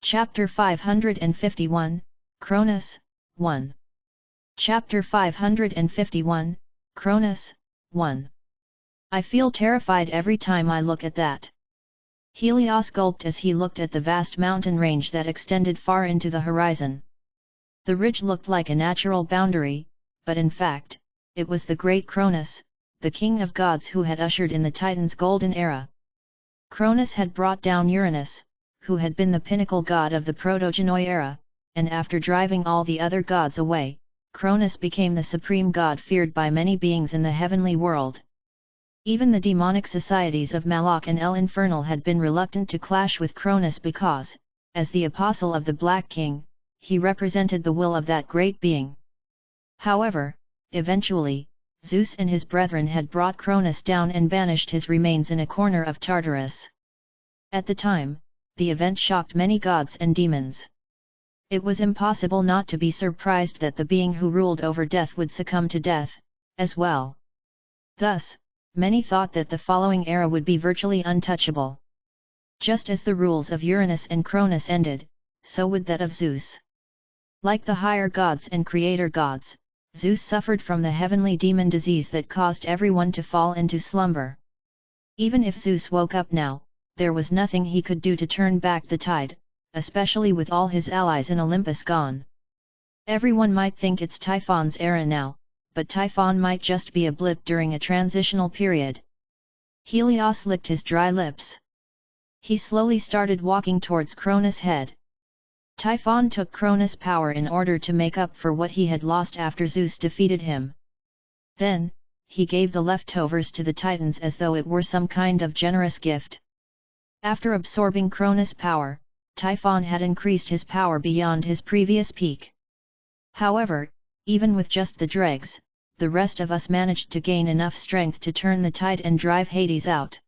Chapter 551, Cronus, 1. Chapter 551, Cronus, 1. I feel terrified every time I look at that. Helios gulped as he looked at the vast mountain range that extended far into the horizon. The ridge looked like a natural boundary, but in fact, it was the great Cronus, the king of gods who had ushered in the Titans' golden era. Cronus had brought down Uranus, who had been the pinnacle god of the Protogenoi era, and after driving all the other gods away, Cronus became the supreme god feared by many beings in the heavenly world. Even the demonic societies of Malak and El Infernal had been reluctant to clash with Cronus because, as the apostle of the Black King, he represented the will of that great being. However, eventually, Zeus and his brethren had brought Cronus down and banished his remains in a corner of Tartarus. At the time, the event shocked many gods and demons. It was impossible not to be surprised that the being who ruled over death would succumb to death, as well. Thus, many thought that the following era would be virtually untouchable. Just as the rules of Uranus and Cronus ended, so would that of Zeus. Like the higher gods and creator gods, Zeus suffered from the heavenly demon disease that caused everyone to fall into slumber. Even if Zeus woke up now, there was nothing he could do to turn back the tide, especially with all his allies in Olympus gone. Everyone might think it's Typhon's era now, but Typhon might just be a blip during a transitional period. Helios licked his dry lips. He slowly started walking towards Cronus' head. Typhon took Cronus' power in order to make up for what he had lost after Zeus defeated him. Then, he gave the leftovers to the Titans as though it were some kind of generous gift. After absorbing Cronus' power, Typhon had increased his power beyond his previous peak. However, even with just the dregs, the rest of us managed to gain enough strength to turn the tide and drive Hades out.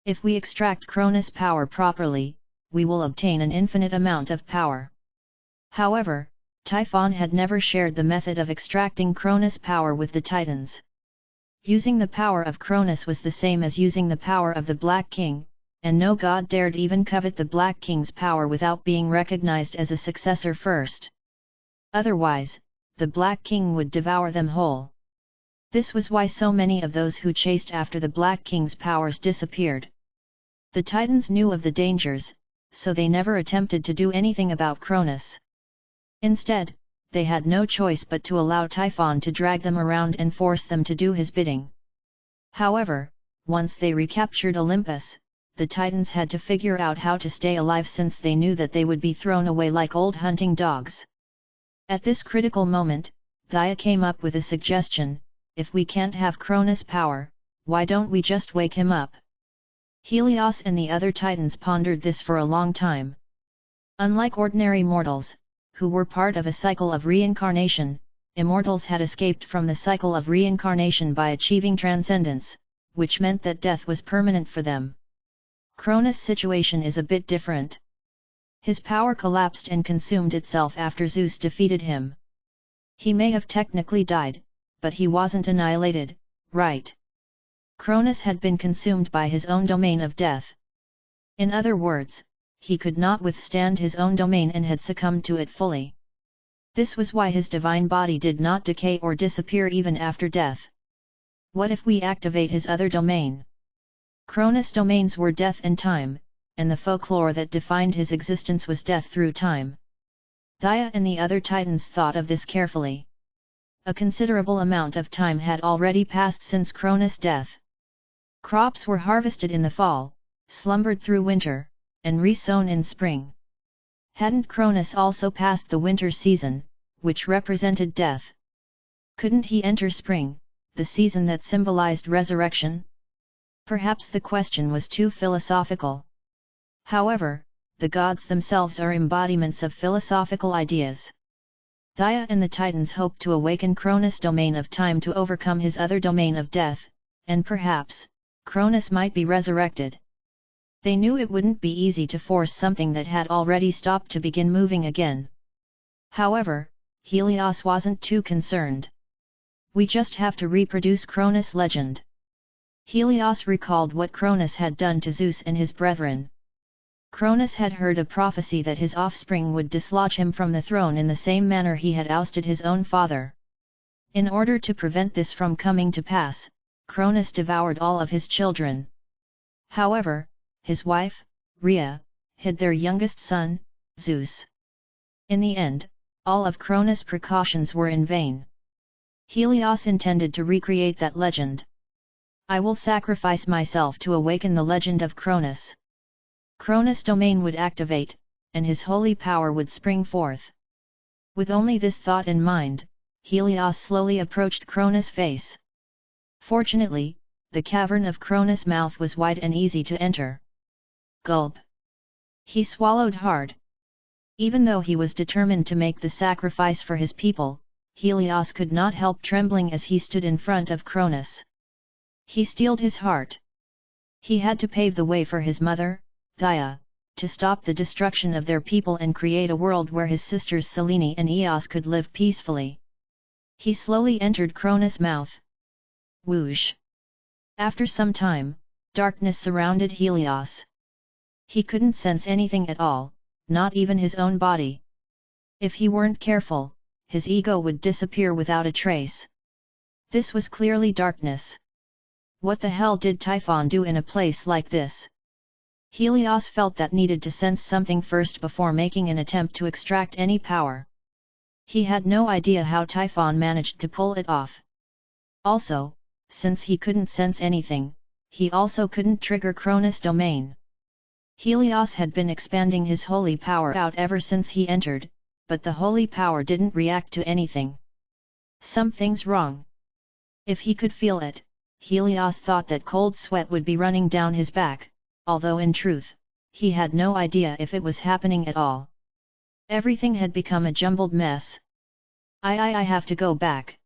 If we extract Cronus' power properly, we will obtain an infinite amount of power. However, Typhon had never shared the method of extracting Cronus' power with the Titans. Using the power of Cronus was the same as using the power of the Black King, and no god dared even covet the Black King's power without being recognized as a successor first. Otherwise, the Black King would devour them whole. This was why so many of those who chased after the Black King's powers disappeared. The Titans knew of the dangers, so they never attempted to do anything about Cronus. Instead, they had no choice but to allow Typhon to drag them around and force them to do his bidding. However, once they recaptured Olympus, the Titans had to figure out how to stay alive since they knew that they would be thrown away like old hunting dogs. At this critical moment, Gaia came up with a suggestion: if we can't have Cronus' power, why don't we just wake him up? Helios and the other Titans pondered this for a long time. Unlike ordinary mortals, who were part of a cycle of reincarnation, immortals had escaped from the cycle of reincarnation by achieving transcendence, which meant that death was permanent for them. Cronus' situation is a bit different. His power collapsed and consumed itself after Zeus defeated him. He may have technically died, but he wasn't annihilated, right? Cronus had been consumed by his own domain of death. In other words, he could not withstand his own domain and had succumbed to it fully. This was why his divine body did not decay or disappear even after death. What if we activate his other domain? Cronus' domains were death and time, and the folklore that defined his existence was death through time. Gaia and the other Titans thought of this carefully. A considerable amount of time had already passed since Cronus' death. Crops were harvested in the fall, slumbered through winter, and resown in spring. Hadn't Cronus also passed the winter season, which represented death? Couldn't he enter spring, the season that symbolized resurrection? Perhaps the question was too philosophical. However, the gods themselves are embodiments of philosophical ideas. Gaia and the Titans hoped to awaken Cronus' domain of time to overcome his other domain of death, and perhaps, Cronus might be resurrected. They knew it wouldn't be easy to force something that had already stopped to begin moving again. However, Helios wasn't too concerned. We just have to reproduce Cronus' legend. Helios recalled what Cronus had done to Zeus and his brethren. Cronus had heard a prophecy that his offspring would dislodge him from the throne in the same manner he had ousted his own father. In order to prevent this from coming to pass, Cronus devoured all of his children. However, his wife, Rhea, hid their youngest son, Zeus. In the end, all of Cronus' precautions were in vain. Helios intended to recreate that legend. I will sacrifice myself to awaken the legend of Cronus. Cronus' domain would activate, and his holy power would spring forth. With only this thought in mind, Helios slowly approached Cronus' face. Fortunately, the cavern of Cronus' mouth was wide and easy to enter. Gulp! He swallowed hard. Even though he was determined to make the sacrifice for his people, Helios could not help trembling as he stood in front of Cronus. He steeled his heart. He had to pave the way for his mother, Gaia, to stop the destruction of their people and create a world where his sisters Selene and Eos could live peacefully. He slowly entered Cronus' mouth. Whoosh! After some time, darkness surrounded Helios. He couldn't sense anything at all, not even his own body. If he weren't careful, his ego would disappear without a trace. This was clearly darkness. What the hell did Typhon do in a place like this? Helios felt that needed to sense something first before making an attempt to extract any power. He had no idea how Typhon managed to pull it off. Also, since he couldn't sense anything, he also couldn't trigger Cronus' domain. Helios had been expanding his holy power out ever since he entered, but the holy power didn't react to anything. Something's wrong. If he could feel it, Helios thought that cold sweat would be running down his back, although in truth, he had no idea if it was happening at all. Everything had become a jumbled mess. I have to go back.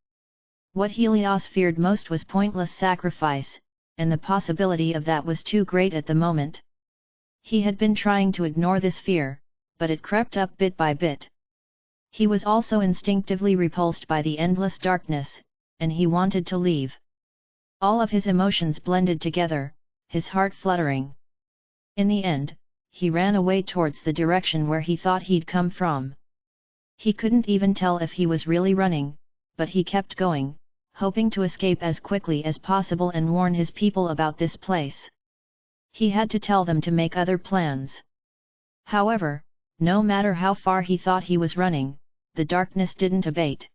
What Helios feared most was pointless sacrifice, and the possibility of that was too great at the moment. He had been trying to ignore this fear, but it crept up bit by bit. He was also instinctively repulsed by the endless darkness, and he wanted to leave. All of his emotions blended together, his heart fluttering. In the end, he ran away towards the direction where he thought he'd come from. He couldn't even tell if he was really running, but he kept going, hoping to escape as quickly as possible and warn his people about this place. He had to tell them to make other plans. However, no matter how far he thought he was running, the darkness didn't abate.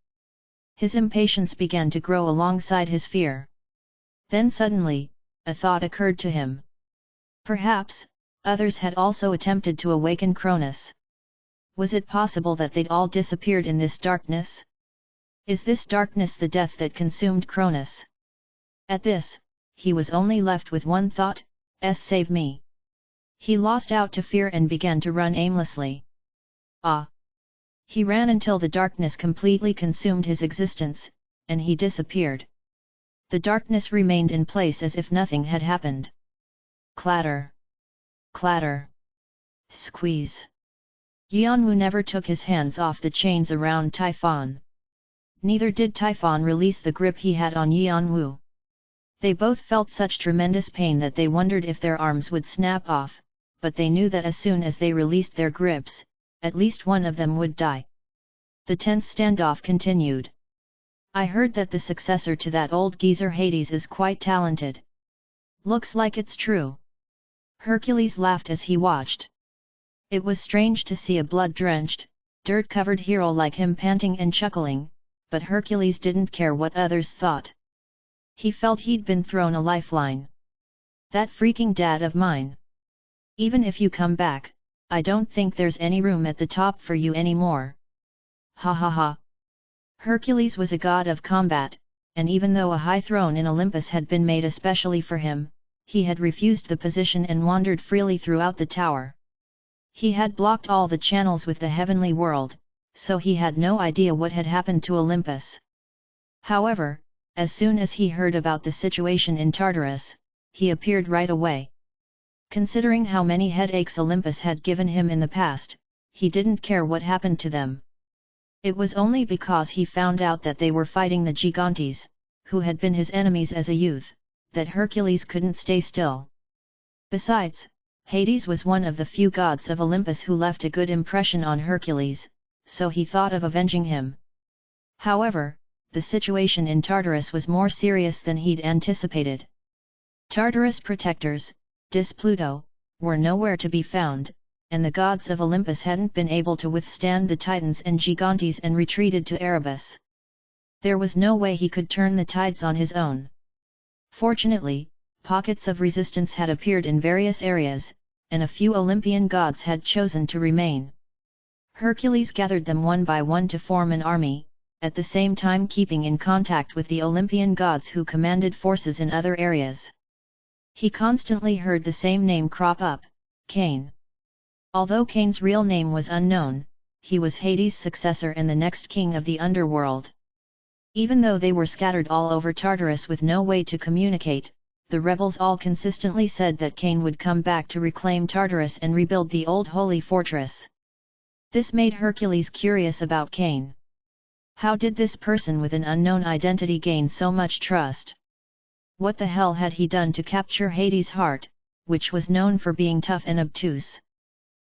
His impatience began to grow alongside his fear. Then suddenly, a thought occurred to him. Perhaps, others had also attempted to awaken Cronus. Was it possible that they'd all disappeared in this darkness? Is this darkness the death that consumed Cronus? At this, he was only left with one thought: save me. He lost out to fear and began to run aimlessly. He ran until the darkness completely consumed his existence, and he disappeared. The darkness remained in place as if nothing had happened. Clatter! Clatter! Squeeze! Yanwu never took his hands off the chains around Typhon. Neither did Typhon release the grip he had on Yanwu. They both felt such tremendous pain that they wondered if their arms would snap off, but they knew that as soon as they released their grips, at least one of them would die. The tense standoff continued. I heard that the successor to that old geezer Hades is quite talented. Looks like it's true. Hercules laughed as he watched. It was strange to see a blood-drenched, dirt-covered hero like him panting and chuckling, but Hercules didn't care what others thought. He felt he'd been thrown a lifeline. That freaking dad of mine. Even if you come back, I don't think there's any room at the top for you anymore. Ha ha ha. Hercules was a god of combat, and even though a high throne in Olympus had been made especially for him, he had refused the position and wandered freely throughout the tower. He had blocked all the channels with the heavenly world, so he had no idea what had happened to Olympus. However, as soon as he heard about the situation in Tartarus, he appeared right away. Considering how many headaches Olympus had given him in the past, he didn't care what happened to them. It was only because he found out that they were fighting the Gigantes, who had been his enemies as a youth, that Hercules couldn't stay still. Besides, Hades was one of the few gods of Olympus who left a good impression on Hercules, so he thought of avenging him. However, the situation in Tartarus was more serious than he'd anticipated. Tartarus protectors, dis Pluto, were nowhere to be found, and the gods of Olympus hadn't been able to withstand the Titans and Gigantes and retreated to Erebus. There was no way he could turn the tides on his own. Fortunately, pockets of resistance had appeared in various areas, and a few Olympian gods had chosen to remain. Hercules gathered them one by one to form an army, at the same time keeping in contact with the Olympian gods who commanded forces in other areas. He constantly heard the same name crop up, Cain. Although Cain's real name was unknown, he was Hades' successor and the next king of the underworld. Even though they were scattered all over Tartarus with no way to communicate, the rebels all consistently said that Cain would come back to reclaim Tartarus and rebuild the old holy fortress. This made Hercules curious about Cain. How did this person with an unknown identity gain so much trust? What the hell had he done to capture Hades' heart, which was known for being tough and obtuse?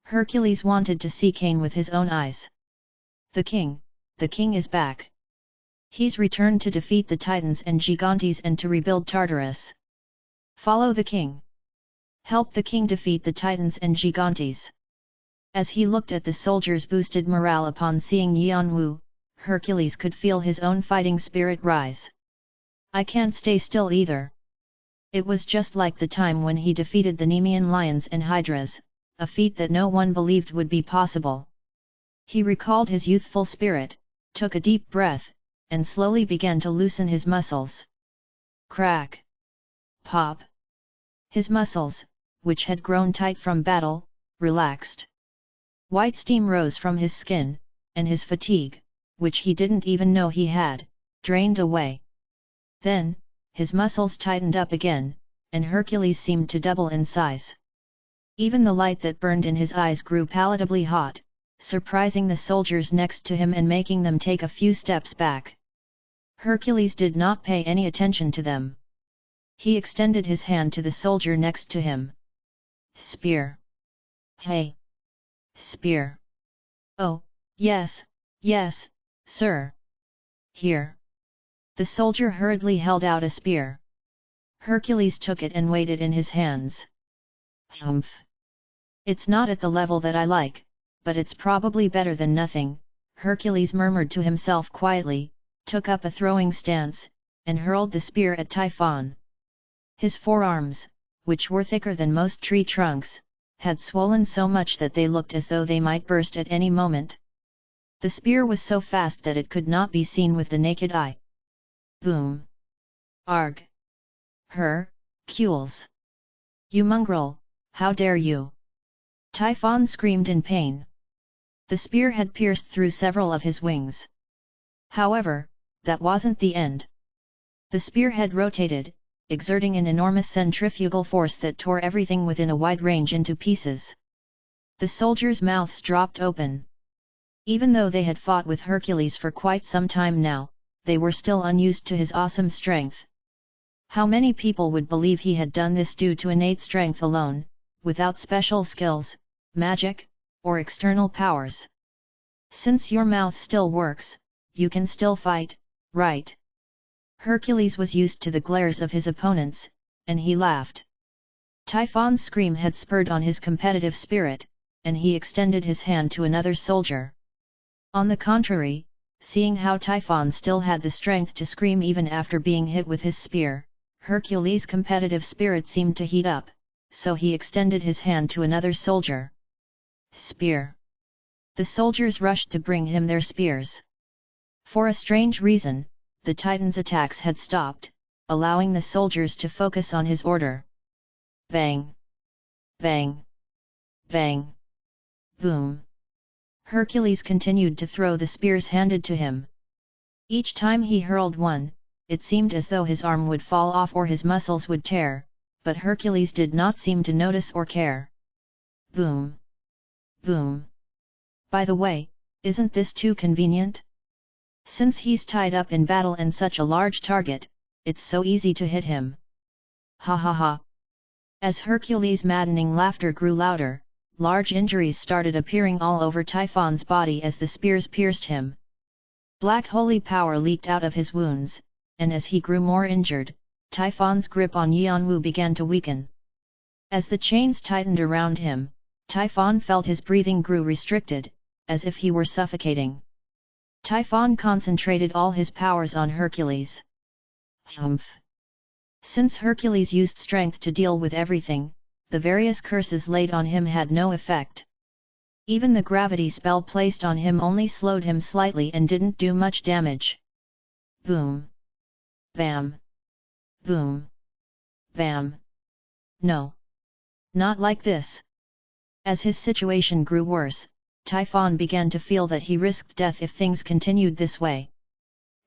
Hercules wanted to see Cain with his own eyes. The king is back. He's returned to defeat the Titans and Gigantes and to rebuild Tartarus. Follow the king. Help the king defeat the Titans and Gigantes. As he looked at the soldiers' boosted morale upon seeing Yanwu, Hercules could feel his own fighting spirit rise. I can't stay still either. It was just like the time when he defeated the Nemean lions and hydras, a feat that no one believed would be possible. He recalled his youthful spirit, took a deep breath, and slowly began to loosen his muscles. Crack! Pop! His muscles, which had grown tight from battle, relaxed. White steam rose from his skin, and his fatigue, which he didn't even know he had, drained away. Then, his muscles tightened up again, and Hercules seemed to double in size. Even the light that burned in his eyes grew palatably hot, surprising the soldiers next to him and making them take a few steps back. Hercules did not pay any attention to them. He extended his hand to the soldier next to him. Spear. Hey! Spear. Oh, yes, sir. Here. The soldier hurriedly held out a spear. Hercules took it and weighed it in his hands. Humph. It's not at the level that I like, but it's probably better than nothing, Hercules murmured to himself quietly, took up a throwing stance, and hurled the spear at Typhon. His forearms, which were thicker than most tree trunks, had swollen so much that they looked as though they might burst at any moment. The spear was so fast that it could not be seen with the naked eye. Boom! Arg! Hercules! You mongrel, how dare you! Typhon screamed in pain. The spear had pierced through several of his wings. However, that wasn't the end. The spear had rotated, exerting an enormous centrifugal force that tore everything within a wide range into pieces. The soldiers' mouths dropped open. Even though they had fought with Hercules for quite some time now, they were still unused to his awesome strength. How many people would believe he had done this due to innate strength alone, without special skills, magic, or external powers? Since your mouth still works, you can still fight, right? Hercules was used to the glares of his opponents, and he laughed. Typhon's scream had spurred on his competitive spirit, and he extended his hand to another soldier. On the contrary, seeing how Typhon still had the strength to scream even after being hit with his spear, Hercules' competitive spirit seemed to heat up, so he extended his hand to another soldier. Spear! The soldiers rushed to bring him their spears. For a strange reason, the Titan's attacks had stopped, allowing the soldiers to focus on his order. Bang! Bang! Bang! Boom! Hercules continued to throw the spears handed to him. Each time he hurled one, it seemed as though his arm would fall off or his muscles would tear, but Hercules did not seem to notice or care. Boom! Boom! By the way, isn't this too convenient? Since he's tied up in battle and such a large target, it's so easy to hit him. Ha ha ha! As Hercules' maddening laughter grew louder, large injuries started appearing all over Typhon's body as the spears pierced him. Black holy power leaked out of his wounds, and as he grew more injured, Typhon's grip on Yanwu began to weaken. As the chains tightened around him, Typhon felt his breathing grew restricted, as if he were suffocating. Typhon concentrated all his powers on Hercules. Humph! Since Hercules used strength to deal with everything, the various curses laid on him had no effect. Even the gravity spell placed on him only slowed him slightly and didn't do much damage. Boom! Bam! Boom! Bam! No! Not like this! As his situation grew worse, Typhon began to feel that he risked death if things continued this way.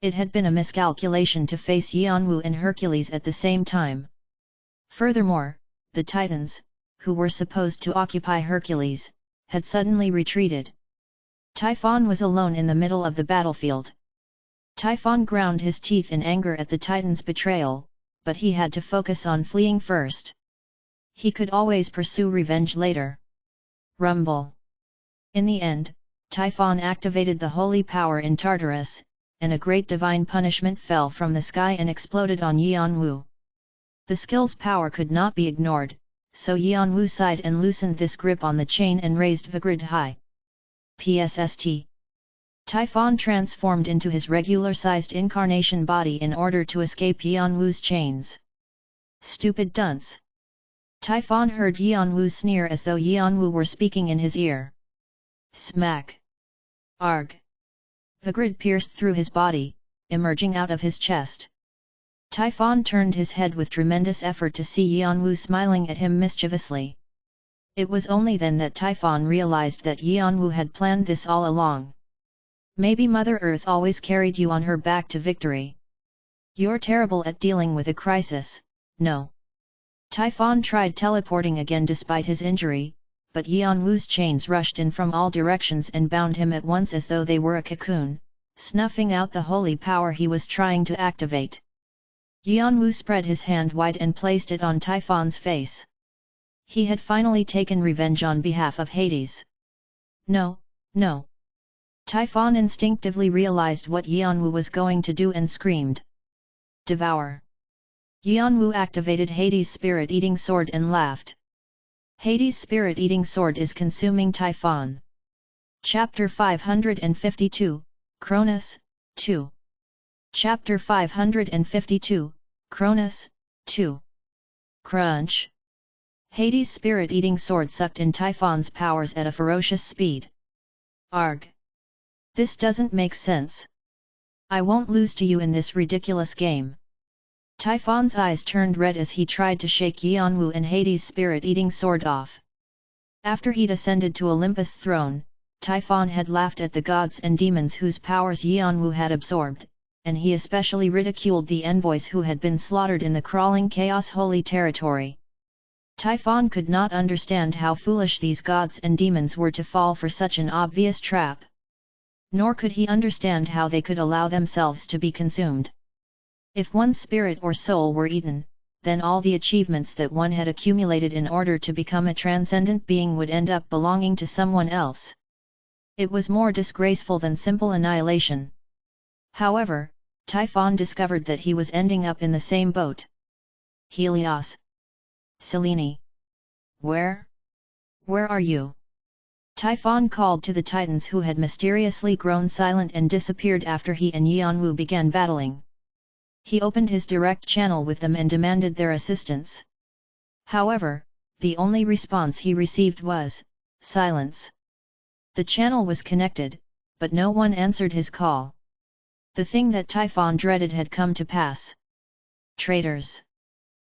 It had been a miscalculation to face Yanwu and Hercules at the same time. Furthermore, the Titans, who were supposed to occupy Hercules, had suddenly retreated. Typhon was alone in the middle of the battlefield. Typhon ground his teeth in anger at the Titans' betrayal, but he had to focus on fleeing first. He could always pursue revenge later. Rumble! In the end, Typhon activated the holy power in Tartarus, and a great divine punishment fell from the sky and exploded on Yanwu. The skill's power could not be ignored, so Yanwu sighed and loosened this grip on the chain and raised Vigrid high. PSST. Typhon transformed into his regular-sized incarnation body in order to escape Yanwu's chains. Stupid dunce! Typhon heard Yanwu sneer as though Yanwu were speaking in his ear. Smack! Arg! Vigrid pierced through his body, emerging out of his chest. Typhon turned his head with tremendous effort to see Yanwu smiling at him mischievously. It was only then that Typhon realized that Yanwu had planned this all along. Maybe Mother Earth always carried you on her back to victory. You're terrible at dealing with a crisis, no. Typhon tried teleporting again despite his injury, but Yanwu's chains rushed in from all directions and bound him at once as though they were a cocoon, snuffing out the holy power he was trying to activate. Yanwu spread his hand wide and placed it on Typhon's face. He had finally taken revenge on behalf of Hades. No, no! Typhon instinctively realized what Yanwu was going to do and screamed. Devour! Yanwu activated Hades' spirit-eating sword and laughed. Hades' spirit-eating sword is consuming Typhon. Chapter 552, Cronus, 2. Chapter 552, Cronus, 2. Crunch! Hades' spirit-eating sword sucked in Typhon's powers at a ferocious speed. Arg! This doesn't make sense. I won't lose to you in this ridiculous game. Typhon's eyes turned red as he tried to shake Yanwu and Hades' spirit-eating sword off. After he'd ascended to Olympus' throne, Typhon had laughed at the gods and demons whose powers Yanwu had absorbed, and he especially ridiculed the envoys who had been slaughtered in the crawling chaos holy territory. Typhon could not understand how foolish these gods and demons were to fall for such an obvious trap. Nor could he understand how they could allow themselves to be consumed. If one's spirit or soul were eaten, then all the achievements that one had accumulated in order to become a transcendent being would end up belonging to someone else. It was more disgraceful than simple annihilation. However, Typhon discovered that he was ending up in the same boat. Helios! Selene! Where are you? Typhon called to the Titans who had mysteriously grown silent and disappeared after he and Yanwu began battling. He opened his direct channel with them and demanded their assistance. However, the only response he received was, silence. The channel was connected, but no one answered his call. The thing that Typhon dreaded had come to pass. Traitors!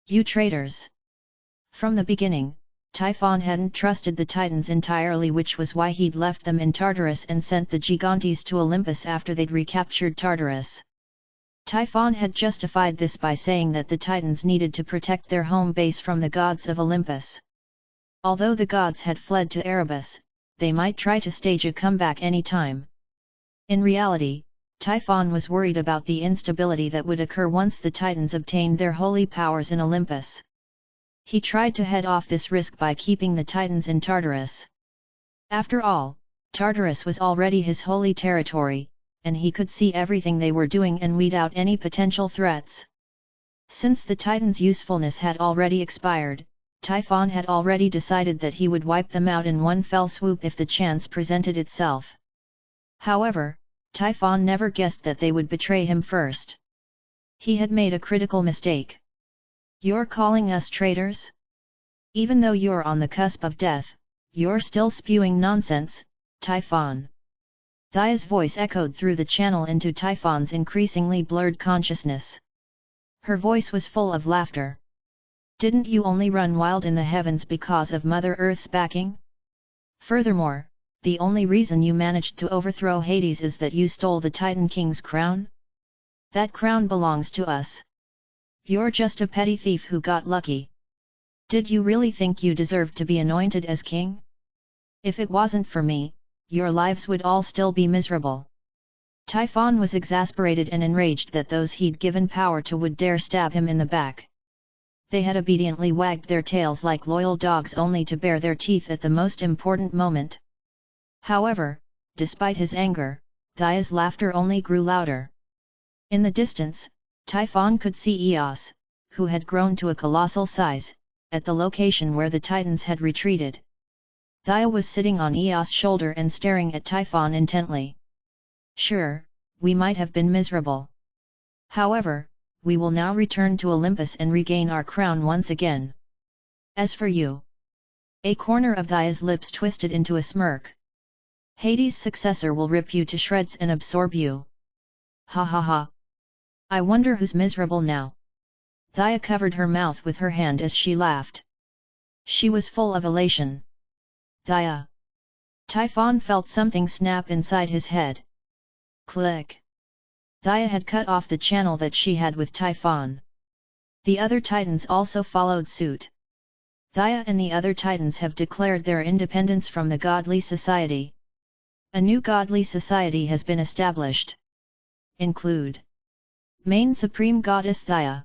You traitors! From the beginning, Typhon hadn't trusted the Titans entirely, which was why he'd left them in Tartarus and sent the Gigantes to Olympus after they'd recaptured Tartarus. Typhon had justified this by saying that the Titans needed to protect their home base from the gods of Olympus. Although the gods had fled to Erebus, they might try to stage a comeback any time. In reality, Typhon was worried about the instability that would occur once the Titans obtained their holy powers in Olympus. He tried to head off this risk by keeping the Titans in Tartarus. After all, Tartarus was already his holy territory, and he could see everything they were doing and weed out any potential threats. Since the Titans' usefulness had already expired, Typhon had already decided that he would wipe them out in one fell swoop if the chance presented itself. However, Typhon never guessed that they would betray him first. He had made a critical mistake. "You're calling us traitors? Even though you're on the cusp of death, you're still spewing nonsense, Typhon." Thaya's voice echoed through the channel into Typhon's increasingly blurred consciousness. Her voice was full of laughter. "Didn't you only run wild in the heavens because of Mother Earth's backing? Furthermore, the only reason you managed to overthrow Hades is that you stole the Titan King's crown? That crown belongs to us. You're just a petty thief who got lucky. Did you really think you deserved to be anointed as king? If it wasn't for me, your lives would all still be miserable." Typhon was exasperated and enraged that those he'd given power to would dare stab him in the back. They had obediently wagged their tails like loyal dogs only to bare their teeth at the most important moment. However, despite his anger, Thaya's laughter only grew louder. In the distance, Typhon could see Eos, who had grown to a colossal size, at the location where the Titans had retreated. Thaya was sitting on Eos' shoulder and staring at Typhon intently. "Sure, we might have been miserable. However, we will now return to Olympus and regain our crown once again. As for you..." A corner of Thaya's lips twisted into a smirk. "Hades' successor will rip you to shreds and absorb you. Ha ha ha. I wonder who's miserable now." Thaya covered her mouth with her hand as she laughed. She was full of elation. "Thaya." Typhon felt something snap inside his head. Click. Thaya had cut off the channel that she had with Typhon. The other Titans also followed suit. Thaya and the other Titans have declared their independence from the Godly Society. A new Godly Society has been established. Include Main Supreme Goddess Thaya,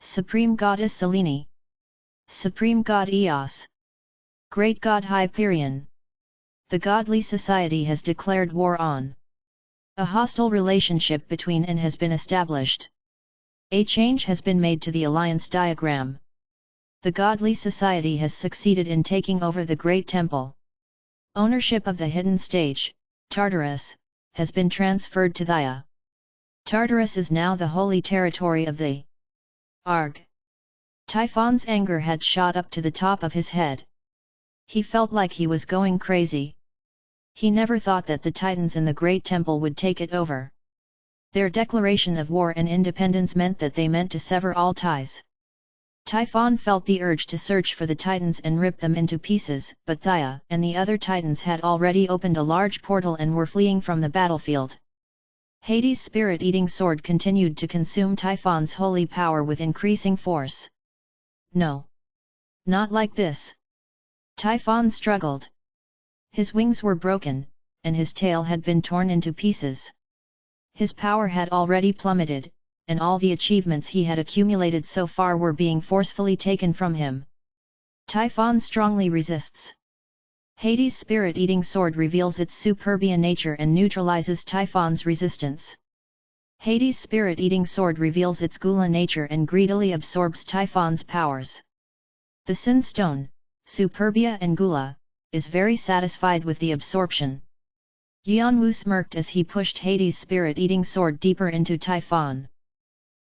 Supreme Goddess Selene, Supreme God Eos, Great God Hyperion. The Godly Society has declared war on. A hostile relationship between and has been established. A change has been made to the alliance diagram. The Godly Society has succeeded in taking over the Great Temple. Ownership of the hidden stage, Tartarus, has been transferred to Thaya. Tartarus is now the holy territory of the Arg. Typhon's anger had shot up to the top of his head. He felt like he was going crazy. He never thought that the Titans in the Great Temple would take it over. Their declaration of war and independence meant that they meant to sever all ties. Typhon felt the urge to search for the Titans and rip them into pieces, but Thaya and the other Titans had already opened a large portal and were fleeing from the battlefield. Hades' spirit-eating sword continued to consume Typhon's holy power with increasing force. "No. Not like this." Typhon struggled. His wings were broken, and his tail had been torn into pieces. His power had already plummeted, and all the achievements he had accumulated so far were being forcefully taken from him. Typhon strongly resists. Hades' spirit-eating sword reveals its superbia nature and neutralizes Typhon's resistance. Hades' spirit-eating sword reveals its gula nature and greedily absorbs Typhon's powers. The Sin Stone, Superbia and Gula, is very satisfied with the absorption. Yanwu smirked as he pushed Hades' spirit-eating sword deeper into Typhon.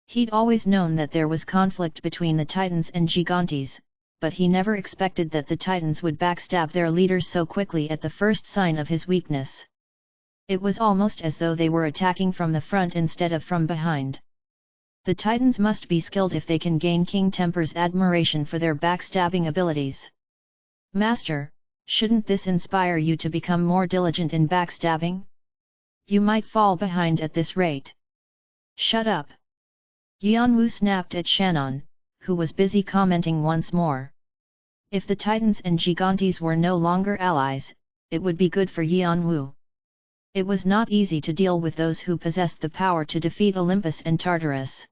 He'd always known that there was conflict between the Titans and Gigantes, but he never expected that the Titans would backstab their leaders so quickly at the first sign of his weakness. It was almost as though they were attacking from the front instead of from behind. The Titans must be skilled if they can gain King Temper's admiration for their backstabbing abilities. "Master, shouldn't this inspire you to become more diligent in backstabbing? You might fall behind at this rate." "Shut up!" Yanwu snapped at Shannon, who was busy commenting once more. If the Titans and Gigantes were no longer allies, it would be good for Yanwu. It was not easy to deal with those who possessed the power to defeat Olympus and Tartarus.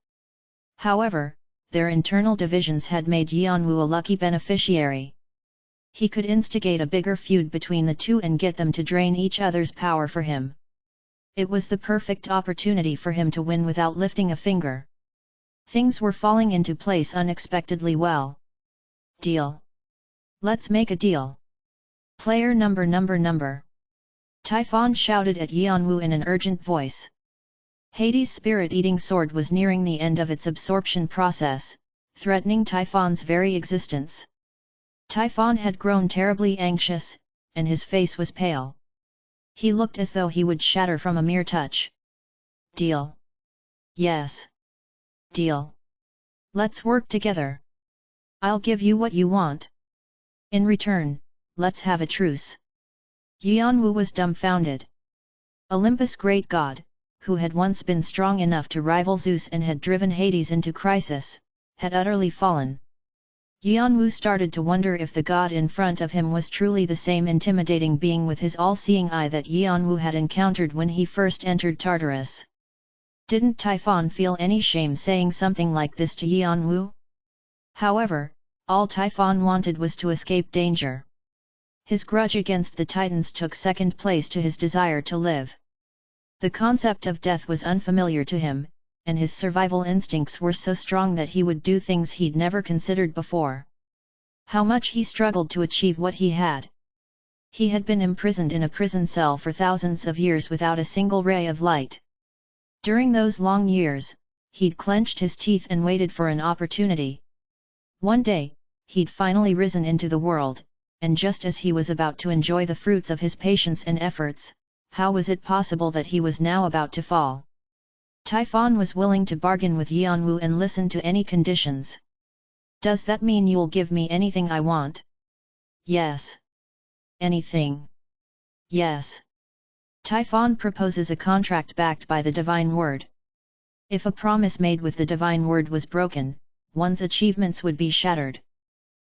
However, their internal divisions had made Yanwu a lucky beneficiary. He could instigate a bigger feud between the two and get them to drain each other's power for him. It was the perfect opportunity for him to win without lifting a finger. Things were falling into place unexpectedly well. Deal. Let's make a deal. Player number. Typhon shouted at Yanwu in an urgent voice. Hades' spirit-eating sword was nearing the end of its absorption process, threatening Typhon's very existence. Typhon had grown terribly anxious, and his face was pale. He looked as though he would shatter from a mere touch. Deal. Yes. Deal. Let's work together. I'll give you what you want. In return, let's have a truce. Yanwu was dumbfounded. Olympus' great god, who had once been strong enough to rival Zeus and had driven Hades into crisis, had utterly fallen. Yanwu started to wonder if the god in front of him was truly the same intimidating being with his all-seeing eye that Yanwu had encountered when he first entered Tartarus. Didn't Typhon feel any shame saying something like this to Yanwu? However, all Typhon wanted was to escape danger. His grudge against the Titans took second place to his desire to live. The concept of death was unfamiliar to him, and his survival instincts were so strong that he would do things he'd never considered before. How much he struggled to achieve what he had. He had been imprisoned in a prison cell for thousands of years without a single ray of light. During those long years, he'd clenched his teeth and waited for an opportunity. One day, he'd finally risen into the world, and just as he was about to enjoy the fruits of his patience and efforts, how was it possible that he was now about to fall? Typhon was willing to bargain with Yanwu and listen to any conditions. Does that mean you'll give me anything I want? Yes. Anything? Yes. Typhon proposes a contract backed by the divine word. If a promise made with the divine word was broken, one's achievements would be shattered.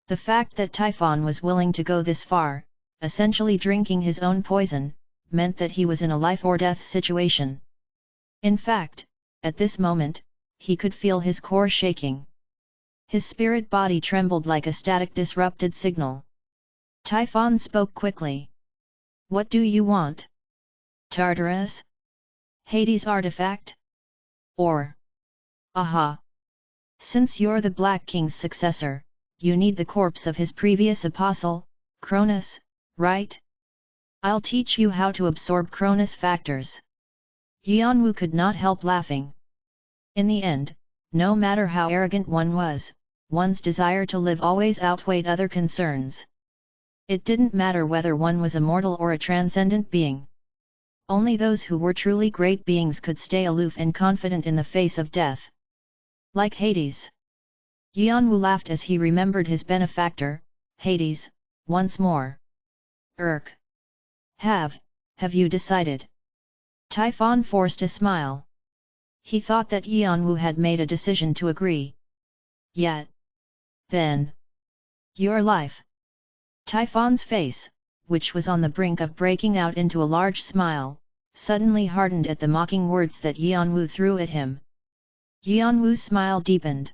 The fact that Typhon was willing to go this far, essentially drinking his own poison, meant that he was in a life-or-death situation. In fact, at this moment, he could feel his core shaking. His spirit body trembled like a static disrupted signal. Typhon spoke quickly. What do you want? Tartarus? Hades' artifact? Or? Aha! Since you're the Black King's successor, you need the corpse of his previous apostle, Cronus, right? I'll teach you how to absorb Cronus factors. Yanwu could not help laughing. In the end, no matter how arrogant one was, one's desire to live always outweighed other concerns. It didn't matter whether one was a mortal or a transcendent being. Only those who were truly great beings could stay aloof and confident in the face of death. Like Hades. Yanwu laughed as he remembered his benefactor, Hades, once more. Have you decided? Typhon forced a smile. He thought that Yanwu had made a decision to agree. Yet. Then. Your life. Typhon's face, which was on the brink of breaking out into a large smile, suddenly hardened at the mocking words that Yanwu threw at him. Yanwu's smile deepened.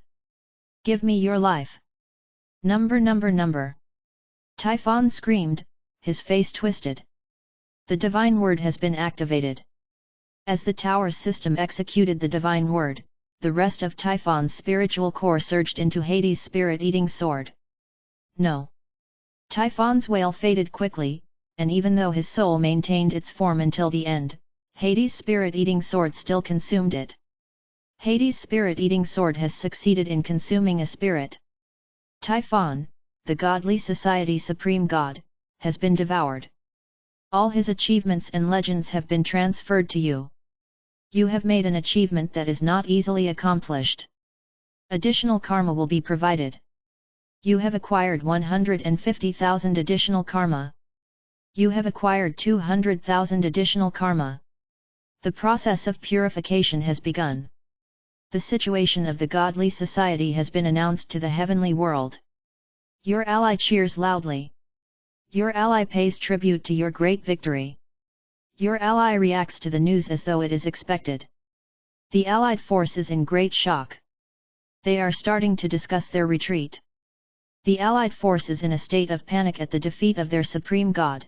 Give me your life. Number. Typhon screamed, his face twisted. The divine word has been activated. As the tower system executed the divine word, the rest of Typhon's spiritual core surged into Hades' spirit-eating sword. No. Typhon's wail faded quickly, and even though his soul maintained its form until the end, Hades' spirit-eating sword still consumed it. Hades' spirit-eating sword has succeeded in consuming a spirit. Typhon, the godly society's supreme god, has been devoured. All his achievements and legends have been transferred to you. You have made an achievement that is not easily accomplished. Additional karma will be provided. You have acquired 150,000 additional karma. You have acquired 200,000 additional karma. The process of purification has begun. The situation of the godly society has been announced to the heavenly world. Your ally cheers loudly. Your ally pays tribute to your great victory. Your ally reacts to the news as though it is expected. The allied force is in great shock. They are starting to discuss their retreat. The Allied force is in a state of panic at the defeat of their supreme god.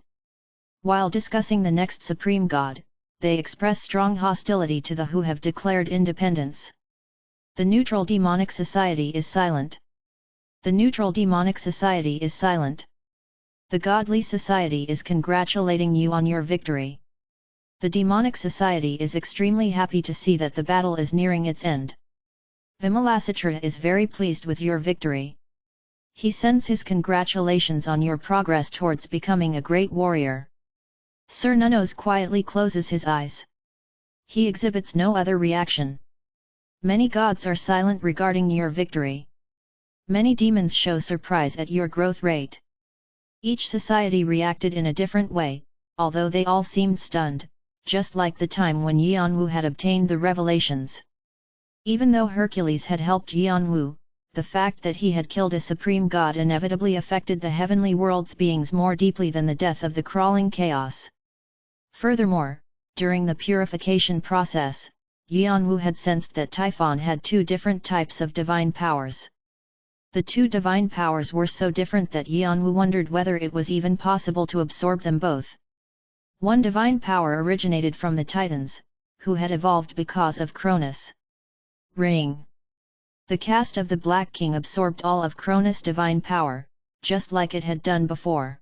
While discussing the next supreme god, they express strong hostility to the who have declared independence. The neutral demonic society is silent. The neutral demonic society is silent. The godly society is congratulating you on your victory. The demonic society is extremely happy to see that the battle is nearing its end. Vimalasatra is very pleased with your victory. He sends his congratulations on your progress towards becoming a great warrior. Sir Nunnos quietly closes his eyes. He exhibits no other reaction. Many gods are silent regarding your victory. Many demons show surprise at your growth rate. Each society reacted in a different way, although they all seemed stunned, just like the time when Yanwu had obtained the revelations. Even though Hercules had helped Yanwu, the fact that he had killed a supreme god inevitably affected the heavenly world's beings more deeply than the death of the crawling chaos. Furthermore, during the purification process, Yanwu had sensed that Typhon had two different types of divine powers. The two divine powers were so different that Yanwu wondered whether it was even possible to absorb them both. One divine power originated from the Titans, who had evolved because of Cronus. Ring. The caste of the Black King absorbed all of Cronus' divine power, just like it had done before.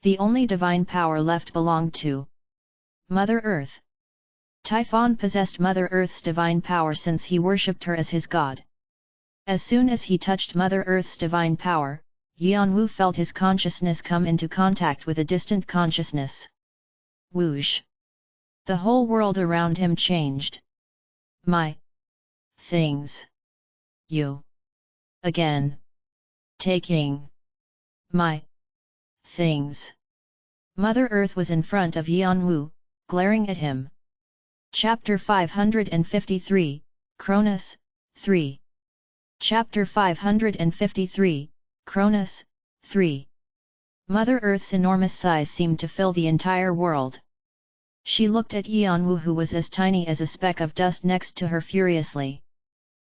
The only divine power left belonged to Mother Earth. Typhon possessed Mother Earth's divine power since he worshipped her as his god. As soon as he touched Mother Earth's divine power, Yanwu felt his consciousness come into contact with a distant consciousness. Whoosh! The whole world around him changed. My things. You. Again. Taking. My things. Mother Earth was in front of Yanwu, glaring at him. Chapter 553, Cronus, 3. Chapter 553, Cronus, 3. Mother Earth's enormous size seemed to fill the entire world. She looked at Yanwu, who was as tiny as a speck of dust next to her, furiously.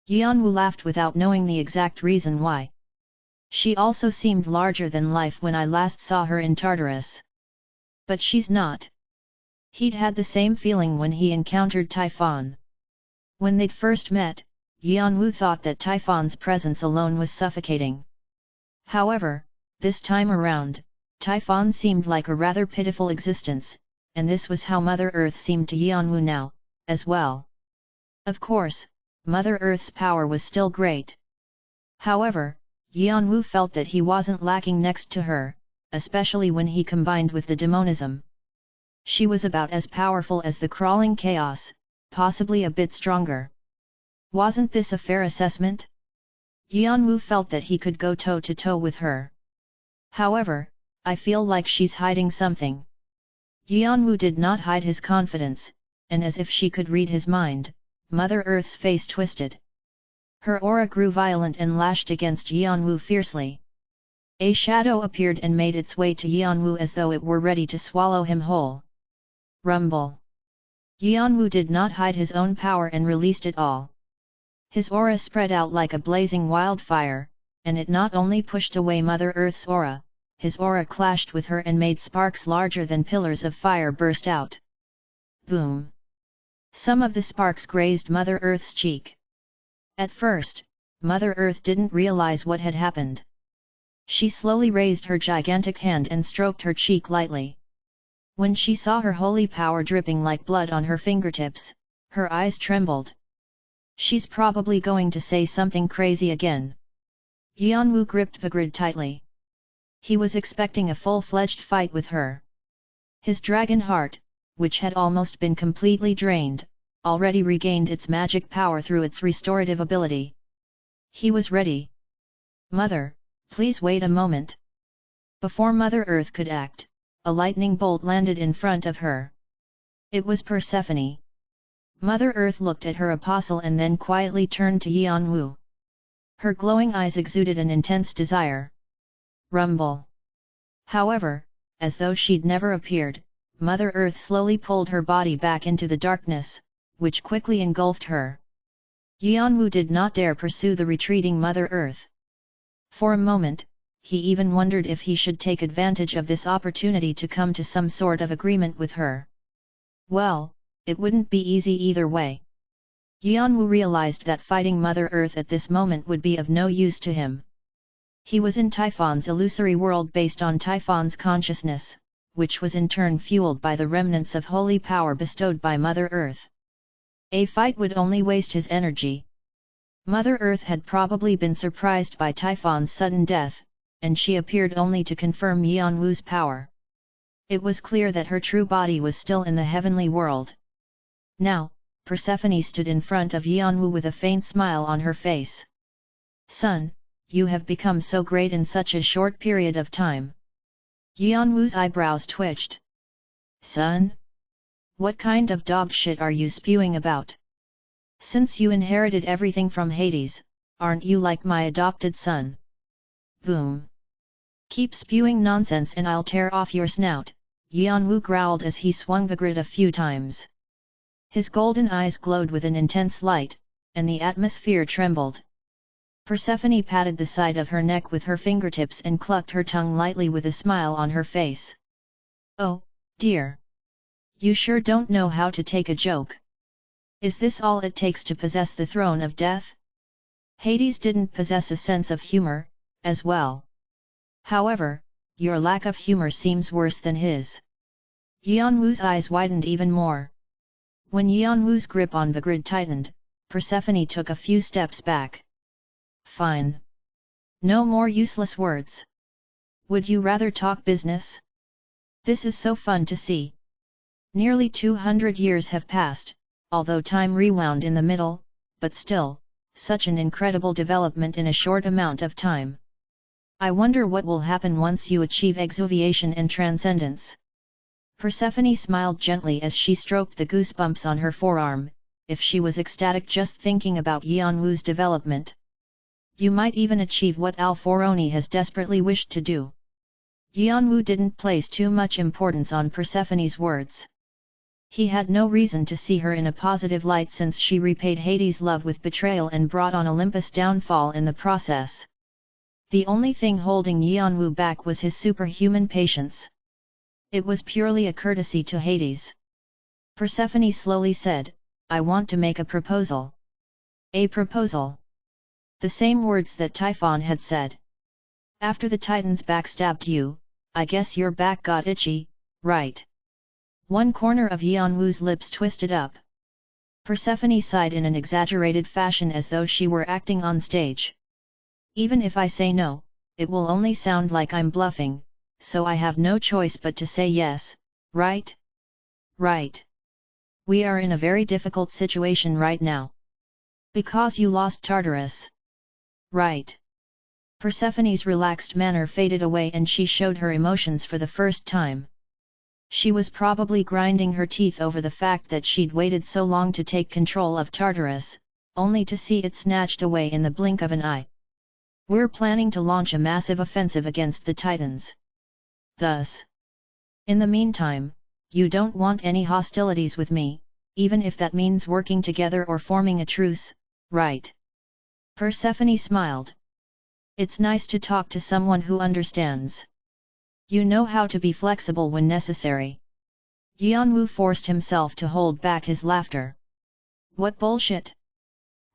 Yanwu laughed without knowing the exact reason why. She also seemed larger than life when I last saw her in Tartarus. But she's not. He'd had the same feeling when he encountered Typhon. When they'd first met, Yanwu thought that Typhon's presence alone was suffocating. However, this time around, Typhon seemed like a rather pitiful existence, and this was how Mother Earth seemed to Yanwu now, as well. Of course, Mother Earth's power was still great. However, Yanwu felt that he wasn't lacking next to her, especially when he combined with the demonism. She was about as powerful as the crawling chaos, possibly a bit stronger. Wasn't this a fair assessment? Yanwu felt that he could go toe-to-toe with her. However, I feel like she's hiding something. Yanwu did not hide his confidence, and as if she could read his mind, Mother Earth's face twisted. Her aura grew violent and lashed against Yanwu fiercely. A shadow appeared and made its way to Yanwu as though it were ready to swallow him whole. Rumble. Yanwu did not hide his own power and released it all. His aura spread out like a blazing wildfire, and it not only pushed away Mother Earth's aura, his aura clashed with her and made sparks larger than pillars of fire burst out. Boom! Some of the sparks grazed Mother Earth's cheek. At first, Mother Earth didn't realize what had happened. She slowly raised her gigantic hand and stroked her cheek lightly. When she saw her holy power dripping like blood on her fingertips, her eyes trembled. She's probably going to say something crazy again. Yanwu gripped Vigrid tightly. He was expecting a full-fledged fight with her. His dragon heart, which had almost been completely drained, already regained its magic power through its restorative ability. He was ready. Mother, please wait a moment. Before Mother Earth could act, a lightning bolt landed in front of her. It was Persephone. Mother Earth looked at her apostle and then quietly turned to Yanwu. Her glowing eyes exuded an intense desire. Rumble. However, as though she'd never appeared, Mother Earth slowly pulled her body back into the darkness, which quickly engulfed her. Yanwu did not dare pursue the retreating Mother Earth. For a moment, he even wondered if he should take advantage of this opportunity to come to some sort of agreement with her. Well, it wouldn't be easy either way. Yanwu realized that fighting Mother Earth at this moment would be of no use to him. He was in Typhon's illusory world based on Typhon's consciousness, which was in turn fueled by the remnants of holy power bestowed by Mother Earth. A fight would only waste his energy. Mother Earth had probably been surprised by Typhon's sudden death, and she appeared only to confirm Yanwu's power. It was clear that her true body was still in the heavenly world. Now, Persephone stood in front of Yanwu with a faint smile on her face. "Son, you have become so great in such a short period of time." Yanwu's eyebrows twitched. "Son? What kind of dog shit are you spewing about? Since you inherited everything from Hades, aren't you like my adopted son?" Boom! "Keep spewing nonsense and I'll tear off your snout," Yanwu growled as he swung the grid a few times. His golden eyes glowed with an intense light, and the atmosphere trembled. Persephone patted the side of her neck with her fingertips and clucked her tongue lightly with a smile on her face. "Oh, dear! You sure don't know how to take a joke. Is this all it takes to possess the throne of death?" Hades didn't possess a sense of humor, as well. However, your lack of humor seems worse than his. Yanwu's eyes widened even more. When Yanwu's grip on the grid tightened, Persephone took a few steps back. "Fine. No more useless words. Would you rather talk business? This is so fun to see." Nearly 200 years have passed, although time rewound in the middle, but still, such an incredible development in a short amount of time. I wonder what will happen once you achieve exuviation and transcendence. Persephone smiled gently as she stroked the goosebumps on her forearm. If she was ecstatic just thinking about Yanwu's development. You might even achieve what Alforoni has desperately wished to do. Yanwu didn't place too much importance on Persephone's words. He had no reason to see her in a positive light since she repaid Hades' love with betrayal and brought on Olympus' downfall in the process. The only thing holding Yanwu back was his superhuman patience. It was purely a courtesy to Hades. Persephone slowly said, "I want to make a proposal." "A proposal?" The same words that Typhon had said. "After the Titans backstabbed you, I guess your back got itchy, right?" One corner of Yanwu's lips twisted up. Persephone sighed in an exaggerated fashion as though she were acting on stage. "Even if I say no, it will only sound like I'm bluffing, so I have no choice but to say yes, right?" "Right. We are in a very difficult situation right now. Because you lost Tartarus." "Right." Persephone's relaxed manner faded away and she showed her emotions for the first time. She was probably grinding her teeth over the fact that she'd waited so long to take control of Tartarus, only to see it snatched away in the blink of an eye. "We're planning to launch a massive offensive against the Titans. Thus, in the meantime, you don't want any hostilities with me, even if that means working together or forming a truce, right?" Persephone smiled. "It's nice to talk to someone who understands. You know how to be flexible when necessary." Yanwu forced himself to hold back his laughter. "What bullshit!"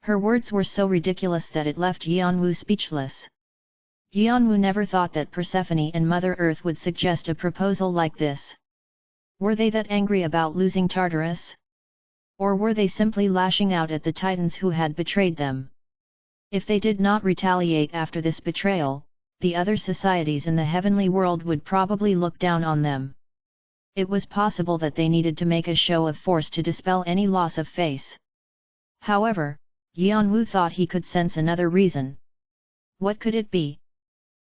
Her words were so ridiculous that it left Yanwu speechless. Yanwu never thought that Persephone and Mother Earth would suggest a proposal like this. Were they that angry about losing Tartarus? Or were they simply lashing out at the Titans who had betrayed them? If they did not retaliate after this betrayal, the other societies in the heavenly world would probably look down on them. It was possible that they needed to make a show of force to dispel any loss of face. However, Yanwu thought he could sense another reason. What could it be?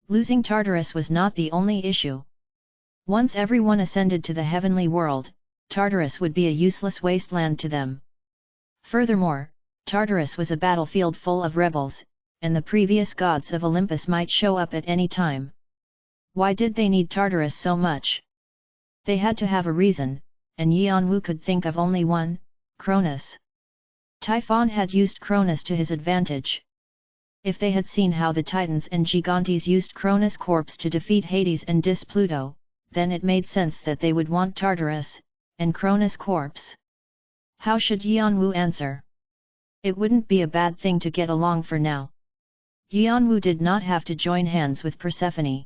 Losing Tartarus was not the only issue. Once everyone ascended to the heavenly world, Tartarus would be a useless wasteland to them. Furthermore, Tartarus was a battlefield full of rebels, and the previous gods of Olympus might show up at any time. Why did they need Tartarus so much? They had to have a reason, and Yanwu could think of only one: Cronus. Typhon had used Cronus to his advantage. If they had seen how the Titans and Gigantes used Cronus' corpse to defeat Hades and Dis Pluto, then it made sense that they would want Tartarus, and Cronus' corpse. How should Yanwu answer? It wouldn't be a bad thing to get along for now. Yanwu did not have to join hands with Persephone.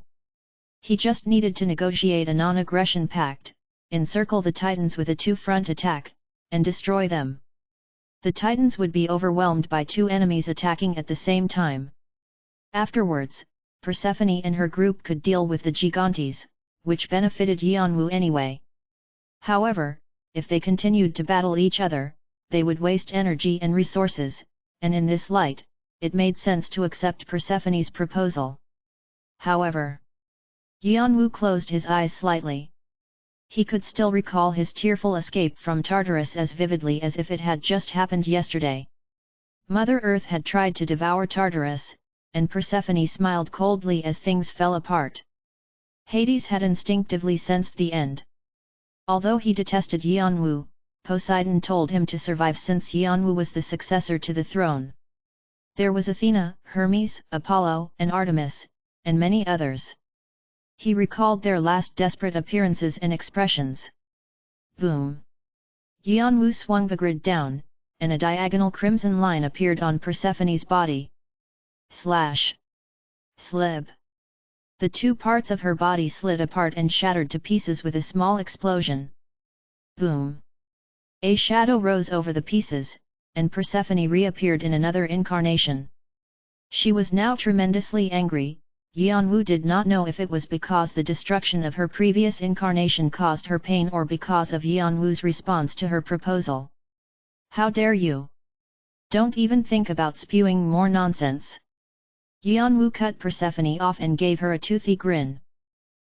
He just needed to negotiate a non-aggression pact, encircle the Titans with a two-front attack, and destroy them. The Titans would be overwhelmed by two enemies attacking at the same time. Afterwards, Persephone and her group could deal with the Gigantes, which benefited Yanwu anyway. However, if they continued to battle each other, they would waste energy and resources, and in this light, it made sense to accept Persephone's proposal. However, Yanwu closed his eyes slightly. He could still recall his tearful escape from Tartarus as vividly as if it had just happened yesterday. Mother Earth had tried to devour Tartarus, and Persephone smiled coldly as things fell apart. Hades had instinctively sensed the end. Although he detested Yanwu, Poseidon told him to survive since Yanwu was the successor to the throne. There was Athena, Hermes, Apollo, and Artemis, and many others. He recalled their last desperate appearances and expressions. Boom! Yanwu swung the grid down, and a diagonal crimson line appeared on Persephone's body. Slash! Slib! The two parts of her body slid apart and shattered to pieces with a small explosion. Boom! A shadow rose over the pieces, and Persephone reappeared in another incarnation. She was now tremendously angry. Yanwu did not know if it was because the destruction of her previous incarnation caused her pain or because of Yanwu's response to her proposal. How dare you! Don't even think about spewing more nonsense! Yanwu cut Persephone off and gave her a toothy grin.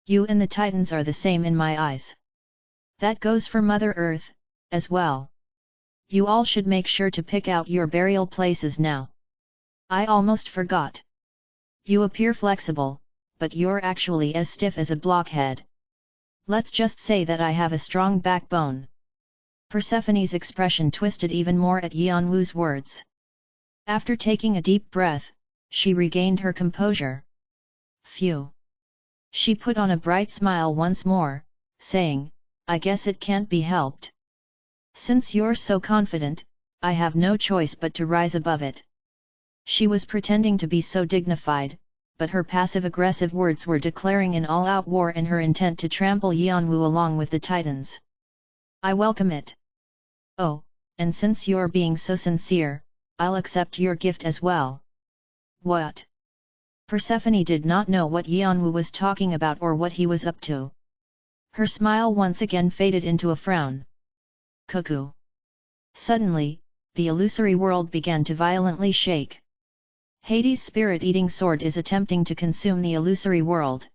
You and the Titans are the same in my eyes. That goes for Mother Earth, as well. You all should make sure to pick out your burial places now. I almost forgot. You appear flexible, but you're actually as stiff as a blockhead. Let's just say that I have a strong backbone. Persephone's expression twisted even more at Yanwu's words. After taking a deep breath, she regained her composure. Phew! She put on a bright smile once more, saying, I guess it can't be helped. Since you're so confident, I have no choice but to rise above it. She was pretending to be so dignified, but her passive-aggressive words were declaring an all-out war and her intent to trample Yanwu along with the Titans. I welcome it. Oh, and since you're being so sincere, I'll accept your gift as well. What? Persephone did not know what Yanwu was talking about or what he was up to. Her smile once again faded into a frown. Cuckoo! Suddenly, the illusory world began to violently shake. Hades' spirit-eating sword is attempting to consume the illusory world.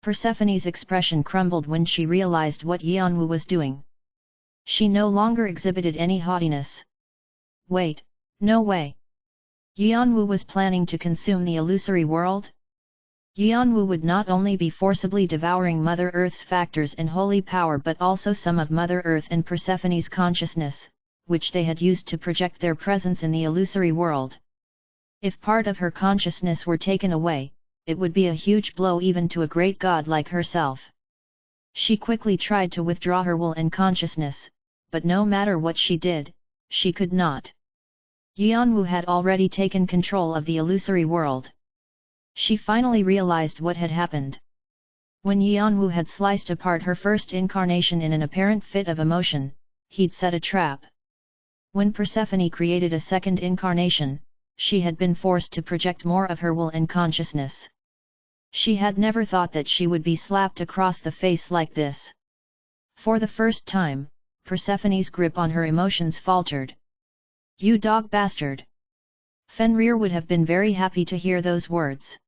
Persephone's expression crumbled when she realized what Yanwu was doing. She no longer exhibited any haughtiness. Wait, no way! Yanwu was planning to consume the illusory world? Yanwu would not only be forcibly devouring Mother Earth's factors and holy power but also some of Mother Earth and Persephone's consciousness, which they had used to project their presence in the illusory world. If part of her consciousness were taken away, it would be a huge blow even to a great god like herself. She quickly tried to withdraw her will and consciousness, but no matter what she did, she could not. Yanwu had already taken control of the illusory world. She finally realized what had happened. When Yanwu had sliced apart her first incarnation in an apparent fit of emotion, he'd set a trap. When Persephone created a second incarnation, she had been forced to project more of her will and consciousness. She had never thought that she would be slapped across the face like this. For the first time, Persephone's grip on her emotions faltered. You dog bastard! Fenrir would have been very happy to hear those words.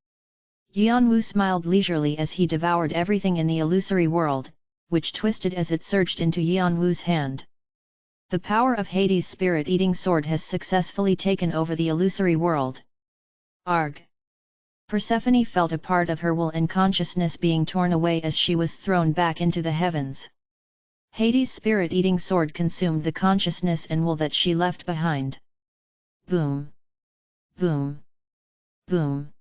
Yanwu smiled leisurely as he devoured everything in the illusory world, which twisted as it surged into Yanwu's hand. The power of Hades' spirit-eating sword has successfully taken over the illusory world. Arg! Persephone felt a part of her will and consciousness being torn away as she was thrown back into the heavens. Hades' spirit-eating sword consumed the consciousness and will that she left behind. Boom! Boom! Boom!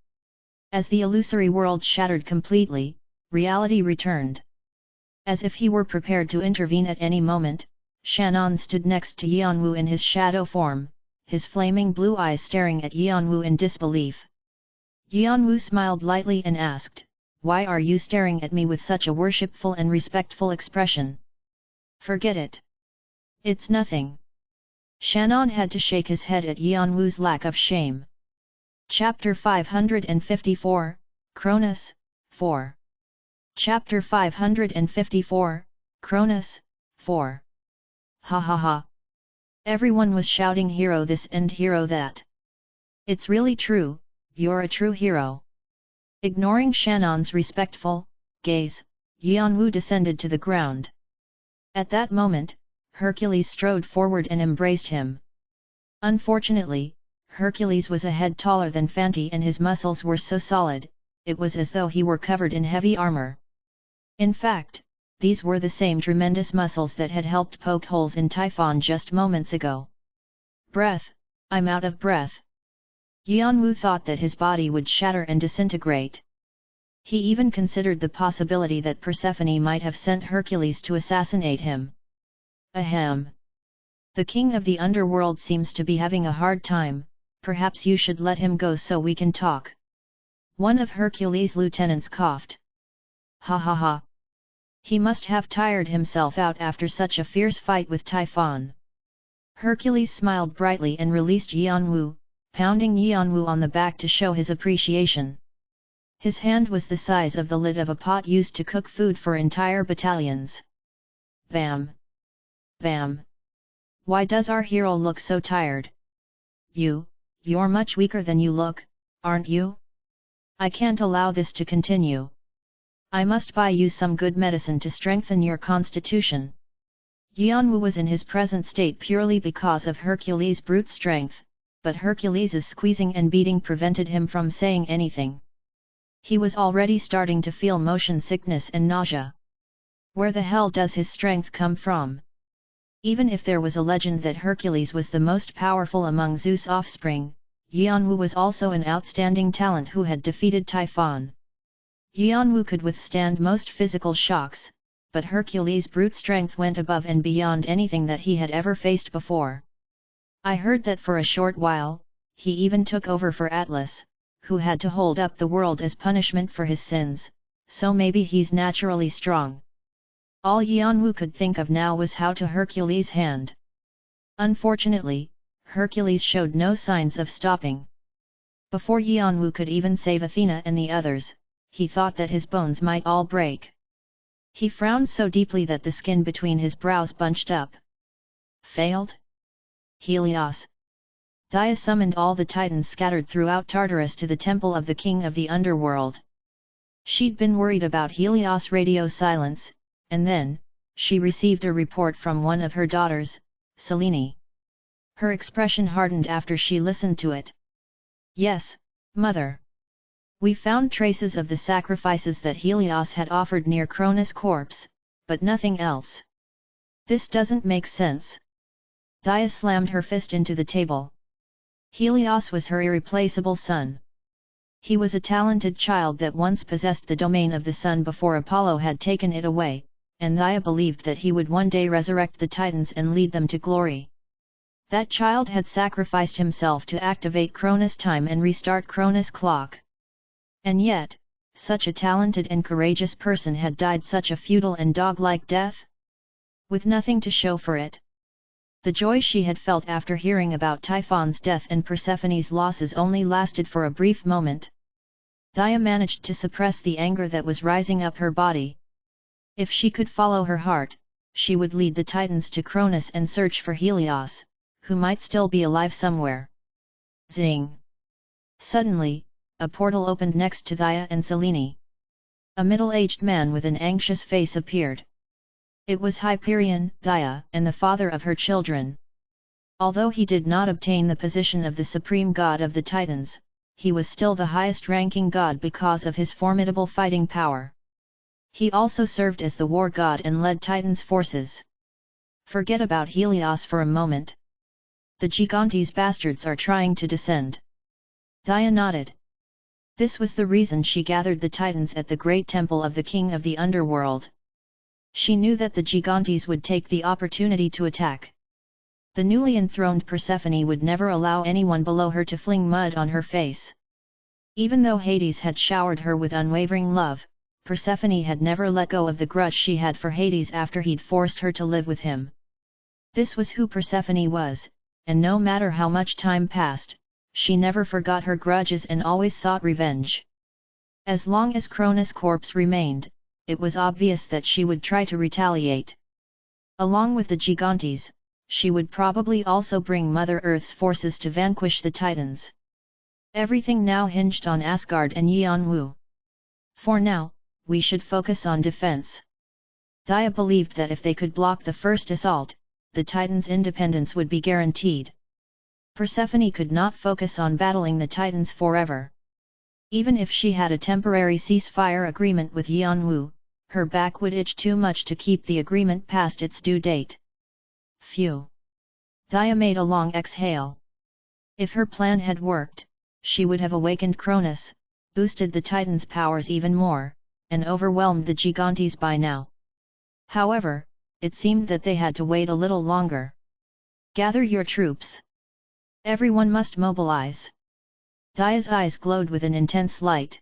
As the illusory world shattered completely, reality returned. As if he were prepared to intervene at any moment, Shannon stood next to Yanwu in his shadow form, his flaming blue eyes staring at Yanwu in disbelief. Yanwu smiled lightly and asked, "Why are you staring at me with such a worshipful and respectful expression?" "Forget it. It's nothing." Shannon had to shake his head at Yanwu's lack of shame. Chapter 554, Cronus, 4. Chapter 554, Cronus, 4. Ha ha ha. Everyone was shouting hero this and hero that. It's really true, you're a true hero. Ignoring Shannon's respectful gaze, Yanwu descended to the ground. At that moment, Hercules strode forward and embraced him. Unfortunately, Hercules was a head taller than Fanti and his muscles were so solid, it was as though he were covered in heavy armor. In fact, these were the same tremendous muscles that had helped poke holes in Typhon just moments ago. Breath, I'm out of breath. Yanwu thought that his body would shatter and disintegrate. He even considered the possibility that Persephone might have sent Hercules to assassinate him. Ahem. The king of the underworld seems to be having a hard time, perhaps you should let him go so we can talk. One of Hercules' lieutenants coughed. Ha ha ha. He must have tired himself out after such a fierce fight with Typhon. Hercules smiled brightly and released Yanwu, pounding Yanwu on the back to show his appreciation. His hand was the size of the lid of a pot used to cook food for entire battalions. Bam! Bam! Why does our hero look so tired? You're much weaker than you look, aren't you? I can't allow this to continue. I must buy you some good medicine to strengthen your constitution. Yanwu was in his present state purely because of Hercules' brute strength, but Hercules' squeezing and beating prevented him from saying anything. He was already starting to feel motion sickness and nausea. Where the hell does his strength come from? Even if there was a legend that Hercules was the most powerful among Zeus' offspring, Yanwu was also an outstanding talent who had defeated Typhon. Yanwu could withstand most physical shocks, but Hercules' brute strength went above and beyond anything that he had ever faced before. I heard that for a short while, he even took over for Atlas, who had to hold up the world as punishment for his sins, so maybe he's naturally strong. All Yanwu could think of now was how to Hercules' hand. Unfortunately, Hercules showed no signs of stopping. Before Yanwu could even save Athena and the others, he thought that his bones might all break. He frowned so deeply that the skin between his brows bunched up. Failed? Helios. Dia summoned all the titans scattered throughout Tartarus to the temple of the king of the underworld. She'd been worried about Helios' radio silence, and then, she received a report from one of her daughters, Selene. Her expression hardened after she listened to it. Yes, mother. We found traces of the sacrifices that Helios had offered near Cronus' corpse, but nothing else. This doesn't make sense. Dia slammed her fist into the table. Helios was her irreplaceable son. He was a talented child that once possessed the domain of the sun before Apollo had taken it away, and Dia believed that he would one day resurrect the Titans and lead them to glory. That child had sacrificed himself to activate Cronus time and restart Cronus clock. And yet, such a talented and courageous person had died such a futile and dog-like death? With nothing to show for it. The joy she had felt after hearing about Typhon's death and Persephone's losses only lasted for a brief moment. Dia managed to suppress the anger that was rising up her body. If she could follow her heart, she would lead the Titans to Cronus and search for Helios, who might still be alive somewhere. Zing! Suddenly, a portal opened next to Dia and Selene. A middle-aged man with an anxious face appeared. It was Hyperion, Dia, and the father of her children. Although he did not obtain the position of the supreme god of the Titans, he was still the highest-ranking god because of his formidable fighting power. He also served as the war god and led Titan's forces. Forget about Helios for a moment. The Gigantes bastards are trying to descend. Dia nodded. This was the reason she gathered the Titans at the great temple of the king of the underworld. She knew that the Gigantes would take the opportunity to attack. The newly enthroned Persephone would never allow anyone below her to fling mud on her face. Even though Hades had showered her with unwavering love, Persephone had never let go of the grudge she had for Hades after he'd forced her to live with him. This was who Persephone was, and no matter how much time passed, she never forgot her grudges and always sought revenge. As long as Cronus' corpse remained, it was obvious that she would try to retaliate. Along with the Gigantes, she would probably also bring Mother Earth's forces to vanquish the Titans. Everything now hinged on Asgard and Yeonwoo. For now, we should focus on defense. Dia believed that if they could block the first assault, the Titans' independence would be guaranteed. Persephone could not focus on battling the Titans forever. Even if she had a temporary ceasefire agreement with Yeonwoo, her back would itch too much to keep the agreement past its due date. Phew! Dia made a long exhale. If her plan had worked, she would have awakened Cronus, boosted the Titans' powers even more, and overwhelmed the Gigantes by now. However, it seemed that they had to wait a little longer. Gather your troops. Everyone must mobilize. Dia's eyes glowed with an intense light.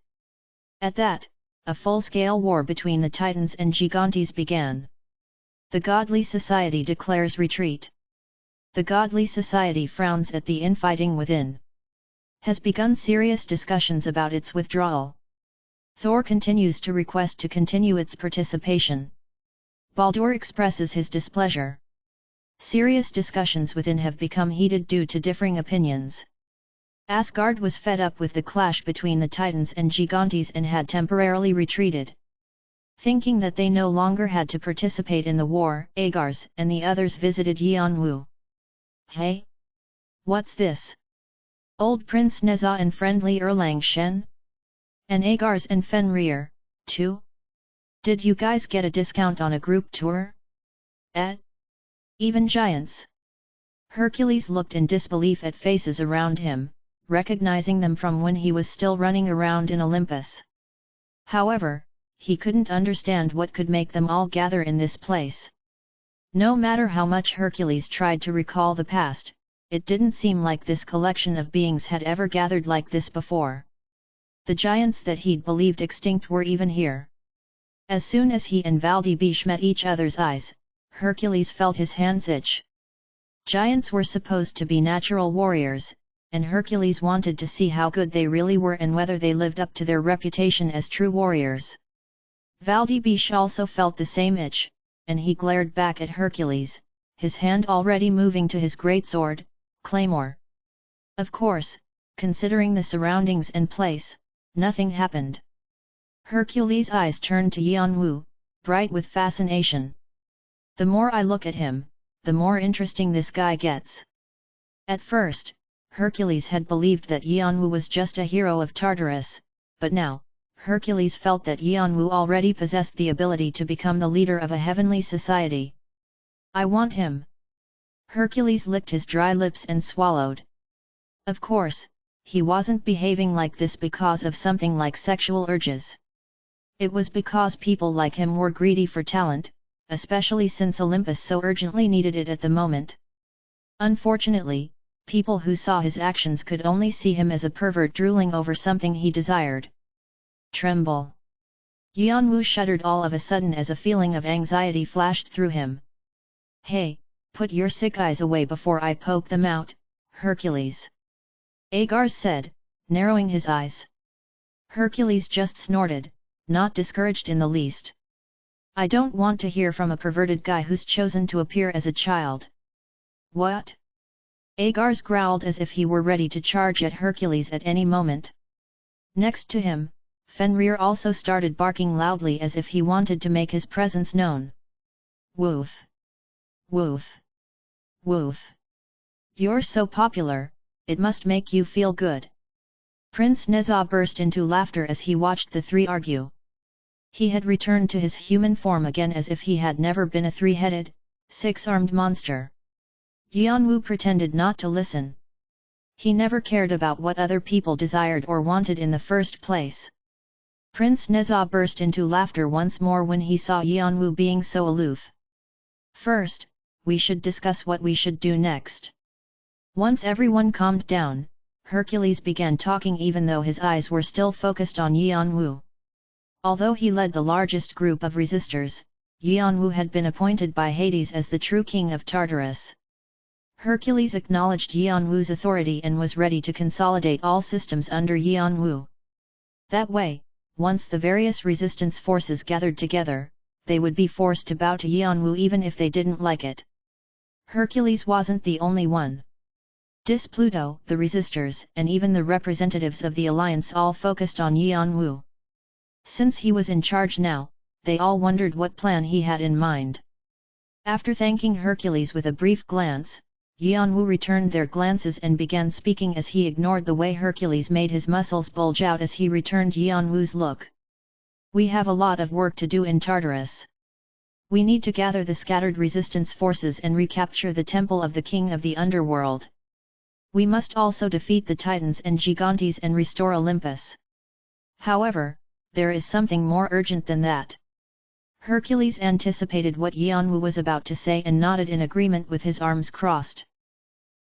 At that, a full-scale war between the Titans and Gigantes began. The Godly Society declares retreat. The Godly Society frowns at the infighting within. Has begun serious discussions about its withdrawal. Thor continues to request to continue its participation. Baldur expresses his displeasure. Serious discussions within have become heated due to differing opinions. Asgard was fed up with the clash between the Titans and Gigantes and had temporarily retreated. Thinking that they no longer had to participate in the war, Agars and the others visited Yeonwoo. Hey? What's this? Old Prince Neza and friendly Erlang Shen? And Agars and Fenrir, too? Did you guys get a discount on a group tour? Even giants? Hercules looked in disbelief at faces around him, recognizing them from when he was still running around in Olympus. However, he couldn't understand what could make them all gather in this place. No matter how much Hercules tried to recall the past, it didn't seem like this collection of beings had ever gathered like this before. The giants that he'd believed extinct were even here. As soon as he and Valdibish met each other's eyes, Hercules felt his hands itch. Giants were supposed to be natural warriors, and Hercules wanted to see how good they really were and whether they lived up to their reputation as true warriors. Valdibish also felt the same itch, and he glared back at Hercules, his hand already moving to his greatsword, claymore. Of course, considering the surroundings and place, nothing happened. Hercules' eyes turned to Yeonwoo, bright with fascination. The more I look at him, the more interesting this guy gets. At first, Hercules had believed that Yeonwoo was just a hero of Tartarus, but now, Hercules felt that Yeonwoo already possessed the ability to become the leader of a heavenly society. I want him. Hercules licked his dry lips and swallowed. Of course, he wasn't behaving like this because of something like sexual urges. It was because people like him were greedy for talent, especially since Olympus so urgently needed it at the moment. Unfortunately, people who saw his actions could only see him as a pervert drooling over something he desired. Tremble. Yeonwoo shuddered all of a sudden as a feeling of anxiety flashed through him. Hey, put your sick eyes away before I poke them out, Hercules. Agars said, narrowing his eyes. Hercules just snorted, not discouraged in the least. I don't want to hear from a perverted guy who's chosen to appear as a child. What? Agars growled as if he were ready to charge at Hercules at any moment. Next to him, Fenrir also started barking loudly as if he wanted to make his presence known. Woof! Woof! Woof! You're so popular, it must make you feel good. Prince Neza burst into laughter as he watched the three argue. He had returned to his human form again as if he had never been a three-headed, six-armed monster. Yanwu pretended not to listen. He never cared about what other people desired or wanted in the first place. Prince Neza burst into laughter once more when he saw Yanwu being so aloof. First, we should discuss what we should do next. Once everyone calmed down, Hercules began talking even though his eyes were still focused on Yanwu. Although he led the largest group of resistors, Yanwu had been appointed by Hades as the true king of Tartarus. Hercules acknowledged Yanwu's authority and was ready to consolidate all systems under Yanwu. That way, once the various resistance forces gathered together, they would be forced to bow to Yanwu even if they didn't like it. Hercules wasn't the only one. Pluto, the resistors, and even the representatives of the alliance all focused on Yanwu. Since he was in charge now, they all wondered what plan he had in mind. After thanking Hercules with a brief glance, Yanwu returned their glances and began speaking as he ignored the way Hercules made his muscles bulge out as he returned Yanwu's look. We have a lot of work to do in Tartarus. We need to gather the scattered resistance forces and recapture the temple of the king of the underworld. We must also defeat the Titans and Gigantes and restore Olympus. However, there is something more urgent than that. Hercules anticipated what Yanwu was about to say and nodded in agreement with his arms crossed.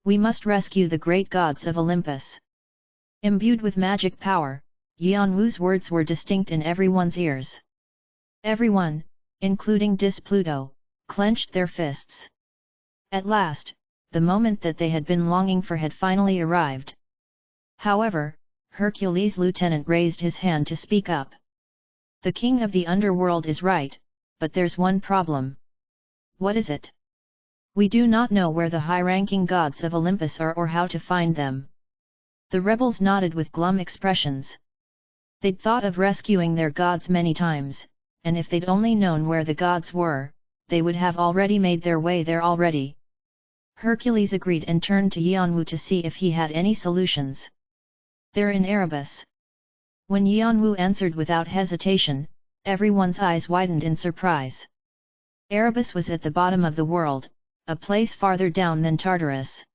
We must rescue the great gods of Olympus. Imbued with magic power, Yanwu's words were distinct in everyone's ears. Everyone, including Pluto, clenched their fists. At last, the moment that they had been longing for had finally arrived. However, Hercules' lieutenant raised his hand to speak up. The king of the underworld is right, but there's one problem. What is it? We do not know where the high-ranking gods of Olympus are or how to find them. The rebels nodded with glum expressions. They'd thought of rescuing their gods many times, and if they'd only known where the gods were, they would have already made their way there already. Hercules agreed and turned to Yanwu to see if he had any solutions. They're in Erebus. When Yanwu answered without hesitation, everyone's eyes widened in surprise. Erebus was at the bottom of the world, a place farther down than Tartarus.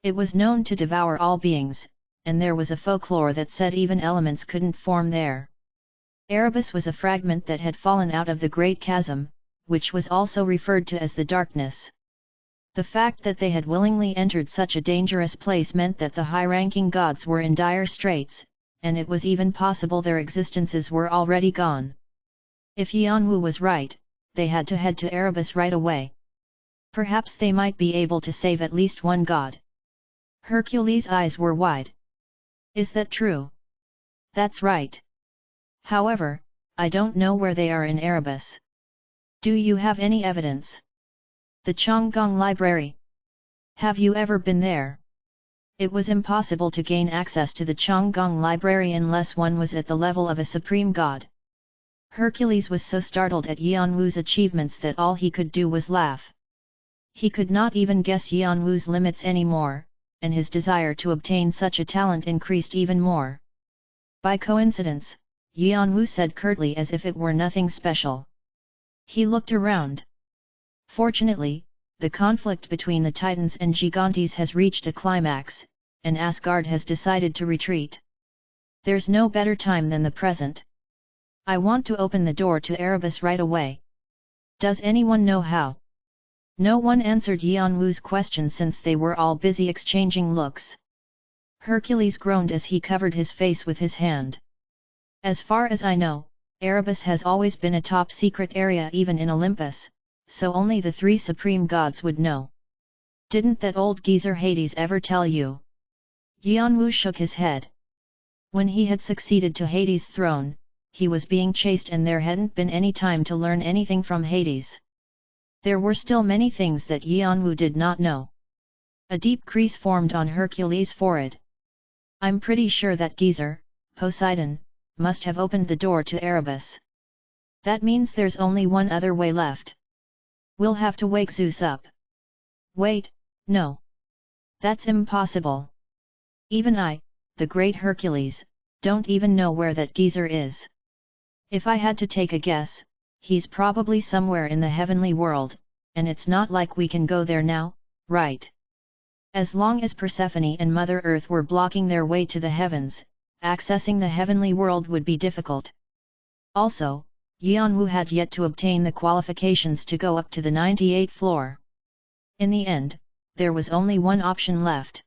It was known to devour all beings, and there was a folklore that said even elements couldn't form there. Erebus was a fragment that had fallen out of the Great Chasm, which was also referred to as the Darkness. The fact that they had willingly entered such a dangerous place meant that the high-ranking gods were in dire straits, and it was even possible their existences were already gone. If Yanwu was right, they had to head to Erebus right away. Perhaps they might be able to save at least one god. Hercules' eyes were wide. Is that true? That's right. However, I don't know where they are in Erebus. Do you have any evidence? The Chonggong Library. Have you ever been there? It was impossible to gain access to the Chonggong Library unless one was at the level of a supreme god. Hercules was so startled at Yanwu's achievements that all he could do was laugh. He could not even guess Yanwu's limits anymore, and his desire to obtain such a talent increased even more. By coincidence, Yanwu said curtly as if it were nothing special. He looked around. Fortunately, the conflict between the Titans and Gigantes has reached a climax, and Asgard has decided to retreat. There's no better time than the present. I want to open the door to Erebus right away. Does anyone know how? No one answered Yanwu's question since they were all busy exchanging looks. Hercules groaned as he covered his face with his hand. As far as I know, Erebus has always been a top-secret area even in Olympus, so only the three supreme gods would know. Didn't that old geezer Hades ever tell you? Yanwu shook his head. When he had succeeded to Hades' throne, he was being chased and there hadn't been any time to learn anything from Hades. There were still many things that Yanwu did not know. A deep crease formed on Hercules' forehead. I'm pretty sure that geezer, Poseidon, must have opened the door to Erebus. That means there's only one other way left. We'll have to wake Zeus up. Wait, no. That's impossible. Even I, the great Hercules, don't even know where that geezer is. If I had to take a guess, he's probably somewhere in the heavenly world, and it's not like we can go there now, right? As long as Persephone and Mother Earth were blocking their way to the heavens, accessing the heavenly world would be difficult. Also, Yanwu had yet to obtain the qualifications to go up to the 98th floor. In the end, there was only one option left.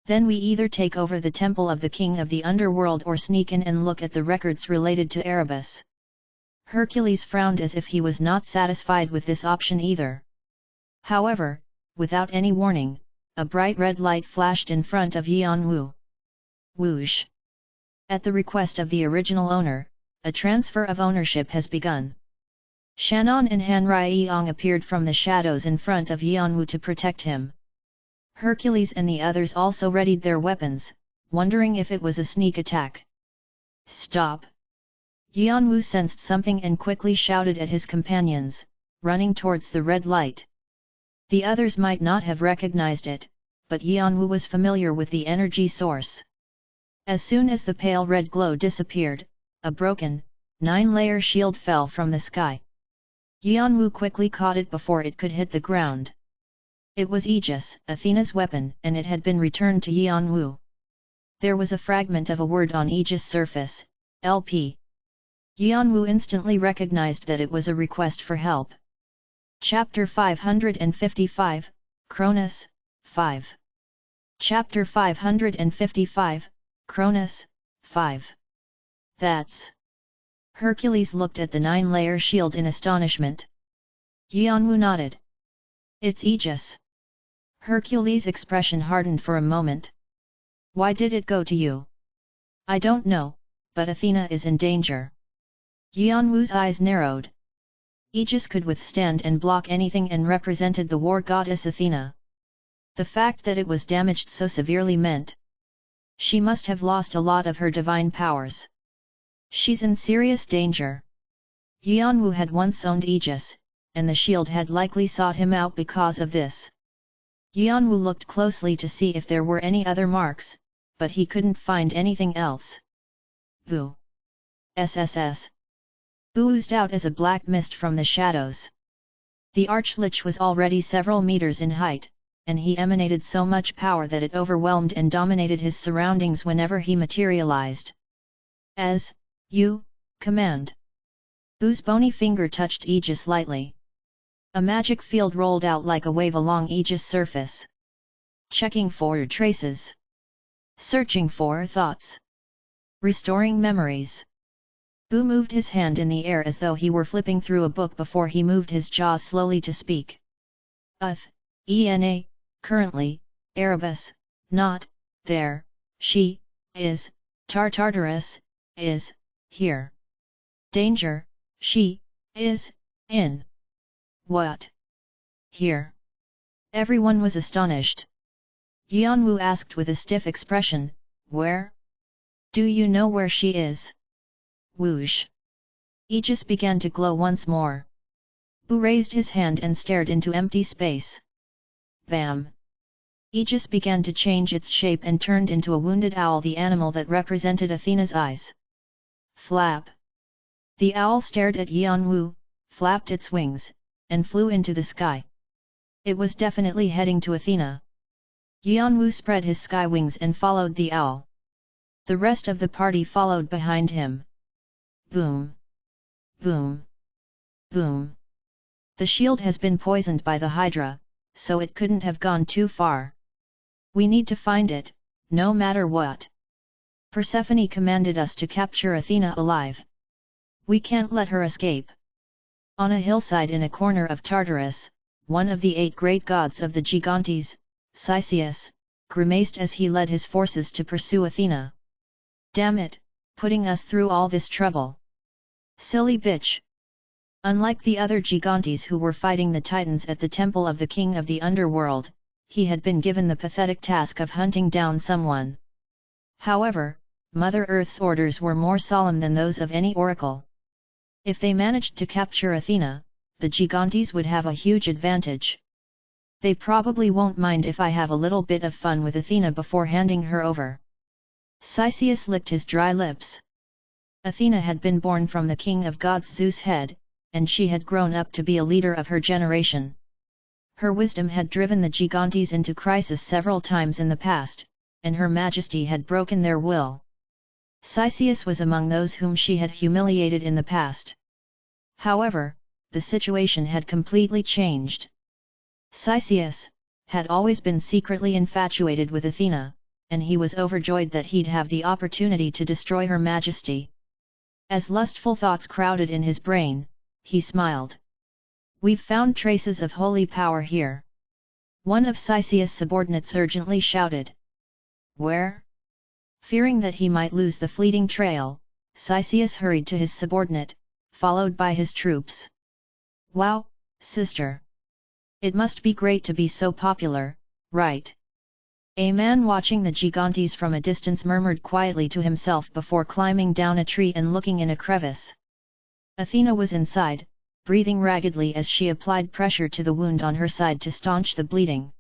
Then we either take over the temple of the king of the underworld or sneak in and look at the records related to Erebus. Hercules frowned as if he was not satisfied with this option either. However, without any warning, a bright red light flashed in front of Yanwu. Whoosh! At the request of the original owner, a transfer of ownership has begun. Shannon and Han Ryong appeared from the shadows in front of Yanwu to protect him. Hercules and the others also readied their weapons, wondering if it was a sneak attack. Stop! Yanwu sensed something and quickly shouted at his companions, running towards the red light. The others might not have recognized it, but Yanwu was familiar with the energy source. As soon as the pale red glow disappeared, a broken, 9-layer shield fell from the sky. Yanwu quickly caught it before it could hit the ground. It was Aegis, Athena's weapon, and it had been returned to Yanwu. There was a fragment of a word on Aegis' surface, LP. Yanwu instantly recognized that it was a request for help. Chapter 555, Cronus, 5. Chapter 555, Cronus, 5. That's... Hercules looked at the 9-layer shield in astonishment. Yanwu nodded. It's Aegis. Hercules' expression hardened for a moment. Why did it go to you? I don't know, but Athena is in danger. Yanwu's eyes narrowed. Aegis could withstand and block anything and represented the war goddess Athena. The fact that it was damaged so severely meant she must have lost a lot of her divine powers. She's in serious danger. Yanwu had once owned Aegis, and the shield had likely sought him out because of this. Yanwu looked closely to see if there were any other marks, but he couldn't find anything else. Boo! SSS! Boo oozed out as a black mist from the shadows. The Archlich was already several meters in height, and he emanated so much power that it overwhelmed and dominated his surroundings whenever he materialized. As you command. Boo's bony finger touched Aegis lightly. A magic field rolled out like a wave along Aegis' surface. Checking for traces. Searching for thoughts. Restoring memories. Boo moved his hand in the air as though he were flipping through a book before he moved his jaw slowly to speak. ENA, currently, Erebus, not, there, she, is, Tartarus, is, here. Danger, she, is, in. What? Here. Everyone was astonished. Yanwu asked with a stiff expression, where? Do you know where she is? Whoosh! Aegis began to glow once more. Boo raised his hand and stared into empty space. Bam! Aegis began to change its shape and turned into a wounded owl, the animal that represented Athena's eyes. Flap! The owl stared at Yanwu, flapped its wings, and flew into the sky. It was definitely heading to Athena. Yanwu spread his sky wings and followed the owl. The rest of the party followed behind him. Boom! Boom! Boom! The shield has been poisoned by the Hydra, so it couldn't have gone too far. We need to find it, no matter what. Persephone commanded us to capture Athena alive. We can't let her escape. On a hillside in a corner of Tartarus, one of the 8 great gods of the Gigantes, Sisyphus, grimaced as he led his forces to pursue Athena. Damn it, putting us through all this trouble. Silly bitch! Unlike the other Gigantes who were fighting the Titans at the temple of the king of the underworld, he had been given the pathetic task of hunting down someone. However, Mother Earth's orders were more solemn than those of any oracle. If they managed to capture Athena, the Gigantes would have a huge advantage. They probably won't mind if I have a little bit of fun with Athena before handing her over. Sisyphus licked his dry lips. Athena had been born from the king of gods Zeus' head, and she had grown up to be a leader of her generation. Her wisdom had driven the Gigantes into crisis several times in the past, and her majesty had broken their will. Cisseus was among those whom she had humiliated in the past. However, the situation had completely changed. Cisseus had always been secretly infatuated with Athena, and he was overjoyed that he'd have the opportunity to destroy her majesty. As lustful thoughts crowded in his brain, he smiled. "We've found traces of holy power here," one of Cisseus' subordinates urgently shouted. "Where?" Fearing that he might lose the fleeting trail, Cisseus hurried to his subordinate, followed by his troops. "Wow, sister! It must be great to be so popular, right?" A man watching the Gigantes from a distance murmured quietly to himself before climbing down a tree and looking in a crevice. Athena was inside, breathing raggedly as she applied pressure to the wound on her side to staunch the bleeding.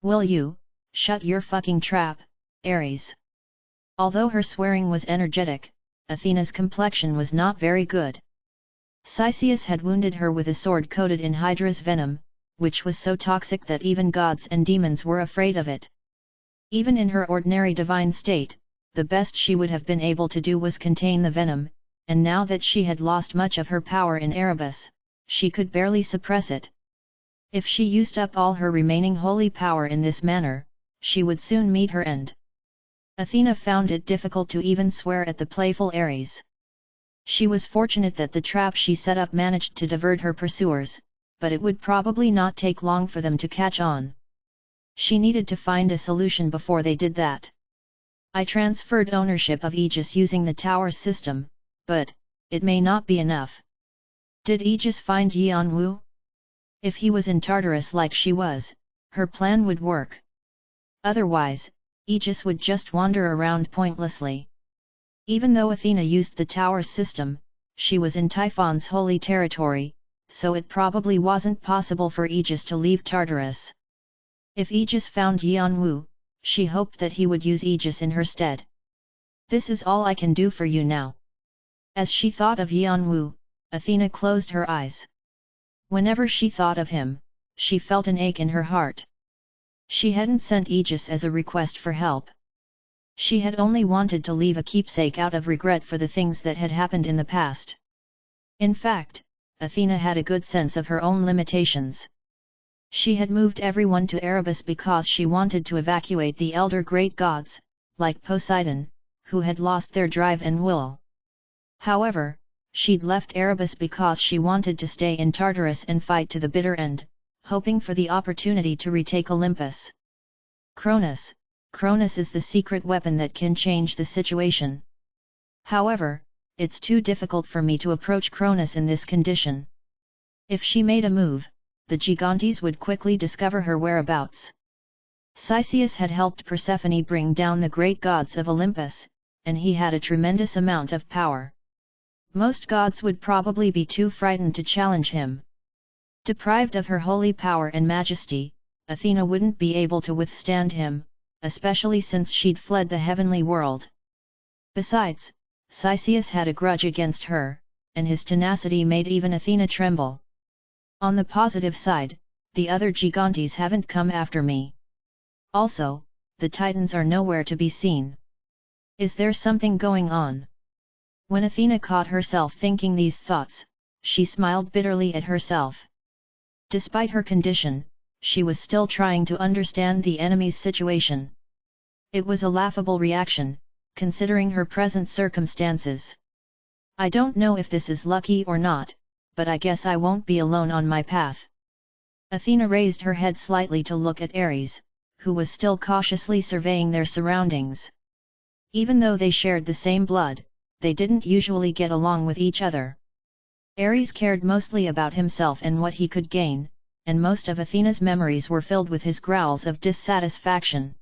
"Will you shut your fucking trap, Ares?" Although her swearing was energetic, Athena's complexion was not very good. Cisseus had wounded her with a sword coated in Hydra's venom, which was so toxic that even gods and demons were afraid of it. Even in her ordinary divine state, the best she would have been able to do was contain the venom, and now that she had lost much of her power in Erebus, she could barely suppress it. If she used up all her remaining holy power in this manner, she would soon meet her end. Athena found it difficult to even swear at the playful Ares. She was fortunate that the trap she set up managed to divert her pursuers, but it would probably not take long for them to catch on. She needed to find a solution before they did that. "I transferred ownership of Aegis using the tower system, but it may not be enough. Did Aegis find Yanwu? If he was in Tartarus like she was, her plan would work. Otherwise, Aegis would just wander around pointlessly." Even though Athena used the tower system, she was in Typhon's holy territory, so it probably wasn't possible for Aegis to leave Tartarus. If Aegis found Yanwu, she hoped that he would use Aegis in her stead. "This is all I can do for you now." As she thought of Yanwu, Athena closed her eyes. Whenever she thought of him, she felt an ache in her heart. She hadn't sent Aegis as a request for help. She had only wanted to leave a keepsake out of regret for the things that had happened in the past. In fact, Athena had a good sense of her own limitations. She had moved everyone to Erebus because she wanted to evacuate the elder great gods, like Poseidon, who had lost their drive and will. However, she'd left Erebus because she wanted to stay in Tartarus and fight to the bitter end, hoping for the opportunity to retake Olympus. Cronus is the secret weapon that can change the situation. However, it's too difficult for me to approach Cronus in this condition. If she made a move, the Gigantes would quickly discover her whereabouts. Cisseus had helped Persephone bring down the great gods of Olympus, and he had a tremendous amount of power. Most gods would probably be too frightened to challenge him. Deprived of her holy power and majesty, Athena wouldn't be able to withstand him, especially since she'd fled the heavenly world. Besides, Cisseus had a grudge against her, and his tenacity made even Athena tremble. On the positive side, the other Gigantes haven't come after me. Also, the Titans are nowhere to be seen. Is there something going on? When Athena caught herself thinking these thoughts, she smiled bitterly at herself. Despite her condition, she was still trying to understand the enemy's situation. It was a laughable reaction, considering her present circumstances. "I don't know if this is lucky or not, but I guess I won't be alone on my path." Athena raised her head slightly to look at Ares, who was still cautiously surveying their surroundings. Even though they shared the same blood, they didn't usually get along with each other. Ares cared mostly about himself and what he could gain, and most of Athena's memories were filled with his growls of dissatisfaction.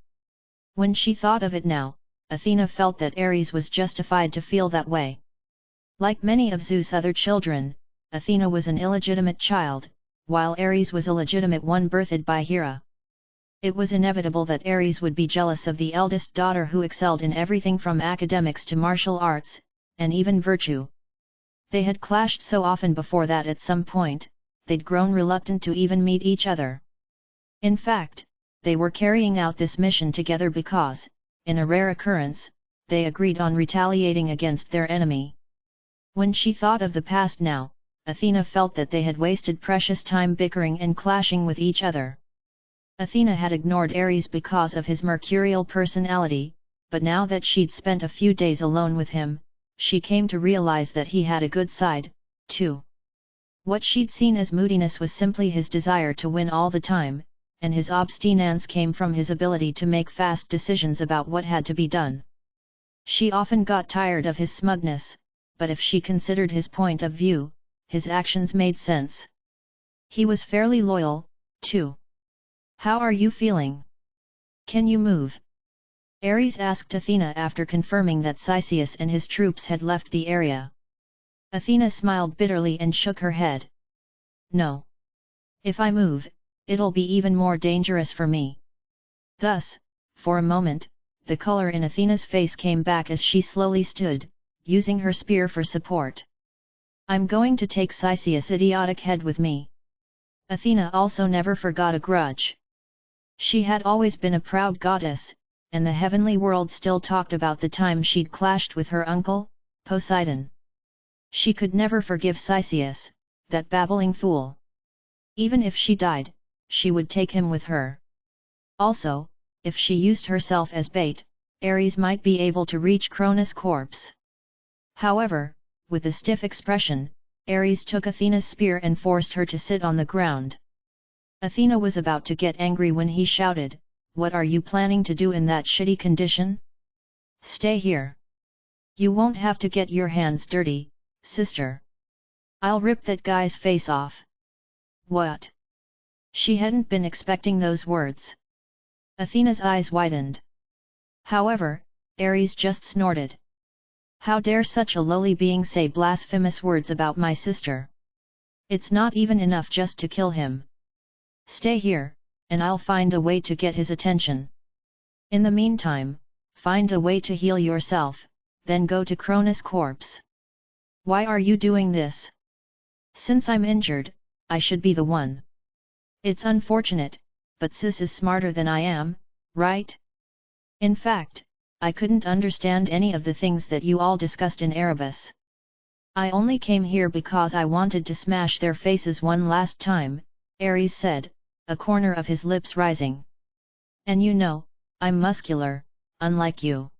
When she thought of it now, Athena felt that Ares was justified to feel that way. Like many of Zeus' other children, Athena was an illegitimate child, while Ares was a legitimate one birthed by Hera. It was inevitable that Ares would be jealous of the eldest daughter who excelled in everything from academics to martial arts, and even virtue. They had clashed so often before that at some point, they'd grown reluctant to even meet each other. In fact, they were carrying out this mission together because, in a rare occurrence, they agreed on retaliating against their enemy. When she thought of the past now, Athena felt that they had wasted precious time bickering and clashing with each other. Athena had ignored Ares because of his mercurial personality, but now that she'd spent a few days alone with him, she came to realize that he had a good side, too. What she'd seen as moodiness was simply his desire to win all the time, and his obstinance came from his ability to make fast decisions about what had to be done. She often got tired of his smugness, but if she considered his point of view, his actions made sense. He was fairly loyal, too. "How are you feeling? Can you move?" Ares asked Athena after confirming that Cisseus and his troops had left the area. Athena smiled bitterly and shook her head. "No. If I move, it'll be even more dangerous for me." Thus, for a moment, the color in Athena's face came back as she slowly stood, using her spear for support. "I'm going to take Cisseus' idiotic head with me." Athena also never forgot a grudge. She had always been a proud goddess, and the heavenly world still talked about the time she'd clashed with her uncle, Poseidon. She could never forgive Cisseus, that babbling fool. Even if she died, she would take him with her. Also, if she used herself as bait, Ares might be able to reach Cronus' corpse. However, with a stiff expression, Ares took Athena's spear and forced her to sit on the ground. Athena was about to get angry when he shouted, "What are you planning to do in that shitty condition? Stay here. You won't have to get your hands dirty, sister. I'll rip that guy's face off." "What?" She hadn't been expecting those words. Athena's eyes widened. However, Ares just snorted. "How dare such a lowly being say blasphemous words about my sister? It's not even enough just to kill him. Stay here, and I'll find a way to get his attention. In the meantime, find a way to heal yourself, then go to Cronus' corpse." "Why are you doing this? Since I'm injured, I should be the one. It's unfortunate, but Sis is smarter than I am, right? In fact, I couldn't understand any of the things that you all discussed in Erebus. I only came here because I wanted to smash their faces one last time," Ares said, a corner of his lips rising. "And you know, I'm muscular, unlike you.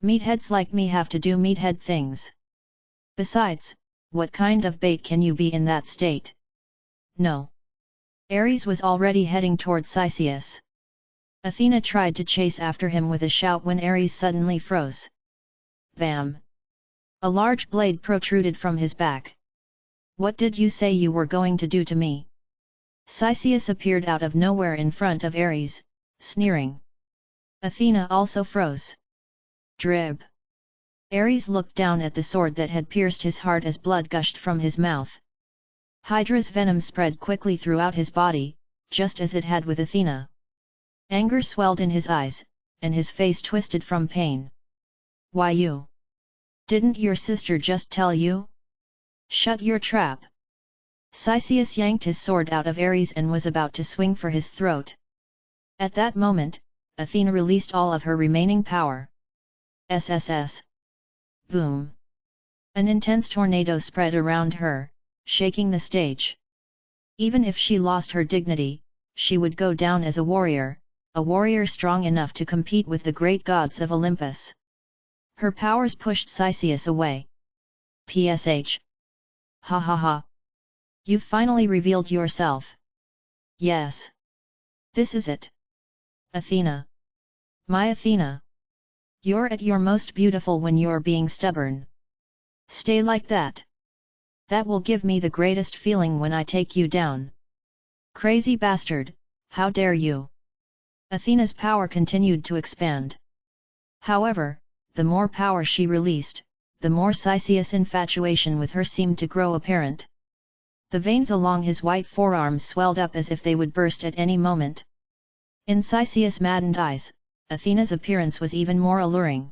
Meatheads like me have to do meathead things. Besides, what kind of bait can you be in that state?" "No." Ares was already heading toward Cisseus. Athena tried to chase after him with a shout when Ares suddenly froze. Bam! A large blade protruded from his back. "What did you say you were going to do to me?" Cisseus appeared out of nowhere in front of Ares, sneering. Athena also froze. Drib! Ares looked down at the sword that had pierced his heart as blood gushed from his mouth. Hydra's venom spread quickly throughout his body, just as it had with Athena. Anger swelled in his eyes, and his face twisted from pain. "Why you? Didn't your sister just tell you? Shut your trap!" Cisseus yanked his sword out of Ares and was about to swing for his throat. At that moment, Athena released all of her remaining power. SSS. Boom! An intense tornado spread around her, shaking the stage. Even if she lost her dignity, she would go down as a warrior strong enough to compete with the great gods of Olympus. Her powers pushed Cisseus away. "PSH. Ha ha ha. You've finally revealed yourself." "Yes. This is it. Athena. My Athena. You're at your most beautiful when you're being stubborn. Stay like that. That will give me the greatest feeling when I take you down. Crazy bastard, how dare you!" Athena's power continued to expand. However, the more power she released, the more Cisseus' infatuation with her seemed to grow apparent. The veins along his white forearms swelled up as if they would burst at any moment. In Cisseus' maddened eyes, Athena's appearance was even more alluring.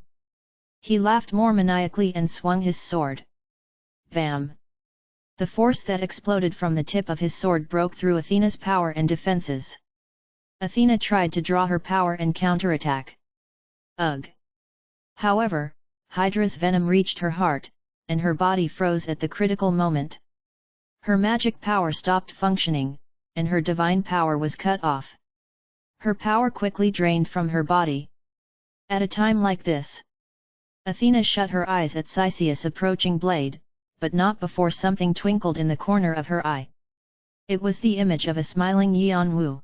He laughed more maniacally and swung his sword. Bam! The force that exploded from the tip of his sword broke through Athena's power and defenses. Athena tried to draw her power and counterattack. Ugh! However, Hydra's venom reached her heart, and her body froze at the critical moment. Her magic power stopped functioning, and her divine power was cut off. Her power quickly drained from her body. At a time like this, Athena shut her eyes at Cisseus' approaching blade, but not before something twinkled in the corner of her eye. It was the image of a smiling Yanwu.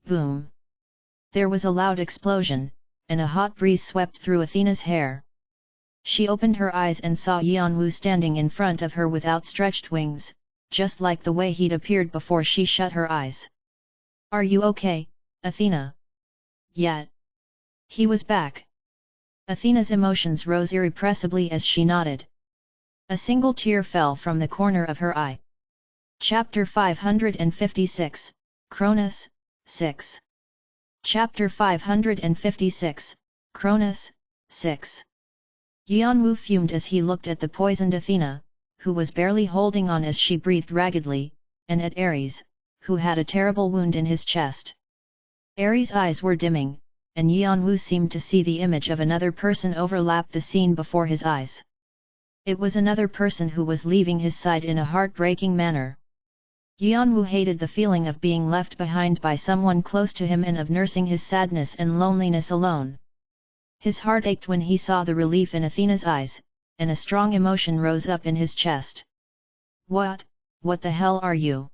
Boom! There was a loud explosion, and a hot breeze swept through Athena's hair. She opened her eyes and saw Yanwu standing in front of her with outstretched wings, just like the way he'd appeared before she shut her eyes. "Are you okay, Athena?" "Yet." He was back. Athena's emotions rose irrepressibly as she nodded. A single tear fell from the corner of her eye. Chapter 556, Cronus, 6. Chapter 556, Cronus, 6. Yanwu fumed as he looked at the poisoned Athena, who was barely holding on as she breathed raggedly, and at Ares, who had a terrible wound in his chest. Ares' eyes were dimming, and Yanwu seemed to see the image of another person overlap the scene before his eyes. It was another person who was leaving his side in a heartbreaking manner. Yanwu hated the feeling of being left behind by someone close to him and of nursing his sadness and loneliness alone. His heart ached when he saw the relief in Athena's eyes, and a strong emotion rose up in his chest. What the hell are you?"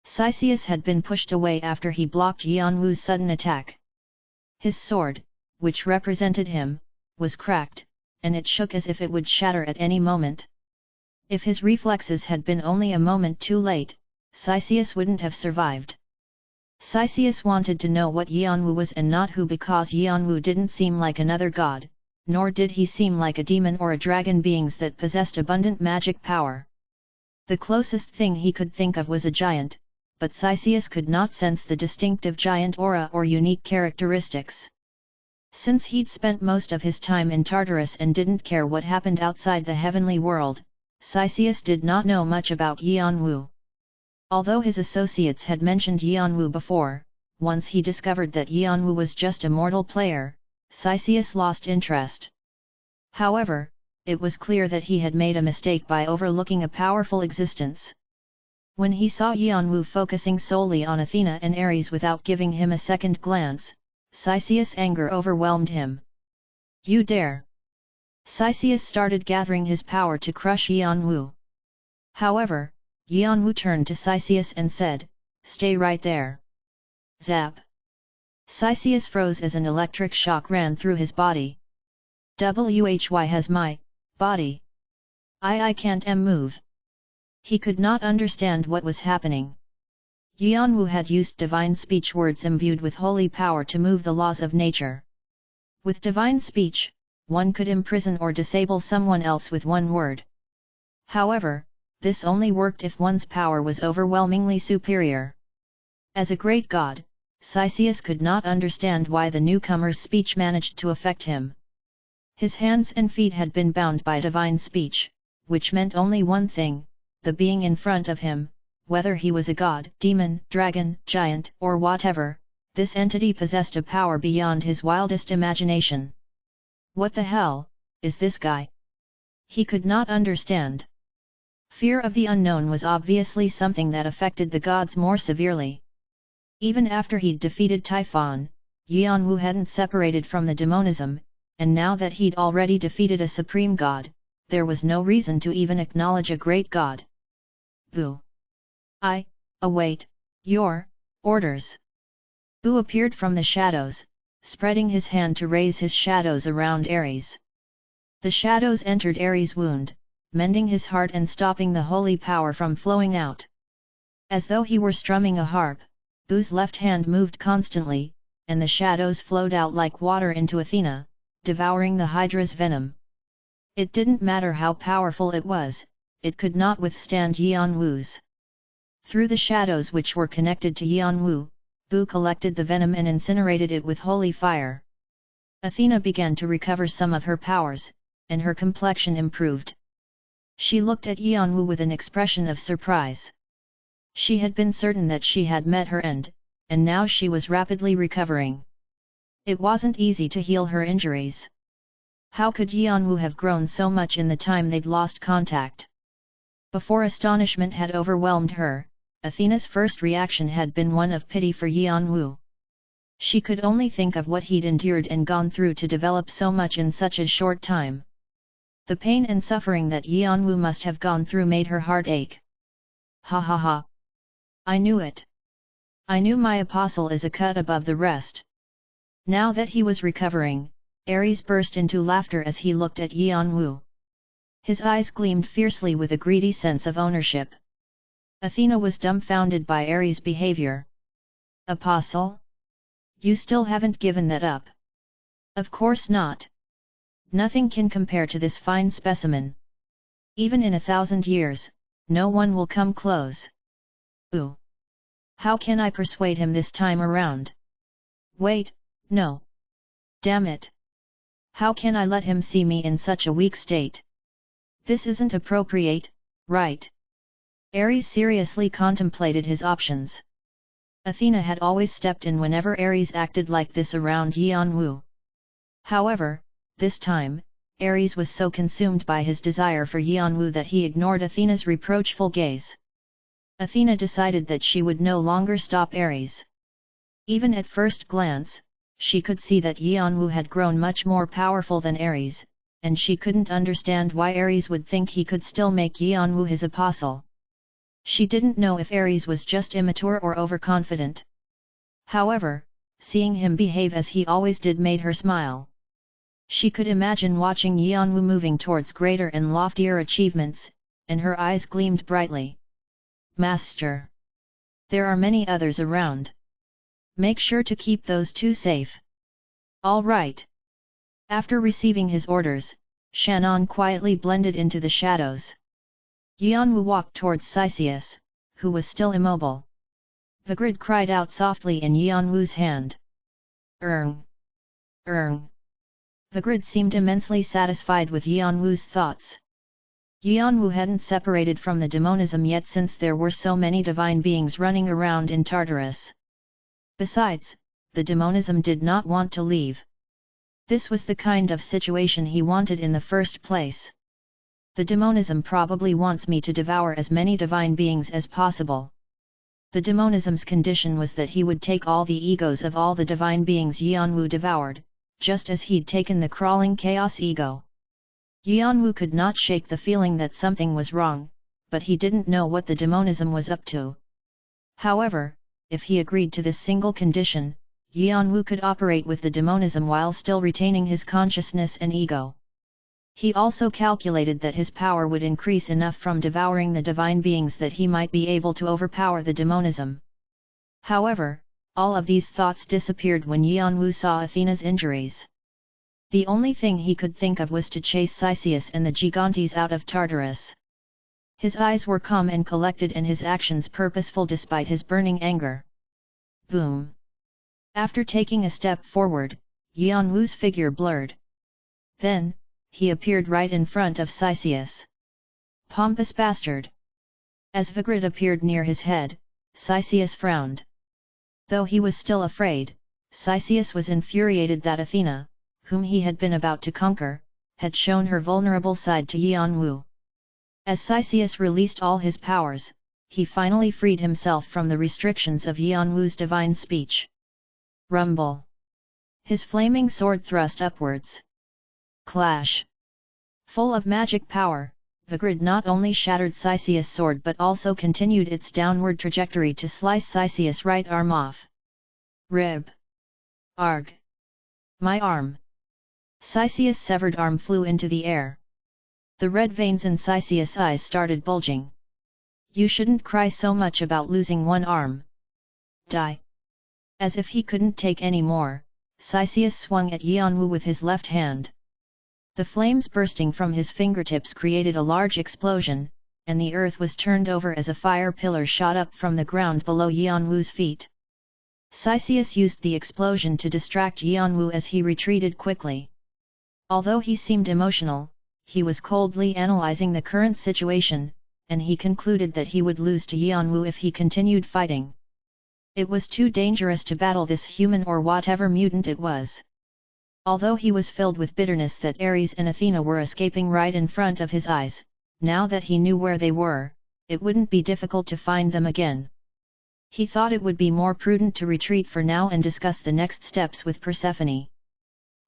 Cisseus had been pushed away after he blocked Yanwu's sudden attack. His sword, which represented him, was cracked, and it shook as if it would shatter at any moment. If his reflexes had been only a moment too late, Cisseus wouldn't have survived. Cisseus wanted to know what Yanwu was and not who, because Yanwu didn't seem like another god, nor did he seem like a demon or a dragon, beings that possessed abundant magic power. The closest thing he could think of was a giant, but Cisseus could not sense the distinctive giant aura or unique characteristics. Since he'd spent most of his time in Tartarus and didn't care what happened outside the heavenly world, Cisseus did not know much about Yanwu. Although his associates had mentioned Yanwu before, once he discovered that Yanwu was just a mortal player, Cisseus lost interest. However, it was clear that he had made a mistake by overlooking a powerful existence. When he saw Yanwu focusing solely on Athena and Ares without giving him a second glance, Cisseus' anger overwhelmed him. "You dare!" Cisseus started gathering his power to crush Yanwu. However, Yanwu turned to Cisseus and said, "Stay right there." Zap! Cisseus froze as an electric shock ran through his body. "Why has my body? I can't move." He could not understand what was happening. Yanwu had used divine speech words imbued with holy power to move the laws of nature. With divine speech, one could imprison or disable someone else with one word. However, this only worked if one's power was overwhelmingly superior. As a great god, Cisseus could not understand why the newcomer's speech managed to affect him. His hands and feet had been bound by divine speech, which meant only one thing: the being in front of him, whether he was a god, demon, dragon, giant, or whatever, this entity possessed a power beyond his wildest imagination. What the hell is this guy? He could not understand. Fear of the unknown was obviously something that affected the gods more severely. Even after he'd defeated Typhon, Yanwu hadn't separated from the demonism, and now that he'd already defeated a supreme god, there was no reason to even acknowledge a great god. Boo! I await your orders. Boo appeared from the shadows, spreading his hand to raise his shadows around Ares. The shadows entered Ares' wound, mending his heart and stopping the holy power from flowing out. As though he were strumming a harp, Boo's left hand moved constantly, and the shadows flowed out like water into Athena, devouring the Hydra's venom. It didn't matter how powerful it was, it could not withstand Yanwu's. Through the shadows which were connected to Yanwu, Boo collected the venom and incinerated it with holy fire. Athena began to recover some of her powers, and her complexion improved. She looked at Yanwu with an expression of surprise. She had been certain that she had met her end, and now she was rapidly recovering. It wasn't easy to heal her injuries. How could Yanwu have grown so much in the time they'd lost contact? Before astonishment had overwhelmed her, Athena's first reaction had been one of pity for Yanwu. She could only think of what he'd endured and gone through to develop so much in such a short time. The pain and suffering that Yanwu must have gone through made her heart ache. Ha ha ha! I knew it! I knew my apostle is a cut above the rest. Now that he was recovering, Ares burst into laughter as he looked at Yanwu. His eyes gleamed fiercely with a greedy sense of ownership. Athena was dumbfounded by Ares' behavior. Apostle? You still haven't given that up? Of course not. Nothing can compare to this fine specimen. Even in 1,000 years, no one will come close. Ooh! How can I persuade him this time around? Wait, no. Damn it! How can I let him see me in such a weak state? This isn't appropriate, right? Ares seriously contemplated his options. Athena had always stepped in whenever Ares acted like this around Yanwu. However, this time, Ares was so consumed by his desire for Yanwu that he ignored Athena's reproachful gaze. Athena decided that she would no longer stop Ares. Even at first glance, she could see that Yanwu had grown much more powerful than Ares, and she couldn't understand why Ares would think he could still make Yanwu his apostle. She didn't know if Ares was just immature or overconfident. However, seeing him behave as he always did made her smile. She could imagine watching Yanwu moving towards greater and loftier achievements, and her eyes gleamed brightly. Master! There are many others around. Make sure to keep those two safe. All right. After receiving his orders, Shannon quietly blended into the shadows. Yanwu walked towards Cisseus, who was still immobile. Vigrid cried out softly in Yanwu's hand. Erng! Erng! Vigrid seemed immensely satisfied with Yanwu's thoughts. Yanwu hadn't separated from the demonism yet since there were so many divine beings running around in Tartarus. Besides, the demonism did not want to leave. This was the kind of situation he wanted in the first place. The demonism probably wants me to devour as many divine beings as possible. The demonism's condition was that he would take all the egos of all the divine beings Yanwu devoured, just as he'd taken the crawling chaos ego. Yanwu could not shake the feeling that something was wrong, but he didn't know what the demonism was up to. However, if he agreed to this single condition, Yanwu could operate with the demonism while still retaining his consciousness and ego. He also calculated that his power would increase enough from devouring the divine beings that he might be able to overpower the demonism. However, all of these thoughts disappeared when Yanwu saw Athena's injuries. The only thing he could think of was to chase Cisseus and the Gigantes out of Tartarus. His eyes were calm and collected and his actions purposeful despite his burning anger. Boom! After taking a step forward, Yanwu's figure blurred. Then, he appeared right in front of Cisseus. Pompous bastard! As Vigrid appeared near his head, Cisseus frowned. Though he was still afraid, Cisseus was infuriated that Athena, whom he had been about to conquer, had shown her vulnerable side to Yanwu. As Cisseus released all his powers, he finally freed himself from the restrictions of Yanwu's divine speech. Rumble! His flaming sword thrust upwards. Clash! Full of magic power, Vigrid not only shattered Cisseus' sword but also continued its downward trajectory to slice Cisseus' right arm off. Rib! Arg! My arm! Cisseus' severed arm flew into the air. The red veins in Cisseus' eyes started bulging. You shouldn't cry so much about losing one arm. Die! As if he couldn't take any more, Cisseus swung at Yanwu with his left hand. The flames bursting from his fingertips created a large explosion, and the earth was turned over as a fire pillar shot up from the ground below Yanwu's feet. Sisius used the explosion to distract Jianwu as he retreated quickly. Although he seemed emotional, he was coldly analyzing the current situation, and he concluded that he would lose to Jianwu if he continued fighting. It was too dangerous to battle this human or whatever mutant it was. Although he was filled with bitterness that Ares and Athena were escaping right in front of his eyes, now that he knew where they were, it wouldn't be difficult to find them again. He thought it would be more prudent to retreat for now and discuss the next steps with Persephone.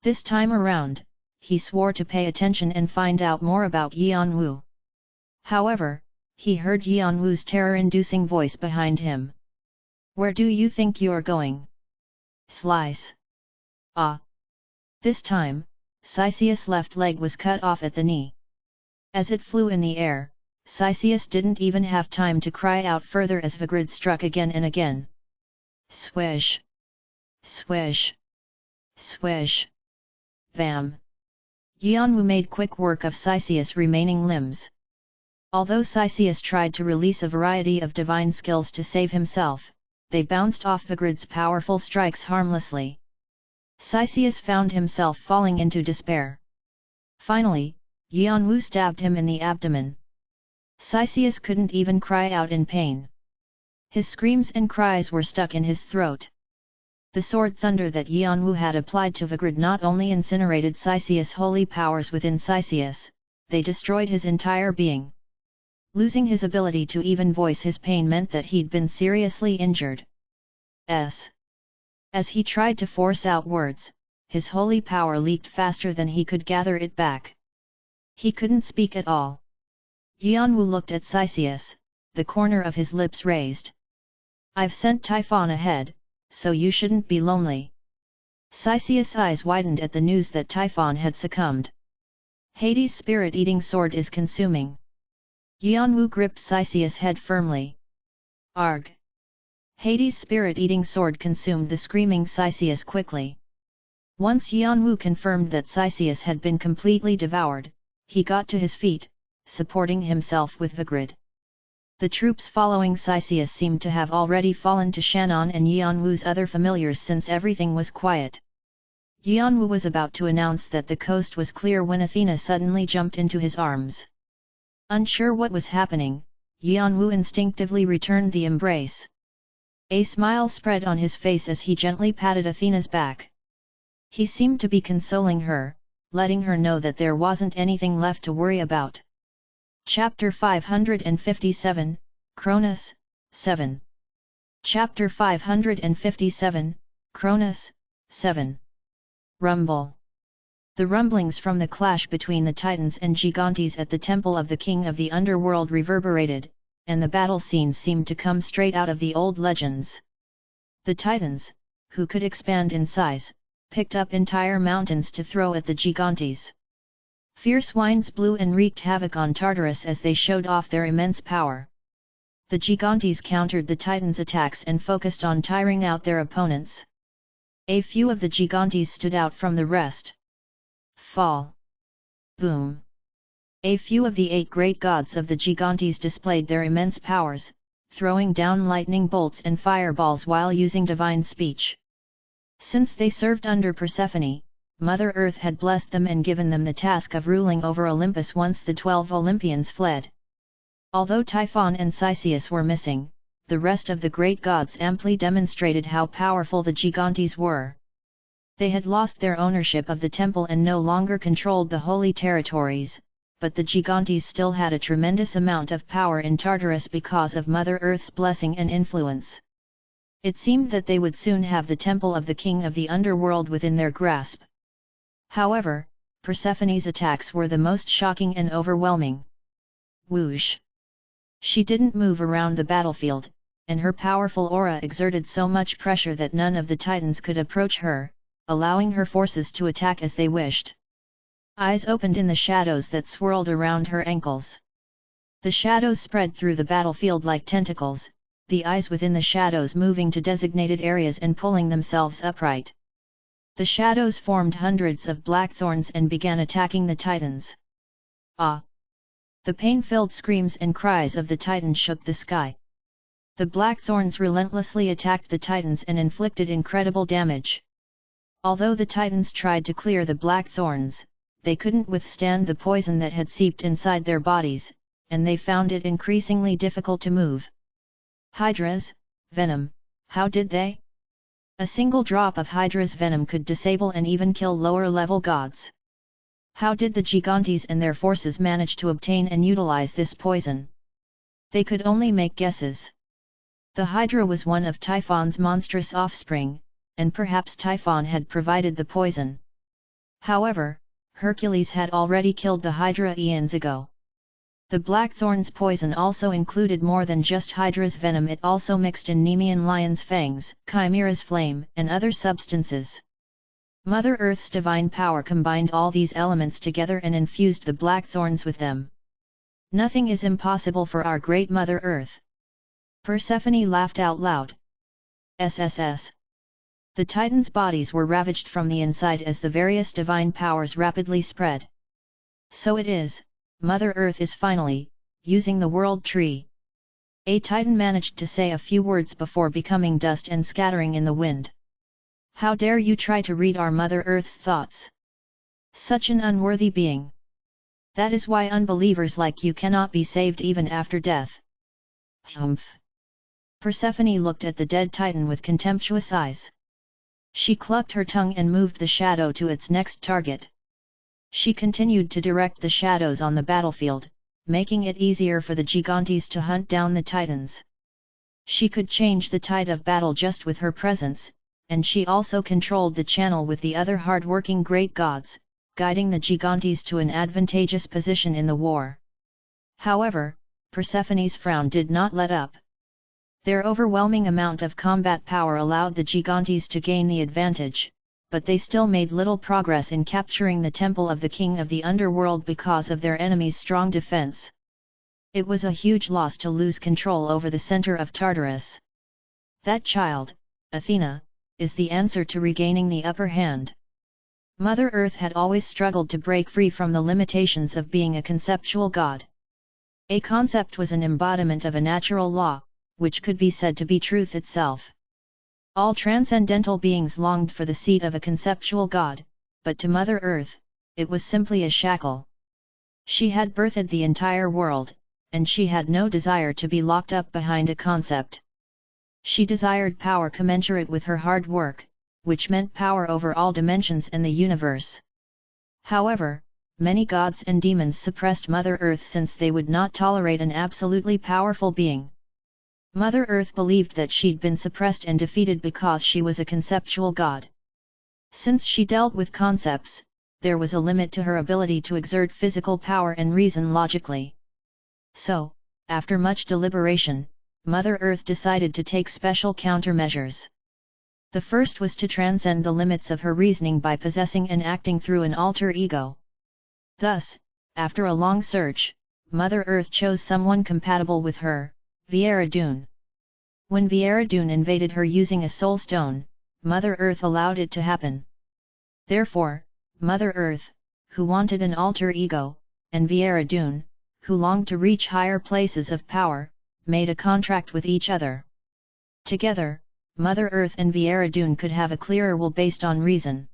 This time around, he swore to pay attention and find out more about Jianwu. However, he heard Jianwu's terror-inducing voice behind him. "Where do you think you're going? Slice." Ah! This time, Sisius' left leg was cut off at the knee. As it flew in the air, Sisius didn't even have time to cry out further as Vigrid struck again and again. Swish! Swish! Swish! Bam! Jianwu made quick work of Sisius' remaining limbs. Although Sisius tried to release a variety of divine skills to save himself, they bounced off Vigrid's powerful strikes harmlessly. Sisius found himself falling into despair. Finally, Jianwu stabbed him in the abdomen. Sisius couldn't even cry out in pain. His screams and cries were stuck in his throat. The sword thunder that Jianwu had applied to Vigrid not only incinerated Sisius' holy powers within Sisius, they destroyed his entire being. Losing his ability to even voice his pain meant that he'd been seriously injured. As he tried to force out words, his holy power leaked faster than he could gather it back. He couldn't speak at all. Jianwu looked at Sisius, the corner of his lips raised. "I've sent Typhon ahead, so you shouldn't be lonely." Sisius' eyes widened at the news that Typhon had succumbed. Hades' spirit-eating sword is consuming. Jianwu gripped Sisius' head firmly. Arg! Hades' spirit-eating sword consumed the screaming Sisius quickly. Once Jianwu confirmed that Sisius had been completely devoured, he got to his feet, supporting himself with Vigrid. The troops following Sisius seemed to have already fallen to Shannon and Jianwu's other familiars since everything was quiet. Jianwu was about to announce that the coast was clear when Athena suddenly jumped into his arms. Unsure what was happening, Jianwu instinctively returned the embrace. A smile spread on his face as he gently patted Athena's back. He seemed to be consoling her, letting her know that there wasn't anything left to worry about. Chapter 557, Cronus, 7. Chapter 557, Cronus, 7. Rumble. The rumblings from the clash between the Titans and Gigantes at the temple of the king of the underworld reverberated, and the battle scenes seemed to come straight out of the old legends. The Titans, who could expand in size, picked up entire mountains to throw at the Gigantes. Fierce winds blew and wreaked havoc on Tartarus as they showed off their immense power. The Gigantes countered the Titans' attacks and focused on tiring out their opponents. A few of the Gigantes stood out from the rest. Fall. Boom. A few of the 8 great gods of the Gigantes displayed their immense powers, throwing down lightning bolts and fireballs while using divine speech. Since they served under Persephone, Mother Earth had blessed them and given them the task of ruling over Olympus once the 12 Olympians fled. Although Typhon and Sisius were missing, the rest of the great gods amply demonstrated how powerful the Gigantes were. They had lost their ownership of the temple and no longer controlled the holy territories, but the Gigantes still had a tremendous amount of power in Tartarus because of Mother Earth's blessing and influence. It seemed that they would soon have the temple of the king of the underworld within their grasp. However, Persephone's attacks were the most shocking and overwhelming. Whoosh! She didn't move around the battlefield, and her powerful aura exerted so much pressure that none of the Titans could approach her, allowing her forces to attack as they wished. Eyes opened in the shadows that swirled around her ankles. The shadows spread through the battlefield like tentacles, the eyes within the shadows moving to designated areas and pulling themselves upright. The shadows formed hundreds of blackthorns and began attacking the Titans. Ah! The pain-filled screams and cries of the Titans shook the sky. The Blackthorns relentlessly attacked the Titans and inflicted incredible damage. Although the Titans tried to clear the Blackthorns, they couldn't withstand the poison that had seeped inside their bodies, and they found it increasingly difficult to move. Hydra's venom, how did they? A single drop of Hydra's venom could disable and even kill lower-level gods. How did the Gigantes and their forces manage to obtain and utilize this poison? They could only make guesses. The Hydra was one of Typhon's monstrous offspring, and perhaps Typhon had provided the poison. However, Hercules had already killed the Hydra eons ago. The Blackthorn's poison also included more than just Hydra's venom. It also mixed in Nemean lion's fangs, Chimera's flame, and other substances. Mother Earth's divine power combined all these elements together and infused the Blackthorns with them. Nothing is impossible for our great Mother Earth. Persephone laughed out loud. SSS. The Titans' bodies were ravaged from the inside as the various divine powers rapidly spread. So it is, Mother Earth is finally using the World Tree. A Titan managed to say a few words before becoming dust and scattering in the wind. How dare you try to read our Mother Earth's thoughts? Such an unworthy being. That is why unbelievers like you cannot be saved even after death. Humph. Persephone looked at the dead Titan with contemptuous eyes. She clucked her tongue and moved the shadow to its next target. She continued to direct the shadows on the battlefield, making it easier for the Gigantes to hunt down the Titans. She could change the tide of battle just with her presence, and she also controlled the channel with the other hard-working great gods, guiding the Gigantes to an advantageous position in the war. However, Persephone's frown did not let up. Their overwhelming amount of combat power allowed the Gigantes to gain the advantage, but they still made little progress in capturing the temple of the king of the underworld because of their enemy's strong defense. It was a huge loss to lose control over the center of Tartarus. That child, Athena, is the answer to regaining the upper hand. Mother Earth had always struggled to break free from the limitations of being a conceptual god. A concept was an embodiment of a natural law, which could be said to be truth itself. All transcendental beings longed for the seat of a conceptual god, but to Mother Earth, it was simply a shackle. She had birthed the entire world, and she had no desire to be locked up behind a concept. She desired power commensurate with her hard work, which meant power over all dimensions and the universe. However, many gods and demons suppressed Mother Earth since they would not tolerate an absolutely powerful being. Mother Earth believed that she'd been suppressed and defeated because she was a conceptual god. Since she dealt with concepts, there was a limit to her ability to exert physical power and reason logically. So, after much deliberation, Mother Earth decided to take special countermeasures. The first was to transcend the limits of her reasoning by possessing and acting through an alter ego. Thus, after a long search, Mother Earth chose someone compatible with her, Viera-Dune. When Viera-Dune invaded her using a soul stone, Mother Earth allowed it to happen. Therefore, Mother Earth, who wanted an alter ego, and Viera-Dune, who longed to reach higher places of power, made a contract with each other. Together, Mother Earth and Viera-Dune could have a clearer will based on reason.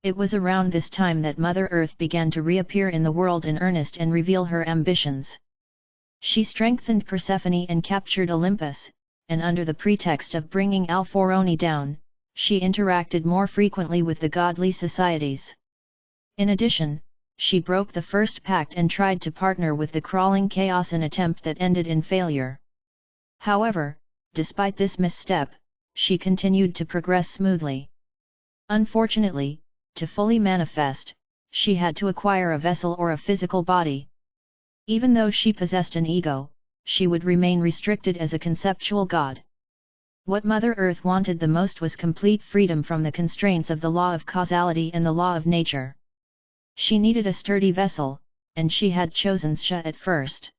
It was around this time that Mother Earth began to reappear in the world in earnest and reveal her ambitions. She strengthened Persephone and captured Olympus, and under the pretext of bringing Alphorone down, she interacted more frequently with the godly societies. In addition, she broke the first pact and tried to partner with the crawling chaos, an attempt that ended in failure. However, despite this misstep, she continued to progress smoothly. Unfortunately, to fully manifest, she had to acquire a vessel or a physical body. Even though she possessed an ego, she would remain restricted as a conceptual god. What Mother Earth wanted the most was complete freedom from the constraints of the law of causality and the law of nature. She needed a sturdy vessel, and she had chosen Sha at first.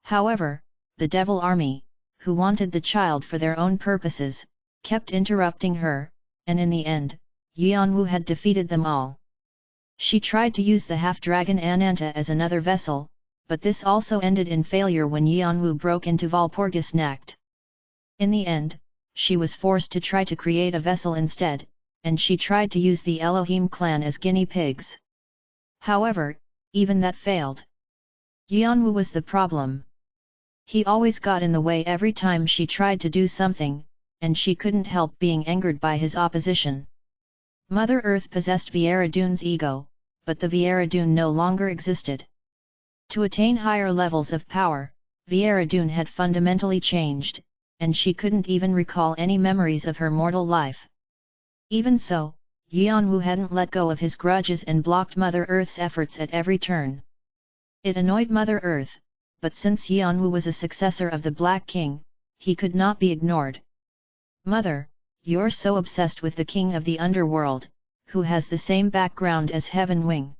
However, the Devil Army, who wanted the child for their own purposes, kept interrupting her, and in the end, Yuanwu had defeated them all. She tried to use the half-dragon Ananta as another vessel, but this also ended in failure when Yuanwu broke into Walpurgis Nacht. In the end, she was forced to try to create a vessel instead, and she tried to use the Elohim clan as guinea pigs. However, even that failed. Yanwu was the problem. He always got in the way every time she tried to do something, and she couldn't help being angered by his opposition. Mother Earth possessed Vieradune's ego, but the Vieradoon no longer existed. To attain higher levels of power, Vieradoon had fundamentally changed, and she couldn't even recall any memories of her mortal life. Even so, Yanwu hadn't let go of his grudges and blocked Mother Earth's efforts at every turn. It annoyed Mother Earth, but since Yanwu was a successor of the Black King, he could not be ignored. "Mother, you're so obsessed with the king of the underworld, who has the same background as Heaven Wing.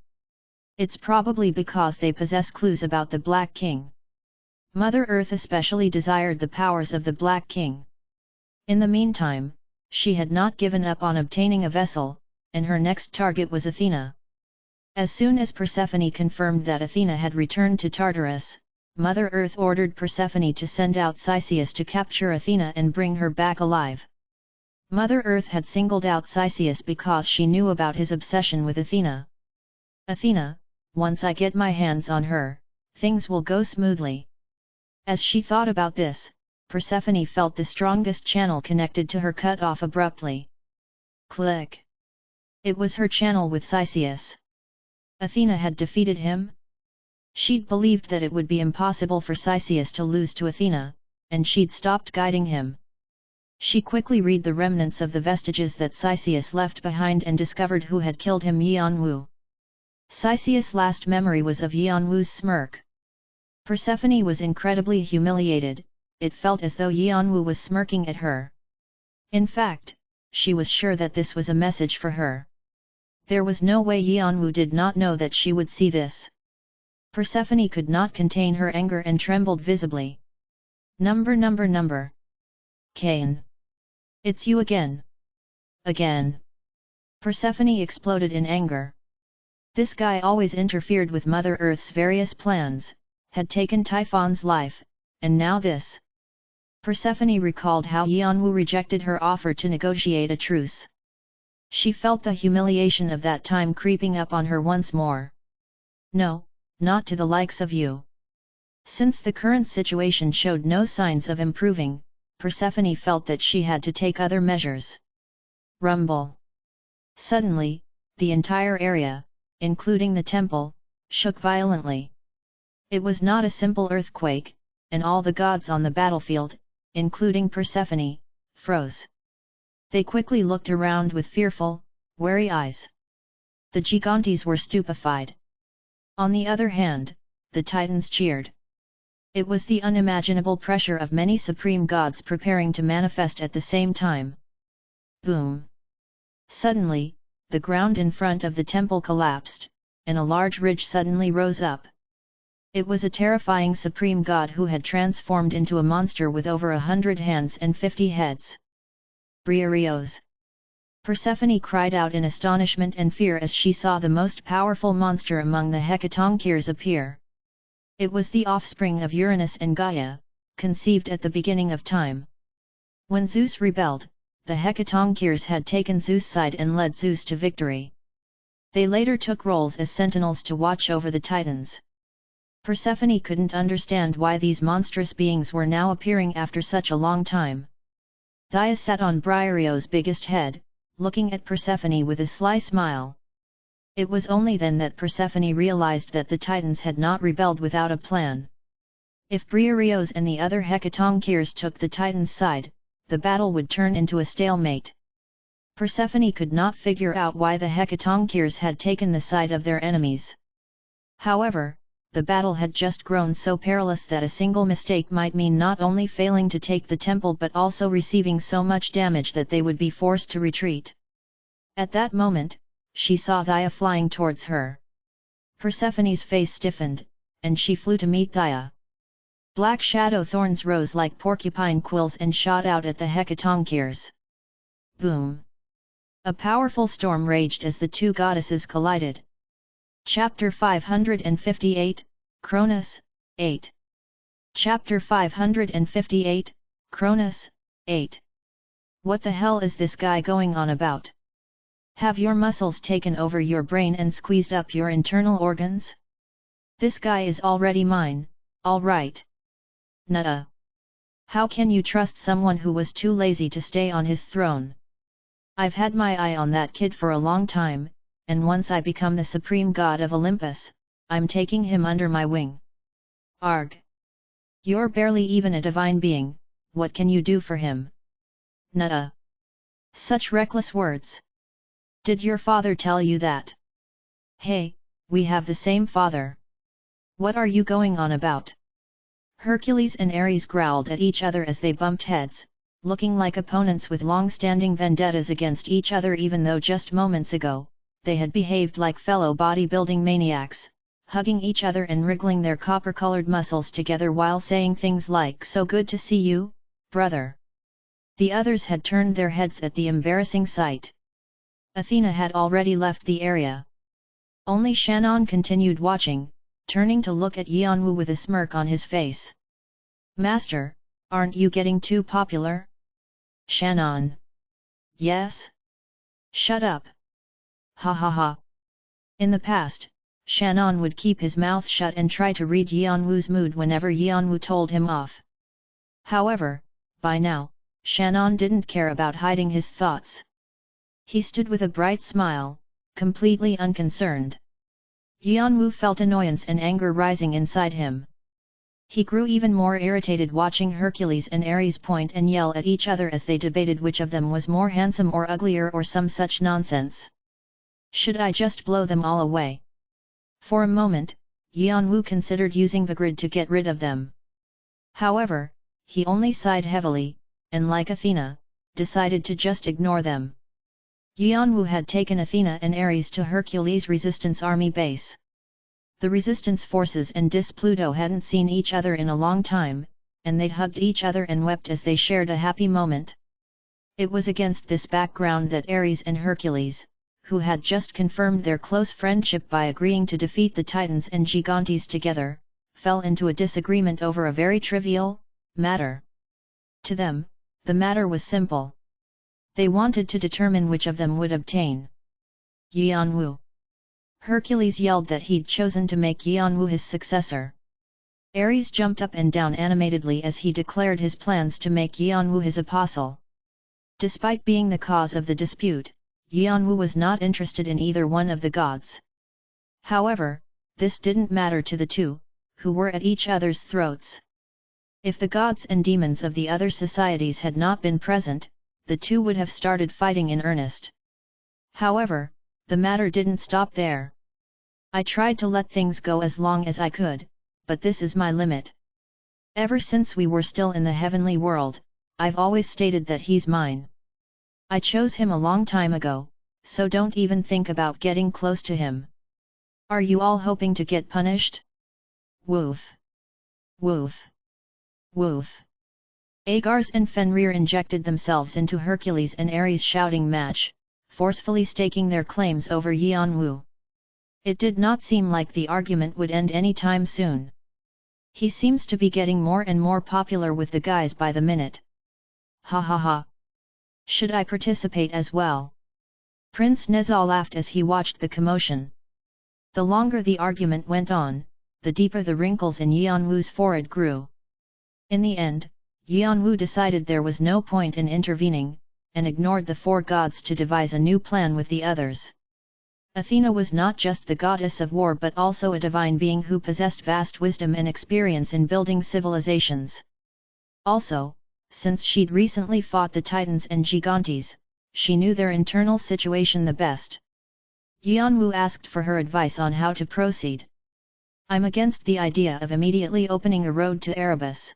It's probably because they possess clues about the Black King." Mother Earth especially desired the powers of the Black King. In the meantime, she had not given up on obtaining a vessel, and her next target was Athena. As soon as Persephone confirmed that Athena had returned to Tartarus, Mother Earth ordered Persephone to send out Cisseus to capture Athena and bring her back alive. Mother Earth had singled out Cisseus because she knew about his obsession with Athena. "Athena, once I get my hands on her, things will go smoothly." As she thought about this, Persephone felt the strongest channel connected to her cut off abruptly. Click! It was her channel with Cisseus. Athena had defeated him? She'd believed that it would be impossible for Cisseus to lose to Athena, and she'd stopped guiding him. She quickly read the remnants of the vestiges that Cisseus left behind and discovered who had killed him: Yanwu. Cisseus' last memory was of Yanwu's smirk. Persephone was incredibly humiliated. It felt as though Yanwu was smirking at her. In fact, she was sure that this was a message for her. There was no way Yanwu did not know that she would see this. Persephone could not contain her anger and trembled visibly. Number. Cain. It's you again. Again. Persephone exploded in anger. This guy always interfered with Mother Earth's various plans, had taken Typhon's life, and now this. Persephone recalled how Yanwu rejected her offer to negotiate a truce. She felt the humiliation of that time creeping up on her once more. No, not to the likes of you. Since the current situation showed no signs of improving, Persephone felt that she had to take other measures. Rumble. Suddenly, the entire area, including the temple, shook violently. It was not a simple earthquake, and all the gods on the battlefield, including Persephone, froze. They quickly looked around with fearful, wary eyes. The Gigantes were stupefied. On the other hand, the Titans cheered. It was the unimaginable pressure of many supreme gods preparing to manifest at the same time. Boom! Suddenly, the ground in front of the temple collapsed, and a large ridge suddenly rose up. It was a terrifying supreme god who had transformed into a monster with over 100 hands and 50 heads. Briareos! Persephone cried out in astonishment and fear as she saw the most powerful monster among the Hecatoncheires appear. It was the offspring of Uranus and Gaia, conceived at the beginning of time. When Zeus rebelled, the Hecatoncheires had taken Zeus' side and led Zeus to victory. They later took roles as sentinels to watch over the Titans. Persephone couldn't understand why these monstrous beings were now appearing after such a long time. Gaia sat on Briareos' biggest head, looking at Persephone with a sly smile. It was only then that Persephone realized that the Titans had not rebelled without a plan. If Briareos and the other Hecatoncheires took the Titans' side, the battle would turn into a stalemate. Persephone could not figure out why the Hecatoncheires had taken the side of their enemies. However, the battle had just grown so perilous that a single mistake might mean not only failing to take the temple but also receiving so much damage that they would be forced to retreat. At that moment, she saw Gaia flying towards her. Persephone's face stiffened, and she flew to meet Gaia. Black shadow thorns rose like porcupine quills and shot out at the Hecatoncheires. Boom! A powerful storm raged as the two goddesses collided. Chapter 558, Cronus, 8. Chapter 558, Cronus, 8. What the hell is this guy going on about? Have your muscles taken over your brain and squeezed up your internal organs? This guy is already mine, alright. Nuh-uh. How can you trust someone who was too lazy to stay on his throne? I've had my eye on that kid for a long time, and once I become the supreme god of Olympus, I'm taking him under my wing. Arg. You're barely even a divine being, what can you do for him? Nuh-uh. Such reckless words. Did your father tell you that? Hey, we have the same father. What are you going on about? Hercules and Ares growled at each other as they bumped heads, looking like opponents with long-standing vendettas against each other even though just moments ago, they had behaved like fellow bodybuilding maniacs, hugging each other and wriggling their copper-colored muscles together while saying things like "so good to see you, brother." The others had turned their heads at the embarrassing sight. Athena had already left the area. Only Shannon continued watching, turning to look at Yeonwoo with a smirk on his face. Master, aren't you getting too popular? Shannon. Yes? Shut up. Ha ha ha. In the past, Shannon would keep his mouth shut and try to read Yeonwoo's mood whenever Yeonwoo told him off. However, by now, Shannon didn't care about hiding his thoughts. He stood with a bright smile, completely unconcerned. Yeonwoo felt annoyance and anger rising inside him. He grew even more irritated watching Hercules and Ares point and yell at each other as they debated which of them was more handsome or uglier or some such nonsense. Should I just blow them all away? For a moment, Yeonwoo considered using the grid to get rid of them. However, he only sighed heavily, and like Athena, decided to just ignore them. Yeonwoo had taken Athena and Ares to Hercules' resistance army base. The resistance forces and Pluto hadn't seen each other in a long time, and they'd hugged each other and wept as they shared a happy moment. It was against this background that Ares and Hercules, who had just confirmed their close friendship by agreeing to defeat the Titans and Gigantes together, fell into a disagreement over a very trivial matter. To them, the matter was simple. They wanted to determine which of them would obtain Yeonwoo. Hercules yelled that he'd chosen to make Yeonwoo his successor. Ares jumped up and down animatedly as he declared his plans to make Yeonwoo his apostle. Despite being the cause of the dispute, Yeonwoo was not interested in either one of the gods. However, this didn't matter to the two, who were at each other's throats. If the gods and demons of the other societies had not been present, the two would have started fighting in earnest. However, the matter didn't stop there. I tried to let things go as long as I could, but this is my limit. Ever since we were still in the heavenly world, I've always stated that he's mine. I chose him a long time ago, so don't even think about getting close to him. Are you all hoping to get punished? Woof. Woof. Woof. Agars and Fenrir injected themselves into Hercules and Ares' shouting match, forcefully staking their claims over Yeonwoo. It did not seem like the argument would end any time soon. He seems to be getting more and more popular with the guys by the minute. Ha ha ha. Should I participate as well? Prince Nezal laughed as he watched the commotion. The longer the argument went on, the deeper the wrinkles in Yeonwoo's forehead grew. In the end, Yeonwoo decided there was no point in intervening, and ignored the four gods to devise a new plan with the others. Athena was not just the goddess of war but also a divine being who possessed vast wisdom and experience in building civilizations. Also, since she'd recently fought the Titans and Gigantes, she knew their internal situation the best. Yeonwoo asked for her advice on how to proceed. I'm against the idea of immediately opening a road to Erebus.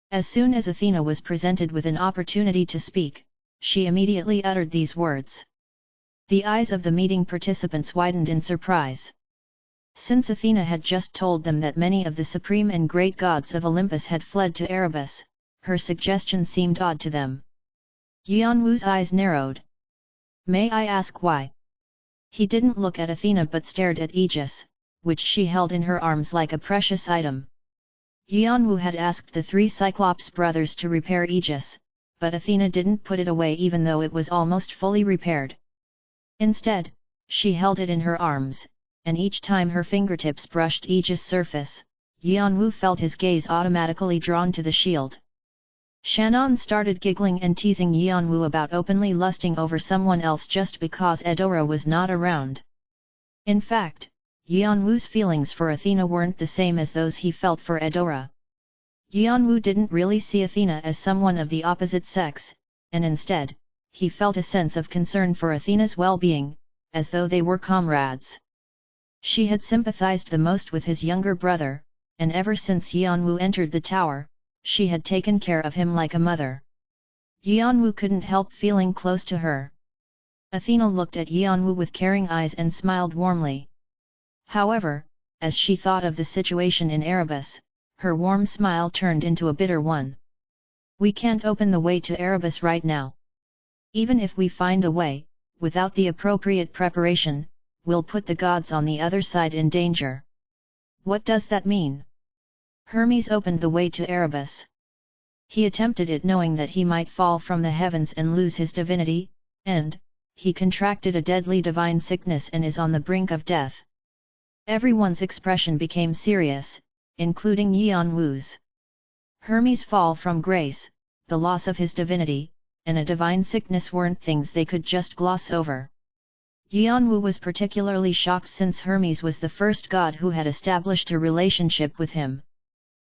As soon as Athena was presented with an opportunity to speak, she immediately uttered these words. The eyes of the meeting participants widened in surprise. Since Athena had just told them that many of the supreme and great gods of Olympus had fled to Erebus, her suggestion seemed odd to them. Yeonwoo's eyes narrowed. May I ask why? He didn't look at Athena but stared at Aegis, which she held in her arms like a precious item. Yeonwoo had asked the three Cyclops brothers to repair Aegis, but Athena didn't put it away even though it was almost fully repaired. Instead, she held it in her arms, and each time her fingertips brushed Aegis' surface, Yanwu felt his gaze automatically drawn to the shield. Shannon started giggling and teasing Yanwu about openly lusting over someone else just because Eudora was not around. In fact, Yanwu's feelings for Athena weren't the same as those he felt for Eudora. Yanwu didn't really see Athena as someone of the opposite sex, and instead, he felt a sense of concern for Athena's well-being, as though they were comrades. She had sympathized the most with his younger brother, and ever since Yanwu entered the tower, she had taken care of him like a mother. Yanwu couldn't help feeling close to her. Athena looked at Yanwu with caring eyes and smiled warmly. However, as she thought of the situation in Erebus, her warm smile turned into a bitter one. We can't open the way to Erebus right now. Even if we find a way, without the appropriate preparation, we'll put the gods on the other side in danger. What does that mean? Hermes opened the way to Erebus. He attempted it knowing that he might fall from the heavens and lose his divinity, and he contracted a deadly divine sickness and is on the brink of death. Everyone's expression became serious, including Yanwu's. Hermes' fall from grace, the loss of his divinity, and a divine sickness weren't things they could just gloss over. Yanwu was particularly shocked since Hermes was the first god who had established a relationship with him.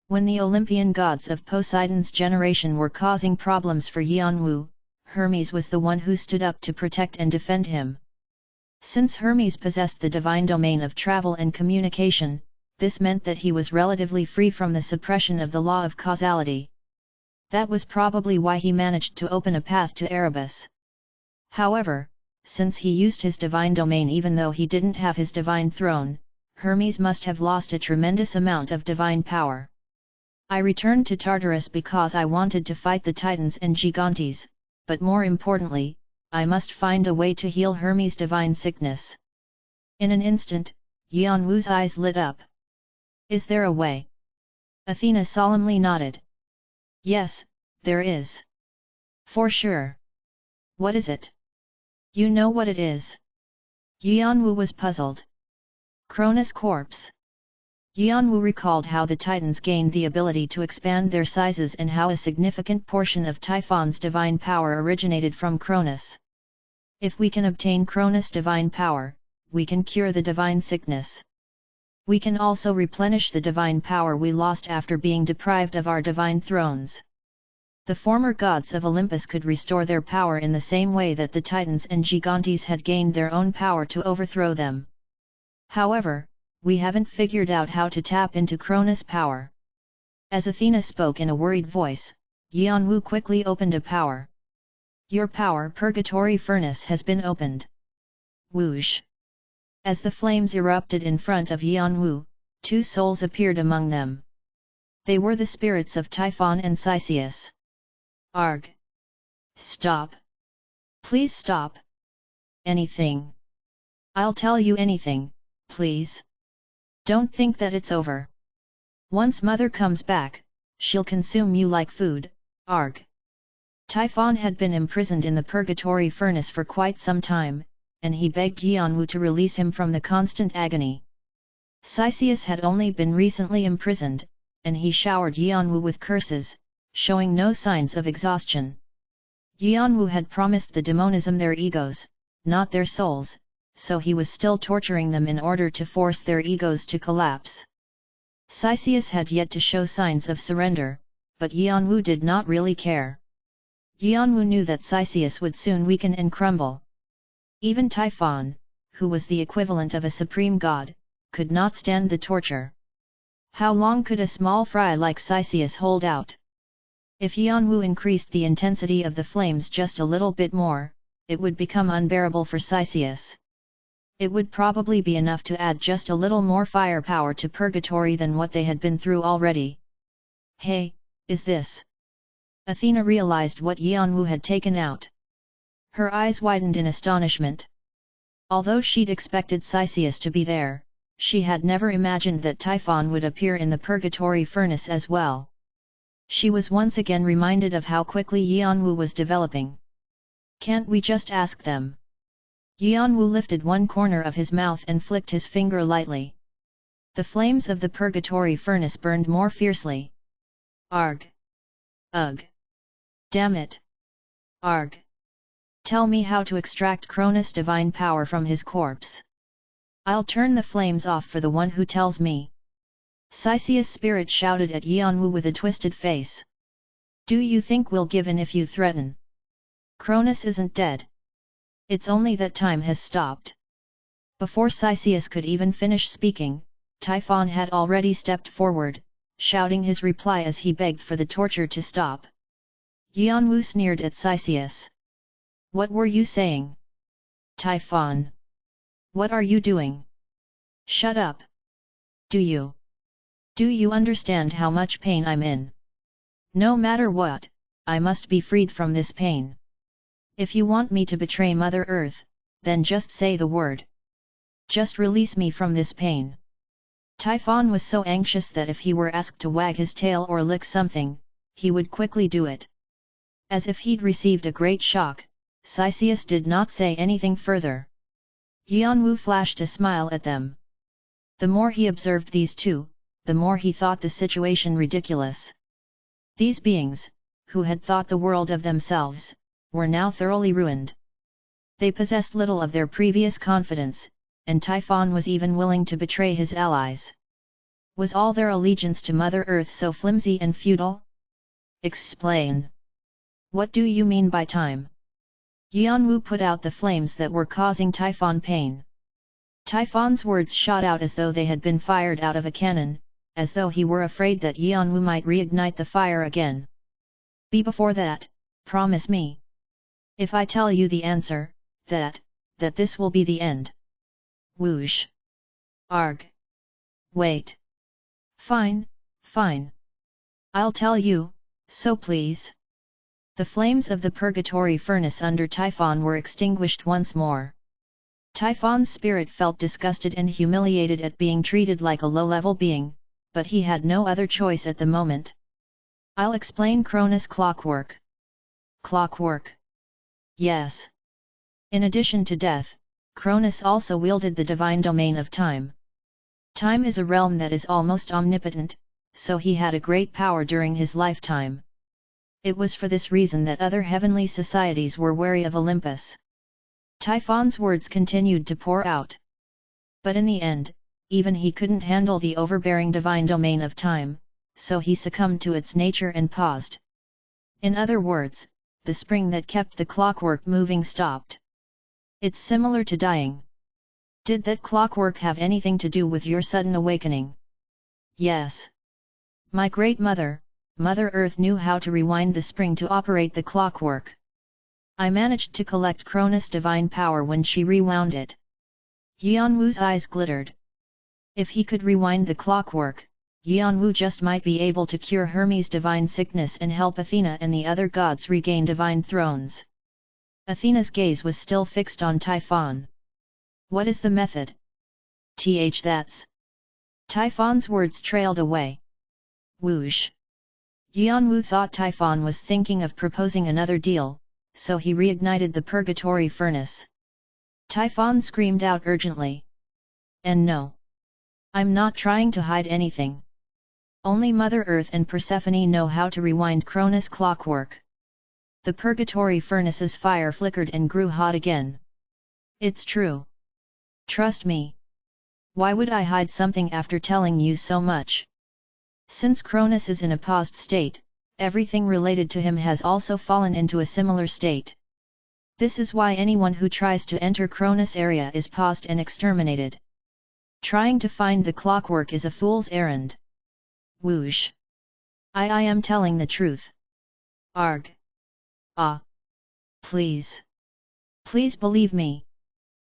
When the Olympian gods of Poseidon's generation were causing problems for Yanwu, Hermes was the one who stood up to protect and defend him. Since Hermes possessed the divine domain of travel and communication, this meant that he was relatively free from the suppression of the law of causality. That was probably why he managed to open a path to Erebus. However, since he used his divine domain even though he didn't have his divine throne, Hermes must have lost a tremendous amount of divine power. I returned to Tartarus because I wanted to fight the Titans and Gigantes, but more importantly, I must find a way to heal Hermes' divine sickness. In an instant, Yanwu's eyes lit up. Is there a way? Athena solemnly nodded. Yes, there is. For sure. What is it? You know what it is. Yanwu was puzzled. Cronus' corpse. Yanwu recalled how the Titans gained the ability to expand their sizes and how a significant portion of Typhon's divine power originated from Cronus. If we can obtain Cronus' divine power, we can cure the divine sickness. We can also replenish the divine power we lost after being deprived of our divine thrones. The former gods of Olympus could restore their power in the same way that the Titans and Gigantes had gained their own power to overthrow them. However, we haven't figured out how to tap into Cronus' power. As Athena spoke in a worried voice, Yanwu quickly opened a power. Your power purgatory furnace has been opened. Whoosh! As the flames erupted in front of Yanwu, two souls appeared among them. They were the spirits of Typhon and Cisseus. Arg! Stop! Please stop! Anything! I'll tell you anything, please! Don't think that it's over. Once Mother comes back, she'll consume you like food, arg! Typhon had been imprisoned in the purgatory furnace for quite some time, and he begged Yanwu to release him from the constant agony. Cisseus had only been recently imprisoned, and he showered Yanwu with curses, showing no signs of exhaustion. Yanwu had promised the demonism their egos, not their souls, so he was still torturing them in order to force their egos to collapse. Cisseus had yet to show signs of surrender, but Yanwu did not really care. Yanwu knew that Cisseus would soon weaken and crumble. Even Typhon, who was the equivalent of a supreme god, could not stand the torture. How long could a small fry like Cisseus hold out? If Yanwu increased the intensity of the flames just a little bit more, it would become unbearable for Cisseus. It would probably be enough to add just a little more firepower to purgatory than what they had been through already. Hey, is this? Athena realized what Yanwu had taken out. Her eyes widened in astonishment. Although she'd expected Cisseus to be there, she had never imagined that Typhon would appear in the purgatory furnace as well. She was once again reminded of how quickly Yanwu was developing. Can't we just ask them? Yanwu lifted one corner of his mouth and flicked his finger lightly. The flames of the purgatory furnace burned more fiercely. Arg! Ugh! Damn it! Arg! Tell me how to extract Cronus' divine power from his corpse. I'll turn the flames off for the one who tells me. Sisius' spirit shouted at Yanwu with a twisted face. Do you think we'll give in if you threaten? Cronus isn't dead. It's only that time has stopped. Before Sisius could even finish speaking, Typhon had already stepped forward, shouting his reply as he begged for the torture to stop. Yanwu sneered at Sisius. What were you saying? Typhon. What are you doing? Shut up. Do you understand how much pain I'm in? No matter what, I must be freed from this pain. If you want me to betray Mother Earth, then just say the word. Just release me from this pain. Typhon was so anxious that if he were asked to wag his tail or lick something, he would quickly do it. As if he'd received a great shock, Sisius did not say anything further. Yanwu flashed a smile at them. The more he observed these two, the more he thought the situation ridiculous. These beings, who had thought the world of themselves, were now thoroughly ruined. They possessed little of their previous confidence, and Typhon was even willing to betray his allies. Was all their allegiance to Mother Earth so flimsy and futile? Explain. What do you mean by time? Yanwu put out the flames that were causing Typhon pain. Typhon's words shot out as though they had been fired out of a cannon, as though he were afraid that Yanwu might reignite the fire again. Be before that, promise me. If I tell you the answer, that this will be the end. Whoosh. Arg. Wait. Fine, fine. I'll tell you, so please. The flames of the purgatory furnace under Typhon were extinguished once more. Typhon's spirit felt disgusted and humiliated at being treated like a low-level being, but he had no other choice at the moment. I'll explain Cronus' clockwork. Clockwork. Yes. In addition to death, Cronus also wielded the divine domain of time. Time is a realm that is almost omnipotent, so he had a great power during his lifetime. It was for this reason that other heavenly societies were wary of Olympus. Typhon's words continued to pour out. But in the end, even he couldn't handle the overbearing divine domain of time, so he succumbed to its nature and paused. In other words, the spring that kept the clockwork moving stopped. It's similar to dying. Did that clockwork have anything to do with your sudden awakening? Yes. My great mother, Mother Earth, knew how to rewind the spring to operate the clockwork. I managed to collect Cronus' divine power when she rewound it. Yanwu's eyes glittered. If he could rewind the clockwork, Yanwu just might be able to cure Hermes' divine sickness and help Athena and the other gods regain divine thrones. Athena's gaze was still fixed on Typhon. What is the method? That's. Typhon's words trailed away. Whoosh. Yanwu thought Typhon was thinking of proposing another deal, so he reignited the purgatory furnace. Typhon screamed out urgently. And no. I'm not trying to hide anything. Only Mother Earth and Persephone know how to rewind Cronus' clockwork. The purgatory furnace's fire flickered and grew hot again. It's true. Trust me. Why would I hide something after telling you so much? Since Cronus is in a paused state, everything related to him has also fallen into a similar state. This is why anyone who tries to enter Cronus' area is paused and exterminated. Trying to find the clockwork is a fool's errand. Whoosh. I am telling the truth. Arg. Ah. Please. Please believe me.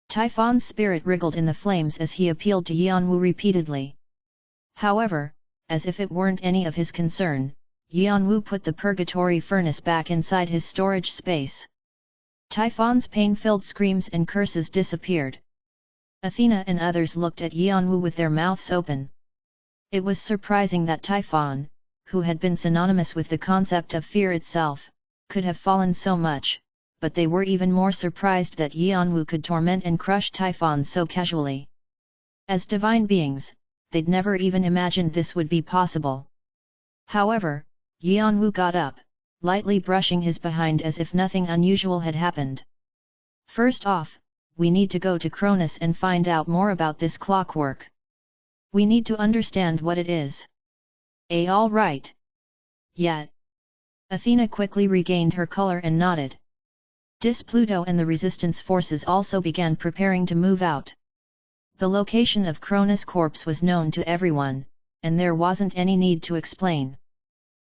Typhon's spirit wriggled in the flames as he appealed to Yanwu repeatedly. However, as if it weren't any of his concern, Yanwu put the purgatory furnace back inside his storage space. Typhon's pain-filled screams and curses disappeared. Athena and others looked at Yanwu with their mouths open. It was surprising that Typhon, who had been synonymous with the concept of fear itself, could have fallen so much, but they were even more surprised that Yanwu could torment and crush Typhons so casually. As divine beings, they'd never even imagined this would be possible. However, Yanwu got up, lightly brushing his behind as if nothing unusual had happened. First off, we need to go to Cronus and find out more about this clockwork. We need to understand what it is. All right. Yet. Athena quickly regained her color and nodded. Pluto and the resistance forces also began preparing to move out. The location of Cronus' corpse was known to everyone, and there wasn't any need to explain.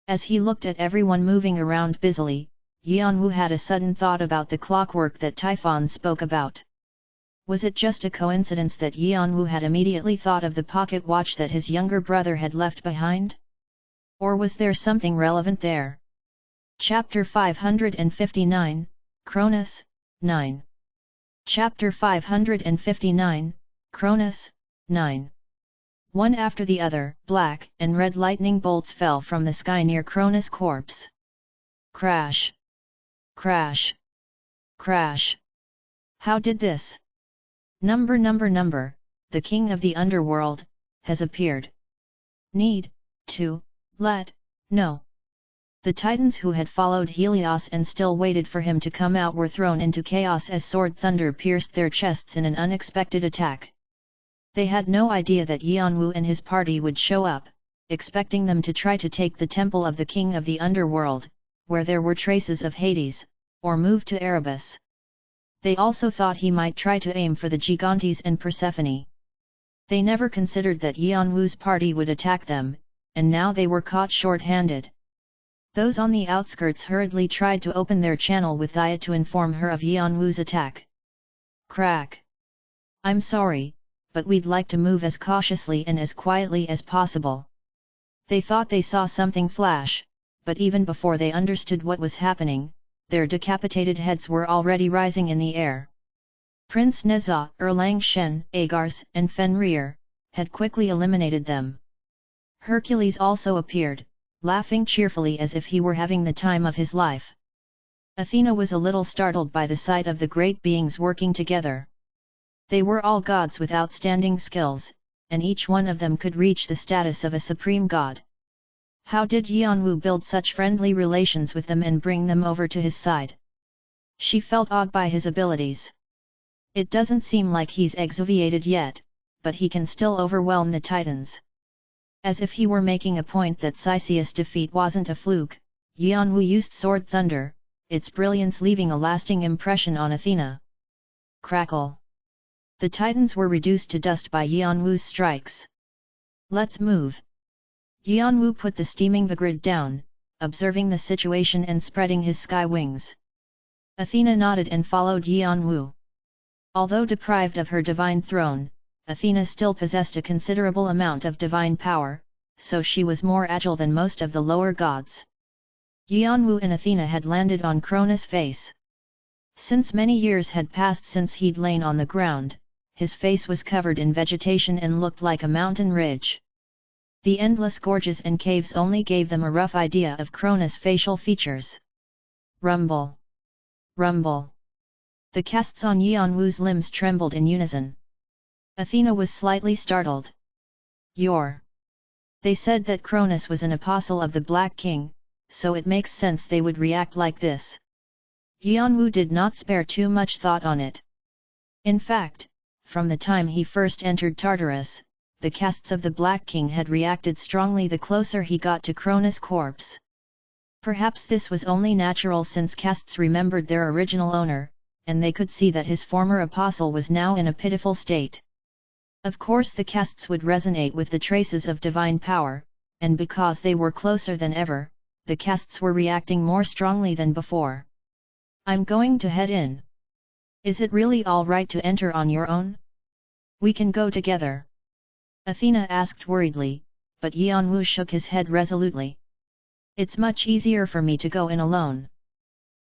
As he looked at everyone moving around busily, Yanwu had a sudden thought about the clockwork that Typhon spoke about. Was it just a coincidence that Yanwu had immediately thought of the pocket watch that his younger brother had left behind? Or was there something relevant there? Chapter 559, Cronus, 9. Chapter 559, Cronus, 9. One after the other, black and red lightning bolts fell from the sky near Cronus' corpse. Crash! Crash! Crash! How did this? Number, the king of the underworld, has appeared. Need to let know. The titans who had followed Helios and still waited for him to come out were thrown into chaos as sword thunder pierced their chests in an unexpected attack. They had no idea that Yanwu and his party would show up, expecting them to try to take the temple of the king of the underworld, where there were traces of Hades, or move to Erebus. They also thought he might try to aim for the Gigantes and Persephone. They never considered that Yanwu's party would attack them, and now they were caught short-handed. Those on the outskirts hurriedly tried to open their channel with Thea to inform her of Yanwu's attack. Crack! I'm sorry, but we'd like to move as cautiously and as quietly as possible. They thought they saw something flash, but even before they understood what was happening, their decapitated heads were already rising in the air. Prince Neza, Erlang Shen, Agars, and Fenrir had quickly eliminated them. Hercules also appeared, laughing cheerfully as if he were having the time of his life. Athena was a little startled by the sight of the great beings working together. They were all gods with outstanding skills, and each one of them could reach the status of a supreme god. How did Yanwu build such friendly relations with them and bring them over to his side? She felt awed by his abilities. It doesn't seem like he's exoviated yet, but he can still overwhelm the titans. As if he were making a point that Cisseus' defeat wasn't a fluke, Yanwu used sword thunder, its brilliance leaving a lasting impression on Athena. Crackle! The titans were reduced to dust by Yanwu's strikes. Let's move! Yanwu put the steaming Vigrid down, observing the situation and spreading his sky wings. Athena nodded and followed Yanwu. Although deprived of her divine throne, Athena still possessed a considerable amount of divine power, so she was more agile than most of the lower gods. Yanwu and Athena had landed on Cronus' face. Since many years had passed since he'd lain on the ground, his face was covered in vegetation and looked like a mountain ridge. The endless gorges and caves only gave them a rough idea of Cronus' facial features. Rumble! Rumble! The casts on Yanwu's limbs trembled in unison. Athena was slightly startled. They said that Cronus was an apostle of the Black King, so it makes sense they would react like this. Yanwu did not spare too much thought on it. In fact, from the time he first entered Tartarus, the castes of the Black King had reacted strongly the closer he got to Cronus' corpse. Perhaps this was only natural since castes remembered their original owner, and they could see that his former apostle was now in a pitiful state. Of course the castes would resonate with the traces of divine power, and because they were closer than ever, the castes were reacting more strongly than before. I'm going to head in. Is it really all right to enter on your own? We can go together. Athena asked worriedly, but Yanwu shook his head resolutely. It's much easier for me to go in alone.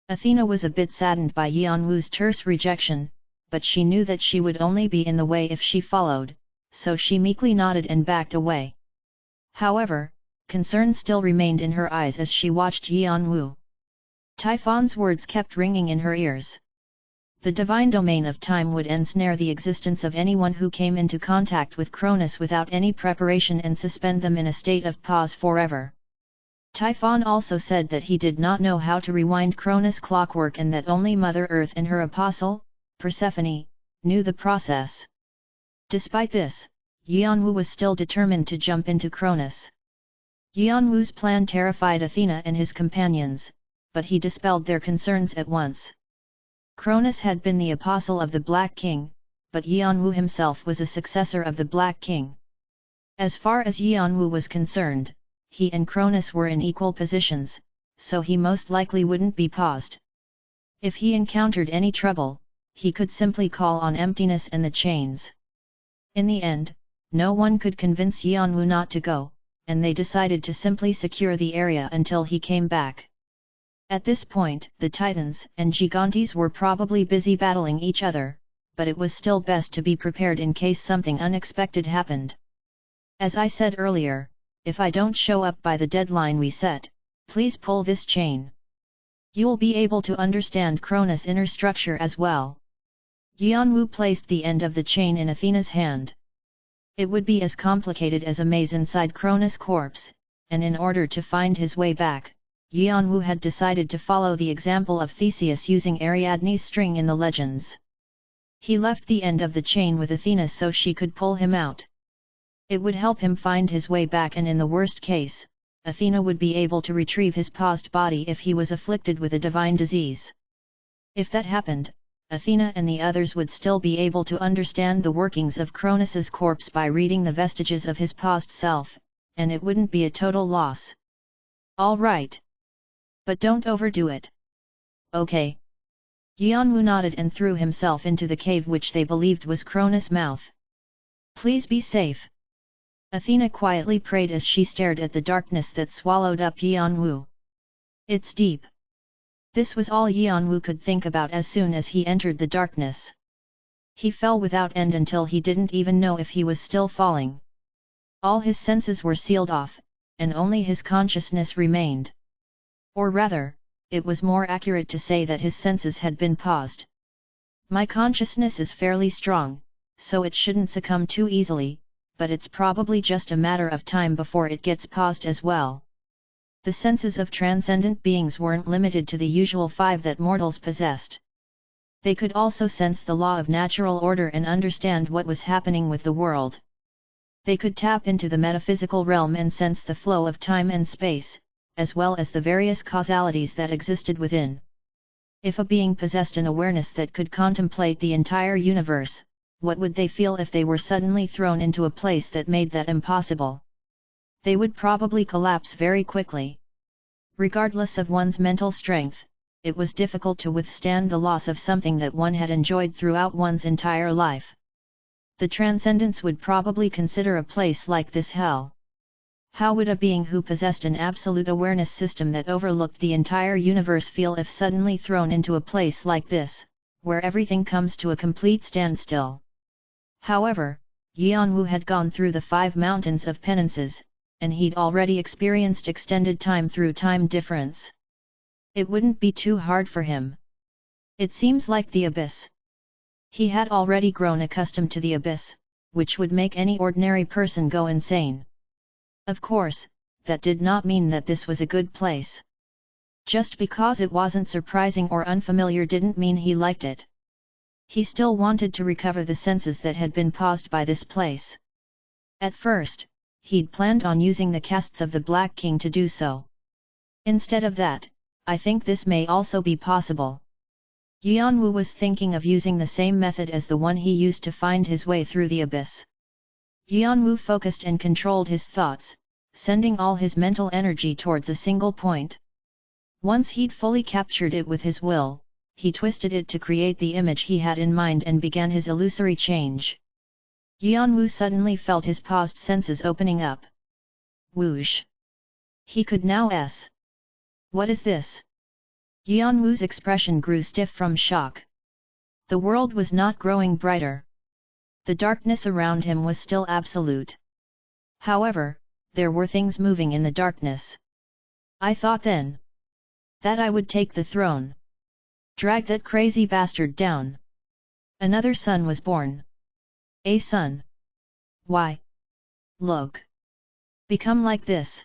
Athena was a bit saddened by Yanwu's terse rejection, but she knew that she would only be in the way if she followed, so she meekly nodded and backed away. However, Concern still remained in her eyes as she watched Yanwu. Typhon's words kept ringing in her ears. The divine domain of time would ensnare the existence of anyone who came into contact with Cronus without any preparation and suspend them in a state of pause forever. Typhon also said that he did not know how to rewind Cronus' clockwork and that only Mother Earth and her apostle, Persephone, knew the process. Despite this, Yanwu was still determined to jump into Cronus. Yanwu's plan terrified Athena and his companions, but he dispelled their concerns at once. Cronus had been the apostle of the Black King, but Yanwu himself was a successor of the Black King. As far as Yanwu was concerned, he and Cronus were in equal positions, so he most likely wouldn't be paused. If he encountered any trouble, he could simply call on emptiness and the chains. In the end, no one could convince Yanwu not to go, and they decided to simply secure the area until he came back. At this point, the Titans and Gigantes were probably busy battling each other, but it was still best to be prepared in case something unexpected happened. As I said earlier, if I don't show up by the deadline we set, please pull this chain. You'll be able to understand Cronus' inner structure as well. Yanwu placed the end of the chain in Athena's hand. It would be as complicated as a maze inside Cronus' corpse, and in order to find his way back, Yanwu had decided to follow the example of Theseus using Ariadne's string in the legends. He left the end of the chain with Athena so she could pull him out. It would help him find his way back, and in the worst case, Athena would be able to retrieve his paused body if he was afflicted with a divine disease. If that happened, Athena and the others would still be able to understand the workings of Cronus's corpse by reading the vestiges of his paused self, and it wouldn't be a total loss. All right. But don't overdo it. Okay. Yanwu nodded and threw himself into the cave which they believed was Cronus' mouth. Please be safe. Athena quietly prayed as she stared at the darkness that swallowed up Yanwu. It's deep. This was all Yanwu could think about as soon as he entered the darkness. He fell without end until he didn't even know if he was still falling. All his senses were sealed off, and only his consciousness remained. Or rather, it was more accurate to say that his senses had been paused. My consciousness is fairly strong, so it shouldn't succumb too easily, but it's probably just a matter of time before it gets paused as well. The senses of transcendent beings weren't limited to the usual 5 that mortals possessed. They could also sense the law of natural order and understand what was happening with the world. They could tap into the metaphysical realm and sense the flow of time and space, as well as the various causalities that existed within. If a being possessed an awareness that could contemplate the entire universe, what would they feel if they were suddenly thrown into a place that made that impossible? They would probably collapse very quickly. Regardless of one's mental strength, it was difficult to withstand the loss of something that one had enjoyed throughout one's entire life. The Transcendents would probably consider a place like this hell. How would a being who possessed an absolute awareness system that overlooked the entire universe feel if suddenly thrown into a place like this, where everything comes to a complete standstill? However, Yanwu had gone through the 5 mountains of penances, and he'd already experienced extended time through time difference. It wouldn't be too hard for him. It seems like the abyss. He had already grown accustomed to the abyss, which would make any ordinary person go insane. Of course, that did not mean that this was a good place. Just because it wasn't surprising or unfamiliar didn't mean he liked it. He still wanted to recover the senses that had been paused by this place. At first, he'd planned on using the castes of the Black King to do so. Instead of that, I think this may also be possible. Yanwu was thinking of using the same method as the one he used to find his way through the abyss. Yanwu focused and controlled his thoughts, sending all his mental energy towards a single point. Once he'd fully captured it with his will, he twisted it to create the image he had in mind and began his illusory change. Yanwu suddenly felt his paused senses opening up. Whoosh! He could now s. What is this? Yanwu's expression grew stiff from shock. The world was not growing brighter. The darkness around him was still absolute. However, there were things moving in the darkness. I thought then that I would take the throne. Drag that crazy bastard down. Another son was born. A son. Why? Look. Become like this.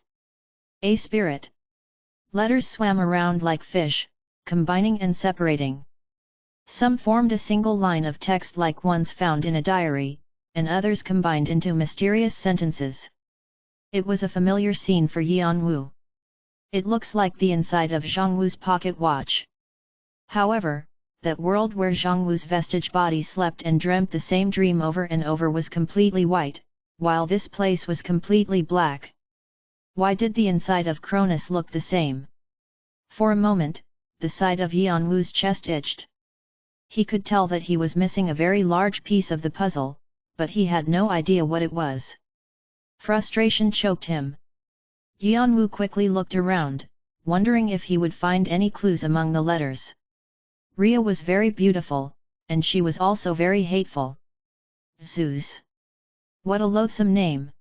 A spirit. Letters swam around like fish, combining and separating. Some formed a single line of text like ones found in a diary, and others combined into mysterious sentences. It was a familiar scene for Yanwu. It looks like the inside of Zhongwu's pocket watch. However, that world where Zhongwu's vestige body slept and dreamt the same dream over and over was completely white, while this place was completely black. Why did the inside of Cronus look the same? For a moment, the side of Yanwu's chest itched. He could tell that he was missing a very large piece of the puzzle, but he had no idea what it was. Frustration choked him. Yanwu quickly looked around, wondering if he would find any clues among the letters. Ria was very beautiful, and she was also very hateful. Zeus. What a loathsome name!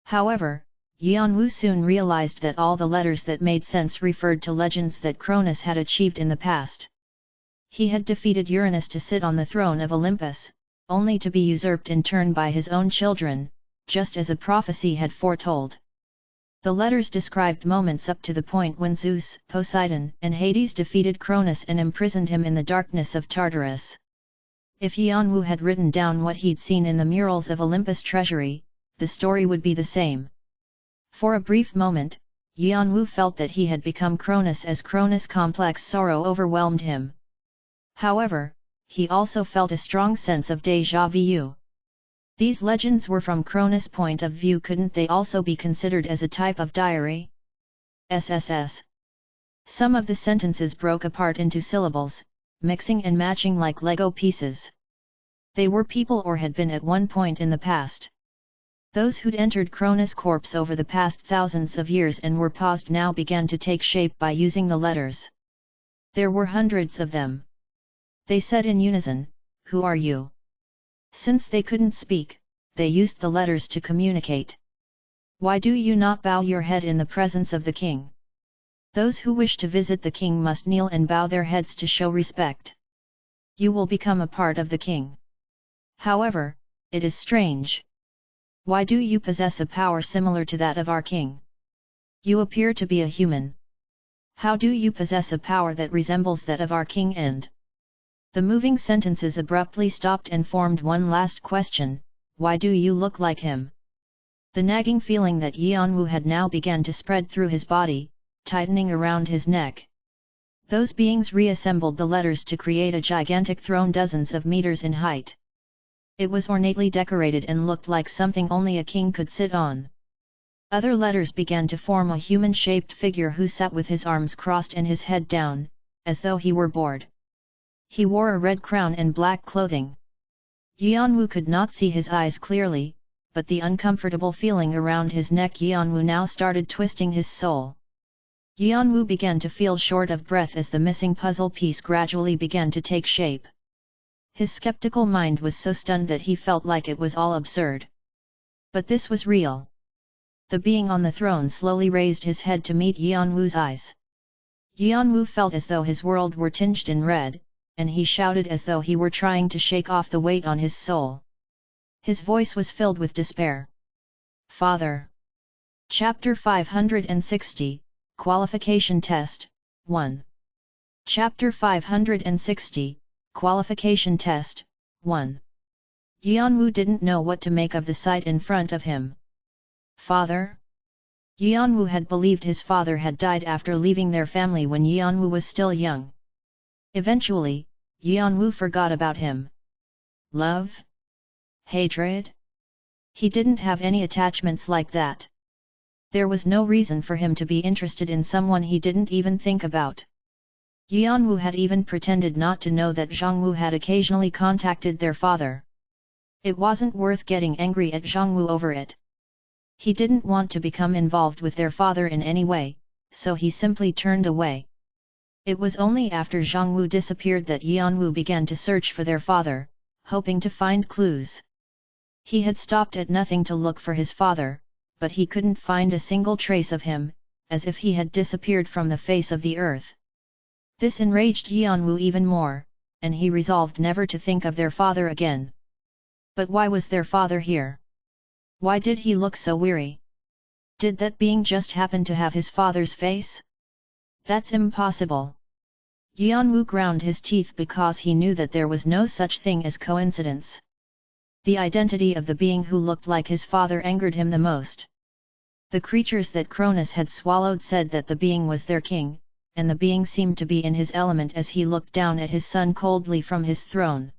However, Yanwu soon realized that all the letters that made sense referred to legends that Cronus had achieved in the past. He had defeated Uranus to sit on the throne of Olympus, only to be usurped in turn by his own children, just as a prophecy had foretold. The letters described moments up to the point when Zeus, Poseidon, and Hades defeated Cronus and imprisoned him in the darkness of Tartarus. If Yanwu had written down what he'd seen in the murals of Olympus' treasury, the story would be the same. For a brief moment, Yanwu felt that he had become Cronus as Cronus' complex sorrow overwhelmed him. However, he also felt a strong sense of déjà vu. These legends were from Cronus' point of view. Couldn't they also be considered as a type of diary? SSS. Some of the sentences broke apart into syllables, mixing and matching like Lego pieces. They were people or had been at one point in the past. Those who'd entered Cronus' corpse over the past thousands of years and were paused now began to take shape by using the letters. There were hundreds of them. They said in unison, "Who are you?" Since they couldn't speak, they used the letters to communicate. "Why do you not bow your head in the presence of the king? Those who wish to visit the king must kneel and bow their heads to show respect. You will become a part of the king. However, it is strange. Why do you possess a power similar to that of our king? You appear to be a human. How do you possess a power that resembles that of our king?" And the moving sentences abruptly stopped and formed one last question: why do you look like him? The nagging feeling that Yanwu had now began to spread through his body, tightening around his neck. Those beings reassembled the letters to create a gigantic throne dozens of meters in height. It was ornately decorated and looked like something only a king could sit on. Other letters began to form a human-shaped figure who sat with his arms crossed and his head down, as though he were bored. He wore a red crown and black clothing. Yanwu could not see his eyes clearly, but the uncomfortable feeling around his neck Yanwu now started twisting his soul. Yanwu began to feel short of breath as the missing puzzle piece gradually began to take shape. His skeptical mind was so stunned that he felt like it was all absurd. But this was real. The being on the throne slowly raised his head to meet Yanwu's eyes. Yanwu felt as though his world were tinged in red, and he shouted as though he were trying to shake off the weight on his soul. His voice was filled with despair. "Father." Chapter 560, Qualification Test, 1. Chapter 560, Qualification Test, 1. Yanwu didn't know what to make of the sight in front of him. Father? Yanwu had believed his father had died after leaving their family when Yanwu was still young. Eventually, Yanwu forgot about him. Love? Hatred? He didn't have any attachments like that. There was no reason for him to be interested in someone he didn't even think about. Yanwu had even pretended not to know that Zhongwu had occasionally contacted their father. It wasn't worth getting angry at Zhongwu over it. He didn't want to become involved with their father in any way, so he simply turned away. It was only after Zhongwu disappeared that Yanwu began to search for their father, hoping to find clues. He had stopped at nothing to look for his father, but he couldn't find a single trace of him, as if he had disappeared from the face of the earth. This enraged Yanwu even more, and he resolved never to think of their father again. But why was their father here? Why did he look so weary? Did that being just happen to have his father's face? That's impossible. Yanwu ground his teeth because he knew that there was no such thing as coincidence. The identity of the being who looked like his father angered him the most. The creatures that Cronus had swallowed said that the being was their king, and the being seemed to be in his element as he looked down at his son coldly from his throne.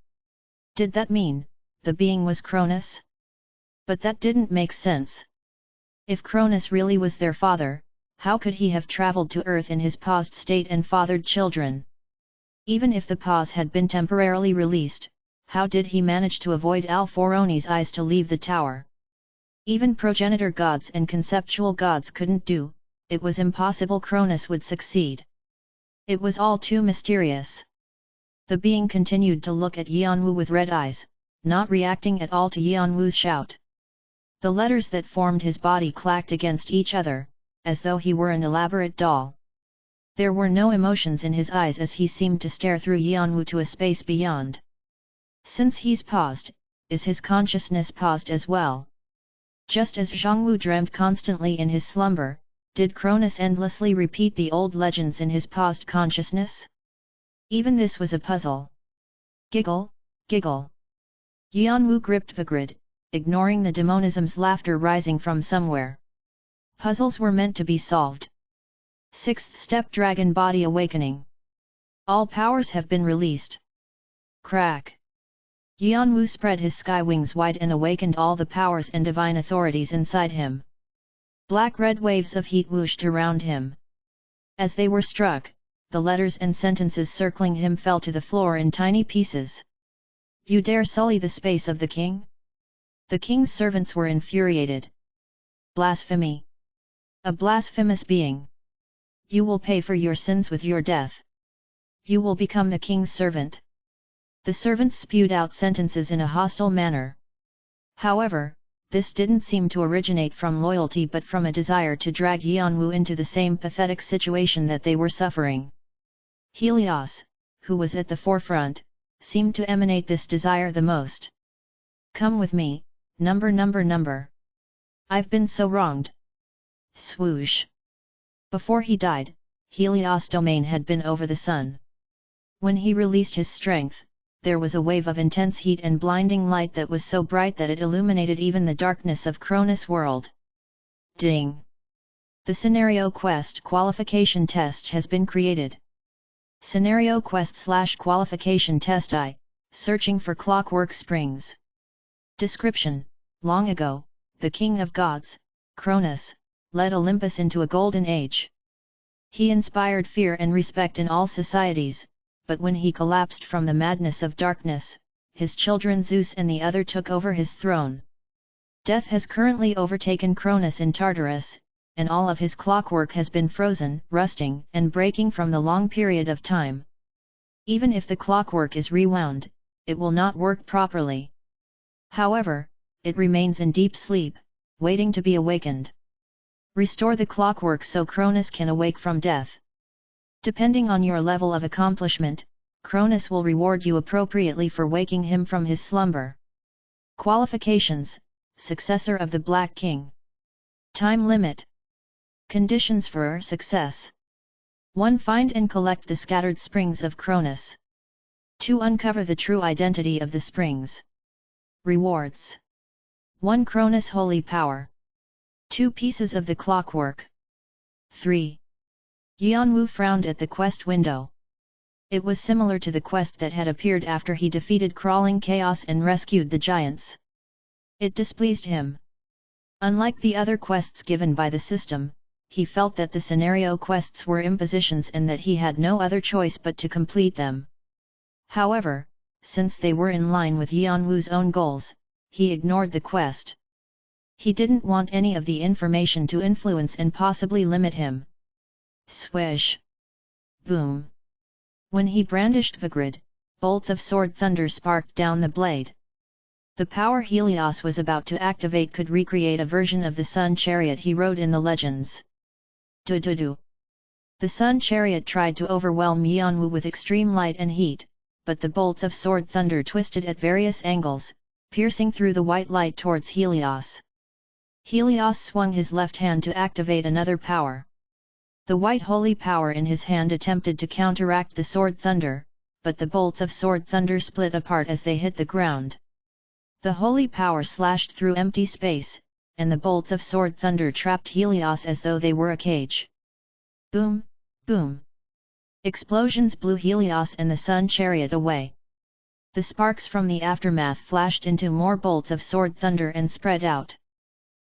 Did that mean, the being was Cronus? But that didn't make sense. If Cronus really was their father, how could he have traveled to Earth in his paused state and fathered children? Even if the pause had been temporarily released, how did he manage to avoid Alforoni's eyes to leave the tower? Even progenitor gods and conceptual gods couldn't do, it was impossible Cronus would succeed. It was all too mysterious. The being continued to look at Yanwu with red eyes, not reacting at all to Yanwu's shout. The letters that formed his body clacked against each other, as though he were an elaborate doll. There were no emotions in his eyes as he seemed to stare through Yanwu to a space beyond. Since he's paused, is his consciousness paused as well? Just as Zhongwu dreamt constantly in his slumber, did Cronus endlessly repeat the old legends in his paused consciousness? Even this was a puzzle. Giggle, giggle. Yanwu gripped Vigrid, ignoring the demonism's laughter rising from somewhere. Puzzles were meant to be solved. Sixth step Dragon Body Awakening. All powers have been released. Crack. Yanwu spread his sky wings wide and awakened all the powers and divine authorities inside him. Black-red waves of heat whooshed around him. As they were struck, the letters and sentences circling him fell to the floor in tiny pieces. You dare sully the space of the king? The king's servants were infuriated. Blasphemy! A blasphemous being! You will pay for your sins with your death. You will become the king's servant. The servants spewed out sentences in a hostile manner. However, this didn't seem to originate from loyalty but from a desire to drag Yanwu into the same pathetic situation that they were suffering. Helios, who was at the forefront, seemed to emanate this desire the most. Come with me, number. I've been so wronged. Swoosh. Before he died, Helios' domain had been over the sun. When he released his strength, there was a wave of intense heat and blinding light that was so bright that it illuminated even the darkness of Cronus' world. Ding! The Scenario Quest Qualification Test has been created. Scenario Quest/Qualification Test I, searching for clockwork springs. Description: Long ago, the king of gods, Cronus, led Olympus into a golden age. He inspired fear and respect in all societies, but when he collapsed from the madness of darkness, his children Zeus and the other took over his throne. Death has currently overtaken Cronus in Tartarus, and all of his clockwork has been frozen, rusting, and breaking from the long period of time. Even if the clockwork is rewound, it will not work properly. However, it remains in deep sleep, waiting to be awakened. Restore the clockwork so Cronus can awake from death. Depending on your level of accomplishment, Cronus will reward you appropriately for waking him from his slumber. Qualifications: Successor of the Black King. Time limit. Conditions for success: 1. Find and collect the scattered springs of Cronus. 2. Uncover the true identity of the springs. Rewards: 1. Cronus Holy Power. 2 pieces of the clockwork. 3. Yanwu frowned at the quest window. It was similar to the quest that had appeared after he defeated Crawling Chaos and rescued the giants. It displeased him. Unlike the other quests given by the system, he felt that the scenario quests were impositions and that he had no other choice but to complete them. However, since they were in line with Yanwu's own goals, he ignored the quest. He didn't want any of the information to influence and possibly limit him. Swish! Boom! When he brandished Vigrid, bolts of sword thunder sparked down the blade. The power Helios was about to activate could recreate a version of the sun chariot he rode in the legends. Do-do-do. The sun chariot tried to overwhelm Yanwu with extreme light and heat, but the bolts of sword thunder twisted at various angles, piercing through the white light towards Helios. Helios swung his left hand to activate another power. The white holy power in his hand attempted to counteract the sword thunder, but the bolts of sword thunder split apart as they hit the ground. The holy power slashed through empty space, and the bolts of sword thunder trapped Helios as though they were a cage. Boom, boom. Explosions blew Helios and the sun chariot away. The sparks from the aftermath flashed into more bolts of sword thunder and spread out.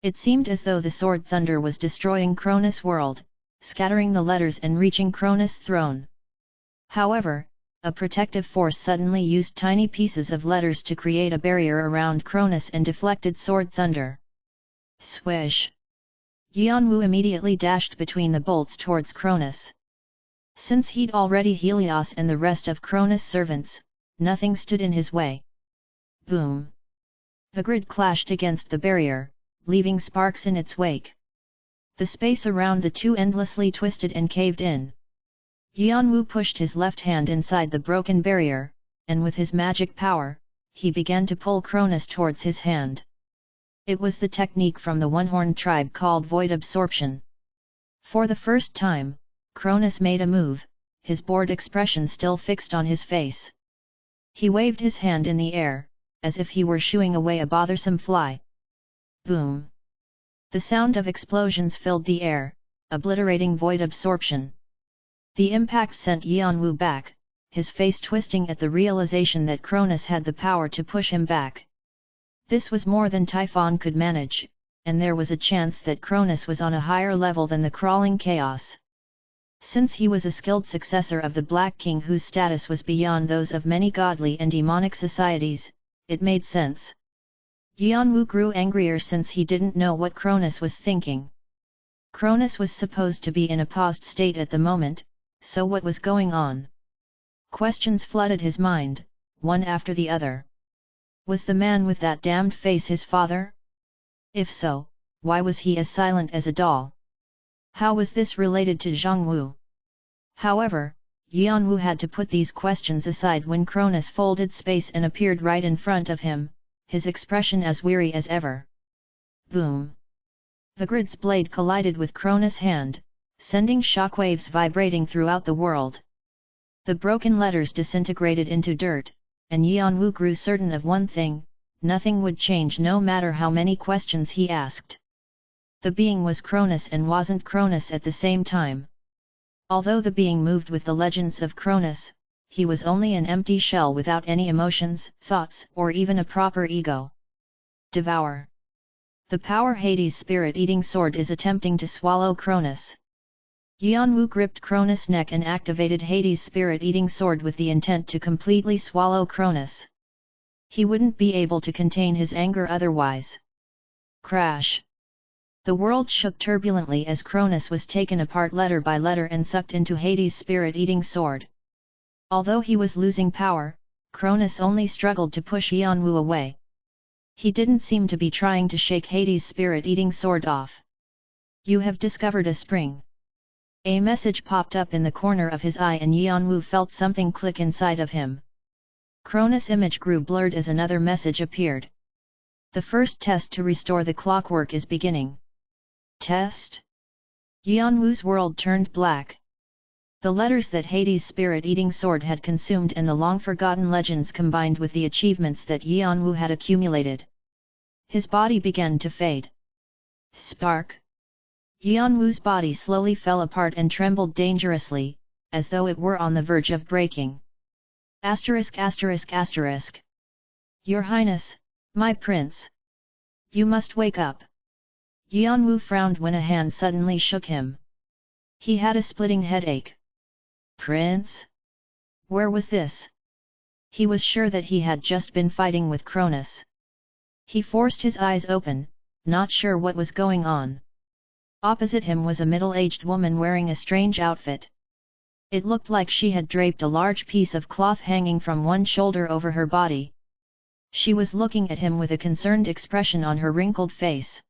It seemed as though the sword thunder was destroying Cronus' world, scattering the letters and reaching Cronus' throne. However, a protective force suddenly used tiny pieces of letters to create a barrier around Cronus and deflected sword thunder. Swish! Yanwu immediately dashed between the bolts towards Cronus. Since he'd already Helios and the rest of Cronus' servants, nothing stood in his way. Boom! The grid clashed against the barrier, leaving sparks in its wake. The space around the two endlessly twisted and caved in. Yanwu pushed his left hand inside the broken barrier, and with his magic power, he began to pull Cronus towards his hand. It was the technique from the one-horned tribe called void absorption. For the first time, Cronus made a move, his bored expression still fixed on his face. He waved his hand in the air, as if he were shooing away a bothersome fly. Boom! The sound of explosions filled the air, obliterating void absorption. The impact sent Yanwu back, his face twisting at the realization that Cronus had the power to push him back. This was more than Typhon could manage, and there was a chance that Cronus was on a higher level than the crawling chaos. Since he was a skilled successor of the Black King whose status was beyond those of many godly and demonic societies, it made sense. Yanwu grew angrier since he didn't know what Cronus was thinking. Cronus was supposed to be in a paused state at the moment, so what was going on? Questions flooded his mind, one after the other. Was the man with that damned face his father? If so, why was he as silent as a doll? How was this related to Zhongwu? However, Yanwu had to put these questions aside when Cronus folded space and appeared right in front of him, his expression as weary as ever. Boom! The grid's blade collided with Cronus' hand, sending shockwaves vibrating throughout the world. The broken letters disintegrated into dirt, and Yanwu grew certain of one thing: nothing would change no matter how many questions he asked. The being was Cronus and wasn't Cronus at the same time. Although the being moved with the legends of Cronus, he was only an empty shell without any emotions, thoughts, or even a proper ego. Devour. The power Hades' spirit-eating sword is attempting to swallow Cronus. Yanwu gripped Cronus' neck and activated Hades' spirit-eating sword with the intent to completely swallow Cronus. He wouldn't be able to contain his anger otherwise. Crash! The world shook turbulently as Cronus was taken apart letter by letter and sucked into Hades' spirit-eating sword. Although he was losing power, Cronus only struggled to push Yanwu away. He didn't seem to be trying to shake Hades' spirit-eating sword off. You have discovered a spring. A message popped up in the corner of his eye and Yanwu felt something click inside of him. Cronus' image grew blurred as another message appeared. The first test to restore the clockwork is beginning. Test? Yanwu's world turned black. The letters that Hades' spirit-eating sword had consumed and the long-forgotten legends combined with the achievements that Yanwu had accumulated. His body began to fade. Spark! Yanwu's body slowly fell apart and trembled dangerously, as though it were on the verge of breaking. Asterisk asterisk asterisk. Your Highness, my prince. You must wake up. Yanwu frowned when a hand suddenly shook him. He had a splitting headache. Prince? Where was this? He was sure that he had just been fighting with Cronus. He forced his eyes open, not sure what was going on. Opposite him was a middle-aged woman wearing a strange outfit. It looked like she had draped a large piece of cloth hanging from one shoulder over her body. She was looking at him with a concerned expression on her wrinkled face.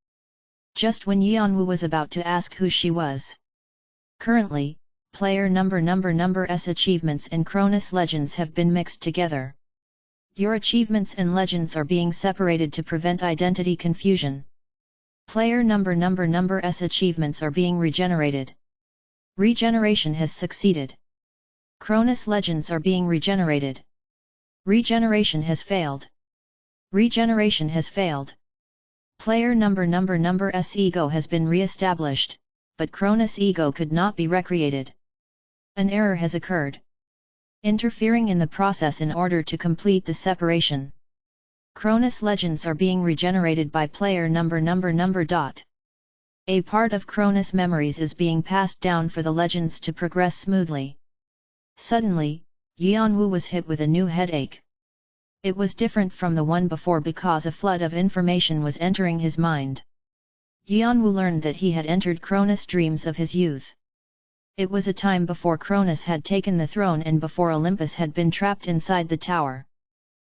Just when Yeonwoo was about to ask who she was. Currently, player number's achievements and Cronus legends have been mixed together. Your achievements and legends are being separated to prevent identity confusion. Player number's achievements are being regenerated. Regeneration has succeeded. Cronus legends are being regenerated. Regeneration has failed. Regeneration has failed. Player number's ego has been re-established, but Cronus ego could not be recreated. An error has occurred, interfering in the process in order to complete the separation. Cronus legends are being regenerated by player number. A part of Cronus memories is being passed down for the legends to progress smoothly. Suddenly, Yeonwoo was hit with a new headache. It was different from the one before because a flood of information was entering his mind. Yeonwoo learned that he had entered Cronus dreams of his youth. It was a time before Cronus had taken the throne and before Olympus had been trapped inside the tower.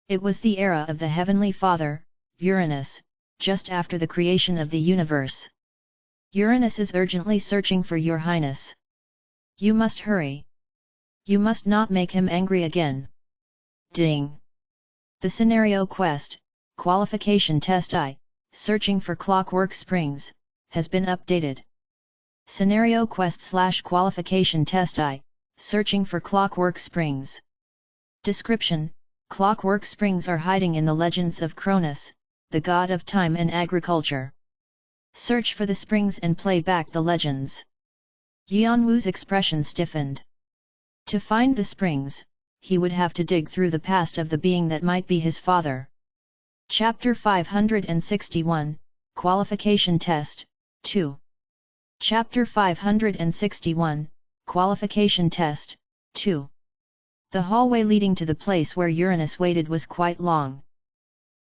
It was the era of the Heavenly Father, Uranus, just after the creation of the universe. Uranus is urgently searching for your highness. You must hurry. You must not make him angry again. Ding! The scenario quest, qualification test I, searching for clockwork springs, has been updated. Scenario quest / qualification test I, searching for clockwork springs. Description: clockwork springs are hiding in the legends of Cronus, the god of time and agriculture. Search for the springs and play back the legends. Yeonwoo's expression stiffened. To find the springs, he would have to dig through the past of the being that might be his father. Chapter 561, Qualification Test, 2. Chapter 561, Qualification Test, 2. The hallway leading to the place where Uranus waited was quite long.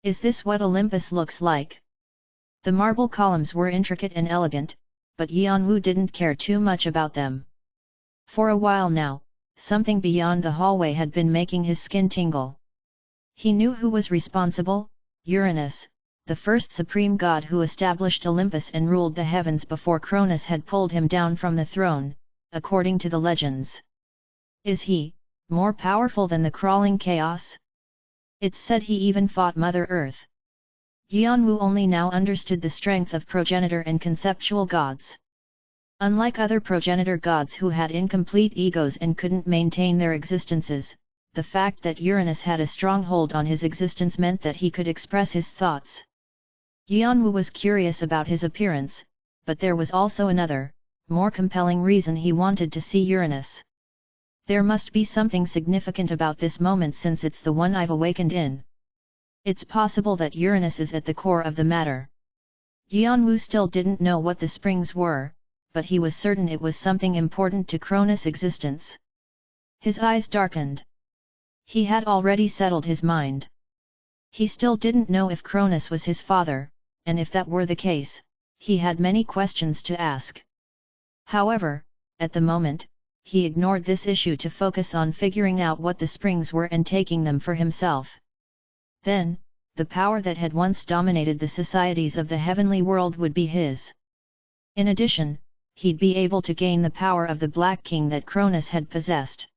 Is this what Olympus looks like? The marble columns were intricate and elegant, but Yeonwoo didn't care too much about them. For a while now, something beyond the hallway had been making his skin tingle. He knew who was responsible: Uranus, the first supreme god who established Olympus and ruled the heavens before Cronus had pulled him down from the throne, according to the legends. Is he more powerful than the crawling chaos? It's said he even fought Mother Earth. Yeonwoo only now understood the strength of progenitor and conceptual gods. Unlike other progenitor gods who had incomplete egos and couldn't maintain their existences, the fact that Uranus had a strong hold on his existence meant that he could express his thoughts. Yeonwoo was curious about his appearance, but there was also another, more compelling reason he wanted to see Uranus. There must be something significant about this moment since it's the one I've awakened in. It's possible that Uranus is at the core of the matter. Yeonwoo still didn't know what the springs were, but he was certain it was something important to Cronus' existence. His eyes darkened. He had already settled his mind. He still didn't know if Cronus was his father, and if that were the case, he had many questions to ask. However, at the moment, he ignored this issue to focus on figuring out what the springs were and taking them for himself. Then, the power that had once dominated the societies of the heavenly world would be his. In addition, he'd be able to gain the power of the Black King that Cronus had possessed.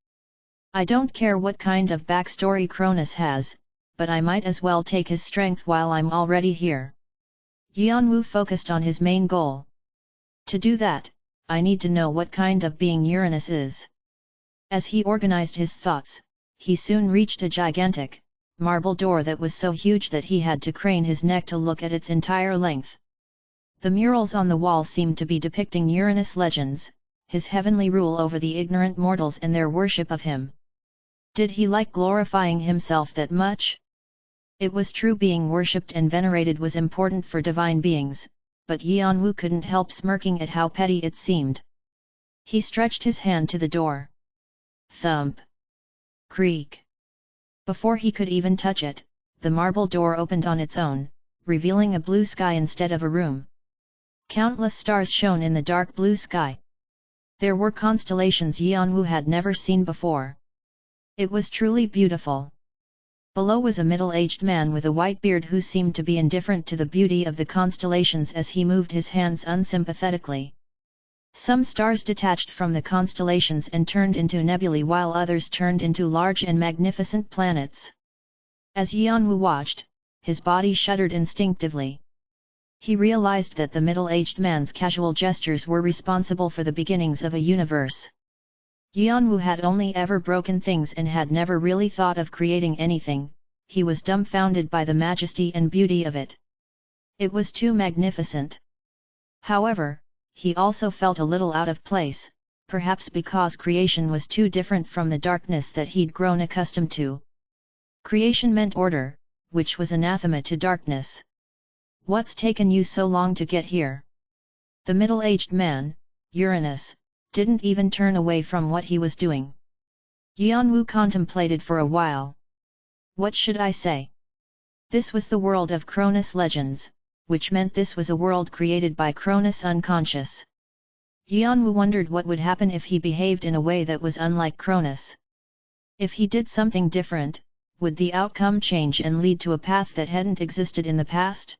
I don't care what kind of backstory Cronus has, but I might as well take his strength while I'm already here. Yeonwoo focused on his main goal. To do that, I need to know what kind of being Uranus is. As he organized his thoughts, he soon reached a gigantic, marble door that was so huge that he had to crane his neck to look at its entire length. The murals on the wall seemed to be depicting Uranus legends, his heavenly rule over the ignorant mortals and their worship of him. Did he like glorifying himself that much? It was true being worshipped and venerated was important for divine beings, but Yeonwoo couldn't help smirking at how petty it seemed. He stretched his hand to the door. Thump! Creak! Before he could even touch it, the marble door opened on its own, revealing a blue sky instead of a room. Countless stars shone in the dark blue sky. There were constellations Yeonwoo had never seen before. It was truly beautiful. Below was a middle-aged man with a white beard who seemed to be indifferent to the beauty of the constellations as he moved his hands unsympathetically. Some stars detached from the constellations and turned into nebulae while others turned into large and magnificent planets. As Yanwu watched, his body shuddered instinctively. He realized that the middle-aged man's casual gestures were responsible for the beginnings of a universe. Yanwu had only ever broken things and had never really thought of creating anything. He was dumbfounded by the majesty and beauty of it. It was too magnificent. However, he also felt a little out of place, perhaps because creation was too different from the darkness that he'd grown accustomed to. Creation meant order, which was anathema to darkness. "What's taken you so long to get here?" The middle-aged man, Uranus, didn't even turn away from what he was doing. Yanwu contemplated for a while. What should I say? This was the world of Cronus legends, which meant this was a world created by Cronus unconscious. Yanwu wondered what would happen if he behaved in a way that was unlike Cronus. If he did something different, would the outcome change and lead to a path that hadn't existed in the past?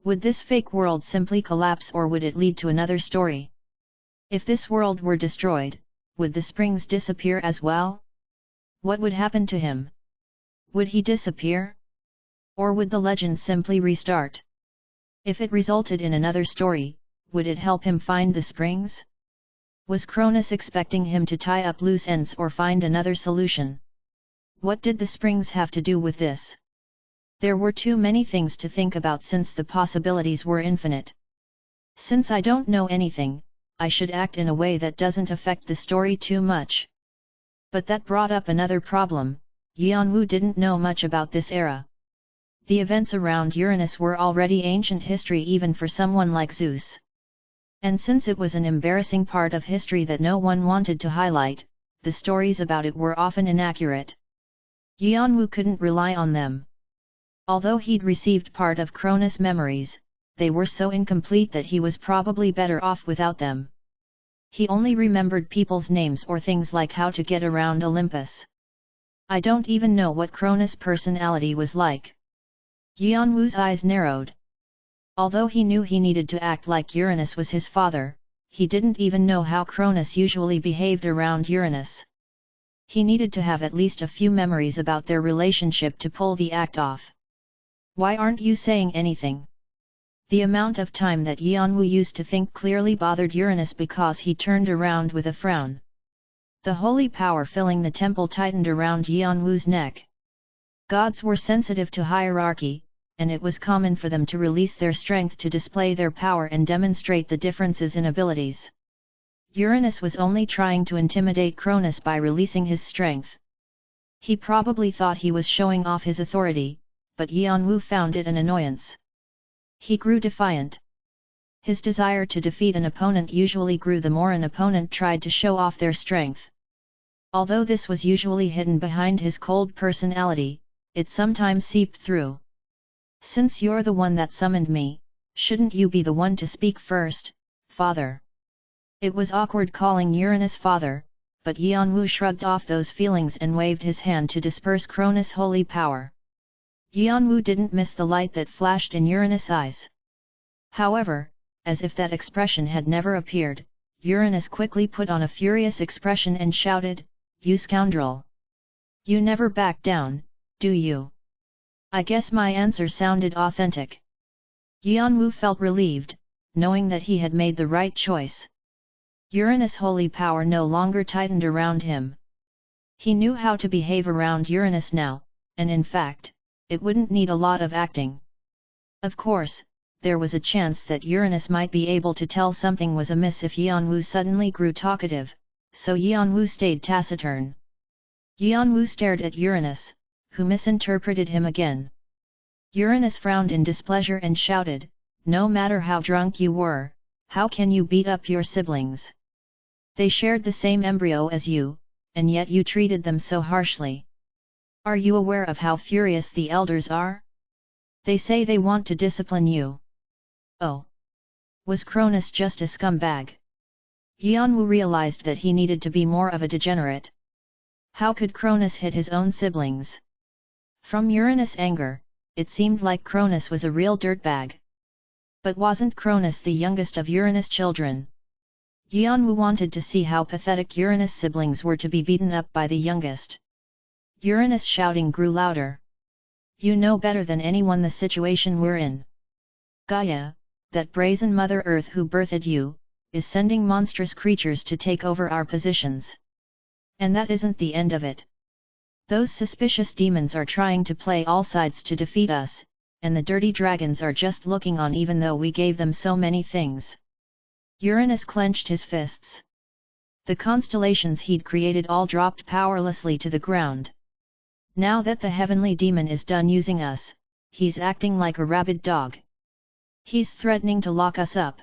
Would this fake world simply collapse or would it lead to another story? If this world were destroyed, would the springs disappear as well? What would happen to him? Would he disappear? Or would the legend simply restart? If it resulted in another story, would it help him find the springs? Was Cronus expecting him to tie up loose ends or find another solution? What did the springs have to do with this? There were too many things to think about since the possibilities were infinite. Since I don't know anything, I should act in a way that doesn't affect the story too much. But that brought up another problem. Yanwu didn't know much about this era. The events around Uranus were already ancient history even for someone like Zeus. And since it was an embarrassing part of history that no one wanted to highlight, the stories about it were often inaccurate. Yanwu couldn't rely on them. Although he'd received part of Cronus' memories, they were so incomplete that he was probably better off without them. He only remembered people's names or things like how to get around Olympus. I don't even know what Cronus' personality was like. Yanwu's eyes narrowed. Although he knew he needed to act like Uranus was his father, he didn't even know how Cronus usually behaved around Uranus. He needed to have at least a few memories about their relationship to pull the act off. Why aren't you saying anything? The amount of time that Yanwu used to think clearly bothered Uranus because he turned around with a frown. The holy power filling the temple tightened around Yanwu's neck. Gods were sensitive to hierarchy, and it was common for them to release their strength to display their power and demonstrate the differences in abilities. Uranus was only trying to intimidate Cronus by releasing his strength. He probably thought he was showing off his authority, but Yanwu found it an annoyance. He grew defiant. His desire to defeat an opponent usually grew the more an opponent tried to show off their strength. Although this was usually hidden behind his cold personality, it sometimes seeped through. Since you're the one that summoned me, shouldn't you be the one to speak first, father? It was awkward calling Uranus father, but Yanwu shrugged off those feelings and waved his hand to disperse Cronus' holy power. Yanwu didn't miss the light that flashed in Uranus' eyes. However, as if that expression had never appeared, Uranus quickly put on a furious expression and shouted, "You scoundrel! You never back down, do you?" I guess my answer sounded authentic. Yanwu felt relieved, knowing that he had made the right choice. Uranus' holy power no longer tightened around him. He knew how to behave around Uranus now, and in fact, it wouldn't need a lot of acting. Of course, there was a chance that Uranus might be able to tell something was amiss if Yanwu suddenly grew talkative, so Yanwu stayed taciturn. Yanwu stared at Uranus, who misinterpreted him again. Uranus frowned in displeasure and shouted, "No matter how drunk you were, how can you beat up your siblings? They shared the same embryo as you, and yet you treated them so harshly. Are you aware of how furious the elders are? They say they want to discipline you." Oh! Was Cronus just a scumbag? Yanwu realized that he needed to be more of a degenerate. How could Cronus hit his own siblings? From Uranus' anger, it seemed like Cronus was a real dirtbag. But wasn't Cronus the youngest of Uranus' children? Yuanwu wanted to see how pathetic Uranus' siblings were to be beaten up by the youngest. Uranus' shouting grew louder. You know better than anyone the situation we're in. Gaia, that brazen Mother Earth who birthed you, is sending monstrous creatures to take over our positions. And that isn't the end of it. Those suspicious demons are trying to play all sides to defeat us, and the dirty dragons are just looking on even though we gave them so many things. Uranus clenched his fists. The constellations he'd created all dropped powerlessly to the ground. Now that the heavenly demon is done using us, he's acting like a rabid dog. He's threatening to lock us up.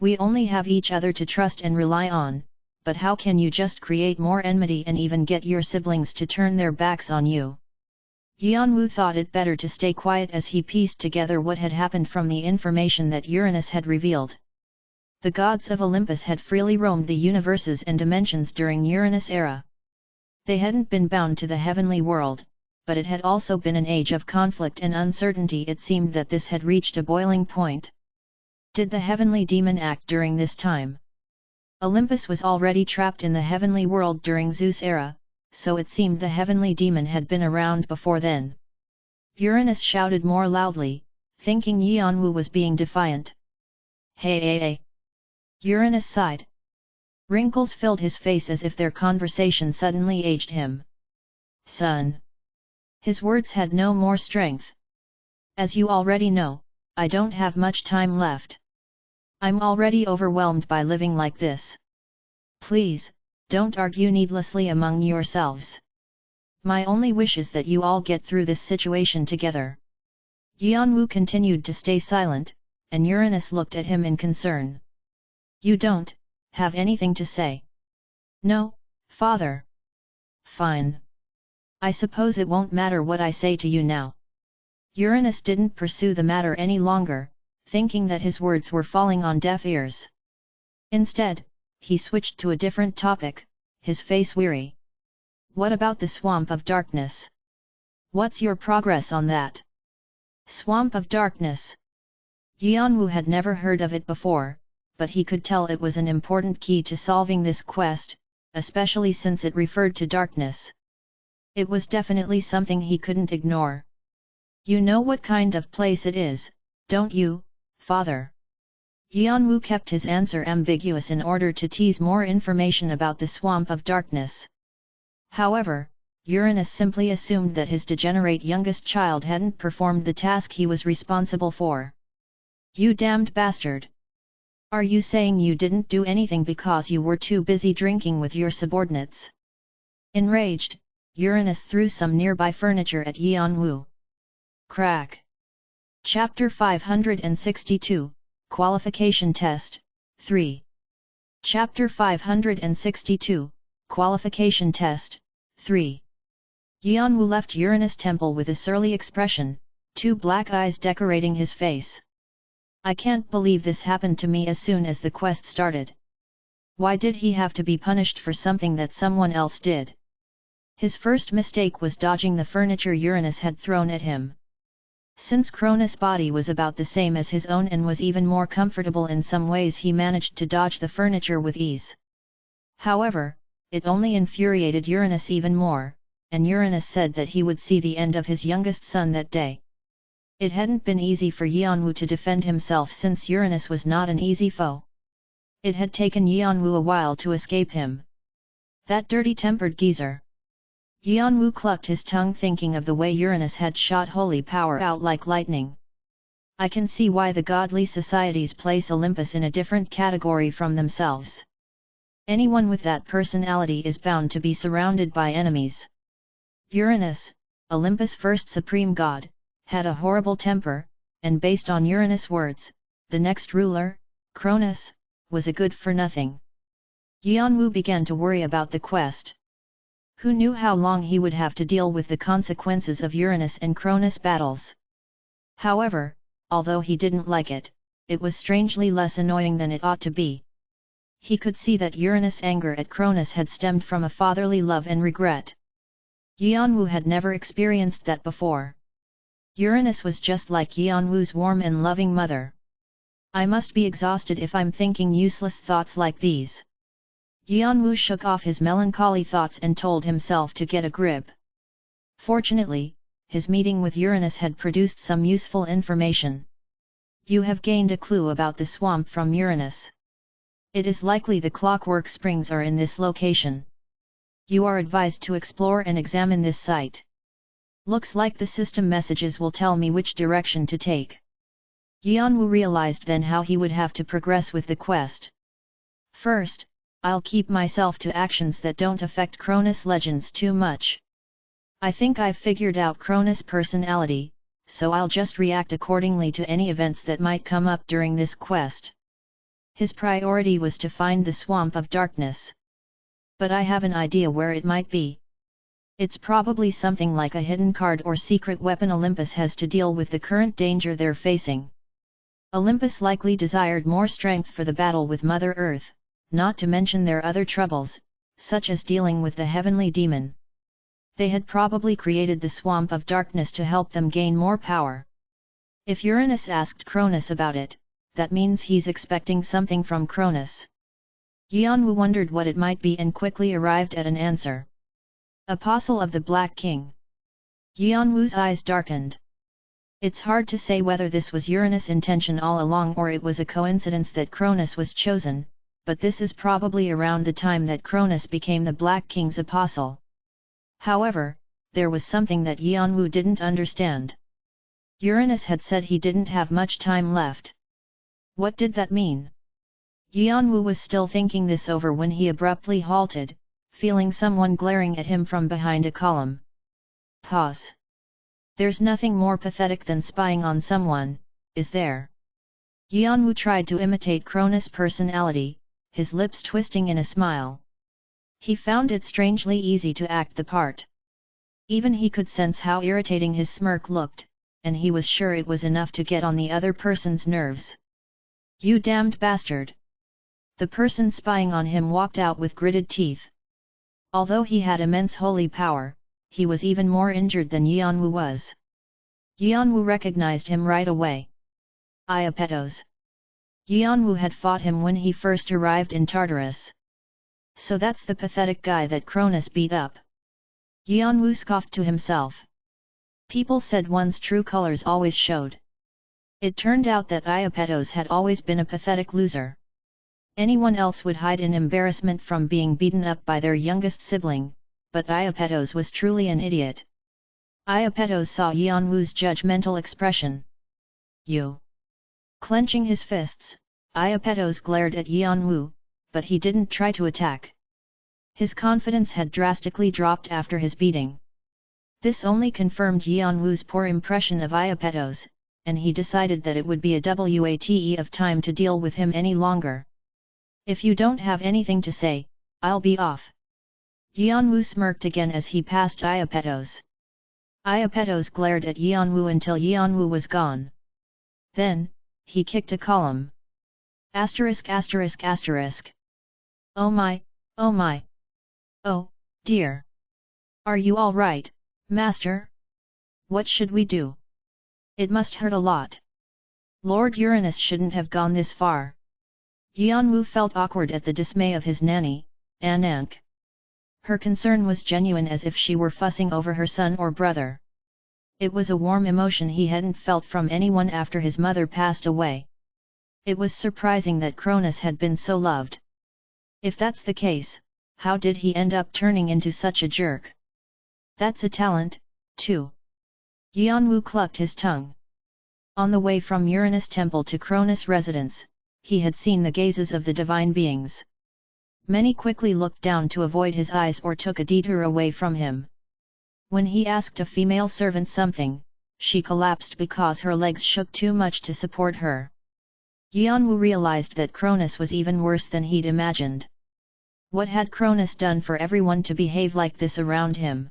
We only have each other to trust and rely on, but how can you just create more enmity and even get your siblings to turn their backs on you? Yuanwu thought it better to stay quiet as he pieced together what had happened from the information that Uranus had revealed. The gods of Olympus had freely roamed the universes and dimensions during Uranus' era. They hadn't been bound to the heavenly world, but it had also been an age of conflict and uncertainty. It seemed that this had reached a boiling point. Did the heavenly demon act during this time? Olympus was already trapped in the heavenly world during Zeus' era, so it seemed the heavenly demon had been around before then. Uranus shouted more loudly, thinking Yuanwu was being defiant. Hey! Uranus sighed. Wrinkles filled his face as if their conversation suddenly aged him. Son. His words had no more strength. As you already know, I don't have much time left. I'm already overwhelmed by living like this. Please, don't argue needlessly among yourselves. My only wish is that you all get through this situation together. Yuanwu continued to stay silent, and Uranus looked at him in concern. You don't have anything to say? No, father. Fine. I suppose it won't matter what I say to you now. Uranus didn't pursue the matter any longer, thinking that his words were falling on deaf ears. Instead, he switched to a different topic, his face weary. What about the Swamp of Darkness? What's your progress on that? Swamp of Darkness. Yuanwu had never heard of it before, but he could tell it was an important key to solving this quest, especially since it referred to darkness. It was definitely something he couldn't ignore. You know what kind of place it is, don't you, father? Yuanwu kept his answer ambiguous in order to tease more information about the Swamp of Darkness. However, Uranus simply assumed that his degenerate youngest child hadn't performed the task he was responsible for. You damned bastard! Are you saying you didn't do anything because you were too busy drinking with your subordinates? Enraged, Uranus threw some nearby furniture at Yuanwu. Crack! Chapter 562, Qualification Test, 3. Chapter 562, Qualification Test, 3. Yuanwu left Uranus' temple with a surly expression, two black eyes decorating his face. I can't believe this happened to me as soon as the quest started. Why did he have to be punished for something that someone else did? His first mistake was dodging the furniture Uranus had thrown at him. Since Cronus' body was about the same as his own and was even more comfortable in some ways, he managed to dodge the furniture with ease. However, it only infuriated Uranus even more, and Uranus said that he would see the end of his youngest son that day. It hadn't been easy for Yuanwu to defend himself since Uranus was not an easy foe. It had taken Yuanwu a while to escape him. That dirty-tempered geezer. Yuanwu clucked his tongue thinking of the way Uranus had shot holy power out like lightning. I can see why the godly societies place Olympus in a different category from themselves. Anyone with that personality is bound to be surrounded by enemies. Uranus, Olympus' first supreme god, had a horrible temper, and based on Uranus' words, the next ruler, Cronus, was a good-for-nothing. Yuanwu began to worry about the quest. Who knew how long he would have to deal with the consequences of Uranus and Cronus battles? However, although he didn't like it, it was strangely less annoying than it ought to be. He could see that Uranus' anger at Cronus had stemmed from a fatherly love and regret. Yanwu had never experienced that before. Uranus was just like Yanwu's warm and loving mother. I must be exhausted if I'm thinking useless thoughts like these. Yanwu shook off his melancholy thoughts and told himself to get a grip. Fortunately, his meeting with Uranus had produced some useful information. You have gained a clue about the swamp from Uranus. It is likely the clockwork springs are in this location. You are advised to explore and examine this site. Looks like the system messages will tell me which direction to take. Yanwu realized then how he would have to progress with the quest. First, I'll keep myself to actions that don't affect Cronus legends too much. I think I've figured out Cronus' personality, so I'll just react accordingly to any events that might come up during this quest. His priority was to find the Swamp of Darkness. But I have an idea where it might be. It's probably something like a hidden card or secret weapon Olympus has to deal with the current danger they're facing. Olympus likely desired more strength for the battle with Mother Earth, not to mention their other troubles, such as dealing with the heavenly demon. They had probably created the Swamp of Darkness to help them gain more power. If Uranus asked Cronus about it, that means he's expecting something from Cronus. Yanwu wondered what it might be and quickly arrived at an answer. Apostle of the Black King. Yanwu's eyes darkened. It's hard to say whether this was Uranus' intention all along or it was a coincidence that Cronus was chosen, but this is probably around the time that Cronus became the Black King's apostle. However, there was something that Yanwu didn't understand. Uranus had said he didn't have much time left. What did that mean? Yanwu was still thinking this over when he abruptly halted, feeling someone glaring at him from behind a column. Pause. There's nothing more pathetic than spying on someone, is there? Yanwu tried to imitate Cronus' personality, his lips twisting in a smile. He found it strangely easy to act the part. Even he could sense how irritating his smirk looked, and he was sure it was enough to get on the other person's nerves. You damned bastard! The person spying on him walked out with gritted teeth. Although he had immense holy power, he was even more injured than Yanwu was. Yanwu recognized him right away. Iapetos. Yanwu had fought him when he first arrived in Tartarus. So that's the pathetic guy that Cronus beat up. Yanwu scoffed to himself. People said one's true colors always showed. It turned out that Iapetos had always been a pathetic loser. Anyone else would hide in embarrassment from being beaten up by their youngest sibling, but Iapetos was truly an idiot. Iapetos saw Yanwu's judgmental expression. You! Clenching his fists, Iapetos glared at Yanwu, but he didn't try to attack. His confidence had drastically dropped after his beating. This only confirmed Yanwu's poor impression of Iapetos, and he decided that it would be a wate of time to deal with him any longer. If you don't have anything to say, I'll be off. Yanwu smirked again as he passed Iapetos. Iapetos glared at Yanwu until Yanwu was gone. Then, he kicked a column. Asterisk asterisk asterisk. Oh my, oh my. Oh, dear. Are you all right, Master? What should we do? It must hurt a lot. Lord Uranus shouldn't have gone this far. Yanwu felt awkward at the dismay of his nanny, Anank. Her concern was genuine, as if she were fussing over her son or brother. It was a warm emotion he hadn't felt from anyone after his mother passed away. It was surprising that Cronus had been so loved. If that's the case, how did he end up turning into such a jerk? That's a talent, too. Yanwu clucked his tongue. On the way from Uranus Temple to Cronus' residence, he had seen the gazes of the divine beings. Many quickly looked down to avoid his eyes or took a detour away from him. When he asked a female servant something, she collapsed because her legs shook too much to support her. Yanwu realized that Cronus was even worse than he'd imagined. What had Cronus done for everyone to behave like this around him?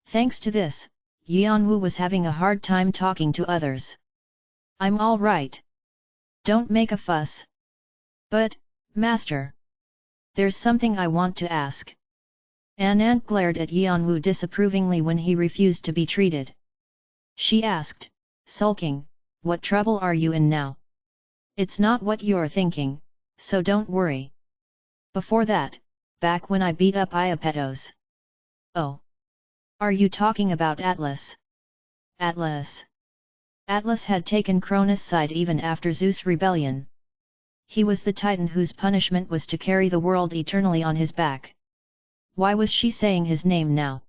Thanks to this, Yanwu was having a hard time talking to others. I'm all right. Don't make a fuss. But, Master, there's something I want to ask. An ant glared at Yanwu disapprovingly when he refused to be treated. She asked, sulking, "What trouble are you in now? It's not what you're thinking, so don't worry. Before that, back when I beat up Iapetos." "Oh. Are you talking about Atlas?" Atlas. Atlas had taken Cronus' side even after Zeus' rebellion. He was the titan whose punishment was to carry the world eternally on his back. Why was she saying his name now?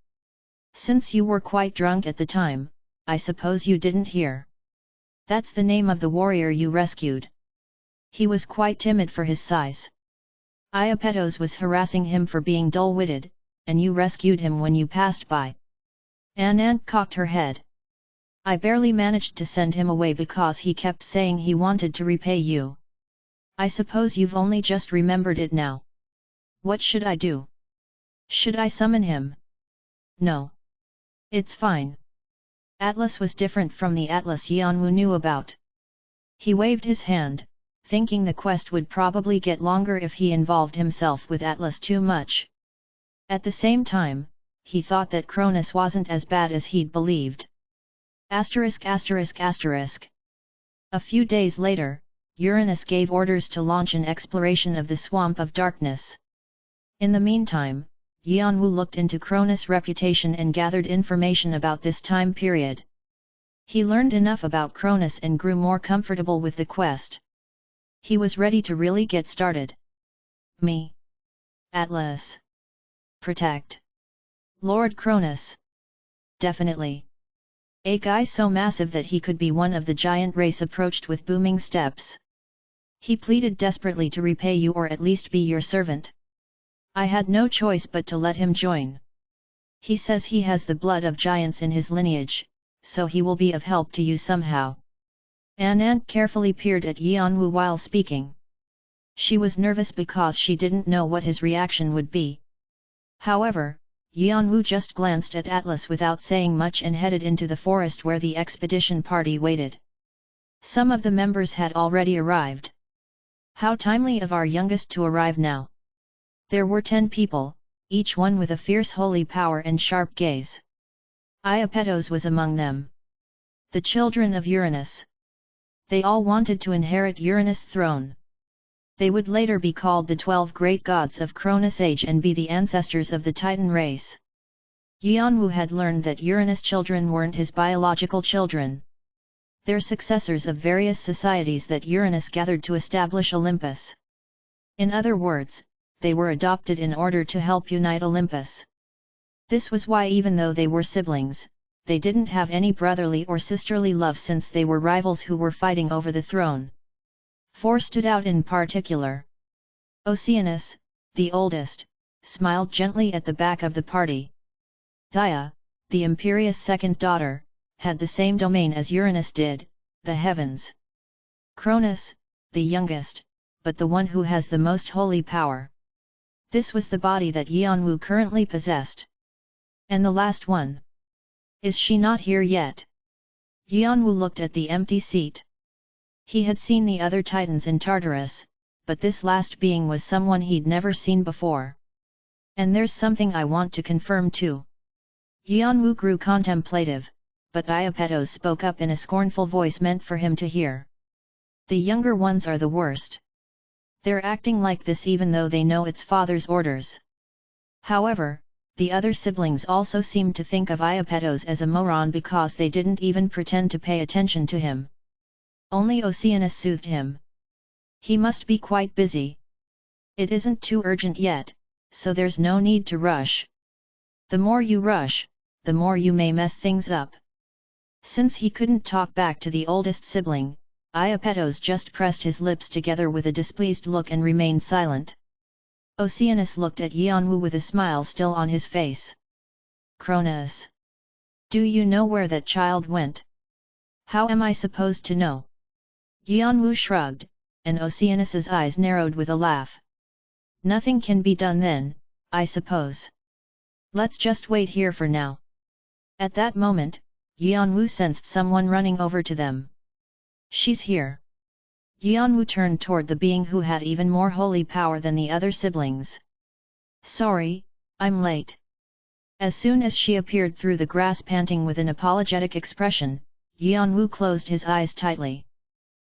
Since you were quite drunk at the time, I suppose you didn't hear. That's the name of the warrior you rescued. He was quite timid for his size. Iapetos was harassing him for being dull-witted, and you rescued him when you passed by. An ant cocked her head. I barely managed to send him away because he kept saying he wanted to repay you. I suppose you've only just remembered it now. What should I do? Should I summon him? No. It's fine. Atlas was different from the Atlas Yanwu knew about. He waved his hand, thinking the quest would probably get longer if he involved himself with Atlas too much. At the same time, he thought that Cronus wasn't as bad as he'd believed. ******. A few days later, Uranus gave orders to launch an exploration of the Swamp of Darkness. In the meantime, Yanwu looked into Cronus' reputation and gathered information about this time period. He learned enough about Cronus and grew more comfortable with the quest. He was ready to really get started. Me. Atlas. Protect. Lord Cronus. Definitely. A guy so massive that he could be one of the giant race approached with booming steps. He pleaded desperately to repay you or at least be your servant. I had no choice but to let him join. He says he has the blood of giants in his lineage, so he will be of help to you somehow. An ant carefully peered at Yanwu while speaking. She was nervous because she didn't know what his reaction would be. However, Yanwu just glanced at Atlas without saying much and headed into the forest where the expedition party waited. Some of the members had already arrived. How timely of our youngest to arrive now. There were 10 people, each one with a fierce holy power and sharp gaze. Iapetos was among them. The children of Uranus. They all wanted to inherit Uranus' throne. They would later be called the 12 great gods of Cronus' age and be the ancestors of the Titan race. Yanwu had learned that Uranus' children weren't his biological children. They're successors of various societies that Uranus gathered to establish Olympus. In other words, they were adopted in order to help unite Olympus. This was why even though they were siblings, they didn't have any brotherly or sisterly love since they were rivals who were fighting over the throne. 4 stood out in particular. Oceanus, the oldest, smiled gently at the back of the party. Theia, the imperious second daughter, had the same domain as Uranus did, the heavens. Cronus, the youngest, but the one who has the most holy power. This was the body that Yanwu currently possessed. And the last one. Is she not here yet? Yanwu looked at the empty seat. He had seen the other titans in Tartarus, but this last being was someone he'd never seen before. And there's something I want to confirm too. Yanwu grew contemplative, but Iapetos spoke up in a scornful voice meant for him to hear. The younger ones are the worst. They're acting like this even though they know it's father's orders. However, the other siblings also seemed to think of Iapetos as a moron because they didn't even pretend to pay attention to him. Only Oceanus soothed him. He must be quite busy. It isn't too urgent yet, so there's no need to rush. The more you rush, the more you may mess things up. Since he couldn't talk back to the oldest sibling, Iapetos just pressed his lips together with a displeased look and remained silent. Oceanus looked at Yanwu with a smile still on his face. Cronus. Do you know where that child went? How am I supposed to know? Yanwu shrugged, and Oceanus's eyes narrowed with a laugh. Nothing can be done then, I suppose. Let's just wait here for now. At that moment, Yanwu sensed someone running over to them. She's here. Yanwu turned toward the being who had even more holy power than the other siblings. Sorry, I'm late. As soon as she appeared through the grass panting with an apologetic expression, Yanwu closed his eyes tightly.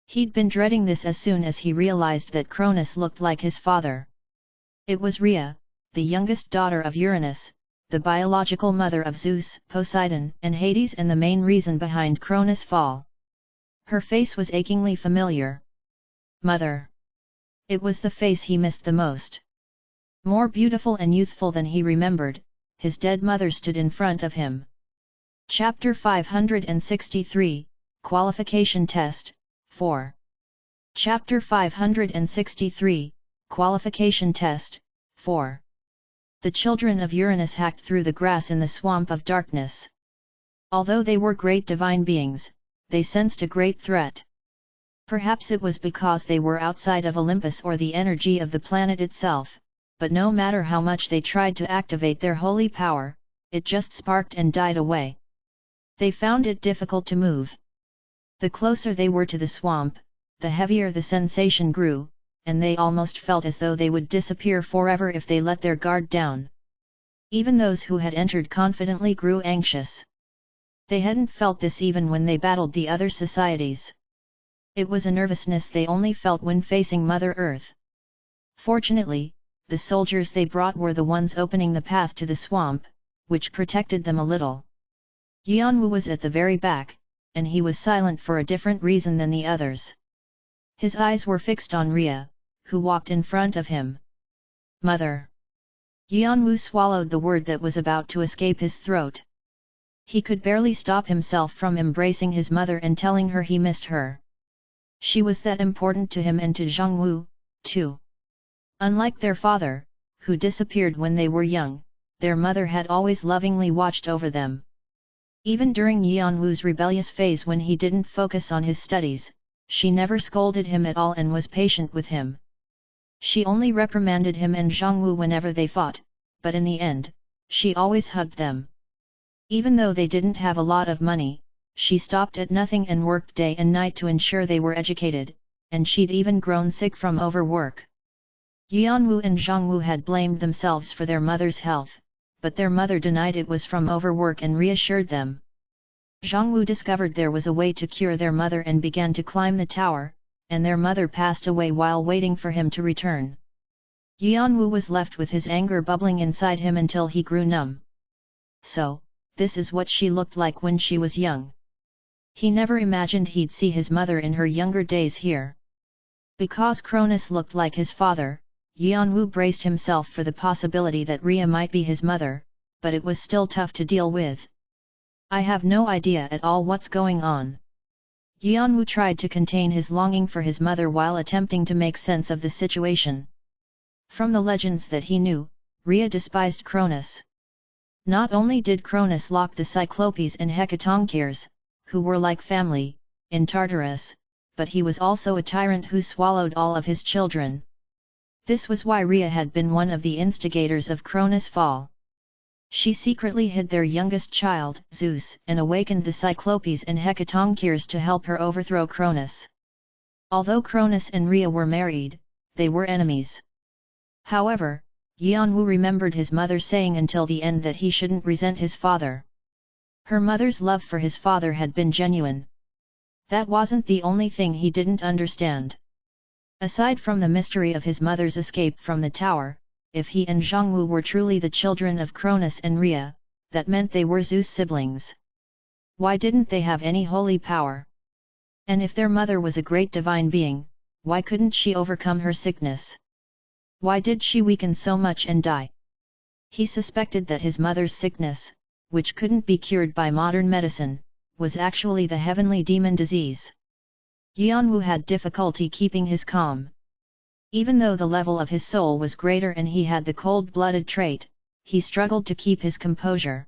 He'd been dreading this as soon as he realized that Cronus looked like his father. It was Rhea, the youngest daughter of Uranus, the biological mother of Zeus, Poseidon, and Hades, and the main reason behind Cronus' fall. Her face was achingly familiar. Mother. It was the face he missed the most. More beautiful and youthful than he remembered, his dead mother stood in front of him. Chapter 563, Qualification Test, 4. Chapter 563, Qualification Test, 4. The children of Uranus hacked through the grass in the swamp of darkness. Although they were great divine beings, they sensed a great threat. Perhaps it was because they were outside of Olympus or the energy of the planet itself, but no matter how much they tried to activate their holy power, it just sparked and died away. They found it difficult to move. The closer they were to the swamp, the heavier the sensation grew, and they almost felt as though they would disappear forever if they let their guard down. Even those who had entered confidently grew anxious. They hadn't felt this even when they battled the other societies. It was a nervousness they only felt when facing Mother Earth. Fortunately, the soldiers they brought were the ones opening the path to the swamp, which protected them a little. Yanwu was at the very back, and he was silent for a different reason than the others. His eyes were fixed on Rhea, who walked in front of him. Mother. Yanwu swallowed the word that was about to escape his throat. He could barely stop himself from embracing his mother and telling her he missed her. She was that important to him and to Zhongwu, too. Unlike their father, who disappeared when they were young, their mother had always lovingly watched over them. Even during Yanwu's rebellious phase when he didn't focus on his studies, she never scolded him at all and was patient with him. She only reprimanded him and Zhongwu whenever they fought, but in the end, she always hugged them. Even though they didn't have a lot of money, she stopped at nothing and worked day and night to ensure they were educated, and she'd even grown sick from overwork. Yanwu and Zhongwu had blamed themselves for their mother's health, but their mother denied it was from overwork and reassured them. Zhongwu discovered there was a way to cure their mother and began to climb the tower, and their mother passed away while waiting for him to return. Yanwu was left with his anger bubbling inside him until he grew numb. So, this is what she looked like when she was young. He never imagined he'd see his mother in her younger days here. Because Cronus looked like his father, Yanwu braced himself for the possibility that Rhea might be his mother, but it was still tough to deal with. I have no idea at all what's going on. Yanwu tried to contain his longing for his mother while attempting to make sense of the situation. From the legends that he knew, Rhea despised Cronus. Not only did Cronus lock the Cyclopes and Hecatoncheires, who were like family, in Tartarus, but he was also a tyrant who swallowed all of his children. This was why Rhea had been one of the instigators of Cronus' fall. She secretly hid their youngest child, Zeus, and awakened the Cyclopes and Hecatoncheires to help her overthrow Cronus. Although Cronus and Rhea were married, they were enemies. However, Yanwu remembered his mother saying until the end that he shouldn't resent his father. Her mother's love for his father had been genuine. That wasn't the only thing he didn't understand. Aside from the mystery of his mother's escape from the tower, if he and Zhongwu were truly the children of Cronus and Rhea, that meant they were Zeus' siblings. Why didn't they have any holy power? And if their mother was a great divine being, why couldn't she overcome her sickness? Why did she weaken so much and die? He suspected that his mother's sickness, which couldn't be cured by modern medicine, was actually the heavenly demon disease. Yanwu had difficulty keeping his calm. Even though the level of his soul was greater and he had the cold-blooded trait, he struggled to keep his composure.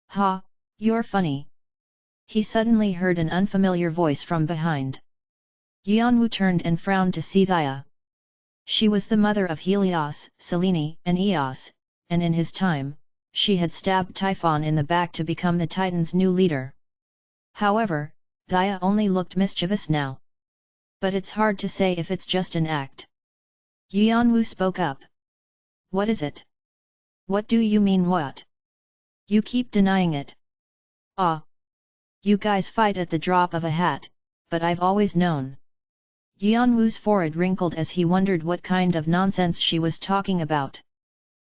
"Ha, you're funny." He suddenly heard an unfamiliar voice from behind. Yanwu turned and frowned to see Thea. She was the mother of Helios, Selene, and Eos, and in his time, she had stabbed Typhon in the back to become the Titan's new leader. However, Thea only looked mischievous now. But it's hard to say if it's just an act. Yanwu spoke up. "What is it? What do you mean what? You keep denying it. Ah. You guys fight at the drop of a hat, but I've always known. Yanwu's forehead wrinkled as he wondered what kind of nonsense she was talking about.